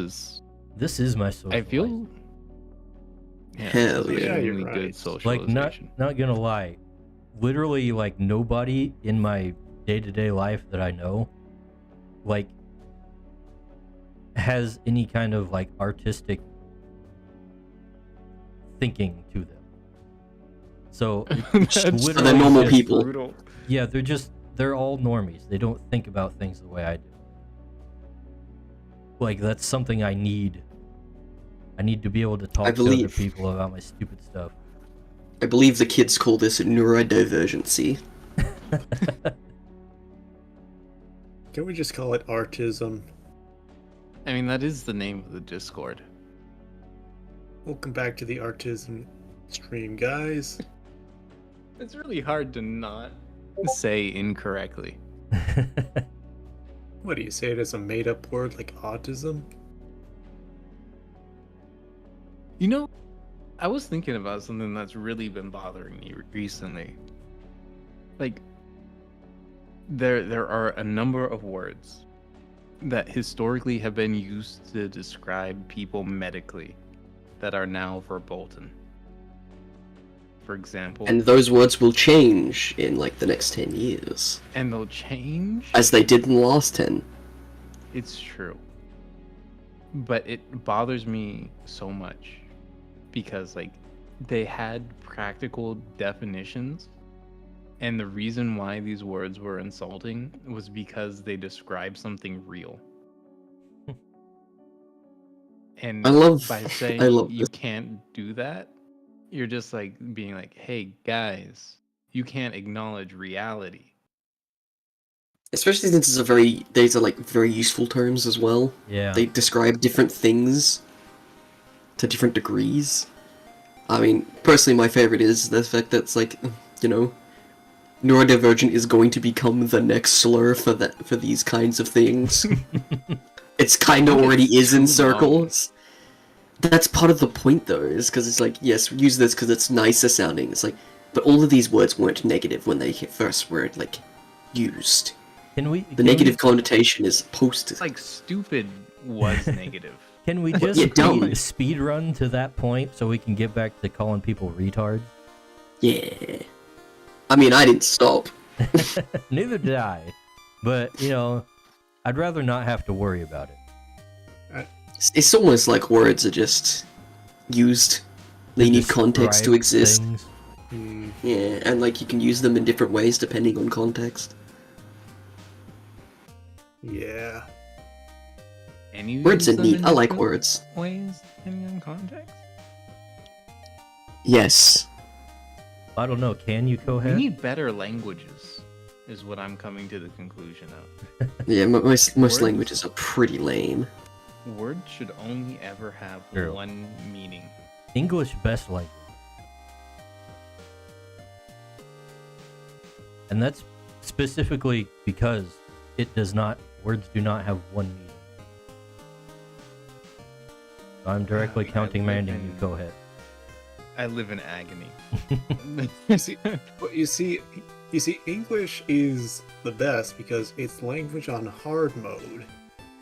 Speaker 1: is my social
Speaker 3: I feel
Speaker 1: life.
Speaker 5: Hell
Speaker 3: this is
Speaker 5: yeah.
Speaker 3: a
Speaker 4: You're
Speaker 3: really
Speaker 4: right.
Speaker 3: good
Speaker 1: Like
Speaker 3: socialization.
Speaker 1: not gonna lie, literally like nobody in my day-to-day life that I know like has any kind of like artistic thinking to them. So
Speaker 3: That's
Speaker 1: literally
Speaker 5: they're normal
Speaker 1: just-
Speaker 5: people.
Speaker 3: brutal.
Speaker 1: Yeah, they're all normies. They don't think about things the way I do. Like that's something I need. I need to be able to talk to other
Speaker 5: believe-
Speaker 1: people about my stupid stuff.
Speaker 5: I believe the kids call this neurodivergency.
Speaker 4: Can we just call it artism?
Speaker 3: I mean, that is the name of the Discord.
Speaker 4: Welcome back to the artism stream, guys.
Speaker 3: It's really hard to not say incorrectly.
Speaker 4: What do you say it as a made-up word like autism?
Speaker 3: You know, I was thinking about something that's really been bothering me recently. Like, there are a number of words that historically have been used to describe people medically that are now verboten. For example,
Speaker 5: And those words will change in like the next 10 years.
Speaker 3: and they'll change.
Speaker 5: As they did in the last 10.
Speaker 3: It's true. But it bothers me so much because like they had practical definitions, and the reason why these words were insulting was because they describe something real. And
Speaker 5: I love
Speaker 3: by saying
Speaker 5: love
Speaker 3: you
Speaker 5: this.
Speaker 3: can't do that, you're just like being like, hey guys, you can't acknowledge reality.
Speaker 5: Especially since these are like very useful terms as well.
Speaker 1: Yeah.
Speaker 5: They describe different things to different degrees. I mean, personally, my favorite is the fact that it's like, you know, neurodivergent is going to become the next slur for these kinds of things. It's kind of already is in circles. That's part of the point, though, is because it's like, yes, use this because it's nicer sounding. It's like, but all of these words weren't negative when they first were like used. The negative connotation is post.
Speaker 3: Like stupid was negative.
Speaker 1: Can we just speed run to that point so we can get back to calling people retards?
Speaker 5: Yeah. I mean, I didn't stop.
Speaker 1: Neither did I. But, you know, I'd rather not have to worry about it.
Speaker 5: It's almost like words are just used. They need context to exist. Yeah, and like you can use them in different ways depending on context.
Speaker 4: Yeah.
Speaker 5: Words are neat. I like words.
Speaker 3: Ways, depending on context.
Speaker 5: Yes.
Speaker 1: I don't know. Can you
Speaker 3: We
Speaker 1: cohabit?
Speaker 3: need better languages, is what I'm coming to the conclusion of.
Speaker 5: Yeah, most
Speaker 3: Words?
Speaker 5: languages are pretty lame.
Speaker 3: Words should only ever have
Speaker 1: True.
Speaker 3: one meaning.
Speaker 1: English best language. And that's specifically because words do not have one meaning. I'm directly countermanding you, go ahead.
Speaker 3: I live in agony.
Speaker 4: You see, English is the best because it's language on hard mode.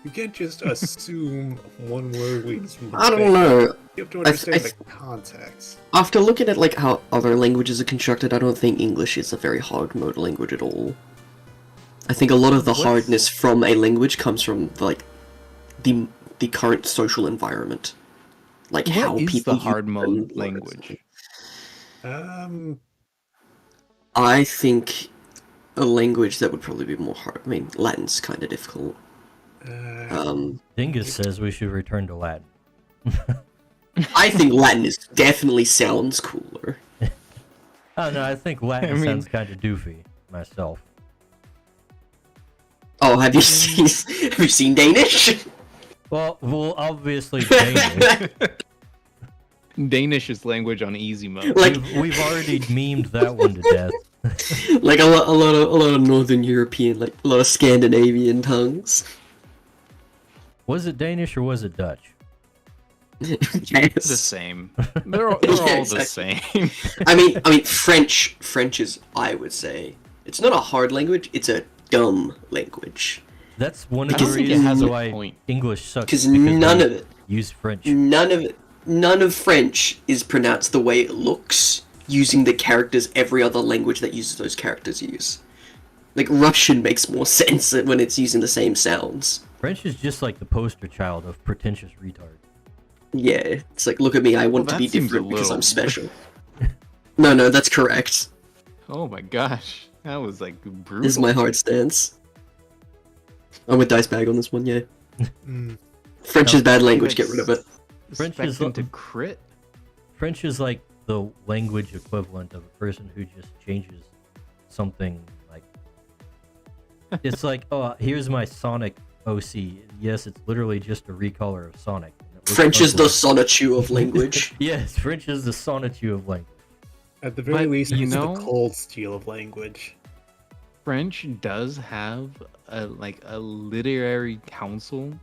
Speaker 4: You can't just assume one word means one
Speaker 5: I don't
Speaker 4: thing.
Speaker 5: know.
Speaker 4: You have to understand the context.
Speaker 5: After looking at like how other languages are constructed, I don't think English is a very hard mode language at all. I think a lot of the hardness from a language comes from like the current social environment, like how
Speaker 3: What is
Speaker 5: people
Speaker 3: the hard
Speaker 5: use
Speaker 3: mode
Speaker 5: them.
Speaker 3: language?
Speaker 5: I think a language that would probably be more hard. I mean, Latin's kind of difficult.
Speaker 1: Dingus says we should return to Latin.
Speaker 5: I think Latin definitely sounds cooler.
Speaker 1: Oh no, I think Latin sounds kind of doofy myself.
Speaker 5: Oh, have you seen Danish?
Speaker 1: Well, obviously Danish.
Speaker 3: Danish is language on easy mode.
Speaker 5: Like
Speaker 1: we've already memed that one to death.
Speaker 5: Like a lot of Northern European, like a lot of Scandinavian tongues.
Speaker 1: Was it Danish or was it Dutch?
Speaker 5: Yes.
Speaker 3: The same. They're all
Speaker 5: Yeah,
Speaker 3: the same.
Speaker 5: I mean, French is, I would say, it's not a hard language. It's a dumb language.
Speaker 1: That's one of
Speaker 5: Because
Speaker 1: the
Speaker 5: it
Speaker 1: reasons
Speaker 5: has a
Speaker 1: why
Speaker 3: point.
Speaker 1: English sucks.
Speaker 5: Because none of it,
Speaker 1: use French.
Speaker 5: none of French is pronounced the way it looks, using the characters every other language that uses those characters use. Like Russian makes more sense when it's using the same sounds.
Speaker 1: French is just like the poster child of pretentious retard.
Speaker 5: Yeah, it's like, look at me, I want to be
Speaker 3: that seems
Speaker 5: different
Speaker 3: a
Speaker 5: because I'm
Speaker 3: little-
Speaker 5: special. No, that's correct.
Speaker 3: Oh my gosh. That was like brutal.
Speaker 5: This is my hard stance. I'm with Dice Bag on this one, yeah. French is bad language, get rid of it.
Speaker 1: French is
Speaker 3: Expecting to crit?
Speaker 1: French is like the language equivalent of a person who just changes something like. It's like, oh, here's my Sonic OC. Yes, it's literally just a recolor of Sonic.
Speaker 5: French is the Sonichu of language.
Speaker 1: Yes, French is the Sonichu of language.
Speaker 4: At the very
Speaker 3: But,
Speaker 4: least,
Speaker 3: you
Speaker 4: it's
Speaker 3: know-
Speaker 4: the cold steel of language.
Speaker 3: French does have a literary council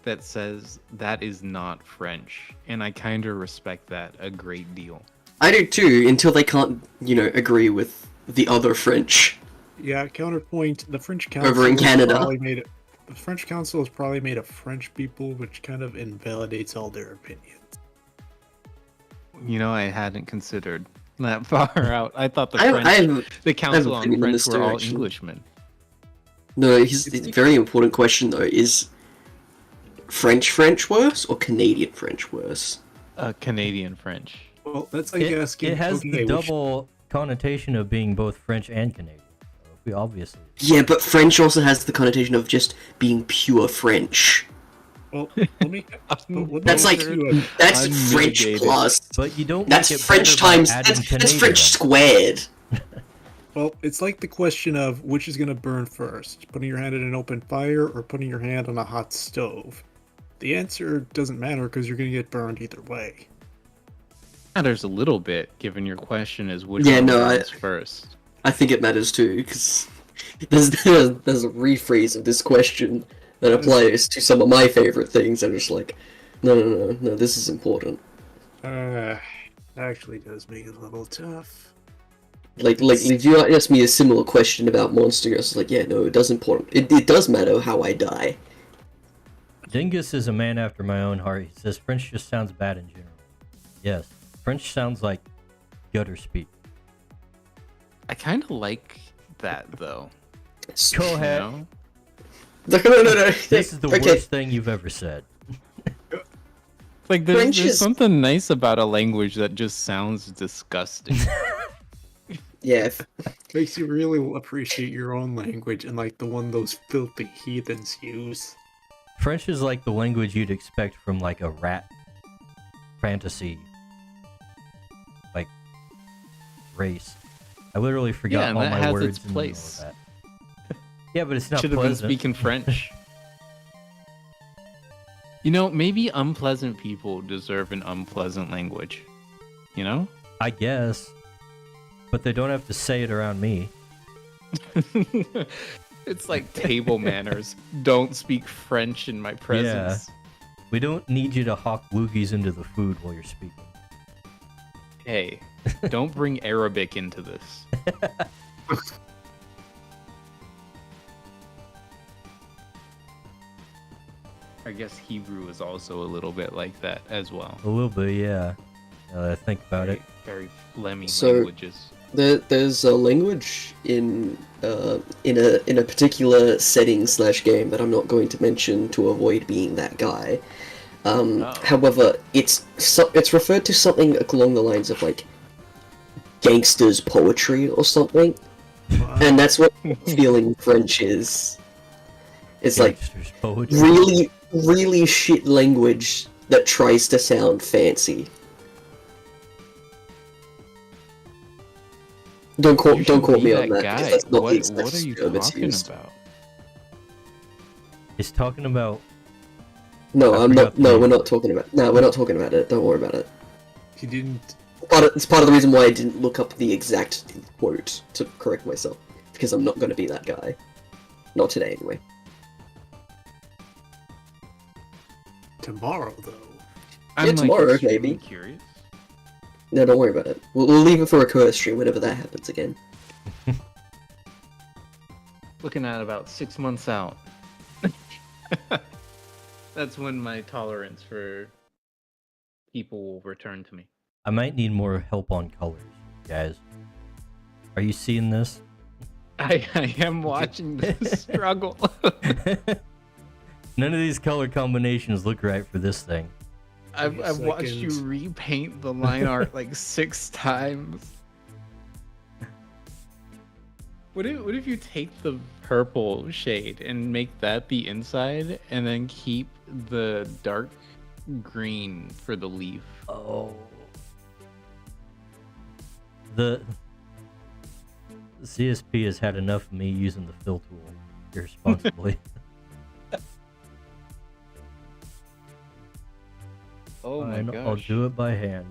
Speaker 3: that says that is not French, and I kind of respect that a great deal.
Speaker 5: I do too, until they can't, agree with the other French.
Speaker 4: Yeah, counterpoint. The French council
Speaker 5: Over in
Speaker 4: is
Speaker 5: Canada.
Speaker 4: probably made the French council is probably made of French people, which kind of invalidates all their opinions.
Speaker 3: You know, I hadn't considered that far out. I thought the
Speaker 5: I
Speaker 3: council on
Speaker 5: opinion in
Speaker 3: French
Speaker 5: this
Speaker 3: were all
Speaker 5: direction.
Speaker 3: Englishmen.
Speaker 5: No, it's a very important question though, is French worse or Canadian French worse?
Speaker 3: Canadian French.
Speaker 4: Well, that's like asking.
Speaker 1: It has
Speaker 4: okay,
Speaker 1: the
Speaker 4: which-
Speaker 1: double connotation of being both French and Canadian. So we obviously.
Speaker 5: Yeah, but French also has the connotation of just being pure French.
Speaker 4: Well, let me.
Speaker 5: That's like that's French
Speaker 3: Unmitigated.
Speaker 5: plus.
Speaker 1: But you don't.
Speaker 5: That's
Speaker 1: make it
Speaker 5: French
Speaker 1: better by
Speaker 5: times.
Speaker 1: adding
Speaker 5: That's
Speaker 1: Canadian.
Speaker 5: French squared.
Speaker 4: Well, it's like the question of which is going to burn first, putting your hand in an open fire or putting your hand on a hot stove. The answer doesn't matter because you're going to get burned either way.
Speaker 3: Matters a little bit, given your question is which
Speaker 5: Yeah,
Speaker 3: one
Speaker 5: no,
Speaker 3: burns first.
Speaker 5: I think it matters too, because there's a rephrase of this question that applies to some of my favorite things. I'm just like, no, this is important.
Speaker 4: Actually does make it a little tough.
Speaker 5: Like if you ask me a similar question about Monster Girls, it's like, yeah, no, it does important. It does matter how I die.
Speaker 1: Dingus is a man after my own heart. He says French just sounds bad in general. Yes, French sounds like gutter speak.
Speaker 3: I kind of like that though.
Speaker 1: Go ahead.
Speaker 3: know?
Speaker 5: No.
Speaker 1: This is the worst thing you've ever said.
Speaker 3: Like there's something nice about a language that just sounds disgusting.
Speaker 5: Yeah.
Speaker 4: Makes you really appreciate your own language and like the one those filthy heathens use.
Speaker 1: French is like the language you'd expect from like a rat fantasy like race. I literally forgot all
Speaker 3: that
Speaker 1: my
Speaker 3: has
Speaker 1: words
Speaker 3: its
Speaker 1: and all
Speaker 3: place.
Speaker 1: of that. Yeah, but it's not
Speaker 3: Should have been
Speaker 1: pleasant.
Speaker 3: speaking French. You know, maybe unpleasant people deserve an unpleasant language. You know?
Speaker 1: I guess. But they don't have to say it around me.
Speaker 3: It's like table manners. Don't speak French in my presence.
Speaker 1: We don't need you to hawk loogies into the food while you're speaking.
Speaker 3: Hey, don't bring Arabic into this. I guess Hebrew is also a little bit like that as well.
Speaker 1: A little bit, yeah. Now that I think about it.
Speaker 3: Very phlegmy
Speaker 5: So-
Speaker 3: languages.
Speaker 5: There's a language in a particular setting / game that I'm not going to mention to avoid being that guy. However, it's referred to something along the lines of like gangsters poetry or something, and that's what feeling French is. It's like
Speaker 1: Gangsters poetry.
Speaker 5: really shit language that tries to sound fancy. Don't quote me on that, because that's not the exact
Speaker 3: What are you
Speaker 5: term it's
Speaker 3: talking
Speaker 5: used.
Speaker 3: about?
Speaker 1: He's talking about.
Speaker 5: No,
Speaker 1: I
Speaker 5: I'm
Speaker 1: forgot
Speaker 5: not.
Speaker 1: the
Speaker 5: No,
Speaker 1: name.
Speaker 5: we're not talking about. No, we're not talking about it. Don't worry about it.
Speaker 4: He didn't.
Speaker 5: It's part of the reason why I didn't look up the exact quote to correct myself, because I'm not going to be that guy. Not today, anyway.
Speaker 4: Tomorrow, though.
Speaker 3: I'm
Speaker 5: tomorrow,
Speaker 3: extremely
Speaker 5: maybe.
Speaker 3: curious.
Speaker 5: No, don't worry about it. We'll leave it for a curse stream whenever that happens again.
Speaker 3: Looking at about 6 months out. That's when my tolerance for people will return to me.
Speaker 1: I might need more help on colors, guys. Are you seeing this?
Speaker 3: I am watching this struggle.
Speaker 1: None of these color combinations look right for this thing.
Speaker 3: I've watched you
Speaker 4: Seconds.
Speaker 3: repaint the line art like 6 times. What if you take the purple shade and make that the inside and then keep the dark green for the leaf?
Speaker 1: Oh. The CSP has had enough of me using the fill tool irresponsibly.
Speaker 3: Oh my
Speaker 1: Fine,
Speaker 3: gosh.
Speaker 1: I'll do it by hand.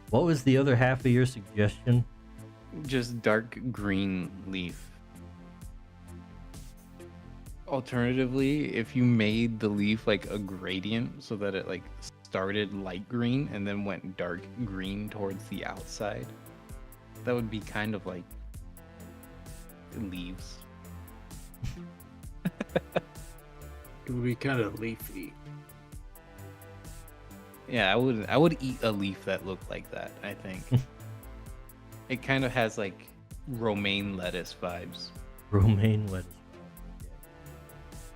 Speaker 1: What was the other half of your suggestion?
Speaker 3: Just dark green leaf. Alternatively, if you made the leaf like a gradient so that it like started light green and then went dark green towards the outside, that would be kind of like leaves.
Speaker 4: It would be kind of leafy.
Speaker 3: Yeah, I would eat a leaf that looked like that, I think. It kind of has like romaine lettuce vibes.
Speaker 1: Romaine lettuce.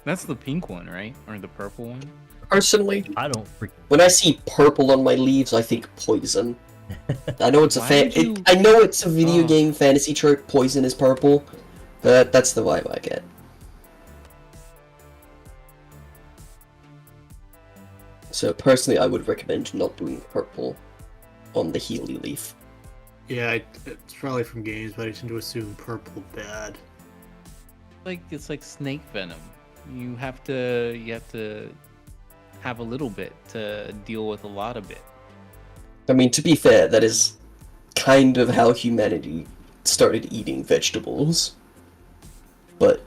Speaker 3: That's the pink one, right? Or the purple one?
Speaker 5: Personally,
Speaker 1: I don't freaking.
Speaker 5: when I see purple on my leaves, I think poison. I know it's a
Speaker 3: Why would you-
Speaker 5: I know it's a video
Speaker 3: Oh.
Speaker 5: game fantasy trope. Poison is purple, but that's the vibe I get. So personally, I would recommend not doing purple on the Healy leaf.
Speaker 4: Yeah, it's probably from games, but I tend to assume purple bad.
Speaker 3: It's like snake venom. You have to have a little bit to deal with a lot of it.
Speaker 5: I mean, to be fair, that is kind of how humanity started eating vegetables. But,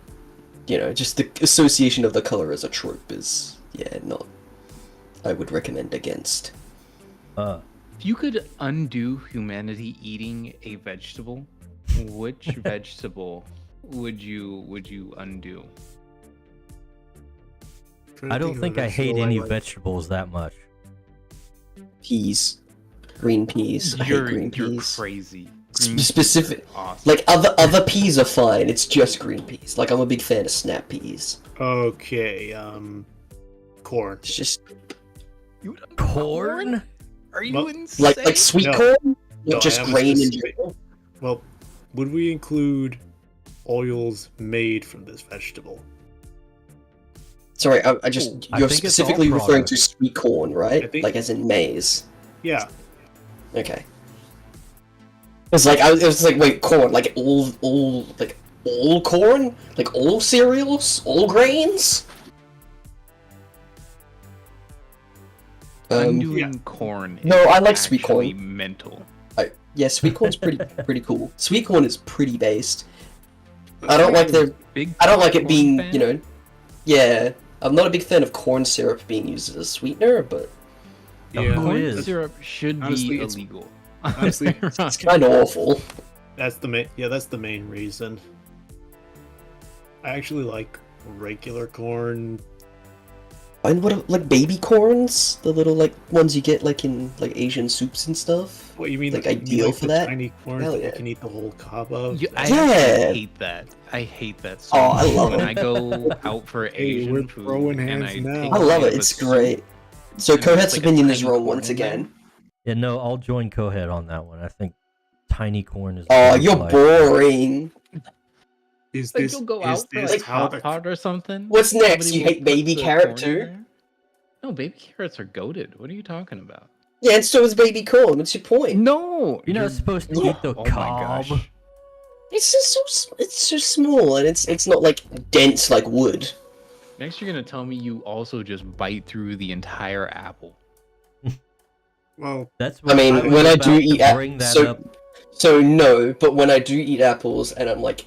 Speaker 5: you know, just the association of the color as a trope is, yeah, not... I would recommend against.
Speaker 3: If you could undo humanity eating a vegetable, which vegetable would you undo?
Speaker 1: I don't think I hate any vegetables that much.
Speaker 5: Peas. Green peas. I hate green
Speaker 3: You're
Speaker 5: peas.
Speaker 3: crazy.
Speaker 5: Specific...
Speaker 3: Awesome.
Speaker 5: Like, other peas are fine, it's just green peas. Like, I'm a big fan of snap peas.
Speaker 4: Okay, corn.
Speaker 5: It's just...
Speaker 1: Corn?
Speaker 3: Are you
Speaker 4: Well,
Speaker 3: insane?
Speaker 5: Like sweet
Speaker 4: No.
Speaker 5: corn?
Speaker 4: No,
Speaker 5: Not
Speaker 4: I
Speaker 5: just
Speaker 4: have a
Speaker 5: grain in
Speaker 4: specific-
Speaker 5: general?
Speaker 4: Well, would we include oils made from this vegetable?
Speaker 5: Sorry, I just...
Speaker 1: Ooh, I
Speaker 5: You're
Speaker 1: think it's
Speaker 5: specifically
Speaker 1: all
Speaker 5: referring to
Speaker 1: products.
Speaker 5: sweet corn,
Speaker 4: I
Speaker 5: right?
Speaker 4: think-
Speaker 5: Like, as in maize.
Speaker 4: Yeah.
Speaker 5: Okay. It's like, it was like, wait, corn? Like, all corn? Like, all cereals? All grains?
Speaker 3: Undoing
Speaker 4: yeah.
Speaker 3: corn.
Speaker 5: No,
Speaker 3: is
Speaker 5: I like sweet
Speaker 3: actually
Speaker 5: corn.
Speaker 3: Mental.
Speaker 5: Yeah, sweet corn's pretty cool. Sweet corn is pretty based. I don't like it being,
Speaker 3: fan?
Speaker 5: you know... Yeah, I'm not a big fan of corn syrup being used as a sweetener, but
Speaker 4: Yeah.
Speaker 1: Who
Speaker 3: Corn
Speaker 1: is?
Speaker 3: syrup should
Speaker 4: Honestly,
Speaker 3: be
Speaker 4: it's-
Speaker 3: illegal.
Speaker 4: honestly,
Speaker 5: it's kind of awful.
Speaker 4: That's the main. Yeah, that's the main reason. I actually like regular corn.
Speaker 5: And what, like, baby corns? The little, like, ones you get, like, in, like, Asian soups and stuff?
Speaker 4: What you mean?
Speaker 5: Like,
Speaker 4: you mean,
Speaker 5: ideal
Speaker 4: like
Speaker 5: for
Speaker 4: the
Speaker 5: that?
Speaker 4: Tiny corn
Speaker 5: Hell
Speaker 4: that
Speaker 5: yeah.
Speaker 4: you can eat the whole cob of.
Speaker 3: I
Speaker 5: Yeah.
Speaker 3: hate that. I hate that so
Speaker 5: Oh, I
Speaker 3: much.
Speaker 5: love
Speaker 3: when
Speaker 5: it.
Speaker 3: I go out for
Speaker 4: Hey,
Speaker 3: Asian
Speaker 4: we're
Speaker 3: food
Speaker 4: throwing
Speaker 3: and
Speaker 4: hands
Speaker 3: I
Speaker 4: now.
Speaker 3: take
Speaker 5: I love
Speaker 3: a
Speaker 5: it,
Speaker 3: bit of
Speaker 5: it's
Speaker 3: a soup,
Speaker 5: great. So
Speaker 3: and there's,
Speaker 5: Cohet's
Speaker 3: like, a
Speaker 5: opinion is
Speaker 3: tiny
Speaker 5: wrong
Speaker 3: corn
Speaker 5: once
Speaker 3: in there.
Speaker 5: again.
Speaker 1: Yeah, no, I'll join Cohead on that one. I think tiny corn is.
Speaker 5: Oh,
Speaker 1: the
Speaker 5: you're
Speaker 1: life.
Speaker 5: boring.
Speaker 4: Is
Speaker 3: Like
Speaker 4: this
Speaker 3: you'll go
Speaker 4: is
Speaker 3: out for
Speaker 4: this
Speaker 3: like
Speaker 4: how
Speaker 3: hot
Speaker 4: the
Speaker 3: pot or something.
Speaker 5: What's next?
Speaker 3: Somebody
Speaker 5: You
Speaker 3: will
Speaker 5: hate
Speaker 3: put
Speaker 5: baby
Speaker 3: the
Speaker 5: carrot
Speaker 3: corn in
Speaker 5: too?
Speaker 3: there. No, baby carrots are goated. What are you talking about?
Speaker 5: Yeah, and so is baby corn. What's your point?
Speaker 3: No,
Speaker 1: You're not supposed to eat the
Speaker 3: Oh my
Speaker 1: cob.
Speaker 3: gosh.
Speaker 5: It's just it's so small, and it's not like dense like wood.
Speaker 3: Next, you're gonna tell me you also just bite through the entire apple.
Speaker 4: well?
Speaker 1: That's
Speaker 5: I mean,
Speaker 1: was
Speaker 5: when I
Speaker 1: about
Speaker 5: do
Speaker 1: to
Speaker 5: eat
Speaker 1: bring that
Speaker 5: so
Speaker 1: up.
Speaker 5: so no, but when I do eat apples, and I'm like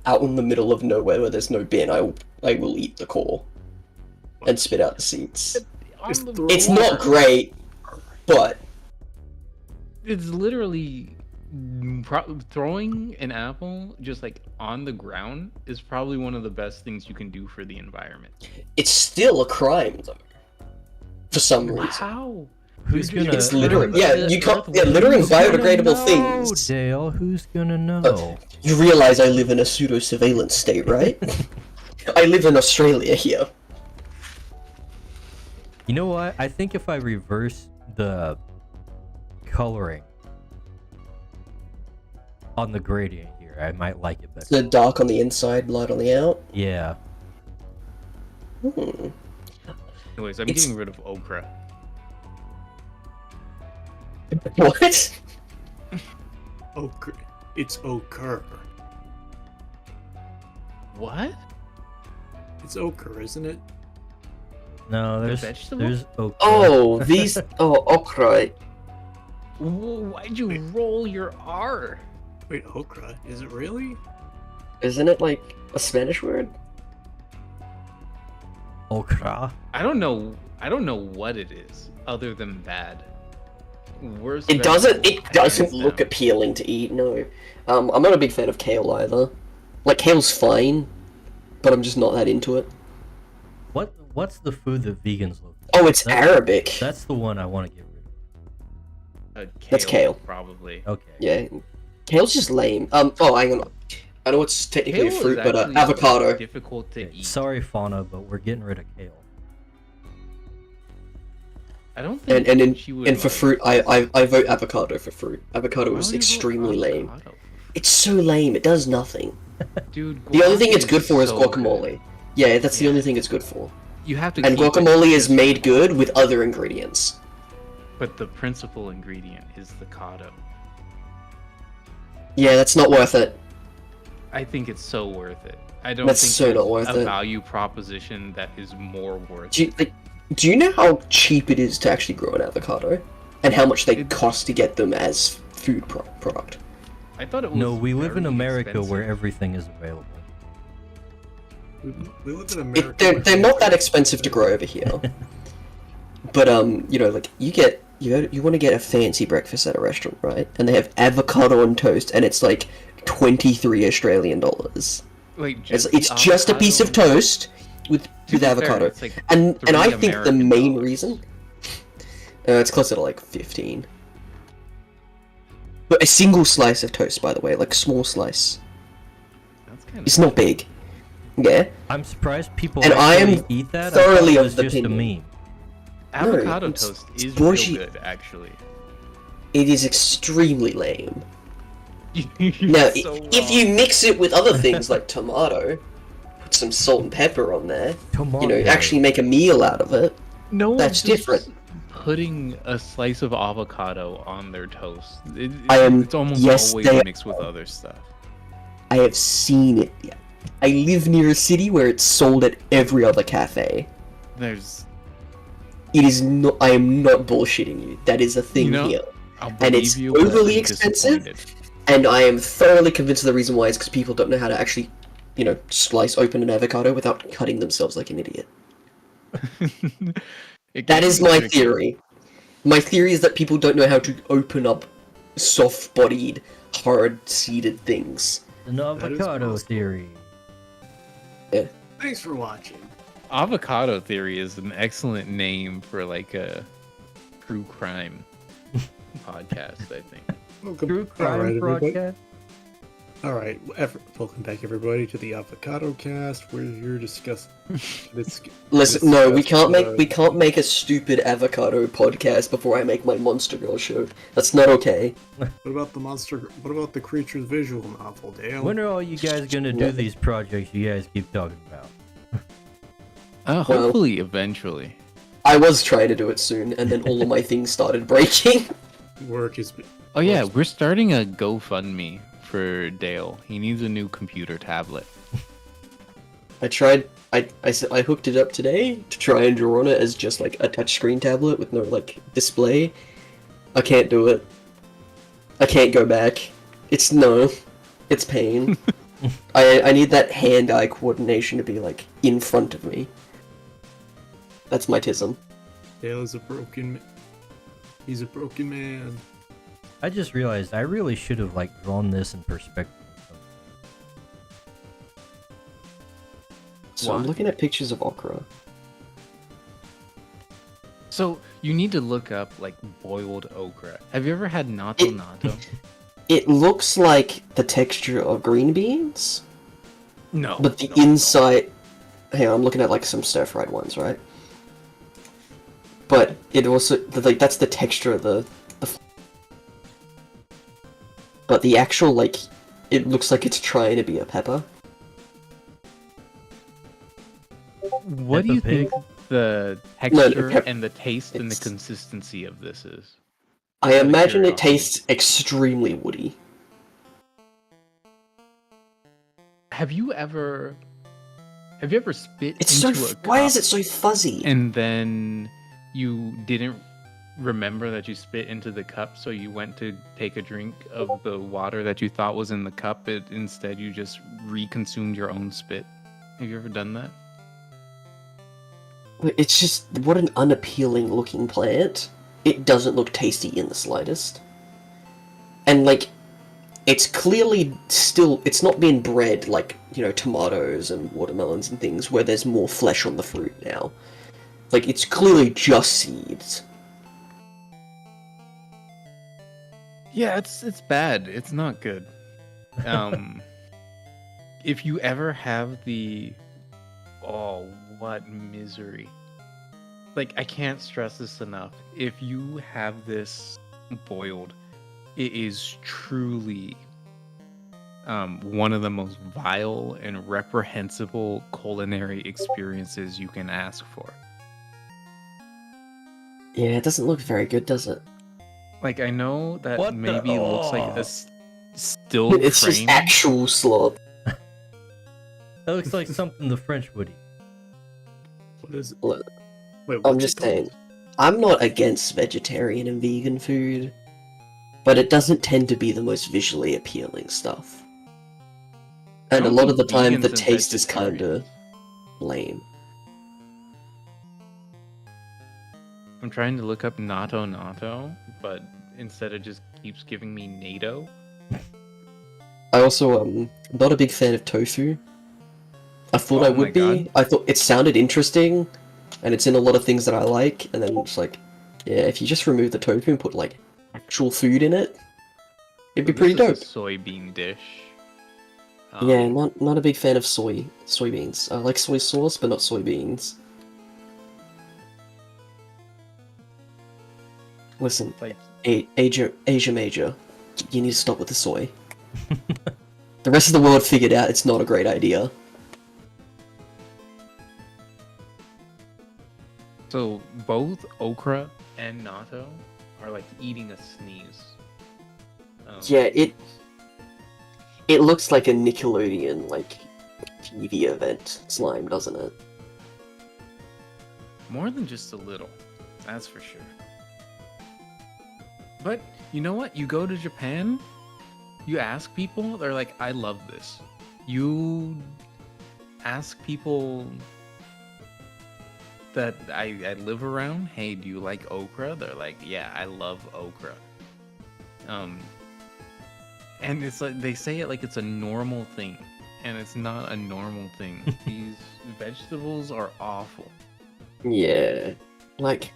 Speaker 5: out in the middle of nowhere where there's no bin, I will eat the core and spit out the seeds.
Speaker 4: Just
Speaker 3: On
Speaker 4: throw
Speaker 3: the
Speaker 5: It's
Speaker 3: floor.
Speaker 5: not great, but
Speaker 3: It's literally throwing an apple just like on the ground is probably one of the best things you can do for the environment.
Speaker 5: it's still a crime though. For some reason.
Speaker 3: How?
Speaker 1: Who's
Speaker 3: You're
Speaker 1: gonna?
Speaker 3: just
Speaker 5: It's littering. Yeah,
Speaker 3: the
Speaker 5: you can't.
Speaker 3: earth
Speaker 5: Yeah,
Speaker 3: will-
Speaker 5: littering
Speaker 1: Who's gonna
Speaker 5: biodegradable
Speaker 1: know,
Speaker 5: things.
Speaker 1: Dale, who's gonna know?
Speaker 5: You realize I live in a pseudo-surveillance state, right? I live in Australia here.
Speaker 1: You know what? I think if I reverse the coloring on the gradient here, I might like it better.
Speaker 5: The dark on the inside, light on the out.
Speaker 1: Yeah.
Speaker 5: Hmm.
Speaker 3: Anyways, I'm
Speaker 5: It's-
Speaker 3: getting rid of okra.
Speaker 5: What?
Speaker 4: Ochre. It's ochre.
Speaker 3: What?
Speaker 4: It's ochre, isn't it?
Speaker 1: No, there's
Speaker 3: vegetable?
Speaker 1: okra.
Speaker 5: Oh, these. Oh, okra.
Speaker 3: Why'd you roll your R?
Speaker 4: Wait, okra? Is it really?
Speaker 5: Isn't it like a Spanish word?
Speaker 1: okra.
Speaker 3: I don't know what it is other than bad. Worst
Speaker 5: It doesn't.
Speaker 3: vegetable,
Speaker 5: It doesn't
Speaker 3: hands
Speaker 5: look
Speaker 3: down.
Speaker 5: appealing to eat. No. I'm not a big fan of kale either. Like kale's fine, but I'm just not that into it.
Speaker 1: What's the food that vegans love?
Speaker 5: Oh, it's
Speaker 1: That's-
Speaker 5: Arabic.
Speaker 1: That's the one I want to get rid of.
Speaker 5: That's kale.
Speaker 3: Probably.
Speaker 1: Okay.
Speaker 5: Yeah, kale's just lame. Oh, hang on. I know it's technically a
Speaker 3: Kale
Speaker 5: fruit,
Speaker 3: is
Speaker 5: but
Speaker 3: actually
Speaker 5: avocado.
Speaker 3: difficult to eat.
Speaker 1: Sorry, Fauna, but we're getting rid of kale.
Speaker 3: I don't think
Speaker 5: And
Speaker 3: she would
Speaker 5: and for
Speaker 3: like-
Speaker 5: fruit, I vote avocado for fruit. Avocado
Speaker 3: Why
Speaker 5: is
Speaker 3: would you vote
Speaker 5: extremely lame.
Speaker 3: avocado?
Speaker 5: It's so lame. It does nothing.
Speaker 3: Dude,
Speaker 5: The only thing
Speaker 3: guac
Speaker 5: it's good for is
Speaker 3: so
Speaker 5: guacamole.
Speaker 3: good.
Speaker 5: Yeah, that's the
Speaker 3: Yeah.
Speaker 5: only thing it's good for.
Speaker 3: You have to
Speaker 5: And
Speaker 3: keep it
Speaker 5: guacamole is
Speaker 3: just-
Speaker 5: made good with other ingredients.
Speaker 3: But the principal ingredient is the cotto.
Speaker 5: Yeah, that's not worth it.
Speaker 3: I think it's so worth it. I don't
Speaker 5: That's
Speaker 3: think
Speaker 5: so
Speaker 3: there's
Speaker 5: not worth
Speaker 3: a
Speaker 5: it.
Speaker 3: value proposition that is more worth
Speaker 5: Do you know how cheap it is to actually grow an avocado? And how much they cost to get them as food product?
Speaker 3: I thought it was
Speaker 1: No, we live in
Speaker 3: very
Speaker 1: America
Speaker 3: expensive.
Speaker 1: where everything is available.
Speaker 4: We live in America.
Speaker 5: They're not that expensive to grow over here. But you know, like you want to get a fancy breakfast at a restaurant, right? And they have avocado on toast, and it's like 23 Australian dollars.
Speaker 3: Like
Speaker 5: It's
Speaker 3: the
Speaker 5: just a piece of
Speaker 3: avocado-
Speaker 5: toast with
Speaker 3: To be fair,
Speaker 5: avocado,
Speaker 3: it's like
Speaker 5: and I
Speaker 3: $3
Speaker 5: think the
Speaker 3: American
Speaker 5: main
Speaker 3: dollars.
Speaker 5: reason it's closer to like 15. But a single slice of toast, by the way, like small slice.
Speaker 3: That's kind
Speaker 5: It's not big. Yeah.
Speaker 1: I'm surprised people
Speaker 5: And I am
Speaker 1: actually eat that.
Speaker 5: thoroughly
Speaker 1: I thought it
Speaker 5: of
Speaker 1: was
Speaker 5: the
Speaker 1: just a
Speaker 5: opinion.
Speaker 1: meme.
Speaker 5: No,
Speaker 3: avocado
Speaker 5: it's
Speaker 3: toast is
Speaker 5: bullshit.
Speaker 3: real good, actually.
Speaker 5: It is extremely lame.
Speaker 3: You're
Speaker 5: Now,
Speaker 3: so
Speaker 5: if
Speaker 3: wrong.
Speaker 5: you mix it with other things like tomato, put some salt and pepper on there,
Speaker 1: Tomato.
Speaker 5: you know, actually make a meal out of it,
Speaker 3: no one's
Speaker 5: that's
Speaker 3: just
Speaker 5: different.
Speaker 3: Putting a slice of avocado on their toast.
Speaker 5: It's
Speaker 3: almost always
Speaker 5: they
Speaker 3: mixed with other stuff.
Speaker 5: I have seen it. Yeah. I live near a city where it's sold at every other cafe.
Speaker 3: There's,
Speaker 5: It is not. I am not bullshitting you. That is a thing
Speaker 3: You know,
Speaker 5: here,
Speaker 3: I'll
Speaker 5: and
Speaker 3: believe
Speaker 5: it's
Speaker 3: you, but
Speaker 5: overly
Speaker 3: I'm
Speaker 5: expensive.
Speaker 3: disappointed.
Speaker 5: And I am thoroughly convinced the reason why is because people don't know how to actually, you know, slice open an avocado without cutting themselves like an idiot.
Speaker 3: It
Speaker 5: That
Speaker 3: can
Speaker 5: is
Speaker 3: be
Speaker 5: my
Speaker 3: tricky.
Speaker 5: theory. My theory is that people don't know how to open up soft-bodied, hard-seeded things.
Speaker 1: An avocado
Speaker 4: possible.
Speaker 1: theory.
Speaker 4: Thanks for watching.
Speaker 3: Avocado theory is an excellent name for like a true crime podcast, I think.
Speaker 4: Welcome.
Speaker 1: True crime
Speaker 4: everybody.
Speaker 1: broadcast.
Speaker 4: All right, welcome back everybody to the Avocado Cast. We're here discussing.
Speaker 5: Listen, no, we can't make a stupid avocado podcast before I make my Monster Girl show. That's not okay.
Speaker 4: What about the monster? What about the creature's visual novel, Dale?
Speaker 1: When are all you guys gonna do these projects you guys keep talking about?
Speaker 5: Well-
Speaker 3: Hopefully, eventually.
Speaker 5: I was trying to do it soon, and then all of my things started breaking.
Speaker 4: Work is.
Speaker 3: Oh yeah, we're starting a GoFundMe for Dale. He needs a new computer tablet.
Speaker 5: I tried. I hooked it up today to try and draw on it as just like a touchscreen tablet with no like display. I can't do it. I can't go back. It's pain. I need that hand-eye coordination to be like in front of me. That's my tism.
Speaker 4: Dale is a broken. He's a broken man.
Speaker 1: I just realized I really should have like drawn this in perspective.
Speaker 5: So I'm
Speaker 3: Why?
Speaker 5: looking at pictures of okra.
Speaker 3: So you need to look up like boiled okra. Have you ever had natto natto?
Speaker 5: It looks like the texture of green beans,
Speaker 3: No.
Speaker 5: but the
Speaker 3: no,
Speaker 5: inside. Hang on, I'm looking at like some stir-fried ones, right? But it also like that's the texture of the. But the actual like, it looks like it's trying to be a pepper.
Speaker 3: What do you
Speaker 1: Peppa
Speaker 3: think the texture
Speaker 5: pep-
Speaker 3: and the taste and the
Speaker 5: it's-
Speaker 3: consistency of this is?
Speaker 5: I
Speaker 3: Out of
Speaker 5: imagine it
Speaker 3: curiosity.
Speaker 5: tastes extremely woody.
Speaker 3: Have you ever spit
Speaker 5: It's so.
Speaker 3: into a
Speaker 5: Why
Speaker 3: cup
Speaker 5: is it so fuzzy?
Speaker 3: and then you didn't remember that you spit into the cup, so you went to take a drink of the water that you thought was in the cup, but instead you just reconsumed your own spit? Have you ever done that?
Speaker 5: It's just what an unappealing looking plant. It doesn't look tasty in the slightest. And like, it's clearly still, it's not been bred like, you know, tomatoes and watermelons and things where there's more flesh on the fruit now. Like, it's clearly just seeds.
Speaker 3: Yeah, it's bad. It's not good. If you ever have the, oh, what misery. Like, I can't stress this enough. If you have this boiled, it is truly one of the most vile and reprehensible culinary experiences you can ask for.
Speaker 5: Yeah, it doesn't look very good, does it?
Speaker 3: Like, I know that
Speaker 1: What the-
Speaker 3: maybe looks like
Speaker 1: Oh.
Speaker 3: still
Speaker 5: It's just
Speaker 3: framed.
Speaker 5: actual slop.
Speaker 1: That looks like something the French would eat.
Speaker 4: What is it?
Speaker 5: Look,
Speaker 4: Wait,
Speaker 5: I'm
Speaker 4: what's
Speaker 5: just
Speaker 4: it called?
Speaker 5: saying, I'm not against vegetarian and vegan food, but it doesn't tend to be the most visually appealing stuff. And a
Speaker 3: don't
Speaker 5: lot
Speaker 3: think
Speaker 5: of the time,
Speaker 3: vegans
Speaker 5: the
Speaker 3: and
Speaker 5: taste is kinda
Speaker 3: vegetarians-
Speaker 5: lame.
Speaker 3: I'm trying to look up natto, but instead it just keeps giving me NATO.
Speaker 5: I also not a big fan of tofu. I thought
Speaker 3: Oh
Speaker 5: I
Speaker 3: my
Speaker 5: would be.
Speaker 3: God.
Speaker 5: I thought it sounded interesting, and it's in a lot of things that I like. And then it's like, yeah, if you just remove the tofu and put like actual food in it, it'd be
Speaker 3: So
Speaker 5: pretty
Speaker 3: this
Speaker 5: dope.
Speaker 3: is a soybean dish.
Speaker 5: Yeah, not a big fan of soybeans. I like soy sauce, but not soybeans. Listen,
Speaker 3: Like,
Speaker 5: Asia Major, you need to stop with the soy. The rest of the world figured out it's not a great idea.
Speaker 3: so both okra and natto are like eating a sneeze.
Speaker 5: Yeah, it looks like a Nickelodeon like TV event slime, doesn't it?
Speaker 3: More than just a little, that's for sure. But you know what? You go to Japan, you ask people, they're like, I love this. You ask people that I live around, hey, do you like okra? They're like, yeah, I love okra. And it's like they say it like it's a normal thing, and it's not a normal thing. These vegetables are awful.
Speaker 5: Yeah, like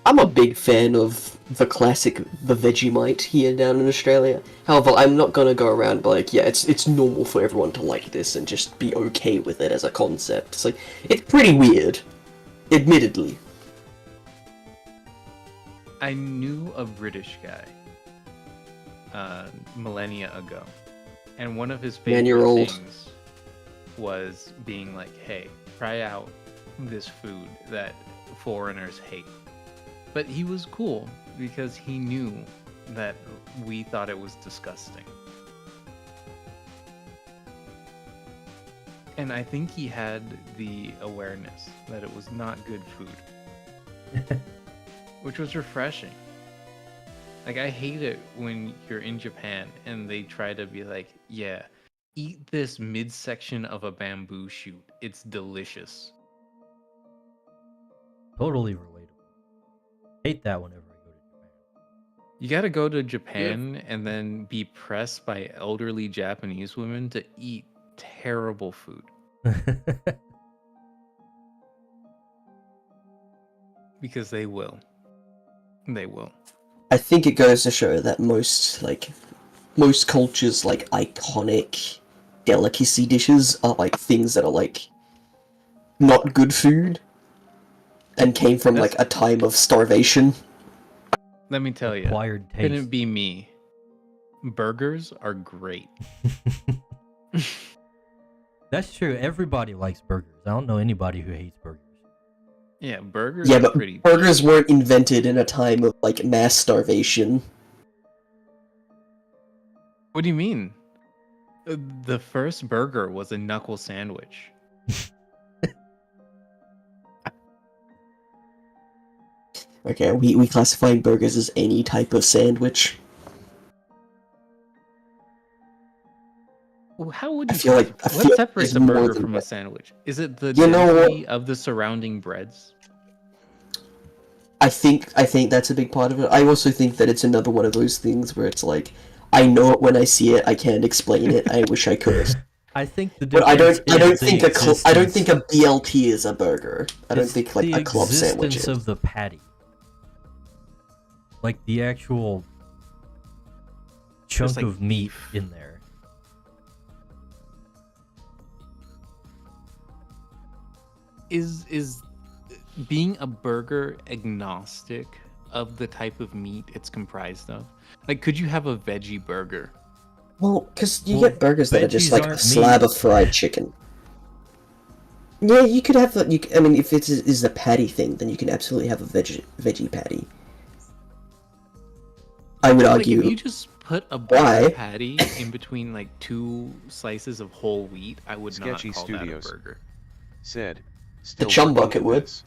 Speaker 5: I'm a big fan of the classic the Vegemite here down in Australia. However, I'm not gonna go around be like, yeah, it's normal for everyone to like this and just be okay with it as a concept. It's like it's pretty weird, admittedly.
Speaker 3: I knew a British guy millennia ago, and one of his
Speaker 5: Man,
Speaker 3: favorite
Speaker 5: you're old.
Speaker 3: things was being like, hey, try out this food that foreigners hate. But he was cool because he knew that we thought it was disgusting. And I think he had the awareness that it was not good food, which was refreshing. Like, I hate it when you're in Japan and they try to be like, yeah, eat this midsection of a bamboo shoot. It's delicious.
Speaker 1: Totally relatable. Hate that whenever I go to
Speaker 3: You gotta go to Japan and then be pressed by elderly Japanese women to eat terrible food.
Speaker 1: Japan.
Speaker 3: Because they will. They will.
Speaker 5: I think it goes to show that most cultures like iconic delicacy dishes are like things that are like not good food and came from like a time of starvation.
Speaker 3: Let me tell you,
Speaker 1: Acquired taste.
Speaker 3: couldn't be me. Burgers are great.
Speaker 1: That's true. Everybody likes burgers. I don't know anybody who hates burgers.
Speaker 3: Yeah, burgers
Speaker 5: Yeah,
Speaker 3: are
Speaker 5: but
Speaker 3: pretty.
Speaker 5: burgers weren't invented in a time of like mass starvation.
Speaker 3: What do you mean? The first burger was a knuckle sandwich.
Speaker 5: Okay, we classifying burgers as any type of sandwich.
Speaker 3: Well, how would
Speaker 5: I
Speaker 3: you
Speaker 5: feel like- I
Speaker 3: what
Speaker 5: feel
Speaker 3: separates
Speaker 5: it's
Speaker 3: a
Speaker 5: more
Speaker 3: burger
Speaker 5: than
Speaker 3: from a
Speaker 5: that.
Speaker 3: sandwich? Is it the
Speaker 5: You know what?
Speaker 3: density of the surrounding breads?
Speaker 5: I think that's a big part of it. I also think that it's another one of those things where it's like, I know it when I see it, I can't explain it, I wish I could.
Speaker 1: I think the
Speaker 5: But
Speaker 1: difference
Speaker 5: I don't
Speaker 1: is the
Speaker 5: think I don't think a
Speaker 1: existence-
Speaker 5: BLT is a burger. I don't
Speaker 1: it's
Speaker 5: think like
Speaker 1: the
Speaker 5: a club sandwich
Speaker 1: existence
Speaker 5: is.
Speaker 1: of the patty. Like the actual chunk
Speaker 3: like
Speaker 1: of meat
Speaker 3: beef.
Speaker 1: in there.
Speaker 3: Is being a burger agnostic of the type of meat it's comprised of? Like, could you have a veggie burger?
Speaker 5: Well, because you
Speaker 1: Well,
Speaker 5: get burgers that are just
Speaker 1: veggies
Speaker 5: like a
Speaker 1: aren't
Speaker 5: slab
Speaker 1: meat.
Speaker 5: of fried chicken. Yeah, you could have the. I mean, if it is a patty thing, then you can absolutely have a veggie patty. I would
Speaker 3: Like,
Speaker 5: argue.
Speaker 3: if you just put a
Speaker 7: Why?
Speaker 3: burger patty in between like 2 slices of whole wheat, I would
Speaker 2: Sketchy
Speaker 3: not call
Speaker 2: Studios.
Speaker 3: that a burger.
Speaker 2: Said, still
Speaker 7: chum
Speaker 2: working
Speaker 7: bucket
Speaker 2: on
Speaker 7: would.
Speaker 2: this.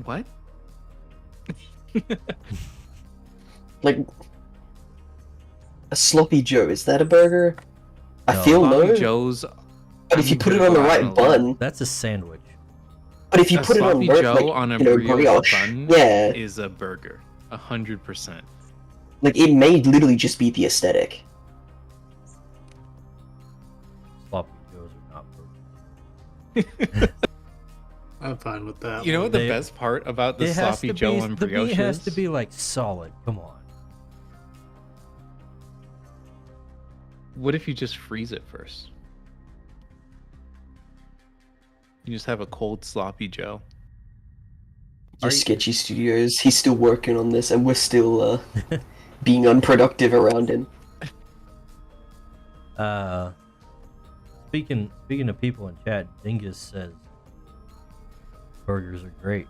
Speaker 3: What?
Speaker 7: Like a sloppy Joe, is that a burger? I
Speaker 1: No.
Speaker 7: feel
Speaker 3: Sloppy
Speaker 7: no.
Speaker 3: Joe's.
Speaker 7: But if you put it on the right bun,
Speaker 1: That's a sandwich.
Speaker 7: but if you
Speaker 3: A
Speaker 7: put it on
Speaker 3: sloppy
Speaker 7: burger,
Speaker 3: Joe
Speaker 7: like
Speaker 3: on a
Speaker 7: you know,
Speaker 3: brioche bun
Speaker 7: yeah,
Speaker 3: is a burger, 100%.
Speaker 7: like it may literally just be the aesthetic.
Speaker 1: Sloppy Joes are not burgers.
Speaker 4: I'm fine with that.
Speaker 3: You know
Speaker 4: one.
Speaker 3: what the
Speaker 1: They-
Speaker 3: best part about the
Speaker 1: It has
Speaker 3: sloppy
Speaker 1: to
Speaker 3: Joe
Speaker 1: be.
Speaker 3: on
Speaker 1: The
Speaker 3: brioche
Speaker 1: meat has to
Speaker 3: is?
Speaker 1: be like solid. Come on.
Speaker 3: What if you just freeze it first? You just have a cold sloppy Joe. Are
Speaker 7: Just
Speaker 3: you-
Speaker 7: Sketchy Studios, he's still working on this, and we're still being unproductive around him.
Speaker 1: Speaking of people in chat, Dingus says burgers are great.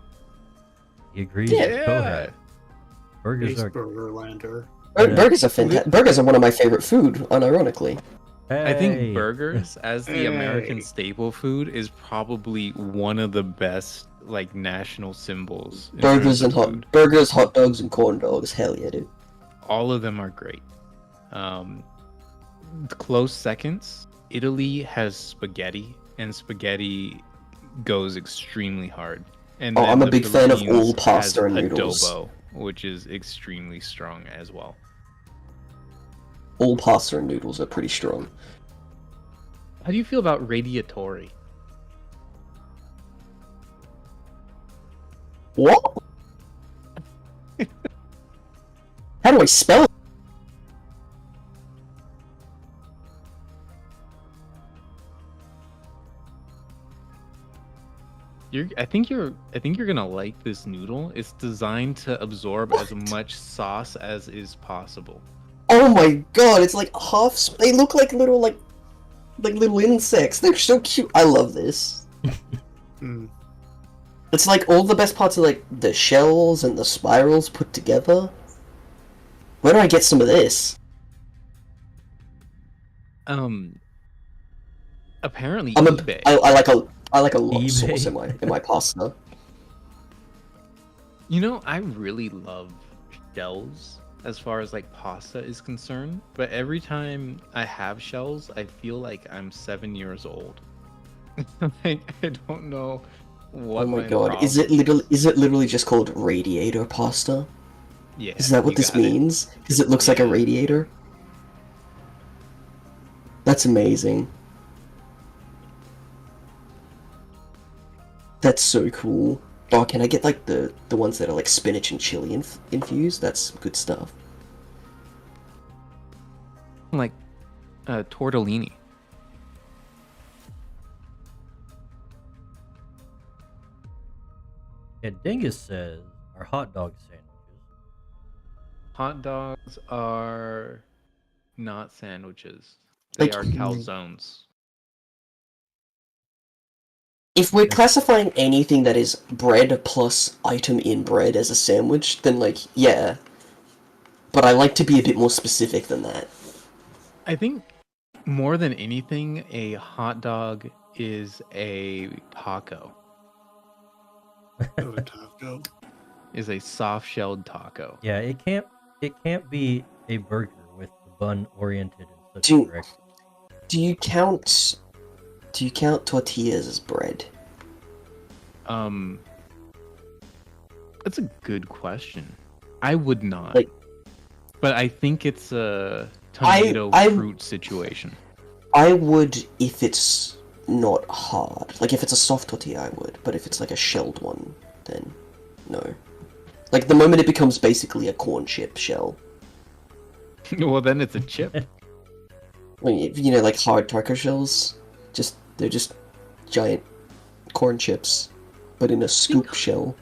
Speaker 1: He agrees with
Speaker 3: Yeah.
Speaker 1: Kohat. Burgers
Speaker 4: He's
Speaker 1: are.
Speaker 4: Burgerlander.
Speaker 1: Yeah.
Speaker 7: Burgers are fantastic. Burgers are one of my favorite food, unironically.
Speaker 3: I
Speaker 1: Hey.
Speaker 3: think burgers as the American
Speaker 4: Hey.
Speaker 3: staple food is probably one of the best like national symbols. in
Speaker 7: Burgers
Speaker 3: terms
Speaker 7: and
Speaker 3: of food.
Speaker 7: burgers, hot dogs, and corn dogs. Hell yeah, dude.
Speaker 3: All of them are great. Close seconds. Italy has spaghetti, and spaghetti goes extremely hard. And
Speaker 7: Oh,
Speaker 3: then
Speaker 7: I'm a
Speaker 3: the
Speaker 7: big fan of all
Speaker 3: Philippines
Speaker 7: pasta
Speaker 3: has
Speaker 7: and noodles.
Speaker 3: adobo, which is extremely strong as well.
Speaker 7: All pasta and noodles are pretty strong.
Speaker 3: How do you feel about radiatori?
Speaker 7: What? How do I spell it?
Speaker 3: I think you're gonna like this noodle. It's designed to absorb as
Speaker 7: What?
Speaker 3: much sauce as is possible.
Speaker 7: Oh my god, it's like they look like little little insects. They're so cute. I love this.
Speaker 4: Hmm.
Speaker 7: It's like all the best parts of like the shells and the spirals put together. Where do I get some of this?
Speaker 3: Apparently eBay.
Speaker 7: I like a lot of sauce
Speaker 1: eBay.
Speaker 7: in my pasta.
Speaker 3: You know, I really love shells as far as like pasta is concerned, but every time I have shells, I feel like I'm 7 years old. Like I don't know what.
Speaker 7: Oh my
Speaker 3: my
Speaker 7: god, is it literally just called radiator pasta?
Speaker 3: Yeah.
Speaker 7: Is that what
Speaker 3: you
Speaker 7: this
Speaker 3: got it.
Speaker 7: means? Because it looks like a
Speaker 3: Yeah.
Speaker 7: radiator? That's amazing. That's so cool. Oh, can I get like the ones that are like spinach and chili infused? That's good stuff.
Speaker 3: Like tortellini.
Speaker 1: Yeah, Dingus says are hot dog sandwiches.
Speaker 3: Hot dogs are not sandwiches. They
Speaker 7: Like-
Speaker 3: are calzones.
Speaker 7: If we're classifying anything that is bread plus item in bread as a sandwich, then like, yeah. But I like to be a bit more specific than that.
Speaker 3: I think more than anything, a hot dog is a taco.
Speaker 4: Oh, taco.
Speaker 3: Is a soft-shelled taco.
Speaker 1: Yeah, it can't be a burger with the bun oriented in such
Speaker 7: Do-
Speaker 1: a direction.
Speaker 7: Do you count tortillas as bread?
Speaker 3: That's a good question. I would not.
Speaker 7: Like-
Speaker 3: but I think it's a tomato
Speaker 7: I-
Speaker 3: fruit situation.
Speaker 7: I would if it's not hard. Like if it's a soft tortilla, I would. But if it's like a shelled one, then no. Like the moment it becomes basically a corn chip shell.
Speaker 3: Well, then it's a chip.
Speaker 7: I mean, you know, like hard taco shells. They're just giant corn chips, but in a scoop shell.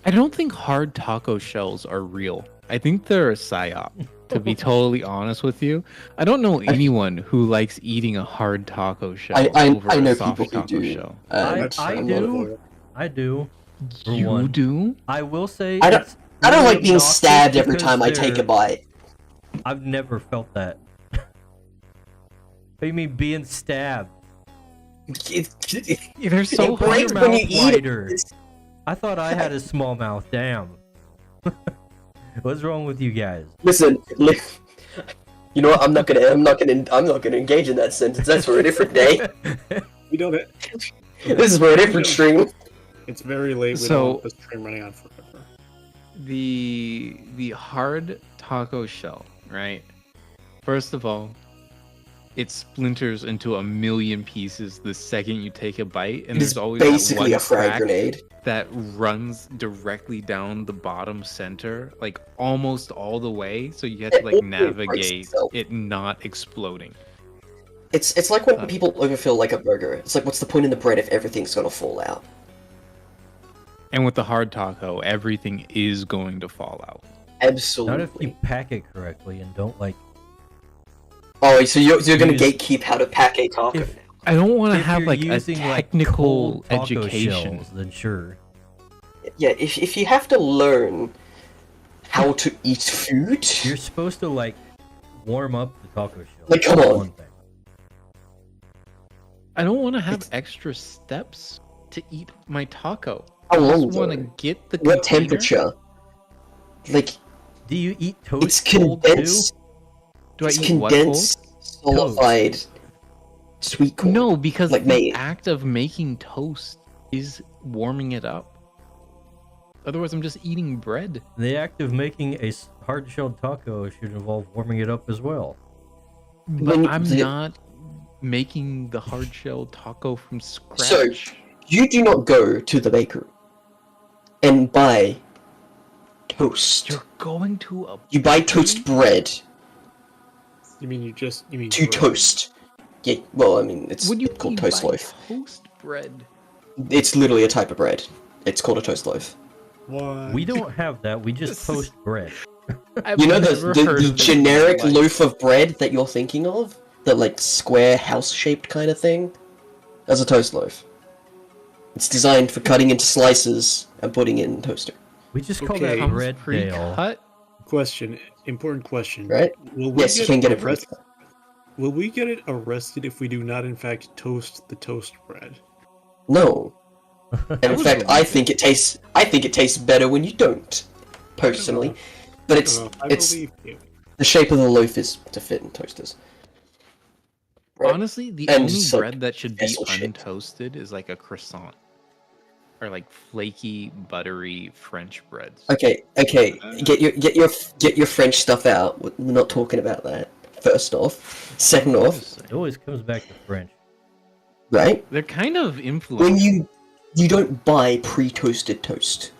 Speaker 3: I don't think hard taco shells are real. I think they're a psyop. To be totally honest with you, I don't know anyone who likes eating a hard taco shell over
Speaker 7: I
Speaker 3: a
Speaker 7: know
Speaker 3: soft
Speaker 7: people who
Speaker 3: taco
Speaker 7: do.
Speaker 3: shell.
Speaker 1: I
Speaker 4: That's a lot
Speaker 1: do.
Speaker 4: of-
Speaker 1: I do. For
Speaker 3: You
Speaker 1: one.
Speaker 3: do?
Speaker 1: I will say
Speaker 7: I don't-
Speaker 1: it's
Speaker 7: I don't
Speaker 1: really
Speaker 7: like being
Speaker 1: obnoxious
Speaker 7: stabbed every
Speaker 1: because
Speaker 7: time I take a
Speaker 1: they're-
Speaker 7: bite.
Speaker 1: I've never felt that. What do you mean being stabbed?
Speaker 3: They're so
Speaker 7: It breaks
Speaker 1: your
Speaker 7: when
Speaker 1: mouth
Speaker 7: you eat it.
Speaker 1: wider. I thought I had a small mouth. Damn. What's wrong with you guys?
Speaker 7: Listen, you know what? I'm not gonna engage in that sentence. That's for a different day.
Speaker 4: We don't.
Speaker 7: This is for a different stream.
Speaker 4: It's very late. We
Speaker 3: So-
Speaker 4: don't want the stream running on forever.
Speaker 3: The hard taco shell, right? First of all, it splinters into a million pieces the second you take a bite, and
Speaker 7: It's
Speaker 3: there's always that
Speaker 7: basically
Speaker 3: one
Speaker 7: a frag
Speaker 3: crack
Speaker 7: grenade.
Speaker 3: that runs directly down the bottom center, like almost all the way. So you have to
Speaker 7: It
Speaker 3: like
Speaker 7: always breaks
Speaker 3: navigate
Speaker 7: itself.
Speaker 3: it not exploding.
Speaker 7: It's like when people overfill like a burger. It's like, what's the point in the bread if everything's gonna fall out?
Speaker 3: And with the hard taco, everything is going to fall out.
Speaker 7: Absolutely.
Speaker 1: Not if you pack it correctly and don't like.
Speaker 7: Oh, so you're gonna
Speaker 1: Use-
Speaker 7: gatekeep how to pack a taco?
Speaker 1: If,
Speaker 3: I don't want to
Speaker 1: if
Speaker 3: have
Speaker 1: you're
Speaker 3: like a
Speaker 1: using like
Speaker 3: technical
Speaker 1: cold taco
Speaker 3: education.
Speaker 1: shells, then sure.
Speaker 7: Yeah, if you have to learn how to eat food,
Speaker 1: You're supposed to like warm up the taco shell.
Speaker 7: Like, come
Speaker 1: That's
Speaker 7: on.
Speaker 1: one thing.
Speaker 3: I don't want to have
Speaker 7: It's-
Speaker 3: extra steps to eat my taco.
Speaker 7: How
Speaker 3: I
Speaker 7: long,
Speaker 3: just want to
Speaker 7: though?
Speaker 3: get the
Speaker 7: what
Speaker 3: container.
Speaker 7: temperature? Like,
Speaker 1: Do you eat toast
Speaker 7: it's
Speaker 1: cold too?
Speaker 7: condensed.
Speaker 3: Do I
Speaker 7: It's
Speaker 3: eat what cold?
Speaker 7: condensed, solidified, sweet corn.
Speaker 3: No, because
Speaker 7: Like
Speaker 3: the
Speaker 7: mate.
Speaker 3: act of making toast is warming it up. Otherwise, I'm just eating bread.
Speaker 1: The act of making a hard-shelled taco should involve warming it up as well.
Speaker 3: But
Speaker 7: When
Speaker 3: I'm
Speaker 7: the-
Speaker 3: not making the hard shell taco from scratch.
Speaker 7: So, you do not go to the bakery and buy toast.
Speaker 3: You're going to a
Speaker 7: You buy toast bread
Speaker 4: You mean
Speaker 7: to
Speaker 4: bread.
Speaker 7: toast. Yeah, well, I mean, it's
Speaker 3: What do you
Speaker 7: called
Speaker 3: mean
Speaker 7: toast
Speaker 3: by
Speaker 7: loaf.
Speaker 3: toast bread?
Speaker 7: It's literally a type of bread. It's called a toast loaf.
Speaker 4: What?
Speaker 1: We don't have that. We just toast bread.
Speaker 3: I've
Speaker 7: You know
Speaker 3: never
Speaker 7: the
Speaker 3: heard of it in
Speaker 7: generic
Speaker 3: my life.
Speaker 7: loaf of bread that you're thinking of? The like square house-shaped kind of thing? That's a toast loaf. It's designed for cutting into slices and putting in toaster,
Speaker 1: We just call
Speaker 4: Okay.
Speaker 1: that
Speaker 3: Comes
Speaker 1: bread Dale.
Speaker 3: pre-cut.
Speaker 4: Question. Important question.
Speaker 7: right?
Speaker 4: Will we
Speaker 7: Yes, you can get it
Speaker 4: arrested?
Speaker 7: pre-cut.
Speaker 4: Will we get arrested if we do not, in fact, toast the toast bread?
Speaker 7: No. And in
Speaker 3: would
Speaker 7: fact,
Speaker 3: believe
Speaker 7: I
Speaker 3: it.
Speaker 7: think it tastes better when you don't. Personally, but it's
Speaker 4: I
Speaker 7: it's
Speaker 4: believe you.
Speaker 7: the shape of the loaf is to fit in toasters. Right.
Speaker 3: Honestly, the
Speaker 7: And
Speaker 3: only
Speaker 7: just, like,
Speaker 3: bread that should be
Speaker 7: vessel shaped.
Speaker 3: untoasted is like a croissant. Or like flaky, buttery French breads.
Speaker 7: Okay, get your French stuff out. We're not talking about that. First off, second off,
Speaker 1: It always comes back to French.
Speaker 7: right?
Speaker 3: They're kind of
Speaker 7: When
Speaker 3: influenced.
Speaker 7: you don't buy pre-toasted toast,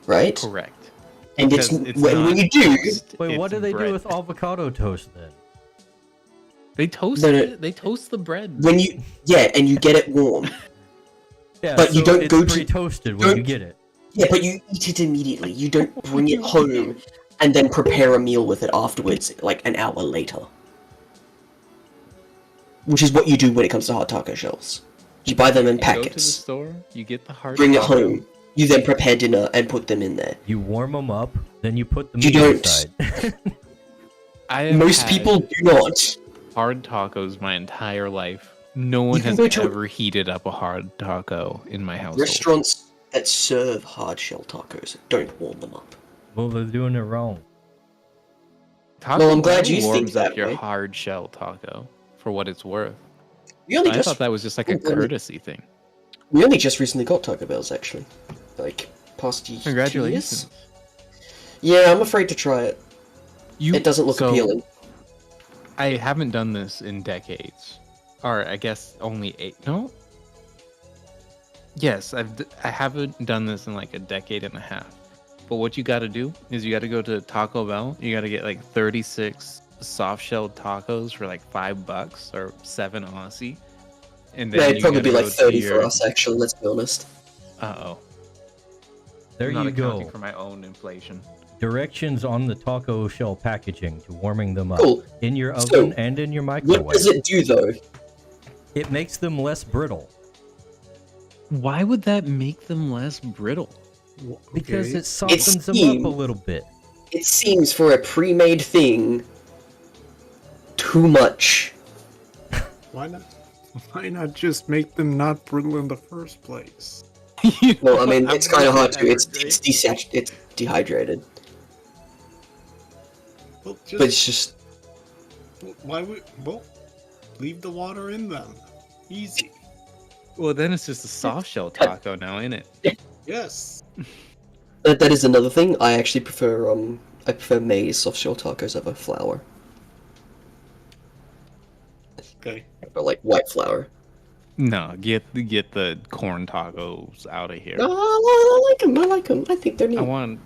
Speaker 7: right?
Speaker 3: Correct.
Speaker 7: And it's,
Speaker 3: Because
Speaker 7: when
Speaker 3: not
Speaker 7: you do,
Speaker 3: toast,
Speaker 1: Wait, what
Speaker 3: it's
Speaker 1: do they
Speaker 3: bread.
Speaker 1: do with avocado toast then?
Speaker 3: They toast
Speaker 7: No, no.
Speaker 3: it. They toast the bread.
Speaker 7: when you and you get it warm.
Speaker 1: Yeah,
Speaker 7: But you
Speaker 1: so
Speaker 7: don't
Speaker 1: it's
Speaker 7: go to-
Speaker 1: pre-toasted when
Speaker 7: don't-
Speaker 1: you get it.
Speaker 7: Yeah, but you eat it immediately. You don't bring it home and then prepare a meal with it afterwards, like an hour later. Which is what you do when it comes to hot taco shells. You buy them in
Speaker 3: You go to the
Speaker 7: packets,
Speaker 3: store. You get the hard.
Speaker 7: bring it
Speaker 3: taco.
Speaker 7: home. You then prepare dinner and put them in there.
Speaker 1: You warm them up, then you put the
Speaker 7: You
Speaker 1: meat
Speaker 7: don't.
Speaker 1: inside.
Speaker 3: I have
Speaker 7: Most
Speaker 3: had
Speaker 7: people do not.
Speaker 3: hard tacos my entire life. No one
Speaker 7: You can
Speaker 3: has
Speaker 7: go to-
Speaker 3: ever heated up a hard taco in my household.
Speaker 7: Restaurants that serve hard shell tacos don't warm them up.
Speaker 1: Well, they're doing it wrong.
Speaker 3: Taco
Speaker 7: Well, I'm glad
Speaker 3: Bell
Speaker 7: you think
Speaker 3: warms up
Speaker 7: that
Speaker 3: your
Speaker 7: way.
Speaker 3: hard shell taco for what it's worth.
Speaker 7: We only
Speaker 3: I
Speaker 7: just
Speaker 3: thought that was just like a
Speaker 7: really-
Speaker 3: courtesy thing.
Speaker 7: we only just recently got Taco Bells actually, like past 2 years.
Speaker 3: Congratulations.
Speaker 7: Yeah, I'm afraid to try it.
Speaker 3: You,
Speaker 7: It doesn't look
Speaker 3: so,
Speaker 7: appealing.
Speaker 3: I haven't done this in decades, or I guess only 8. No. Yes, I haven't done this in like a decade and a half. But what you got to do is you got to go to Taco Bell. You got to get like 36 soft shelled tacos for like $5 or 7 Aussie. And then
Speaker 7: Yeah,
Speaker 3: you
Speaker 7: it'd probably
Speaker 3: gotta
Speaker 7: be like
Speaker 3: go to
Speaker 7: 30
Speaker 3: your...
Speaker 7: for us actually, let's be honest.
Speaker 3: Uh-oh.
Speaker 1: There
Speaker 3: I'm not
Speaker 1: you
Speaker 3: accounting
Speaker 1: go.
Speaker 3: for my own inflation.
Speaker 1: Directions on the taco shell packaging to warming them up
Speaker 7: Cool.
Speaker 1: in your
Speaker 7: So,
Speaker 1: oven and in your
Speaker 7: What
Speaker 1: microwave.
Speaker 7: does it do though?
Speaker 1: It makes them less brittle.
Speaker 3: Why would that make them less brittle?
Speaker 1: Because
Speaker 4: Okay.
Speaker 1: it softens them up
Speaker 7: seems-
Speaker 1: a little bit.
Speaker 7: It seems for a pre-made thing too much.
Speaker 4: Why not? Why not just make them not brittle in the first place?
Speaker 7: Well, I mean, it's kind of hard to. It's
Speaker 3: Evergreen.
Speaker 7: it's dehydrated,
Speaker 4: Well,
Speaker 7: but it's just
Speaker 4: why would leave the water in them? Easy.
Speaker 3: Well, then it's just a soft shell taco now, ain't it?
Speaker 4: Yes.
Speaker 7: that is another thing. I actually prefer I prefer maize soft shell tacos over flour,
Speaker 4: Okay.
Speaker 7: or like white flour.
Speaker 3: No, get the corn tacos out of here.
Speaker 7: No, I like them. I like them. I think they're neat.
Speaker 3: I want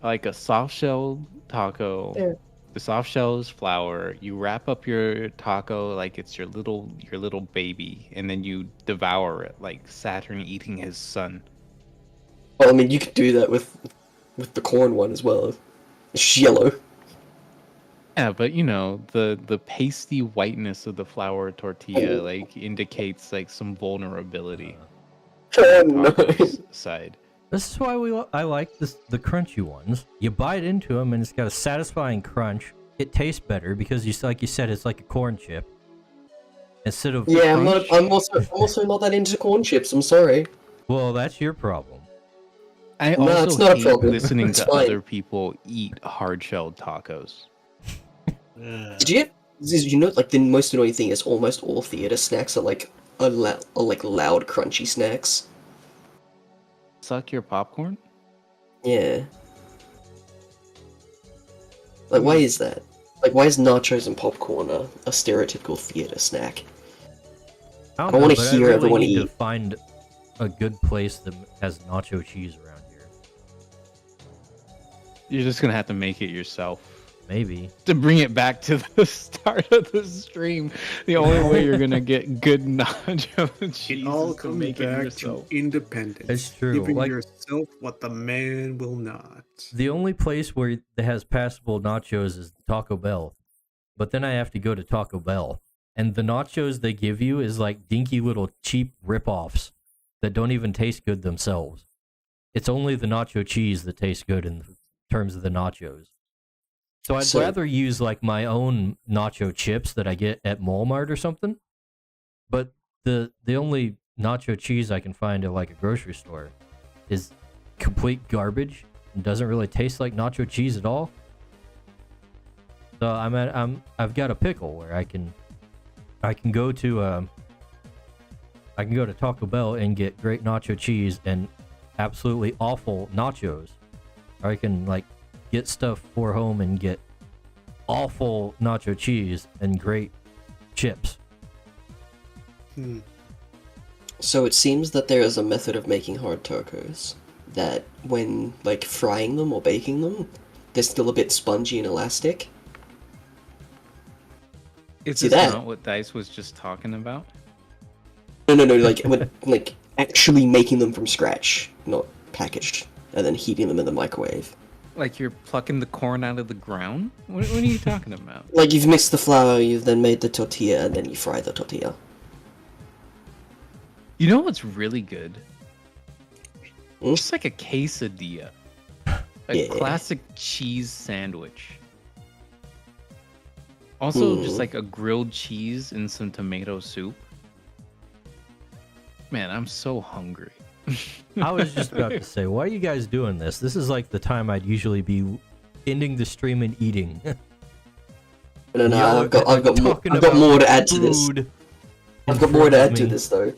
Speaker 3: like a soft shell taco.
Speaker 7: Yeah.
Speaker 3: The soft shell is flour. You wrap up your taco like it's your little baby, and then you devour it like Saturn eating his son.
Speaker 7: Well, I mean, you could do that with the corn one as well. It's yellow.
Speaker 3: Yeah, but you know the pasty whiteness of the flour tortilla like indicates like some vulnerability.
Speaker 7: No.
Speaker 3: Taco's side.
Speaker 1: This is why I like the crunchy ones. You bite into them and it's got a satisfying crunch. It tastes better because like you said, it's like a corn chip instead of
Speaker 7: Yeah,
Speaker 1: crunch.
Speaker 7: I'm also not that into corn chips. I'm sorry.
Speaker 1: Well, that's your problem.
Speaker 3: I
Speaker 7: No,
Speaker 3: also
Speaker 7: it's not a
Speaker 3: hate
Speaker 7: problem.
Speaker 3: listening
Speaker 7: It's
Speaker 3: to
Speaker 7: fine.
Speaker 3: other people eat hard-shelled tacos.
Speaker 7: Did you know like the most annoying thing is almost all theater snacks are like are like loud crunchy snacks.
Speaker 3: Suck your popcorn?
Speaker 7: Yeah. Like why is that? Like why is nachos and popcorn a stereotypical theater snack? I don't
Speaker 1: know,
Speaker 7: wanna
Speaker 1: but
Speaker 7: hear
Speaker 1: really
Speaker 7: everyone
Speaker 1: need to
Speaker 7: eat.
Speaker 1: find a good place that has nacho cheese around here.
Speaker 3: You're just gonna have to make it yourself.
Speaker 1: Maybe.
Speaker 3: To bring it back to the start of the stream, the only way you're gonna get good nacho cheese
Speaker 4: It all
Speaker 3: is to
Speaker 4: comes
Speaker 3: make it
Speaker 4: back
Speaker 3: yourself.
Speaker 4: to independence.
Speaker 1: It's true,
Speaker 4: Giving
Speaker 1: like-
Speaker 4: yourself what the man will not.
Speaker 1: The only place where it has passable nachos is Taco Bell. But then I have to go to Taco Bell. And the nachos they give you is like dinky little cheap rip-offs that don't even taste good themselves. It's only the nacho cheese that tastes good in terms of the nachos. So I'd
Speaker 7: So-
Speaker 1: rather use like my own nacho chips that I get at Walmart or something. But the only nacho cheese I can find at like a grocery store is complete garbage and doesn't really taste like nacho cheese at all. So I've got a pickle where I can go to Taco Bell and get great nacho cheese and absolutely awful nachos. Or I can like get stuff for home and get awful nacho cheese and great chips.
Speaker 7: So it seems that there is a method of making hard tacos that when like frying them or baking them, they're still a bit spongy and elastic.
Speaker 3: Is
Speaker 7: See
Speaker 3: this
Speaker 7: that?
Speaker 3: not what Dice was just talking about?
Speaker 7: No, like when, like actually making them from scratch, not packaged, and then heating them in the microwave.
Speaker 3: Like you're plucking the corn out of the ground? What are you talking about?
Speaker 7: Like you've mixed the flour, you've then made the tortilla, and then you fry the tortilla.
Speaker 3: You know what's really good?
Speaker 7: Hmm?
Speaker 3: Just like a quesadilla. A
Speaker 7: Yeah.
Speaker 3: classic cheese sandwich. Also, just like a grilled cheese and some tomato soup. Man, I'm so hungry.
Speaker 1: I was just about to say, why are you guys doing this? This is like the time I'd usually be ending the stream and eating.
Speaker 7: No,
Speaker 1: Y'all
Speaker 7: I've got
Speaker 1: talking
Speaker 7: I've got
Speaker 1: about
Speaker 7: more to add to this.
Speaker 1: food
Speaker 7: I've
Speaker 1: in
Speaker 7: got more to
Speaker 1: front of
Speaker 7: add to
Speaker 1: me.
Speaker 7: this though.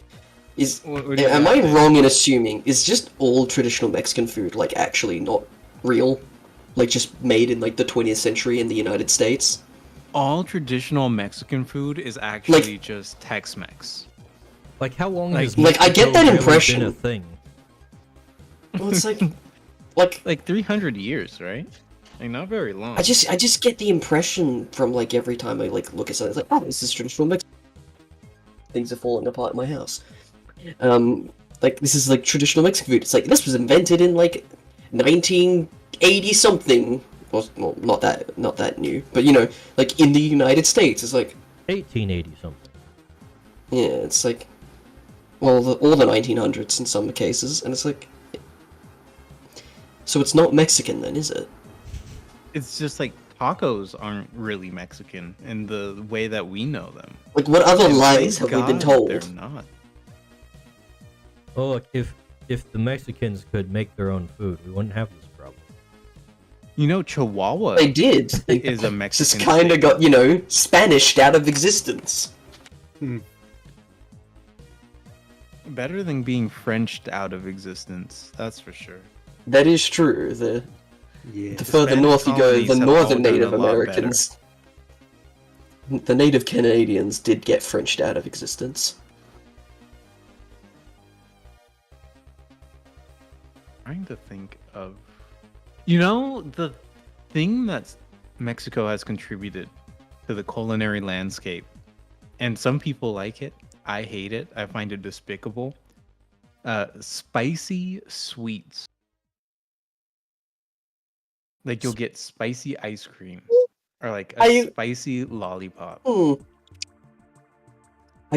Speaker 7: Is
Speaker 3: What do you
Speaker 7: am
Speaker 3: got
Speaker 7: I
Speaker 3: there?
Speaker 7: wrong in assuming is just all traditional Mexican food like actually not real? Like just made in like the 20th century in the United States?
Speaker 3: All traditional Mexican food is actually just Tex-Mex.
Speaker 1: Like, how long
Speaker 3: Like-
Speaker 1: has
Speaker 7: Like, I get
Speaker 1: Mexico
Speaker 7: that
Speaker 1: really
Speaker 7: impression.
Speaker 1: been a thing?
Speaker 7: Well, it's like
Speaker 3: Like 300 years, right? Like not very long.
Speaker 7: I just get the impression from like every time I like look at something, it's like, oh, this is traditional Mexican. Things are falling apart in my house. Like this is like traditional Mexican food. It's like this was invented in like 1980 something. Well, not that new, but you know, like in the United States, it's like
Speaker 1: 1880 something.
Speaker 7: yeah, it's like Well, all the 1900s in some cases, and it's like... So it's not Mexican then, is it?
Speaker 3: It's just like tacos aren't really Mexican in the way that we know them.
Speaker 7: Like, what other
Speaker 3: And
Speaker 7: lies
Speaker 3: thank
Speaker 7: have we been
Speaker 3: God
Speaker 7: told?
Speaker 3: They're not.
Speaker 1: Well, look, if the Mexicans could make their own food, we wouldn't have this problem.
Speaker 3: You know, Chihuahua
Speaker 7: They did. They
Speaker 3: is a Mexican.
Speaker 7: just kind of
Speaker 3: state.
Speaker 7: got, Spanished out of existence.
Speaker 3: Better than being Frenched out of existence. That's for sure.
Speaker 7: That is true. The further
Speaker 3: Spanish
Speaker 7: north you go,
Speaker 3: colonies
Speaker 7: the
Speaker 3: have
Speaker 7: northern
Speaker 3: all done
Speaker 7: Native
Speaker 3: a lot
Speaker 7: Americans... The Native Canadians did get Frenched out of existence.
Speaker 3: Trying to think of, the thing that Mexico has contributed to the culinary landscape, and some people like it. I hate it. I find it despicable. Spicy sweets. Like you'll get spicy ice cream, or like a spicy lollipop.
Speaker 7: I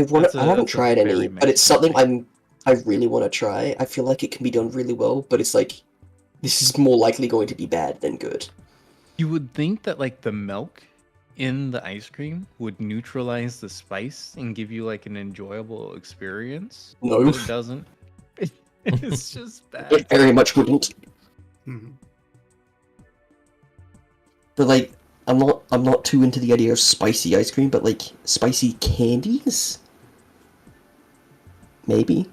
Speaker 3: That's a-
Speaker 7: haven't
Speaker 3: that's a
Speaker 7: tried any,
Speaker 3: very
Speaker 7: but it's
Speaker 3: Mexican
Speaker 7: something I really want to try. I feel like it can be done really well, but it's like this is more likely going to be bad than good.
Speaker 3: You would think that like the milk in the ice cream would neutralize the spice and give you like an enjoyable experience.
Speaker 7: No.
Speaker 3: But it doesn't. It's just bad.
Speaker 7: It very much wouldn't.
Speaker 4: Mhm.
Speaker 7: But like, I'm not too into the idea of spicy ice cream, but like spicy candies, maybe.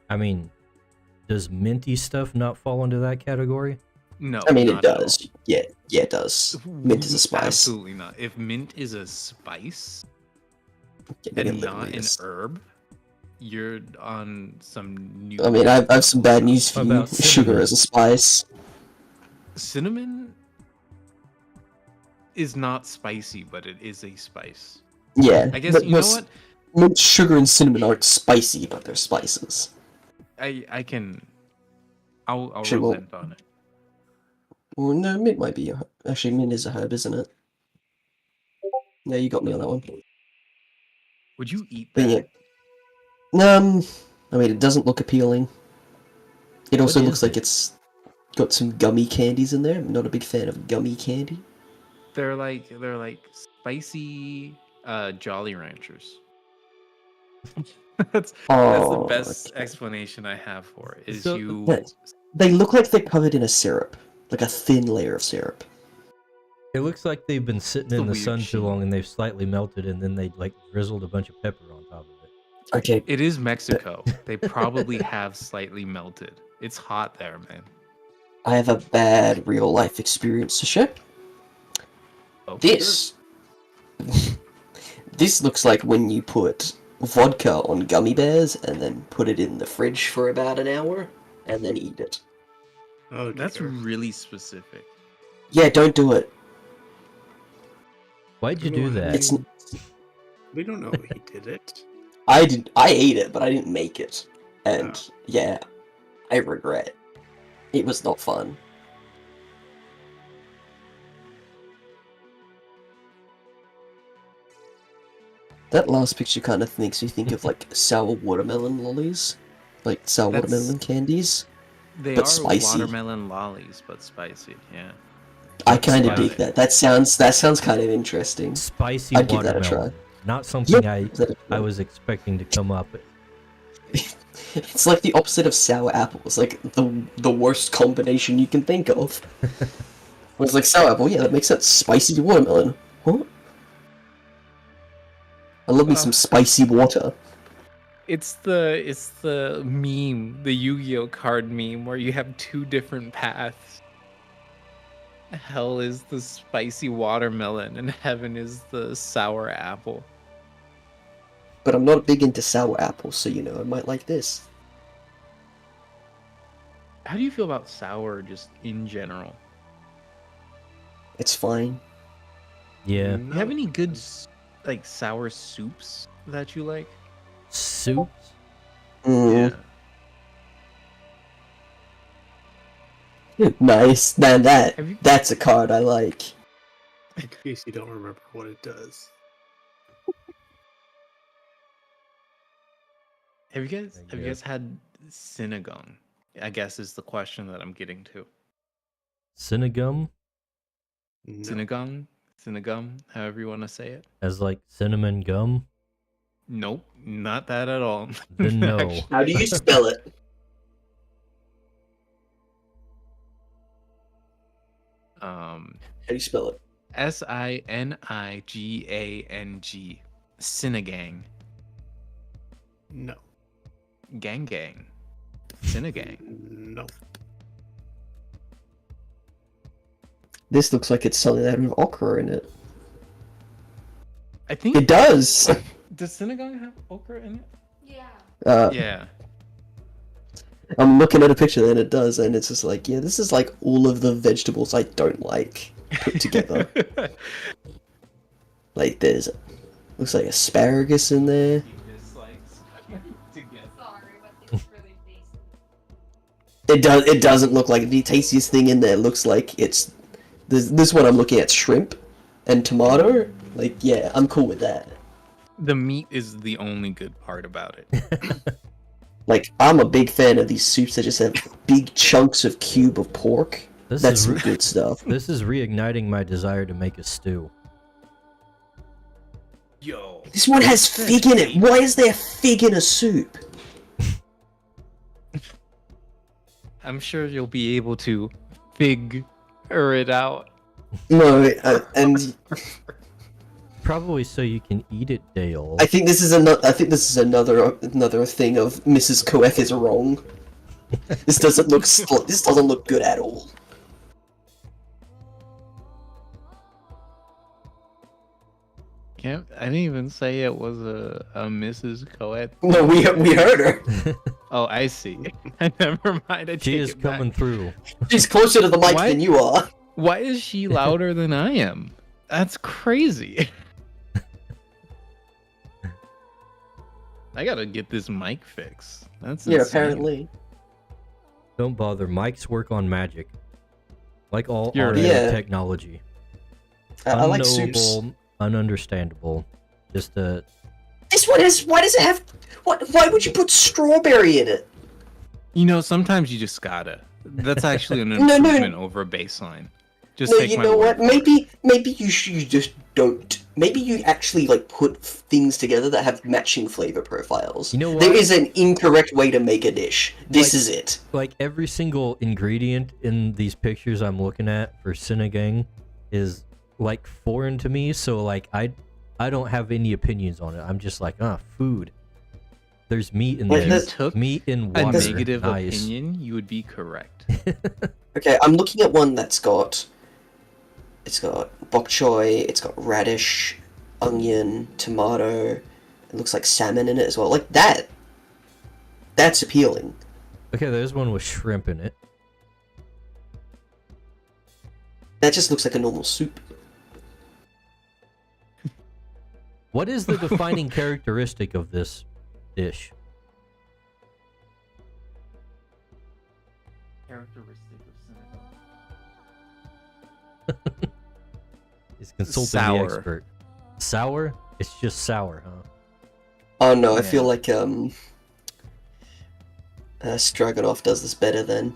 Speaker 1: I mean, does minty stuff not fall into that category?
Speaker 3: No,
Speaker 7: I mean, it
Speaker 3: not at all.
Speaker 7: does. Yeah, it does. Mint is a spice.
Speaker 3: Absolutely not. If mint is a spice
Speaker 7: Yeah,
Speaker 3: and
Speaker 7: it
Speaker 3: not
Speaker 7: literally
Speaker 3: an
Speaker 7: is.
Speaker 3: herb, you're on some new.
Speaker 7: I mean, I have some bad news for you.
Speaker 1: About
Speaker 7: Sugar
Speaker 1: cinnamon?
Speaker 7: is a spice.
Speaker 3: Cinnamon is not spicy, but it is a spice.
Speaker 7: Yeah.
Speaker 3: I guess
Speaker 7: but
Speaker 3: you know what?
Speaker 7: Mint, sugar, and cinnamon aren't spicy, but they're spices.
Speaker 3: I can. I'll
Speaker 7: Actually, well-
Speaker 3: relent on it.
Speaker 7: Well, no, mint might be. Actually, mint is a herb, isn't it? Yeah, you got me on that one.
Speaker 3: Would you eat
Speaker 7: But
Speaker 3: that?
Speaker 7: yeah. I mean, it doesn't look appealing. It also
Speaker 1: What
Speaker 7: looks
Speaker 1: is
Speaker 7: like
Speaker 1: it?
Speaker 7: it's got some gummy candies in there. I'm not a big fan of gummy candy.
Speaker 3: They're like spicy Jolly Ranchers. that's the best
Speaker 7: okay.
Speaker 3: explanation I have for it. Is
Speaker 1: So-
Speaker 3: you
Speaker 7: That- They look like they're covered in a syrup, like a thin layer of syrup.
Speaker 1: It looks like they've been sitting
Speaker 3: It's a
Speaker 1: in the
Speaker 3: weird
Speaker 1: sun
Speaker 3: shape.
Speaker 1: too long and they've slightly melted and then they like drizzled a bunch of pepper on top of it.
Speaker 7: Okay,
Speaker 3: It is Mexico. They probably have slightly melted. It's hot there, man.
Speaker 7: I have a bad real life experience to share.
Speaker 3: Oh,
Speaker 7: This this looks like when you put vodka on gummy bears and then put it in the fridge for about an hour and then eat it.
Speaker 4: Oh,
Speaker 3: that's
Speaker 4: dear.
Speaker 3: really specific.
Speaker 7: Yeah, don't do it.
Speaker 1: Why'd you
Speaker 4: No,
Speaker 1: do
Speaker 4: I
Speaker 1: that?
Speaker 7: It's
Speaker 4: We don't know he did it.
Speaker 7: I ate it, but I didn't make it. And
Speaker 4: Oh.
Speaker 7: yeah, I regret. It was not fun. That last picture kind of makes me think of like sour watermelon lollies. Like sour
Speaker 3: That's-
Speaker 7: watermelon candies.
Speaker 3: They
Speaker 7: But
Speaker 3: are
Speaker 7: spicy.
Speaker 3: watermelon lollies, but spicy. Yeah.
Speaker 7: I kind of
Speaker 3: spicy.
Speaker 7: dig that. That sounds kind of interesting.
Speaker 1: Spicy
Speaker 7: I'd give that a
Speaker 1: watermelon.
Speaker 7: try.
Speaker 1: Not something
Speaker 7: Yep.
Speaker 1: I was expecting to come up.
Speaker 7: It's like the opposite of sour apples, like the worst combination you can think of. It's like sour apple, yeah, that makes sense. Spicy watermelon. What? I love me some spicy water.
Speaker 3: It's the meme, the Yu-Gi-Oh card meme, where you have two different paths. Hell is the spicy watermelon, and heaven is the sour apple.
Speaker 7: But I'm not big into sour apples, so I might like this.
Speaker 3: How do you feel about sour just in general?
Speaker 7: It's fine.
Speaker 1: Yeah.
Speaker 3: You have any good like sour soups that you like?
Speaker 1: Soups?
Speaker 7: Mm, Nice. Man,
Speaker 3: Have you-
Speaker 7: that's a card I like.
Speaker 4: In case you don't remember what it does.
Speaker 3: Have you
Speaker 1: I
Speaker 3: guys had Synagogue? I guess is the question that I'm getting to.
Speaker 1: Cinnagum,
Speaker 4: No.
Speaker 3: Synagogue, however you want to say it.
Speaker 1: as like cinnamon gum.
Speaker 3: Nope, not that at all.
Speaker 1: Then no.
Speaker 3: Actually,
Speaker 7: How do you spell it? How do you spell it?
Speaker 3: Sinigang. Synagang.
Speaker 4: No.
Speaker 3: Gang. Synagang.
Speaker 4: No.
Speaker 7: This looks like it's something that with okra in it.
Speaker 3: I think
Speaker 7: It does.
Speaker 3: does Synagogue have okra in it?
Speaker 8: Yeah.
Speaker 3: Yeah.
Speaker 7: I'm looking at a picture and it does, and it's just like, yeah, this is like all of the vegetables I don't like put together. Like there's, looks like asparagus in there.
Speaker 8: Sorry, but it's really tasty.
Speaker 7: It doesn't look like the tastiest thing in there. Looks like it's this one I'm looking at, shrimp and tomato. Like, yeah, I'm cool with that.
Speaker 3: The meat is the only good part about it.
Speaker 7: Like, I'm a big fan of these soups that just have big chunks of cube of pork.
Speaker 1: This
Speaker 7: That's
Speaker 1: is
Speaker 7: some good stuff.
Speaker 1: This is reigniting my desire to make a stew.
Speaker 3: Yo.
Speaker 7: This one has fig in it. Why is there fig in a soup?
Speaker 3: I'm sure you'll be able to figure it out.
Speaker 7: No, and
Speaker 1: Probably so you can eat it, Dale.
Speaker 7: I think this is another. I think this is another thing of Mrs. Koef is wrong. This doesn't look. This doesn't look good at all.
Speaker 3: I didn't even say it was a Mrs. Coed.
Speaker 7: No, we heard her.
Speaker 3: Oh, I see. Never mind. I
Speaker 1: She
Speaker 3: take
Speaker 1: is
Speaker 3: it back.
Speaker 1: coming through.
Speaker 7: She's closer to the mic
Speaker 3: What?
Speaker 7: than you are.
Speaker 3: Why is she louder than I am? That's crazy. I gotta get this mic fixed. That's
Speaker 7: Yeah,
Speaker 3: insane.
Speaker 7: apparently.
Speaker 1: Don't bother. Mics work on magic. Like all
Speaker 3: You're
Speaker 1: audio
Speaker 3: right.
Speaker 7: Yeah.
Speaker 1: technology.
Speaker 7: I like soups.
Speaker 1: Unknowable, ununderstandable. Just a
Speaker 7: This one has. Why does it have? What? Why would you put strawberry in it?
Speaker 3: You know, sometimes you just gotta. That's actually an
Speaker 7: No.
Speaker 3: improvement over baseline. Just
Speaker 7: No,
Speaker 3: take
Speaker 7: you
Speaker 3: my
Speaker 7: know
Speaker 3: word
Speaker 7: what?
Speaker 3: for it.
Speaker 7: Maybe you just don't. Maybe you actually like put things together that have matching flavor profiles.
Speaker 1: You know
Speaker 7: There
Speaker 1: what?
Speaker 7: is an incorrect way to make a dish. This
Speaker 1: Like-
Speaker 7: is it.
Speaker 1: like every single ingredient in these pictures I'm looking at for Cinegang is like foreign to me, so like I don't have any opinions on it. I'm just like, food. There's meat in
Speaker 7: Like,
Speaker 1: there.
Speaker 3: If you took
Speaker 1: Meat in
Speaker 3: a
Speaker 1: water.
Speaker 3: negative
Speaker 1: Nice.
Speaker 3: opinion, you would be correct.
Speaker 7: Okay, I'm looking at one that's got. It's got bok choy. It's got radish, onion, tomato. It looks like salmon in it as well. Like that. That's appealing.
Speaker 1: Okay, there's one with shrimp in it.
Speaker 7: That just looks like a normal soup.
Speaker 1: What is the defining characteristic of this dish?
Speaker 3: Characteristic of
Speaker 1: He's consulting
Speaker 3: Sour.
Speaker 1: the expert. Sour? It's just sour, huh?
Speaker 7: Oh no, I
Speaker 3: Yeah.
Speaker 7: feel like Stroganoff does this better then.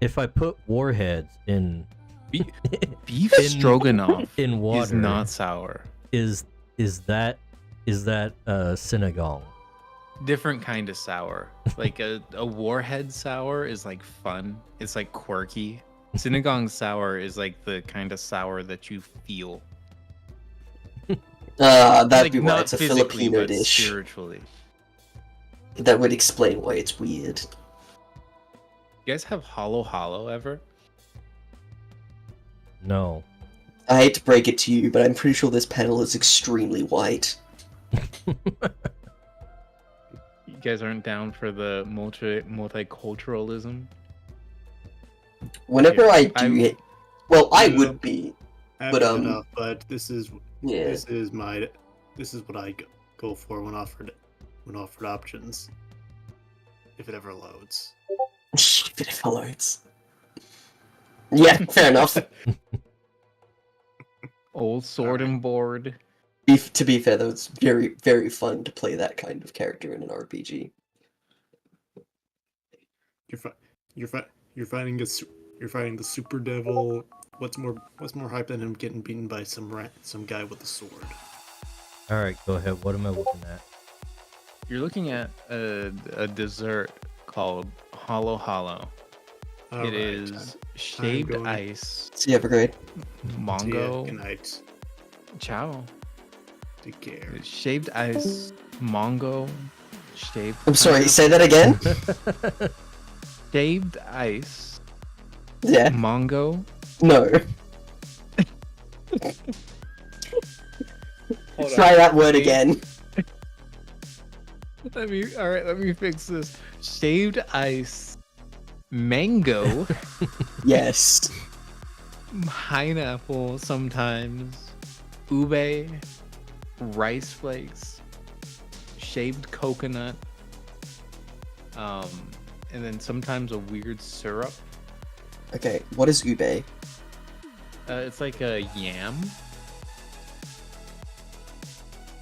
Speaker 1: If I put warheads in
Speaker 3: beef
Speaker 1: In-
Speaker 3: stroganoff
Speaker 1: in water,
Speaker 3: is not sour.
Speaker 1: is that Cinnagong?
Speaker 3: Different kind of sour. Like a warhead sour is like fun. It's like quirky. Synagogue sour is like the kind of sour that you feel.
Speaker 7: That'd
Speaker 3: Like
Speaker 7: be why
Speaker 3: not
Speaker 7: it's a
Speaker 3: physically,
Speaker 7: Filipino
Speaker 3: but
Speaker 7: dish.
Speaker 3: spiritually.
Speaker 7: That would explain why it's weird.
Speaker 3: You guys have hollow ever?
Speaker 1: No.
Speaker 7: I hate to break it to you, but I'm pretty sure this panel is extremely white.
Speaker 3: You guys aren't down for the multiculturalism?
Speaker 7: Whenever
Speaker 3: Yeah,
Speaker 7: I do
Speaker 3: I'm-
Speaker 7: it, well, I
Speaker 4: Yeah.
Speaker 7: would be.
Speaker 4: I've
Speaker 7: But,
Speaker 4: done enough, but this is
Speaker 7: Yeah.
Speaker 4: this is what I go for when offered options. If it ever loads.
Speaker 7: If it follows. Yeah, fair enough.
Speaker 3: Old sword and board.
Speaker 7: To be fair, though, it's very, very fun to play that kind of character in an RPG.
Speaker 4: You're fighting the super devil. What's more hype than him getting beaten by some guy with a sword?
Speaker 1: All right, go ahead. What am I looking at?
Speaker 3: You're looking at a dessert called Hollow Hollow. It is shaved ice,
Speaker 7: See you, Evergrade.
Speaker 3: mango.
Speaker 4: Good night.
Speaker 3: Ciao.
Speaker 4: Take care.
Speaker 3: It's shaved ice, mango, shaved.
Speaker 7: I'm sorry, say that again?
Speaker 3: Shaved ice,
Speaker 7: Yeah.
Speaker 3: mango.
Speaker 7: No. Try that word again.
Speaker 3: Let me fix this. Shaved ice, mango,
Speaker 7: Yes.
Speaker 3: pineapple sometimes, ube, rice flakes, shaved coconut, and then sometimes a weird syrup.
Speaker 7: Okay, what is ube?
Speaker 3: It's like a yam.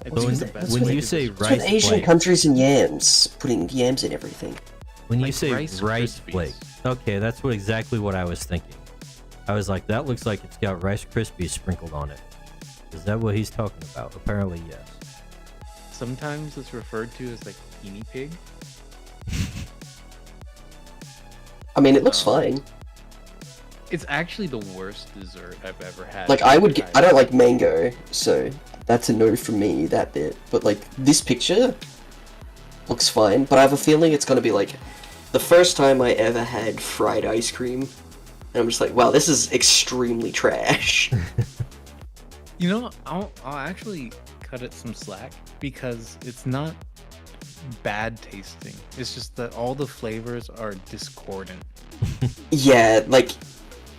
Speaker 3: I
Speaker 1: So
Speaker 3: think
Speaker 1: when,
Speaker 3: it's the best
Speaker 1: when
Speaker 3: way
Speaker 1: you
Speaker 3: to
Speaker 1: say
Speaker 3: describe
Speaker 7: It's with
Speaker 1: rice
Speaker 7: Asian
Speaker 1: flakes,
Speaker 7: countries and yams, putting yams in everything.
Speaker 1: when you
Speaker 3: like
Speaker 1: say
Speaker 3: Rice
Speaker 1: rice
Speaker 3: Krispies.
Speaker 1: flakes, okay, that's exactly what I was thinking. I was like, that looks like it's got Rice Krispies sprinkled on it. Is that what he's talking about? Apparently, yes.
Speaker 3: Sometimes it's referred to as like guinea pig.
Speaker 7: I mean, it looks fine.
Speaker 3: It's actually the worst dessert I've ever had.
Speaker 7: Like, I don't like mango, so that's a no from me, that bit. But, like, this picture looks fine, but I have a feeling it's gonna be, like, the first time I ever had fried ice cream, and I'm just like, wow, this is extremely trash.
Speaker 3: You know, I'll actually cut it some slack because it's not bad tasting. It's just that all the flavors are discordant.
Speaker 7: Yeah, like,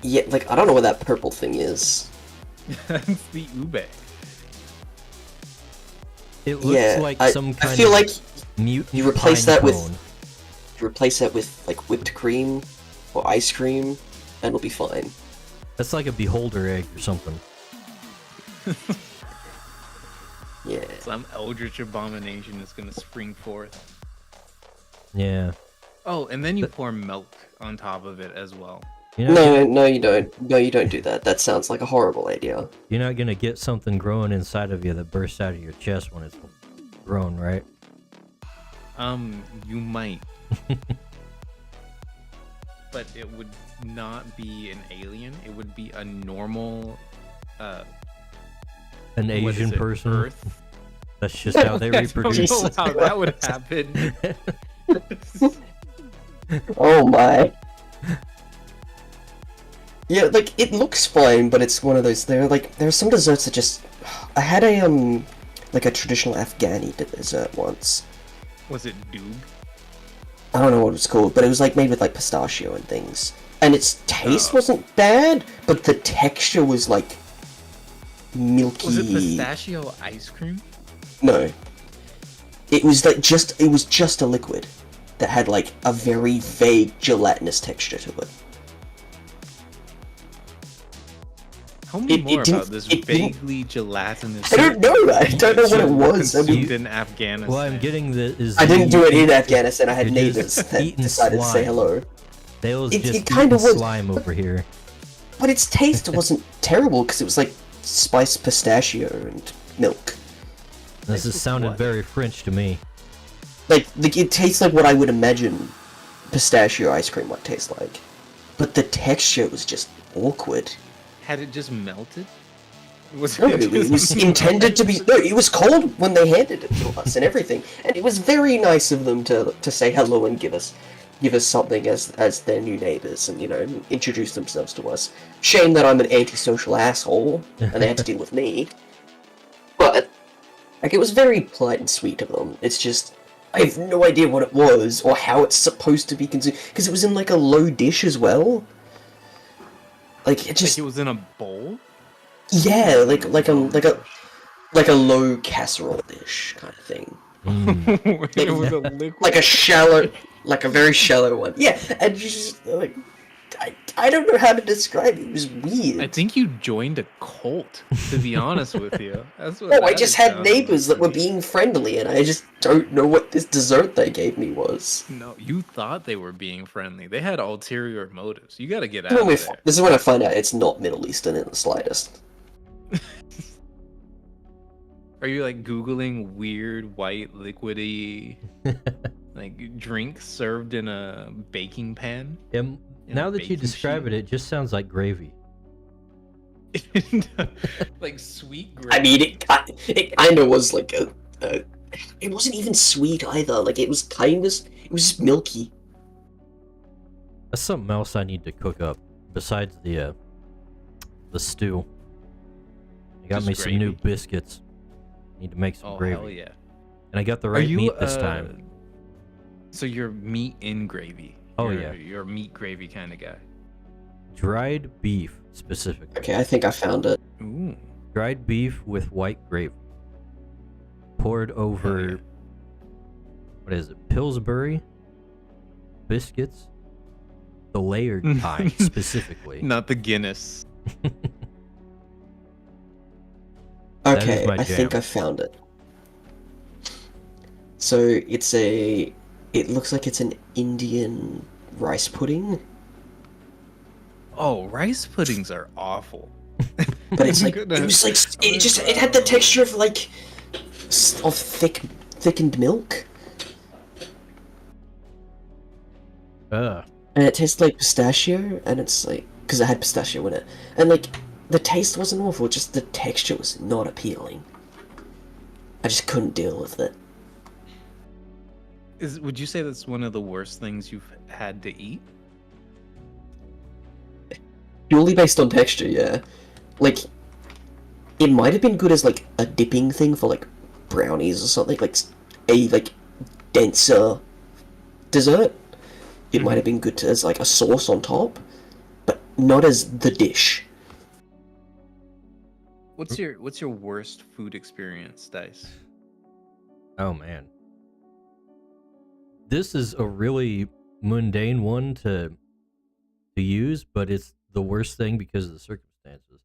Speaker 7: I don't know what that purple thing is.
Speaker 3: That's the ube.
Speaker 1: It looks
Speaker 7: Yeah,
Speaker 1: like
Speaker 7: I
Speaker 1: some kind
Speaker 7: feel
Speaker 1: of
Speaker 7: like
Speaker 1: mutant
Speaker 7: you replace
Speaker 1: pine
Speaker 7: that with
Speaker 1: cone.
Speaker 7: like whipped cream or ice cream, and it'll be fine.
Speaker 1: That's like a beholder egg or something.
Speaker 7: Yeah.
Speaker 3: Some eldritch abomination is gonna spring forth.
Speaker 1: Yeah.
Speaker 3: Oh, and then you pour milk on top of it as well.
Speaker 1: You're not, gonna,
Speaker 7: No, you don't. No, you don't do that. That sounds like a horrible idea.
Speaker 1: you're not gonna get something growing inside of you that bursts out of your chest when it's grown, right?
Speaker 3: You might. But it would not be an alien. It would be a normal,
Speaker 1: An
Speaker 3: what is
Speaker 1: Asian
Speaker 3: it,
Speaker 1: person.
Speaker 3: Earth.
Speaker 1: That's just how they
Speaker 3: I don't
Speaker 1: reproduce.
Speaker 3: know how that would happen.
Speaker 7: Oh my. Yeah, like it looks fine, but it's one of those. There are some desserts that just. I had a like a traditional Afghani dessert once.
Speaker 3: Was it Doog?
Speaker 7: I don't know what it was called, but it was like made with like pistachio and things. And its taste wasn't bad, but the texture was like milky.
Speaker 3: Was it pistachio ice cream?
Speaker 7: No. It was like it was just a liquid that had like a very vague gelatinous texture to it.
Speaker 3: Tell me
Speaker 7: It
Speaker 3: more
Speaker 7: didn't-
Speaker 3: about this
Speaker 7: it didn't-
Speaker 3: vaguely gelatinous.
Speaker 7: I don't know. I don't know what it was. I
Speaker 3: Consumed
Speaker 7: mean,
Speaker 3: in Afghanistan.
Speaker 1: Well, I'm getting the. Is
Speaker 7: I didn't
Speaker 1: the-
Speaker 7: do it in Afghanistan. I had
Speaker 1: You're
Speaker 7: neighbors
Speaker 1: just
Speaker 7: that
Speaker 1: eating
Speaker 7: decided to say
Speaker 1: slime.
Speaker 7: hello.
Speaker 1: Dale's
Speaker 7: It
Speaker 1: just
Speaker 7: kinda
Speaker 1: eating
Speaker 7: was.
Speaker 1: slime over here.
Speaker 7: But its taste wasn't terrible because it was like spiced pistachio and milk.
Speaker 1: This has sounded
Speaker 3: what?
Speaker 1: very French to me.
Speaker 7: Like it tastes like what I would imagine pistachio ice cream might taste like. But the texture was just awkward.
Speaker 3: Had it just melted? Was
Speaker 7: No, it was intended to be. No, it was cold when they handed it to us and everything, and it was very nice of them to say hello and give us something as their new neighbors, and introduce themselves to us. Shame that I'm an antisocial asshole and they had to deal with me. But like, it was very polite and sweet of them. It's just I have no idea what it was or how it's supposed to be consumed because it was in like a low dish as well. Like it just
Speaker 3: Like it was in a bowl?
Speaker 7: yeah, like a low casserole dish kind of thing.
Speaker 3: It was a liquid.
Speaker 7: Like a very shallow one. Yeah, and just like I don't know how to describe it. It was weird.
Speaker 3: I think you joined a cult, to be honest with you. That's what
Speaker 7: No, I
Speaker 3: that
Speaker 7: just
Speaker 3: is
Speaker 7: had
Speaker 3: sounding
Speaker 7: neighbors
Speaker 3: like
Speaker 7: that were
Speaker 3: to me.
Speaker 7: being friendly, and I just don't know what this dessert they gave me was.
Speaker 3: No, you thought they were being friendly. They had ulterior motives. You gotta get
Speaker 7: This is
Speaker 3: out
Speaker 7: when
Speaker 3: of
Speaker 7: we-
Speaker 3: there.
Speaker 7: This is when I find out it's not Middle Eastern in the slightest.
Speaker 3: Are you like Googling weird white liquidy like drinks served in a baking pan?
Speaker 1: And
Speaker 3: In
Speaker 1: now
Speaker 3: a
Speaker 1: that you
Speaker 3: baking
Speaker 1: describe
Speaker 3: sheet?
Speaker 1: it, it just sounds like gravy.
Speaker 3: Like sweet gravy.
Speaker 7: I mean, it kind of was like a. It wasn't even sweet either. Like it was kind of. It was just milky.
Speaker 1: That's something else I need to cook up besides the stew. I got
Speaker 3: Just
Speaker 1: me some new
Speaker 3: gravy?
Speaker 1: biscuits. Need to make some
Speaker 3: Oh
Speaker 1: gravy.
Speaker 3: hell yeah!
Speaker 1: And I got the
Speaker 3: Are
Speaker 1: right
Speaker 3: you,
Speaker 1: meat this time.
Speaker 3: So you're meat in gravy.
Speaker 1: Oh,
Speaker 3: You're-
Speaker 1: yeah.
Speaker 3: You're a meat gravy kind of guy.
Speaker 1: Dried beef, specifically.
Speaker 7: Okay, I think I found it.
Speaker 3: Ooh.
Speaker 1: Dried beef with white gravy. Poured over,
Speaker 3: yeah.
Speaker 1: what is it, Pillsbury biscuits? The layered kind, specifically.
Speaker 3: Not the Guinness.
Speaker 1: That is
Speaker 7: Okay,
Speaker 1: my
Speaker 7: I think
Speaker 1: jam.
Speaker 7: I found it. So it's a. It looks like it's an Indian rice pudding,
Speaker 3: Oh, rice puddings are awful.
Speaker 7: but it's
Speaker 3: I'm
Speaker 7: like
Speaker 3: gonna-
Speaker 7: it was like
Speaker 3: I'm
Speaker 7: it just
Speaker 3: gonna-
Speaker 7: it had the texture of like of thickened milk,
Speaker 1: Ugh.
Speaker 7: and it tastes like pistachio, and it's like because it had pistachio in it, and like the taste wasn't awful, just the texture was not appealing. I just couldn't deal with it.
Speaker 3: Would you say that's one of the worst things you've had to eat?
Speaker 7: Purely based on texture, yeah. Like, it might have been good as like a dipping thing for like brownies or something, like a like denser dessert. It might have been good as like a sauce on top, but not as the dish.
Speaker 3: What's your worst food experience, Dice?
Speaker 1: Oh, man. This is a really mundane one to use, but it's the worst thing because of the circumstances.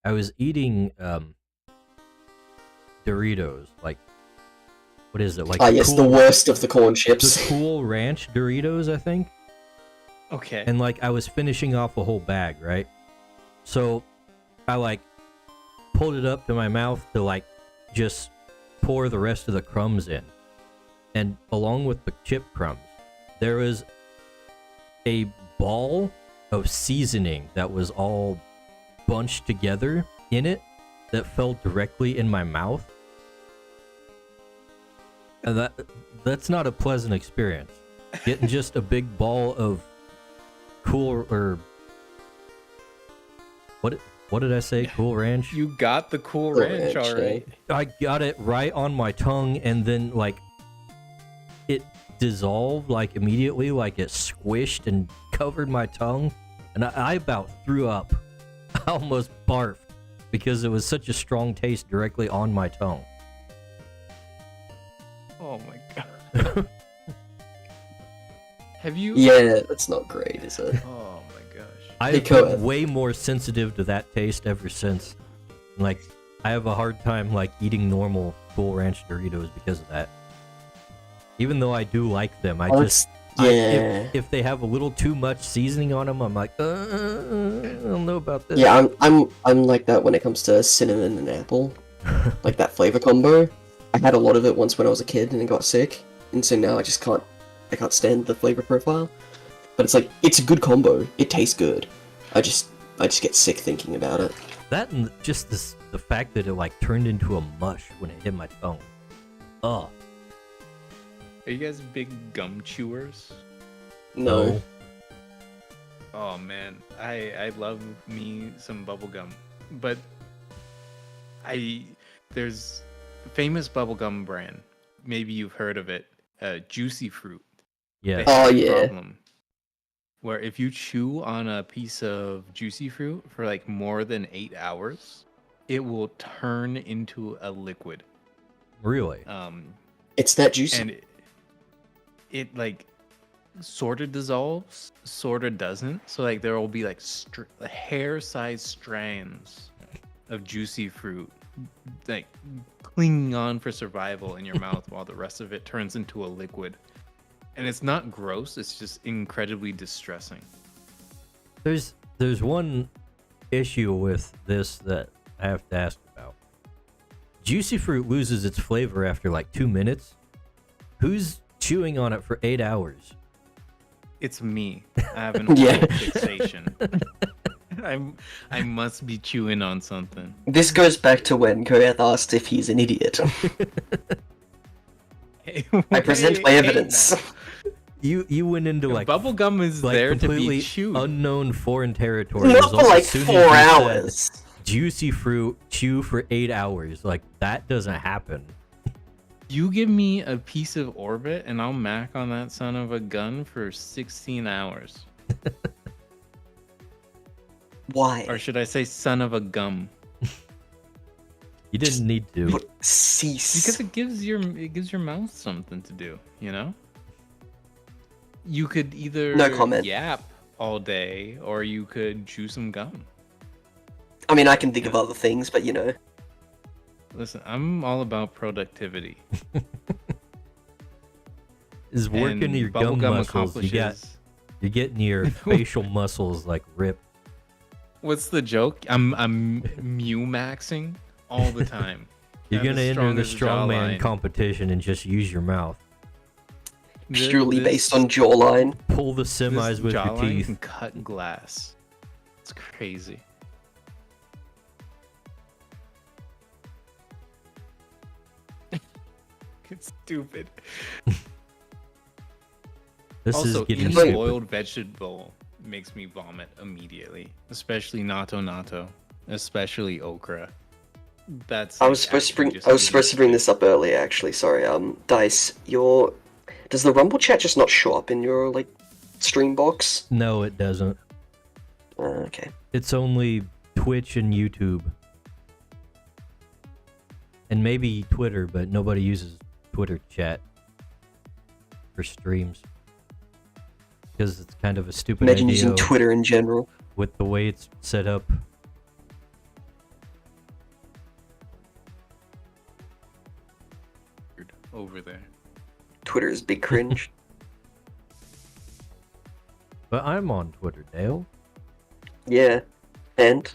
Speaker 1: I was eating Doritos, like, what is it? Like
Speaker 7: Ah, yes, the worst of the corn chips.
Speaker 1: The Cool Ranch Doritos, I think.
Speaker 3: Okay.
Speaker 1: And like I was finishing off a whole bag, right? So I like pulled it up to my mouth to like just pour the rest of the crumbs in. And along with the chip crumbs, there was a ball of seasoning that was all bunched together in it that fell directly in my mouth. And that's not a pleasant experience. Getting just a big ball of Cool or what did I say? Cool Ranch?
Speaker 3: You got the Cool
Speaker 7: Cool
Speaker 3: Ranch,
Speaker 7: Ranch,
Speaker 3: all right.
Speaker 1: I got it right on my tongue, and then like it dissolved like immediately, like it squished and covered my tongue, and I about threw up. I almost barfed because it was such a strong taste directly on my tongue.
Speaker 3: Oh my god. Have you?
Speaker 7: Yeah, that's not great, is it?
Speaker 3: Oh my gosh.
Speaker 1: I've
Speaker 7: Cohen.
Speaker 1: been way more sensitive to that taste ever since. Like, I have a hard time like eating normal Cool Ranch Doritos because of that. Even though I do like them, I just if they have a little too much seasoning on them, I'm like, I don't know about this.
Speaker 7: Yeah, I'm like that when it comes to cinnamon and apple, like that flavor combo. I had a lot of it once when I was a kid and I got sick, and so now I just can't stand the flavor profile. But it's like it's a good combo. It tastes good. I just get sick thinking about it.
Speaker 1: That and just the fact that it like turned into a mush when it hit my tongue. Ugh.
Speaker 3: Are you guys big gum chewers?
Speaker 7: No.
Speaker 3: Oh man, I love me some bubblegum. But there's a famous bubblegum brand. Maybe you've heard of it. Juicy Fruit.
Speaker 1: Yeah.
Speaker 3: They
Speaker 7: Oh,
Speaker 3: have a
Speaker 7: yeah.
Speaker 3: problem where if you chew on a piece of juicy fruit for like more than 8 hours, it will turn into a liquid.
Speaker 1: Really?
Speaker 7: It's that juicy.
Speaker 3: And it like sort of dissolves, sort of doesn't. So like there will be like hair-sized strands of juicy fruit like clinging on for survival in your mouth while the rest of it turns into a liquid. And it's not gross, it's just incredibly distressing.
Speaker 1: There's one issue with this that I have to ask about. Juicy fruit loses its flavor after like 2 minutes. Who's chewing on it for 8 hours?
Speaker 3: It's me. I have an oral fixation. I must be chewing on something.
Speaker 7: This goes back to when Koeth asked if he's an idiot.
Speaker 3: Hey,
Speaker 7: I present my evidence.
Speaker 3: now.
Speaker 1: You went into like
Speaker 3: bubblegum is
Speaker 1: like
Speaker 3: there to
Speaker 1: completely
Speaker 3: be chewed.
Speaker 1: unknown foreign territory.
Speaker 7: Not for like 4 hours.
Speaker 1: Juicy fruit, chew for 8 hours. Like that doesn't happen.
Speaker 3: You give me a piece of orbit and I'll mac on that son of a gun for 16 hours.
Speaker 7: Why?
Speaker 3: Or should I say son of a gum?
Speaker 1: You didn't need to.
Speaker 7: Cease.
Speaker 3: Because it gives your mouth something to do, you know? You could either
Speaker 7: No comment.
Speaker 3: yap all day or you could chew some gum.
Speaker 7: I mean, I can think of other things, but you know.
Speaker 3: Listen, I'm all about productivity.
Speaker 1: Is working
Speaker 3: And
Speaker 1: your gum
Speaker 3: bubblegum
Speaker 1: muscles.
Speaker 3: accomplishes-
Speaker 1: You're getting your facial muscles like ripped.
Speaker 3: What's the joke? I'm mew maxing all the time.
Speaker 1: You're
Speaker 3: I'm
Speaker 1: gonna
Speaker 3: as
Speaker 1: enter
Speaker 3: strong
Speaker 1: the
Speaker 3: as a
Speaker 1: strongman
Speaker 3: jawline.
Speaker 1: competition and just use your mouth.
Speaker 7: Purely
Speaker 3: This
Speaker 7: based on jawline.
Speaker 1: Pull the semis with your
Speaker 3: jawline
Speaker 1: teeth.
Speaker 3: can cut glass. It's crazy. It's stupid.
Speaker 1: This
Speaker 3: Also,
Speaker 1: is getting
Speaker 3: eating
Speaker 1: stupid.
Speaker 3: boiled vegetable makes me vomit immediately, especially natto, especially okra. That's.
Speaker 7: I was supposed to bring this up earlier, actually. Sorry. Dice, does the Rumble chat just not show up in your like stream box?
Speaker 1: No, it doesn't.
Speaker 7: Okay.
Speaker 1: It's only Twitch and YouTube. And maybe Twitter, but nobody uses Twitter chat for streams. Because it's kind of a stupid
Speaker 7: Imagine
Speaker 1: idea
Speaker 7: using Twitter in general.
Speaker 1: with the way it's set up.
Speaker 3: over there.
Speaker 7: Twitter is big cringe.
Speaker 1: But I'm on Twitter, Dale.
Speaker 7: Yeah. And?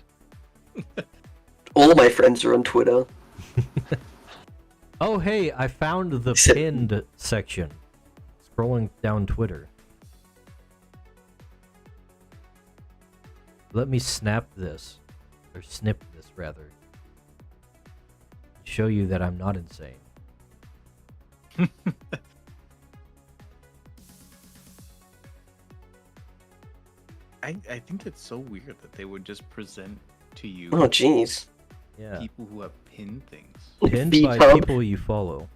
Speaker 7: All my friends are on Twitter.
Speaker 1: Oh, hey, I found the
Speaker 7: Except-
Speaker 1: pinned section. Scrolling down Twitter. Let me snap this. Or snip this, rather. Show you that I'm not insane.
Speaker 3: I think it's so weird that they would just present to you
Speaker 7: Oh, jeez.
Speaker 1: Yeah.
Speaker 3: people who have pinned things.
Speaker 1: Pinned by
Speaker 7: VTub.
Speaker 1: people you follow.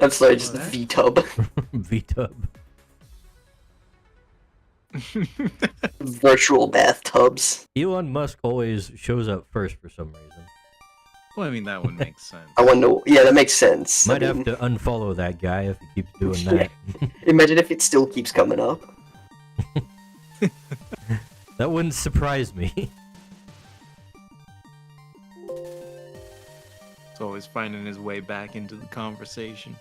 Speaker 7: I'm sorry, just
Speaker 3: Oh,
Speaker 7: the
Speaker 3: that-
Speaker 7: VTub.
Speaker 1: VTub.
Speaker 7: Virtual bathtubs.
Speaker 1: Elon Musk always shows up first for some reason.
Speaker 3: Well, I mean, that would make sense.
Speaker 7: I wonder. Yeah, that makes sense.
Speaker 1: Might
Speaker 7: I
Speaker 1: have
Speaker 7: mean,
Speaker 1: to unfollow that guy if he keeps doing that.
Speaker 7: Imagine if it still keeps coming up.
Speaker 1: That wouldn't surprise me.
Speaker 3: He's always finding his way back into the conversation.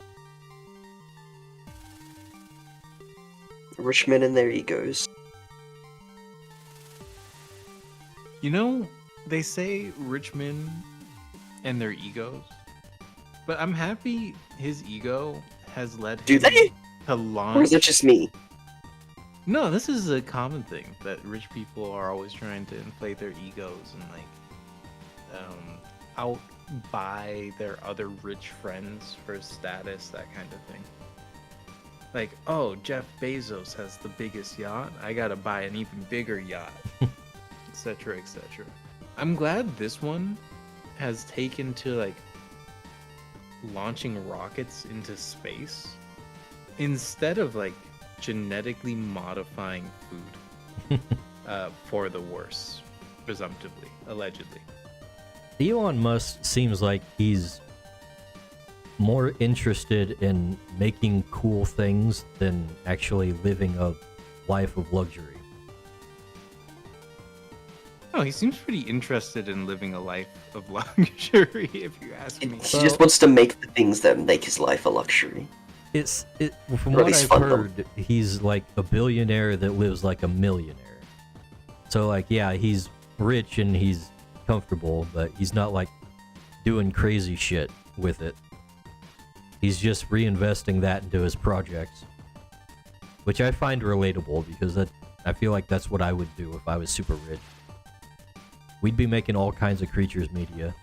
Speaker 7: Rich men and their egos.
Speaker 3: You know, they say rich men and their egos, but I'm happy his ego has led
Speaker 7: Do
Speaker 3: him
Speaker 7: they?
Speaker 3: to
Speaker 7: Or is
Speaker 3: launch.
Speaker 7: that just me?
Speaker 3: No, this is a common thing that rich people are always trying to inflate their egos and outbuy their other rich friends for status, that kind of thing. Like, oh, Jeff Bezos has the biggest yacht. I gotta buy an even bigger yacht, etc., etc. I'm glad this one has taken to like launching rockets into space instead of like genetically modifying food for the worse, presumptively, allegedly.
Speaker 1: Elon Musk seems like he's more interested in making cool things than actually living a life of luxury.
Speaker 3: Oh, he seems pretty interested in living a life of luxury, if you ask me.
Speaker 7: He just wants to make the things that make his life a luxury.
Speaker 1: From
Speaker 7: Or at
Speaker 1: what
Speaker 7: least
Speaker 1: I've
Speaker 7: fund them.
Speaker 1: heard, he's like a billionaire that lives like a millionaire. So like, yeah, he's rich and he's comfortable, but he's not like doing crazy shit with it. He's just reinvesting that into his projects, which I find relatable because I feel like that's what I would do if I was super rich. We'd be making all kinds of creatures media.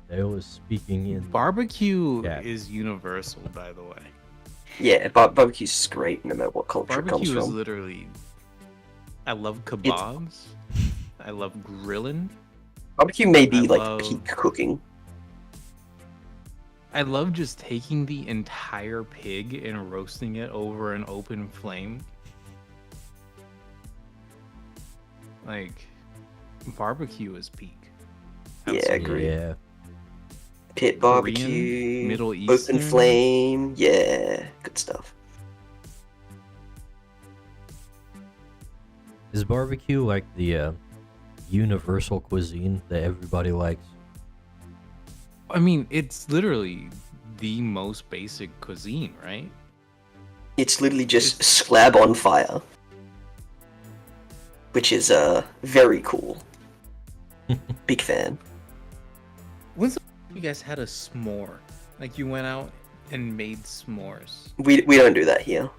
Speaker 1: Dale is speaking in
Speaker 3: Barbecue
Speaker 1: Yeah.
Speaker 3: is universal, by the way.
Speaker 7: Yeah, barbecue's great no matter what culture it comes
Speaker 3: Barbecue is
Speaker 7: from.
Speaker 3: literally. I love kebabs. I love grilling.
Speaker 7: Barbecue may be
Speaker 3: I
Speaker 7: like
Speaker 3: love-
Speaker 7: peak cooking.
Speaker 3: I love just taking the entire pig and roasting it over an open flame. Like, barbecue is peak.
Speaker 7: Yeah,
Speaker 3: Absolutely.
Speaker 7: agreed.
Speaker 1: Yeah.
Speaker 7: Pit
Speaker 3: Korean,
Speaker 7: barbecue,
Speaker 3: Middle
Speaker 7: open
Speaker 3: Eastern.
Speaker 7: flame, yeah, good stuff.
Speaker 1: Is barbecue like the universal cuisine that everybody likes?
Speaker 3: I mean, it's literally the most basic cuisine, right?
Speaker 7: It's literally just slab on fire, which is very cool. Big fan.
Speaker 3: When's the you guys had a s'more? Like you went out and made s'mores.
Speaker 7: We don't do that here.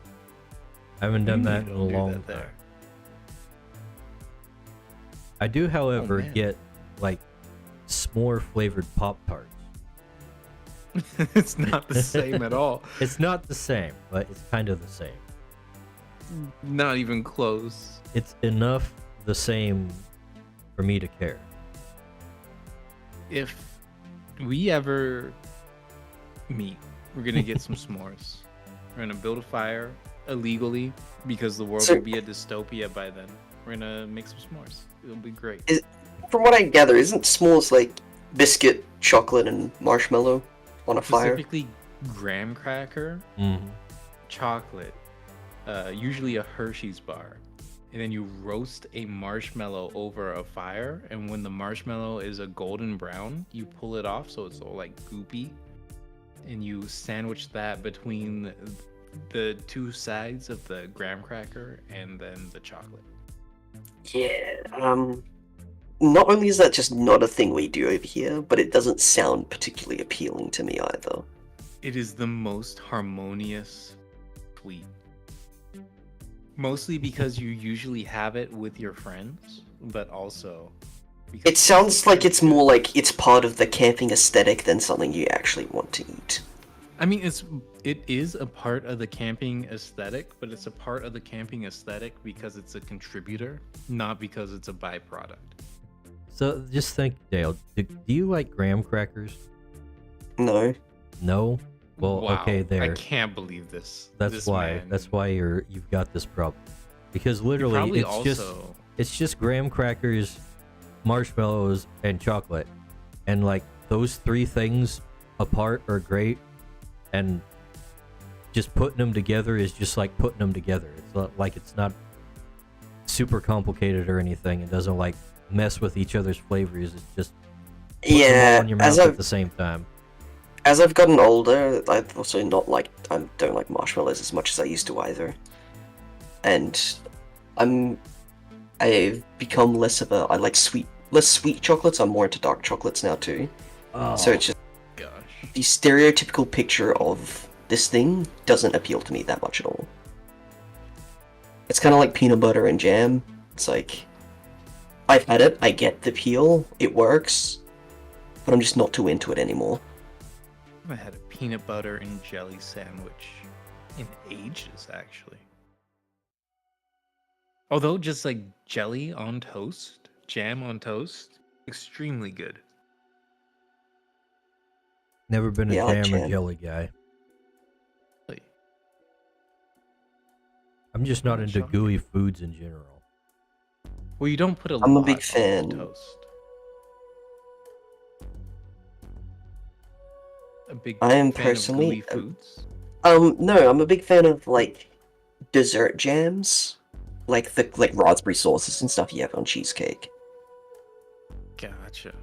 Speaker 1: I haven't done
Speaker 3: You
Speaker 1: that in
Speaker 3: don't
Speaker 1: a
Speaker 3: do
Speaker 1: long
Speaker 3: that
Speaker 1: time.
Speaker 3: there.
Speaker 1: I do, however,
Speaker 3: man.
Speaker 1: get like s'more flavored Pop Tarts.
Speaker 3: It's not the same at all.
Speaker 1: It's not the same, but it's kind of the same.
Speaker 3: Not even close.
Speaker 1: It's enough the same for me to care.
Speaker 3: If we ever meet, we're gonna get some s'mores. We're gonna build a fire illegally because the world
Speaker 7: So-
Speaker 3: will be a dystopia by then. We're gonna make some s'mores. It'll be great.
Speaker 7: From what I gather, isn't s'mores like biscuit, chocolate, and marshmallow on a fire?
Speaker 3: Specifically, graham cracker,
Speaker 1: Mm-hmm.
Speaker 3: chocolate, usually a Hershey's bar, and then you roast a marshmallow over a fire. And when the marshmallow is a golden brown, you pull it off so it's all like goopy, and you sandwich that between the two sides of the graham cracker and then the chocolate.
Speaker 7: Yeah, not only is that just not a thing we do over here, but it doesn't sound particularly appealing to me either.
Speaker 3: It is the most harmonious sweet. Mostly because you usually have it with your friends, but also because
Speaker 7: It sounds like it's more like it's part of the camping aesthetic than something you actually want to eat.
Speaker 3: I mean, it is a part of the camping aesthetic, but it's a part of the camping aesthetic because it's a contributor, not because it's a byproduct.
Speaker 1: So just think, Dale, do you like graham crackers?
Speaker 7: No.
Speaker 1: No? Well,
Speaker 3: Wow,
Speaker 1: okay, there.
Speaker 3: I can't believe this.
Speaker 1: That's
Speaker 3: This
Speaker 1: why.
Speaker 3: man.
Speaker 1: That's why you've got this problem. Because
Speaker 3: You
Speaker 1: literally,
Speaker 3: probably
Speaker 1: it's just graham crackers, marshmallows, and chocolate, and like those three things apart are great, and just putting them together is just like putting them together. It's not like it's not super complicated or anything. It doesn't like mess with each other's flavors. It's just putting them all
Speaker 7: Yeah,
Speaker 1: in your mouth at the same time.
Speaker 7: as I've gotten older, I've also not like I don't like marshmallows as much as I used to either, and I've become I like less sweet chocolates. I'm more into dark chocolates now too. So it's just
Speaker 3: gosh.
Speaker 7: the stereotypical picture of this thing doesn't appeal to me that much at all. It's kind of like peanut butter and jam. It's like I've had it, I get the appeal, it works, but I'm just not too into it anymore.
Speaker 3: I had a peanut butter and jelly sandwich in ages, actually. Although just like jelly on toast, jam on toast, extremely good.
Speaker 1: Never been a
Speaker 7: Yeah, I like
Speaker 1: jam or
Speaker 7: jam.
Speaker 1: jelly guy. I'm just not into gooey foods in general.
Speaker 3: Well, you don't put a
Speaker 7: I'm a
Speaker 3: lot
Speaker 7: big
Speaker 3: on
Speaker 7: fan.
Speaker 3: toast. A big
Speaker 7: I am
Speaker 3: fan
Speaker 7: personally
Speaker 3: of gooey foods.
Speaker 7: no, I'm a big fan of like dessert jams, like the raspberry sauces and stuff you have on cheesecake.
Speaker 3: Gotcha.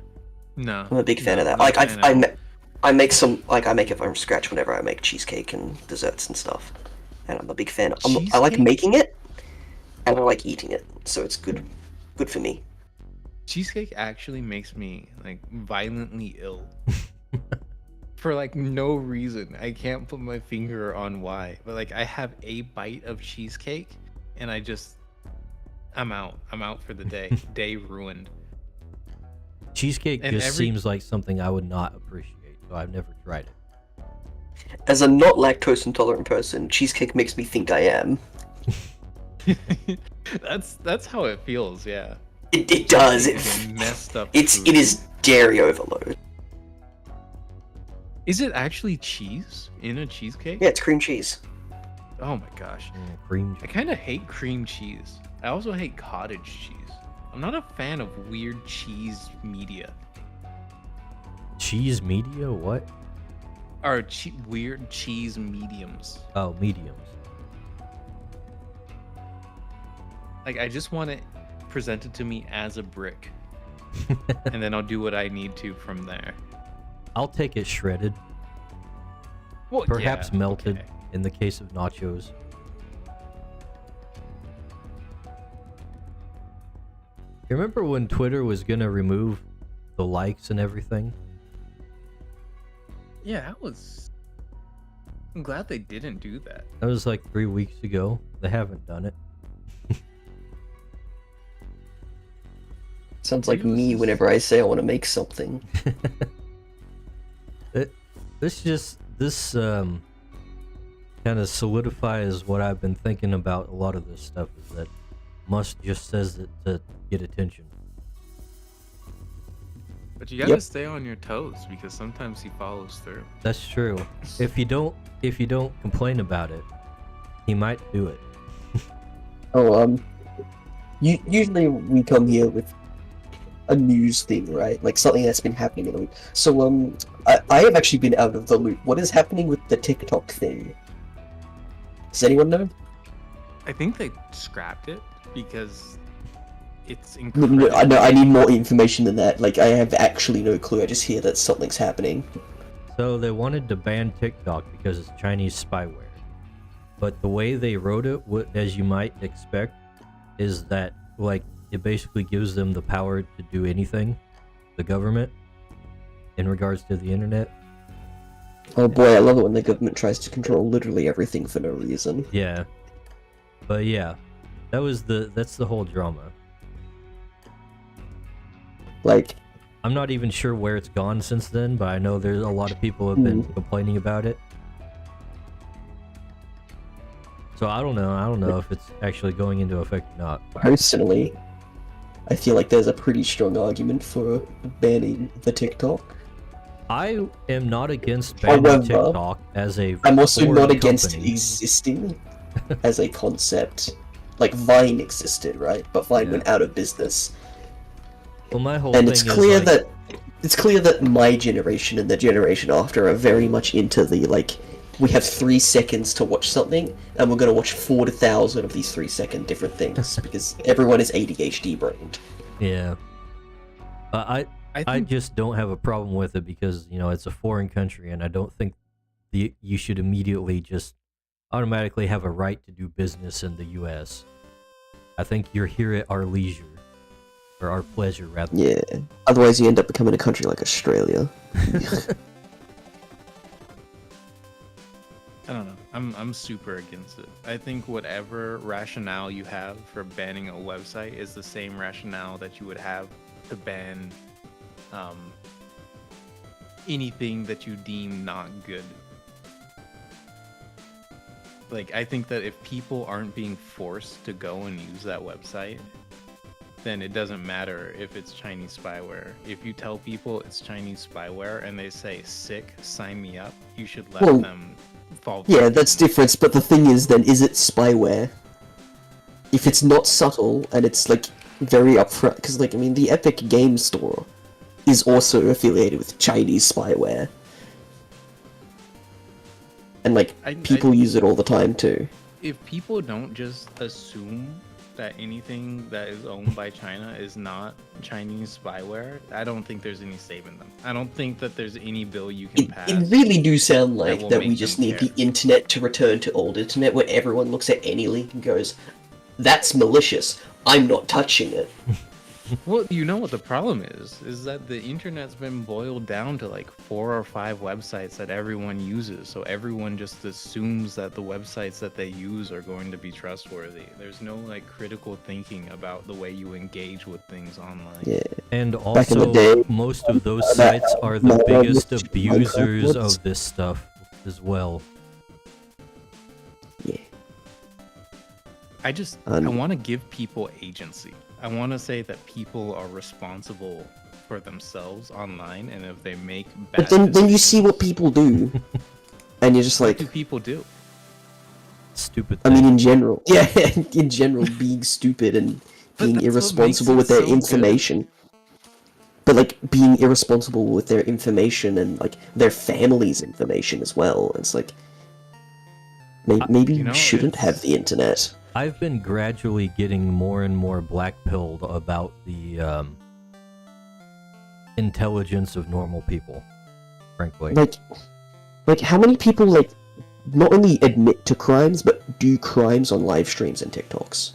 Speaker 3: No,
Speaker 7: I'm a big fan of that.
Speaker 3: not
Speaker 7: Like
Speaker 3: a fan at all.
Speaker 7: I make some I make it from scratch whenever I make cheesecake and desserts and stuff, and I'm a big fan. I like
Speaker 3: Cheesecake?
Speaker 7: making it, and I like eating it, so it's good for me.
Speaker 3: Cheesecake actually makes me like violently ill. For like no reason. I can't put my finger on why. But like I have a bite of cheesecake and I'm out. I'm out for the day. Day ruined.
Speaker 1: Cheesecake
Speaker 3: And
Speaker 1: just seems like something I would not appreciate, so I've never tried it.
Speaker 7: As a not lactose intolerant person, cheesecake makes me think I am.
Speaker 3: That's how it feels, yeah.
Speaker 7: It does.
Speaker 3: It's a messed up
Speaker 7: It
Speaker 3: food.
Speaker 7: is dairy overload.
Speaker 3: Is it actually cheese in a cheesecake?
Speaker 7: Yeah, it's cream cheese.
Speaker 3: Oh my gosh.
Speaker 1: Cream
Speaker 3: I kind of hate cream cheese. I also hate cottage cheese. I'm not a fan of weird cheese media.
Speaker 1: cheese media? What?
Speaker 3: Or weird cheese mediums.
Speaker 1: Oh, mediums.
Speaker 3: Like, I just want it presented to me as a brick. And then I'll do what I need to from there.
Speaker 1: I'll take it shredded.
Speaker 3: Well,
Speaker 1: Perhaps
Speaker 3: yeah,
Speaker 1: melted
Speaker 3: okay.
Speaker 1: in the case of nachos. You remember when Twitter was gonna remove the likes and everything?
Speaker 3: Yeah, I'm glad they didn't do that.
Speaker 1: That was like 3 weeks ago. They haven't done it.
Speaker 7: Sounds like me whenever I say I want to make something.
Speaker 1: This kind of solidifies what I've been thinking about a lot of this stuff, is that Musk just says it to get attention.
Speaker 3: But you gotta stay on your toes because sometimes he follows through.
Speaker 1: That's true. If you don't complain about it, he might do it.
Speaker 7: Usually we come here with a news thing, right? Like something that's been happening in the week. So, I have actually been out of the loop. What is happening with the TikTok thing? Does anyone know?
Speaker 3: I think they scrapped it because it's
Speaker 7: No,
Speaker 3: incredible.
Speaker 7: I need more information than that. Like, I have actually no clue. I just hear that something's happening.
Speaker 1: So they wanted to ban TikTok because it's Chinese spyware. But the way they wrote it, as you might expect, is that, like, it basically gives them the power to do anything, the government, in regards to the internet.
Speaker 7: Oh boy, I love it when the government tries to control literally everything for no reason.
Speaker 1: Yeah. But yeah, that's the whole drama.
Speaker 7: Like,
Speaker 1: I'm not even sure where it's gone since then, but I know there's a lot of people have been complaining about it. So I don't know if it's actually going into effect or not.
Speaker 7: personally, I feel like there's a pretty strong argument for banning the TikTok.
Speaker 1: I am not against banning
Speaker 7: However,
Speaker 1: TikTok as a
Speaker 7: I'm also
Speaker 1: foreign
Speaker 7: not against
Speaker 1: company.
Speaker 7: existing as a concept. Like, Vine existed, right? But Vine went out of business.
Speaker 1: Well, my whole
Speaker 7: And
Speaker 1: thing
Speaker 7: it's
Speaker 1: is
Speaker 7: clear
Speaker 1: like,
Speaker 7: that my generation and the generation after are very much into the, like, we have 3 seconds to watch something, and we're gonna watch 4,000 of these 3-second different things, because everyone is ADHD brained.
Speaker 1: yeah. I just don't have a problem with it because, you know, it's a foreign country, and I don't think you should immediately just automatically have a right to do business in the U.S. I think you're here at our leisure, or our pleasure, rather.
Speaker 7: Yeah. Otherwise, you end up becoming a country like Australia.
Speaker 3: I don't know. I'm super against it. I think whatever rationale you have for banning a website is the same rationale that you would have to ban anything that you deem not good. Like, I think that if people aren't being forced to go and use that website, then it doesn't matter if it's Chinese spyware. If you tell people it's Chinese spyware and they say, sick, sign me up, you should let them fall.
Speaker 7: Yeah, that's different, but the thing is then, is it spyware? if it's not subtle and it's like very upfront, because like I mean the Epic Game Store is also affiliated with Chinese spyware, and like people use it all the time too.
Speaker 3: If people don't just assume that anything that is owned by China is not Chinese spyware, I don't think there's any saving them. I don't think that there's any bill you can pass.
Speaker 7: It really do sound like
Speaker 3: will
Speaker 7: that we
Speaker 3: make
Speaker 7: just
Speaker 3: them
Speaker 7: need
Speaker 3: care.
Speaker 7: the internet to return to old internet, where everyone looks at any link and goes, "That's malicious. I'm not touching it."
Speaker 3: Well, you know what the problem is that the internet's been boiled down to like 4 or 5 websites that everyone uses. So everyone just assumes that the websites that they use are going to be trustworthy. There's no like critical thinking about the way you engage with things online.
Speaker 7: Yeah.
Speaker 1: And
Speaker 7: Back in the
Speaker 1: also,
Speaker 7: day,
Speaker 1: most of those sites are the
Speaker 7: my-
Speaker 1: biggest
Speaker 7: my-
Speaker 1: abusers
Speaker 7: my-
Speaker 1: of this stuff as well.
Speaker 7: Yeah.
Speaker 3: I want to give people agency. I want to say that people are responsible for themselves online, and if they make bad
Speaker 7: But then you see
Speaker 3: decisions-
Speaker 7: what people do, and you're just
Speaker 3: what
Speaker 7: like,
Speaker 3: do people do?
Speaker 1: Stupid
Speaker 7: I
Speaker 1: thing.
Speaker 7: mean, in general, yeah, in general, being stupid and
Speaker 3: But
Speaker 7: being
Speaker 3: that's what
Speaker 7: irresponsible
Speaker 3: makes
Speaker 7: with
Speaker 3: it
Speaker 7: their
Speaker 3: so good.
Speaker 7: information. But like being irresponsible with their information and like their family's information as well. It's like maybe
Speaker 3: you
Speaker 7: you
Speaker 3: know,
Speaker 7: shouldn't
Speaker 3: it's-
Speaker 7: have the internet.
Speaker 1: I've been gradually getting more and more black-pilled about the intelligence of normal people, frankly.
Speaker 7: Like how many people like not only admit to crimes but do crimes on live streams and TikToks?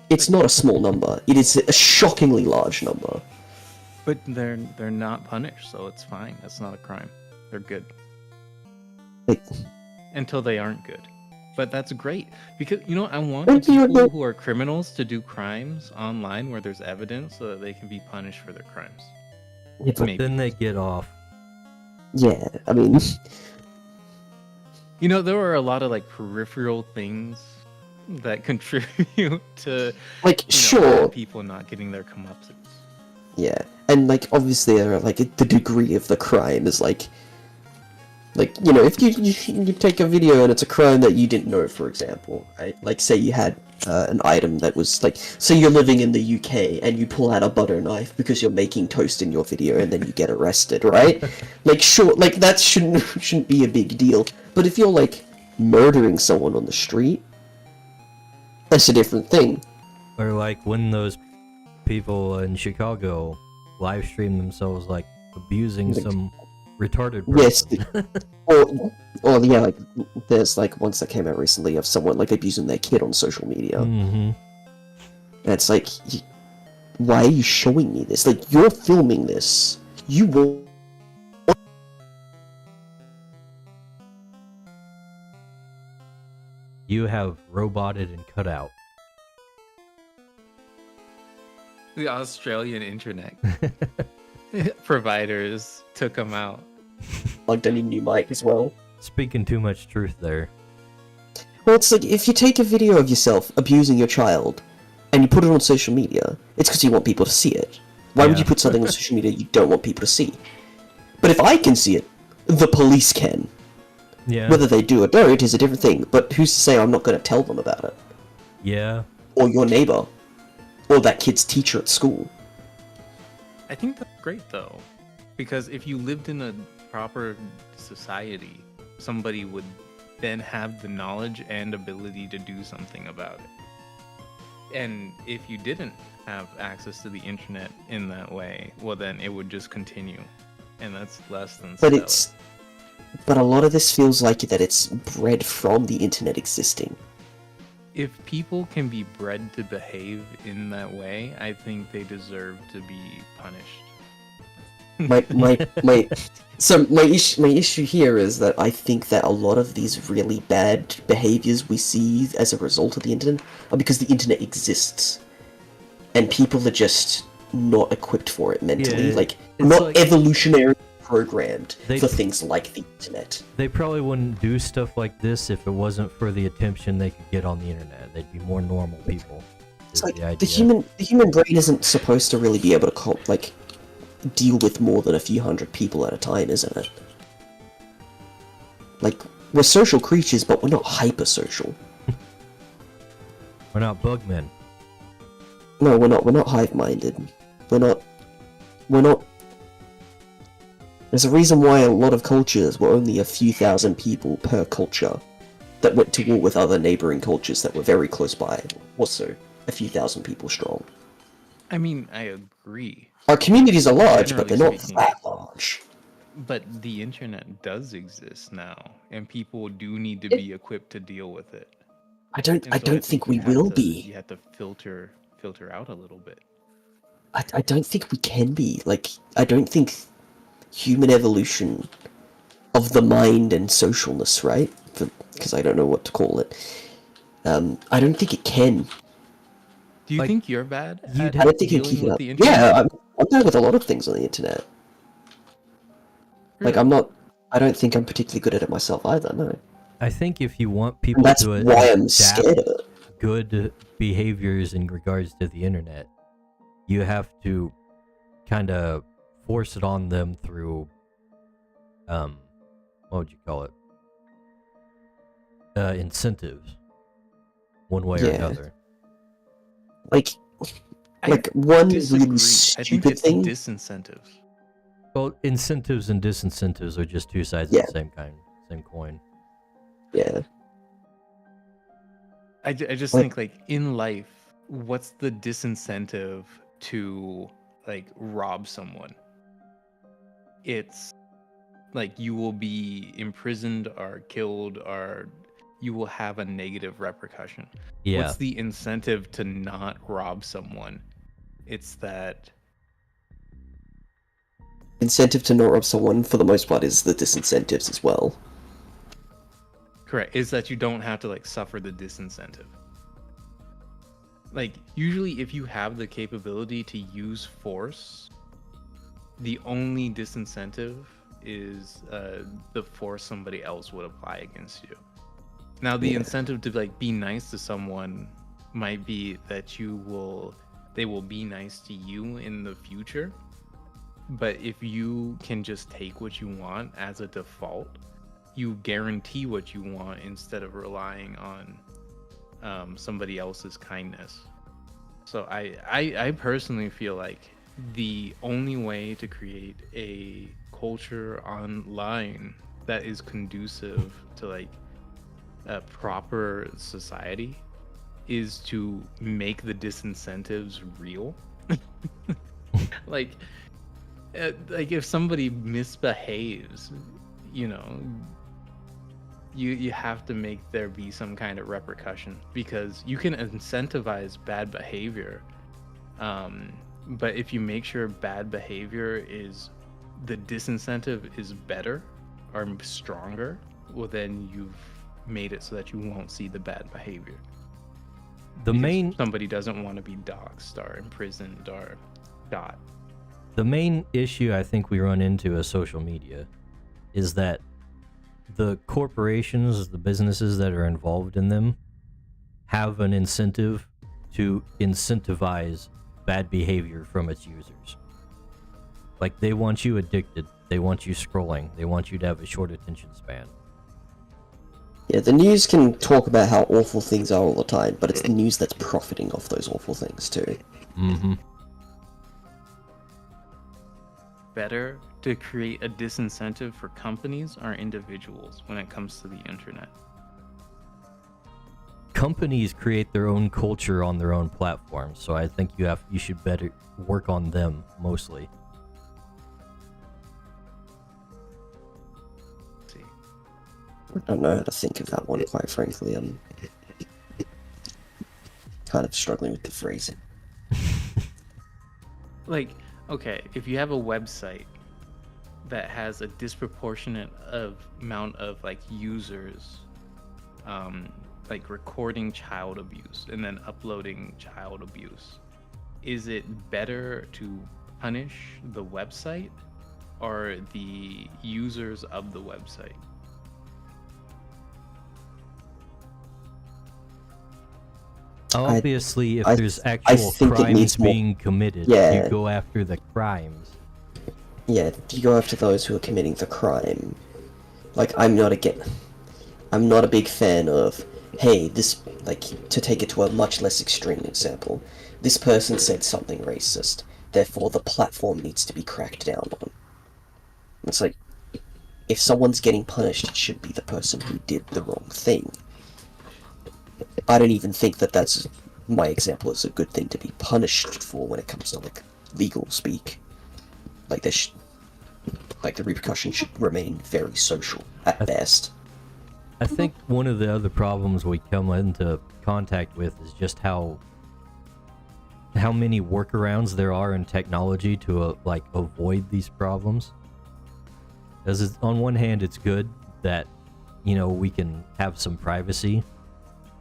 Speaker 7: It's not a small number. It is a shockingly large number.
Speaker 3: But they're not punished, so it's fine. That's not a crime. They're good
Speaker 7: Like,
Speaker 3: until they aren't good. But that's great because I want
Speaker 7: Don't
Speaker 3: the
Speaker 7: you
Speaker 3: people
Speaker 7: know-
Speaker 3: who are criminals to do crimes online where there's evidence so that they can be punished for their crimes.
Speaker 7: yeah, but,
Speaker 3: Maybe.
Speaker 1: Then they get off.
Speaker 7: yeah, I mean,
Speaker 3: There are a lot of like peripheral things that contribute to
Speaker 7: like
Speaker 3: bad
Speaker 7: sure,
Speaker 3: people not getting their comeuppance.
Speaker 7: yeah, and like obviously, like the degree of the crime is like if you take a video and it's a crime that you didn't know, for example, right? Like say you had an item that was like, say you're living in the UK and you pull out a butter knife because you're making toast in your video and then you get arrested, right? Like sure, like that shouldn't be a big deal. But if you're like murdering someone on the street, that's a different thing.
Speaker 1: Or like when those people in Chicago live stream themselves like abusing
Speaker 7: Like-
Speaker 1: some retarded
Speaker 7: Yes,
Speaker 1: person.
Speaker 7: or yeah, like there's like ones that came out recently of someone like abusing their kid on social media.
Speaker 1: Mm-hmm.
Speaker 7: And it's like, why are you showing me this? Like, you're filming this. You will.
Speaker 1: You have roboted and cut out.
Speaker 3: The Australian internet providers took them out.
Speaker 7: Plugged in a new mic as well.
Speaker 1: Speaking too much truth there.
Speaker 7: Well, it's like, if you take a video of yourself abusing your child, and you put it on social media, it's because you want people to see it. Why would
Speaker 1: Yeah.
Speaker 7: you put something on social media you don't want people to see? But if I can see it, the police can.
Speaker 1: Yeah.
Speaker 7: Whether they do or don't is a different thing, but who's to say I'm not going to tell them about it?
Speaker 1: Yeah.
Speaker 7: Or your neighbor? Or that kid's teacher at school?
Speaker 3: I think that's great though, because if you lived in a proper society, somebody would then have the knowledge and ability to do something about it. And if you didn't have access to the internet in that way, well then it would just continue. And that's less than stellar.
Speaker 7: But a lot of this feels like that it's bred from the internet existing.
Speaker 3: If people can be bred to behave in that way, I think they deserve to be punished.
Speaker 7: My issue here is that I think that a lot of these really bad behaviors we see as a result of the internet are because the internet exists, and people are just not equipped for it mentally,
Speaker 1: Yeah,
Speaker 7: like
Speaker 1: it's
Speaker 7: not
Speaker 1: like-
Speaker 7: evolutionary programmed
Speaker 1: They-
Speaker 7: for things like the internet.
Speaker 1: They probably wouldn't do stuff like this if it wasn't for the attention they could get on the internet. They'd be more normal people.
Speaker 7: It's
Speaker 1: is
Speaker 7: like
Speaker 1: the
Speaker 7: the
Speaker 1: idea.
Speaker 7: human brain isn't supposed to really be able to deal with more than a few hundred people at a time, isn't it? Like, we're social creatures, but we're not hyper social.
Speaker 1: We're not bugmen.
Speaker 7: No, we're not. We're not hive-minded. We're not. There's a reason why a lot of cultures were only a few thousand people per culture that went to war with other neighboring cultures that were very close by, also a few thousand people strong.
Speaker 3: I mean, I agree.
Speaker 7: Our communities are large, but they're
Speaker 3: Generally
Speaker 7: not
Speaker 3: speaking.
Speaker 7: that large.
Speaker 3: But the internet does exist now, and people do need to be equipped to deal with it.
Speaker 7: I don't
Speaker 3: And so
Speaker 7: think
Speaker 3: you
Speaker 7: we
Speaker 3: have
Speaker 7: will
Speaker 3: to-
Speaker 7: be.
Speaker 3: You have to filter out a little bit.
Speaker 7: I don't think we can be. Like, I don't think human evolution of the mind and socialness, right? Because I don't know what to call it. I don't think it can.
Speaker 3: Do you
Speaker 1: Like,
Speaker 3: think you're bad
Speaker 1: you'd
Speaker 3: at
Speaker 7: I don't think it can
Speaker 3: dealing
Speaker 7: keep it
Speaker 3: with
Speaker 7: up.
Speaker 3: the internet?
Speaker 7: Yeah, I'm bad with a lot of things on the internet. Like, I don't think I'm particularly good at it myself either, no.
Speaker 1: I think if you want
Speaker 7: And
Speaker 1: people
Speaker 7: that's
Speaker 1: to
Speaker 7: why I'm
Speaker 1: adapt
Speaker 7: scared of it.
Speaker 1: good behaviors in regards to the internet, you have to kind of force it on them through, what would you call it? Incentives, one way or
Speaker 7: Yeah.
Speaker 1: another.
Speaker 7: Like
Speaker 3: I
Speaker 7: one
Speaker 3: disagree.
Speaker 7: really
Speaker 3: I think
Speaker 7: stupid
Speaker 3: it's
Speaker 7: thing.
Speaker 3: disincentives.
Speaker 1: Well, incentives and disincentives are just two sides
Speaker 7: Yeah.
Speaker 1: of the same coin.
Speaker 7: Yeah.
Speaker 3: I just
Speaker 7: Like-
Speaker 3: think, like, in life, what's the disincentive to, like, rob someone? It's like you will be imprisoned or killed, or you will have a negative repercussion.
Speaker 1: Yeah.
Speaker 3: What's the incentive to not rob someone? It's that
Speaker 7: Incentive to not rob someone, for the most part, is the disincentives as well.
Speaker 3: correct is that you don't have to, like, suffer the disincentive. Like, usually if you have the capability to use force, the only disincentive is the force somebody else would apply against you. Now, the
Speaker 7: Yeah.
Speaker 3: incentive to, like, be nice to someone might be that they will be nice to you in the future. But if you can just take what you want as a default, you guarantee what you want instead of relying on somebody else's kindness. So I personally feel like the only way to create a culture online that is conducive to, like, a proper society is to make the disincentives real. like if somebody misbehaves, you have to make there be some kind of repercussion, because you can incentivize bad behavior, but if you make sure bad behavior is the disincentive is better or stronger, well, then you've made it so that you won't see the bad behavior.
Speaker 1: The
Speaker 3: Because
Speaker 1: main
Speaker 3: somebody doesn't want to be doxxed or imprisoned or shot.
Speaker 1: the main issue I think we run into as social media is that the corporations, the businesses that are involved in them, have an incentive to incentivize bad behavior from its users. Like, they want you addicted, they want you scrolling, they want you to have a short attention span.
Speaker 7: Yeah, the news can talk about how awful things are all the time, but it's the news that's profiting off those awful things too.
Speaker 1: Mm-hmm.
Speaker 3: Better to create a disincentive for companies or individuals when it comes to the internet.
Speaker 1: Companies create their own culture on their own platforms, so I think you should better work on them mostly.
Speaker 3: Let's see.
Speaker 7: I don't know how to think of that one, quite frankly. I'm kind of struggling with the phrasing.
Speaker 3: Like, okay, if you have a website that has a disproportionate amount of, like, users like recording child abuse and then uploading child abuse, is it better to punish the website or the users of the website?
Speaker 1: Obviously, if
Speaker 7: I
Speaker 1: there's
Speaker 7: I
Speaker 1: actual
Speaker 7: think it
Speaker 1: crimes
Speaker 7: needs more-
Speaker 1: being committed,
Speaker 7: Yeah.
Speaker 1: you go after the crimes.
Speaker 7: Yeah, you go after those who are committing the crime. Like, I'm not a big fan of hey, this, like, to take it to a much less extreme example, this person said something racist, therefore the platform needs to be cracked down on. It's like, if someone's getting punished, it should be the person who did the wrong thing. I don't even think that that's, my example is a good thing to be punished for when it comes to, like, legal speak. Like, like, the repercussions should remain very social, at best.
Speaker 1: I think one of the other problems we come into contact with is just how many workarounds there are in technology to like avoid these problems. Because on one hand, it's good that, you know, we can have some privacy,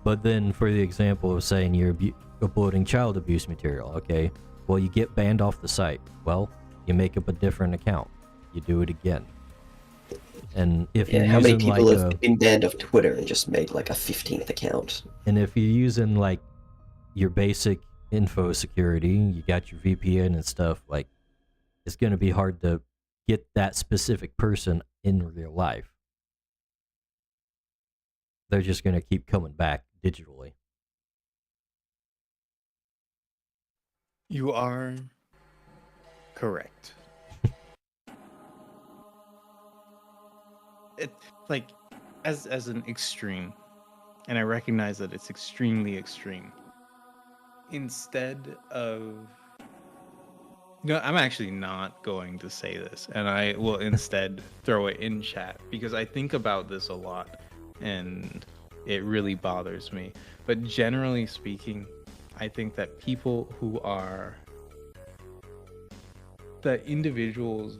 Speaker 1: but then for the example of saying you're uploading child abuse material, okay, well, you get banned off the site. Well, you make up a different account. You do it again. And if you're
Speaker 7: how many
Speaker 1: using
Speaker 7: people
Speaker 1: like
Speaker 7: have been banned off Twitter and just made like a 15th account?
Speaker 1: And if you're using like your basic info security, you got your VPN and stuff, like it's going to be hard to get that specific person in real life. They're just going to keep coming back digitally.
Speaker 3: You are correct. It like as an extreme, and I recognize that it's extremely extreme. Instead of I'm actually not going to say this, and I will instead throw it in chat because I think about this a lot and it really bothers me. But generally speaking, I think that that individuals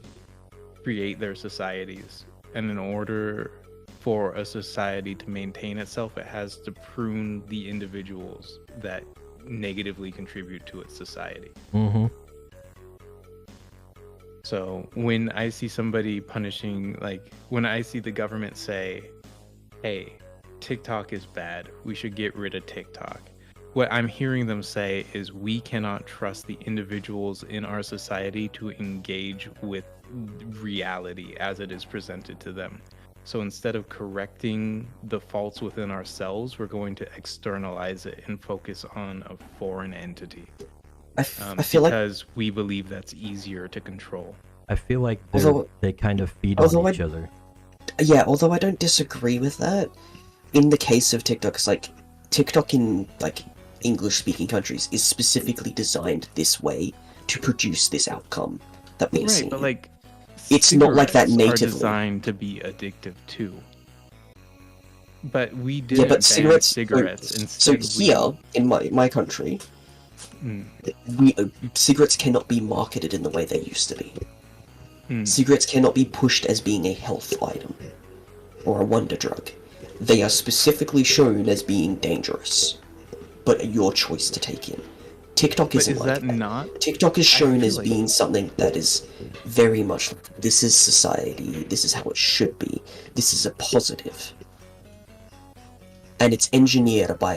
Speaker 3: create their societies, and in order for a society to maintain itself, it has to prune the individuals that negatively contribute to its society.
Speaker 1: Mm-hmm.
Speaker 3: So when I see somebody punishing, like when I see the government say, hey, TikTok is bad, we should get rid of TikTok, what I'm hearing them say is we cannot trust the individuals in our society to engage with reality as it is presented to them. So instead of correcting the faults within ourselves, we're going to externalize it and focus on a foreign entity.
Speaker 7: I feel
Speaker 3: because we believe that's easier to control.
Speaker 1: I feel like they kind of feed
Speaker 7: although
Speaker 1: on each other.
Speaker 7: Yeah, although I don't disagree with that. In the case of TikTok, it's like TikTok in like English-speaking countries is specifically designed this way to produce this outcome that we're seeing.
Speaker 3: But like,
Speaker 7: it's not like that
Speaker 3: cigarettes
Speaker 7: natively.
Speaker 3: Are designed to be addictive too. But we did
Speaker 7: but cigarettes.
Speaker 3: Instead
Speaker 7: so here in my country, cigarettes cannot be marketed in the way they used to be. Cigarettes cannot be pushed as being a health item or a wonder drug. They are specifically shown as being dangerous, but your choice to take in. TikTok isn't like that. TikTok is shown as being something that is very much, this is society, this is how it should be, this is a positive. And it's engineered by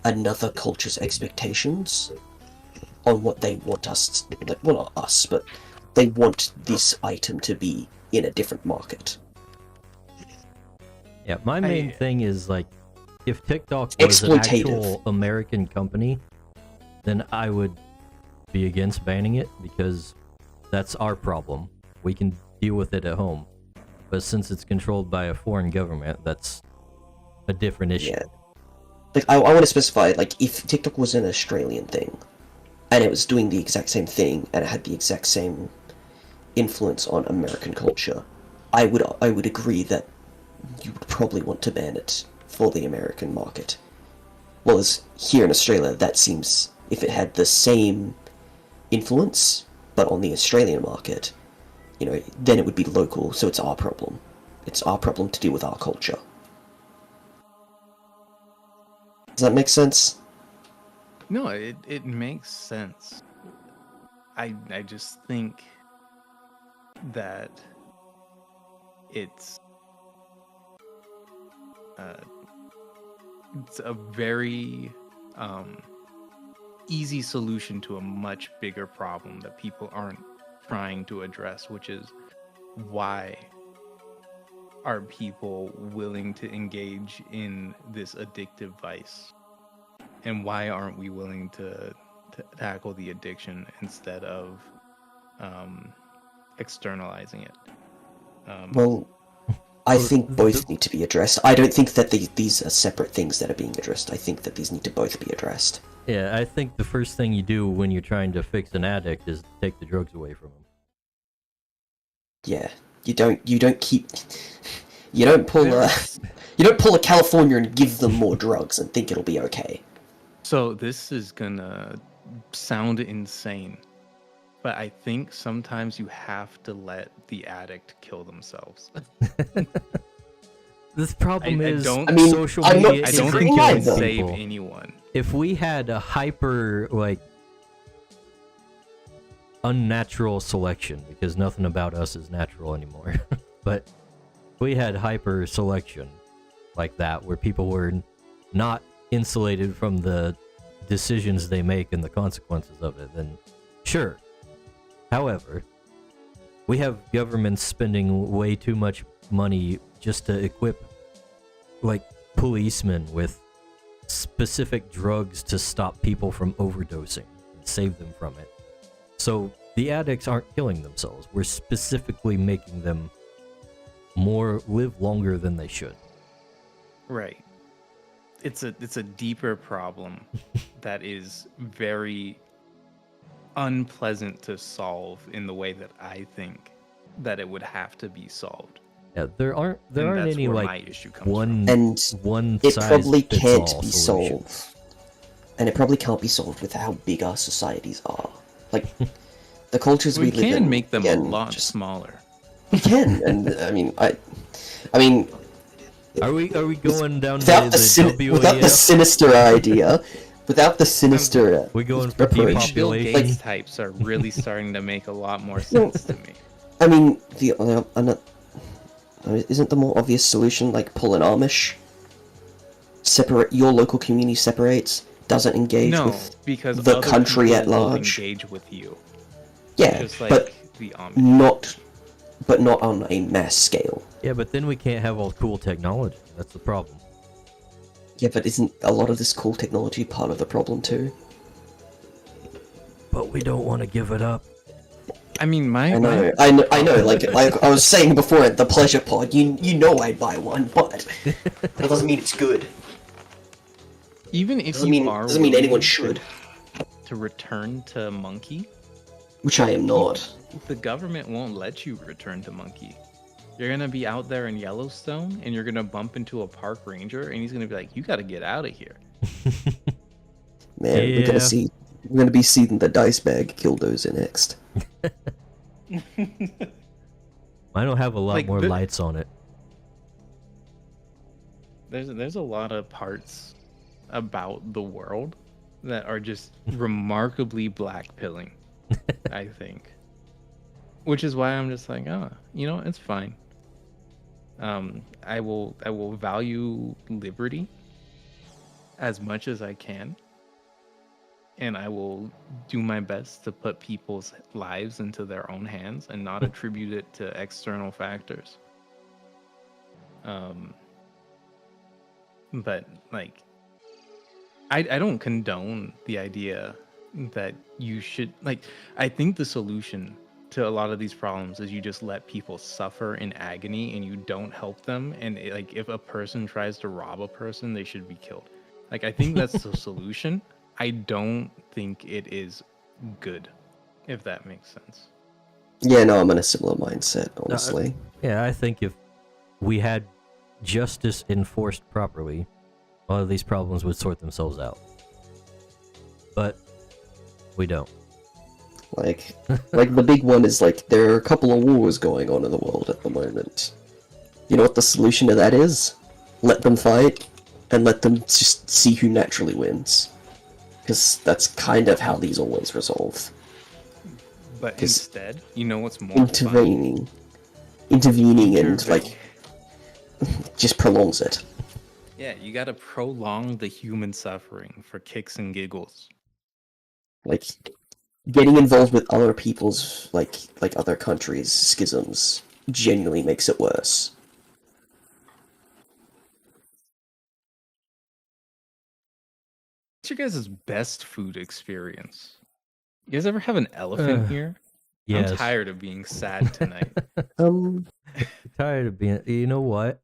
Speaker 7: another culture's expectations on what they want us to, like, well, not us, but they want this item to be in a different market.
Speaker 1: Yeah, my main thing is, like, if TikTok was an actual American company, then I would be against banning it, because that's our problem. We can deal with it at home. But since it's controlled by a foreign government, that's a different issue.
Speaker 7: Yeah. Like, I want to specify, like, if TikTok was an Australian thing, and it was doing the exact same thing, and it had the exact same influence on American culture, I would agree that you would probably want to ban it for the American market. Well, as here in Australia, that seems, if it had the same influence, but on the Australian market, you know, then it would be local, so it's our problem. It's our problem to deal with our culture. Does that make sense?
Speaker 3: No, it makes sense. I just think that it's a very easy solution to a much bigger problem that people aren't trying to address, which is why are people willing to engage in this addictive vice? And why aren't we willing to tackle the addiction instead of externalizing it?
Speaker 7: Well, I think both need to be addressed. I don't think that these are separate things that are being addressed. I think that these need to both be addressed.
Speaker 1: Yeah, I think the first thing you do when you're trying to fix an addict is take the drugs away from him.
Speaker 7: Yeah, you don't pull a California and give them more drugs and think it'll be okay.
Speaker 3: So this is gonna sound insane, but I think sometimes you have to let the addict kill themselves.
Speaker 1: This problem
Speaker 3: I
Speaker 1: is
Speaker 3: don't-
Speaker 1: social
Speaker 7: I'm not
Speaker 1: media.
Speaker 3: I don't
Speaker 1: isn't
Speaker 3: think you
Speaker 1: killing
Speaker 3: can save
Speaker 1: people.
Speaker 3: anyone.
Speaker 1: If we had a hyper unnatural selection, because nothing about us is natural anymore, but we had hyper selection like that, where people were not insulated from the decisions they make and the consequences of it, then sure. However, we have governments spending way too much money just to equip policemen with specific drugs to stop people from overdosing and save them from it. So the addicts aren't killing themselves. We're specifically making them live longer than they should.
Speaker 3: Right. It's a deeper problem that is very unpleasant to solve in the way that I think that it would have to be solved.
Speaker 1: Yeah, there aren't
Speaker 3: And that's
Speaker 1: any
Speaker 3: where my issue comes
Speaker 1: one
Speaker 7: And it
Speaker 1: size
Speaker 7: probably
Speaker 1: fits
Speaker 7: can't
Speaker 1: all
Speaker 7: be
Speaker 1: solution.
Speaker 7: solved. And it probably can't be solved with how big our societies are. Like, the cultures we
Speaker 3: We
Speaker 7: live in...
Speaker 3: can make them
Speaker 7: again,
Speaker 3: a lot
Speaker 7: just-
Speaker 3: smaller.
Speaker 7: We can, and I mean,
Speaker 1: Are we going down
Speaker 7: without
Speaker 1: the
Speaker 7: the without the
Speaker 1: WEF?
Speaker 7: sinister idea, without the sinister...
Speaker 1: We going for
Speaker 7: approach.
Speaker 3: Bill
Speaker 1: depopulation?
Speaker 3: Gates types are really starting to make a lot more sense to me.
Speaker 7: I mean, isn't the more obvious solution like pull an Amish? Separate your local community, separates, doesn't engage
Speaker 3: No,
Speaker 7: with
Speaker 3: because
Speaker 7: the
Speaker 3: other
Speaker 7: country
Speaker 3: people
Speaker 7: at
Speaker 3: will
Speaker 7: large.
Speaker 3: engage with you,
Speaker 7: Yeah,
Speaker 3: just like
Speaker 7: but
Speaker 3: the Amish.
Speaker 7: not on a mass scale.
Speaker 1: Yeah, but then we can't have all cool technology. That's the problem.
Speaker 7: Yeah, but isn't a lot of this cool technology part of the problem too?
Speaker 1: But we don't want to give it up.
Speaker 3: I mean,
Speaker 7: I know. Like I was saying before at the pleasure pod, you know I'd buy one, but that doesn't mean it's good.
Speaker 3: even if
Speaker 7: Doesn't
Speaker 3: you
Speaker 7: mean
Speaker 3: are
Speaker 7: doesn't mean anyone
Speaker 3: willing
Speaker 7: should,
Speaker 3: to return to monkey,
Speaker 7: which I am not.
Speaker 3: the government won't let you return to monkey. You're gonna be out there in Yellowstone, and you're gonna bump into a park ranger, and he's gonna be like, "You got to get out of here."
Speaker 7: Man,
Speaker 1: Yeah.
Speaker 7: we're gonna be seeing the dice bag killdozer next.
Speaker 1: I don't have a lot
Speaker 3: Like,
Speaker 1: more lights on it.
Speaker 3: There's a lot of parts about the world that are just remarkably black pilling, I think. Which is why I'm just like, it's fine. I will value liberty as much as I can, and I will do my best to put people's lives into their own hands and not attribute it to external factors. But like, I don't condone the idea that you should I think the solution to a lot of these problems is you just let people suffer in agony and you don't help them, and if a person tries to rob a person, they should be killed. I think that's the solution. I don't think it is good, if that makes sense.
Speaker 7: Yeah, no, I'm in a similar mindset, honestly.
Speaker 1: Yeah, I think if we had justice enforced properly, a lot of these problems would sort themselves out. But we don't.
Speaker 7: Like the big one is there are a couple of wars going on in the world at the moment. You know what the solution to that is? Let them fight, and let them just see who naturally wins. Because that's kind of how these always resolve.
Speaker 3: But
Speaker 7: 'Cause
Speaker 3: instead, you know what's more fun?
Speaker 7: Intervening and just prolongs it.
Speaker 3: Yeah, you gotta prolong the human suffering for kicks and giggles.
Speaker 7: Getting involved with other people's other countries' schisms genuinely makes it worse.
Speaker 3: What's your guys' best food experience? You guys ever have an elephant here?
Speaker 1: Yes.
Speaker 3: I'm tired of being sad tonight.
Speaker 1: Tired of being. You know what?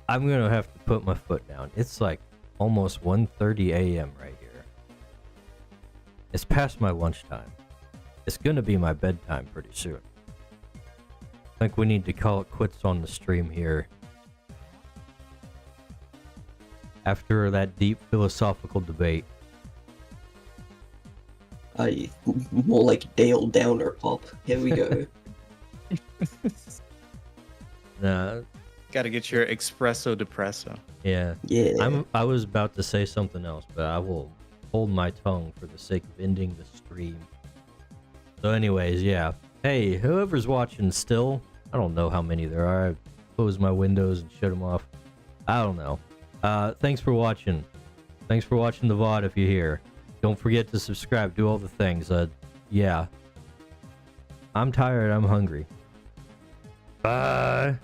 Speaker 1: I'm gonna have to put my foot down. It's like almost 1:30 a.m. right here. It's past my lunchtime. It's gonna be my bedtime pretty soon. I think we need to call it quits on the stream here. After that deep philosophical debate.
Speaker 7: More like Dale Downer pop. Here we go.
Speaker 1: Nah,
Speaker 3: Gotta get your espresso depresso.
Speaker 1: yeah.
Speaker 7: Yeah.
Speaker 1: I was about to say something else, but I will hold my tongue for the sake of ending the stream. So anyways, yeah. Hey, whoever's watching still, I don't know how many there are. I closed my windows and shut them off. I don't know. Thanks for watching. Thanks for watching the VOD if you're here. Don't forget to subscribe, do all the things. Yeah. I'm tired, I'm hungry. Bye.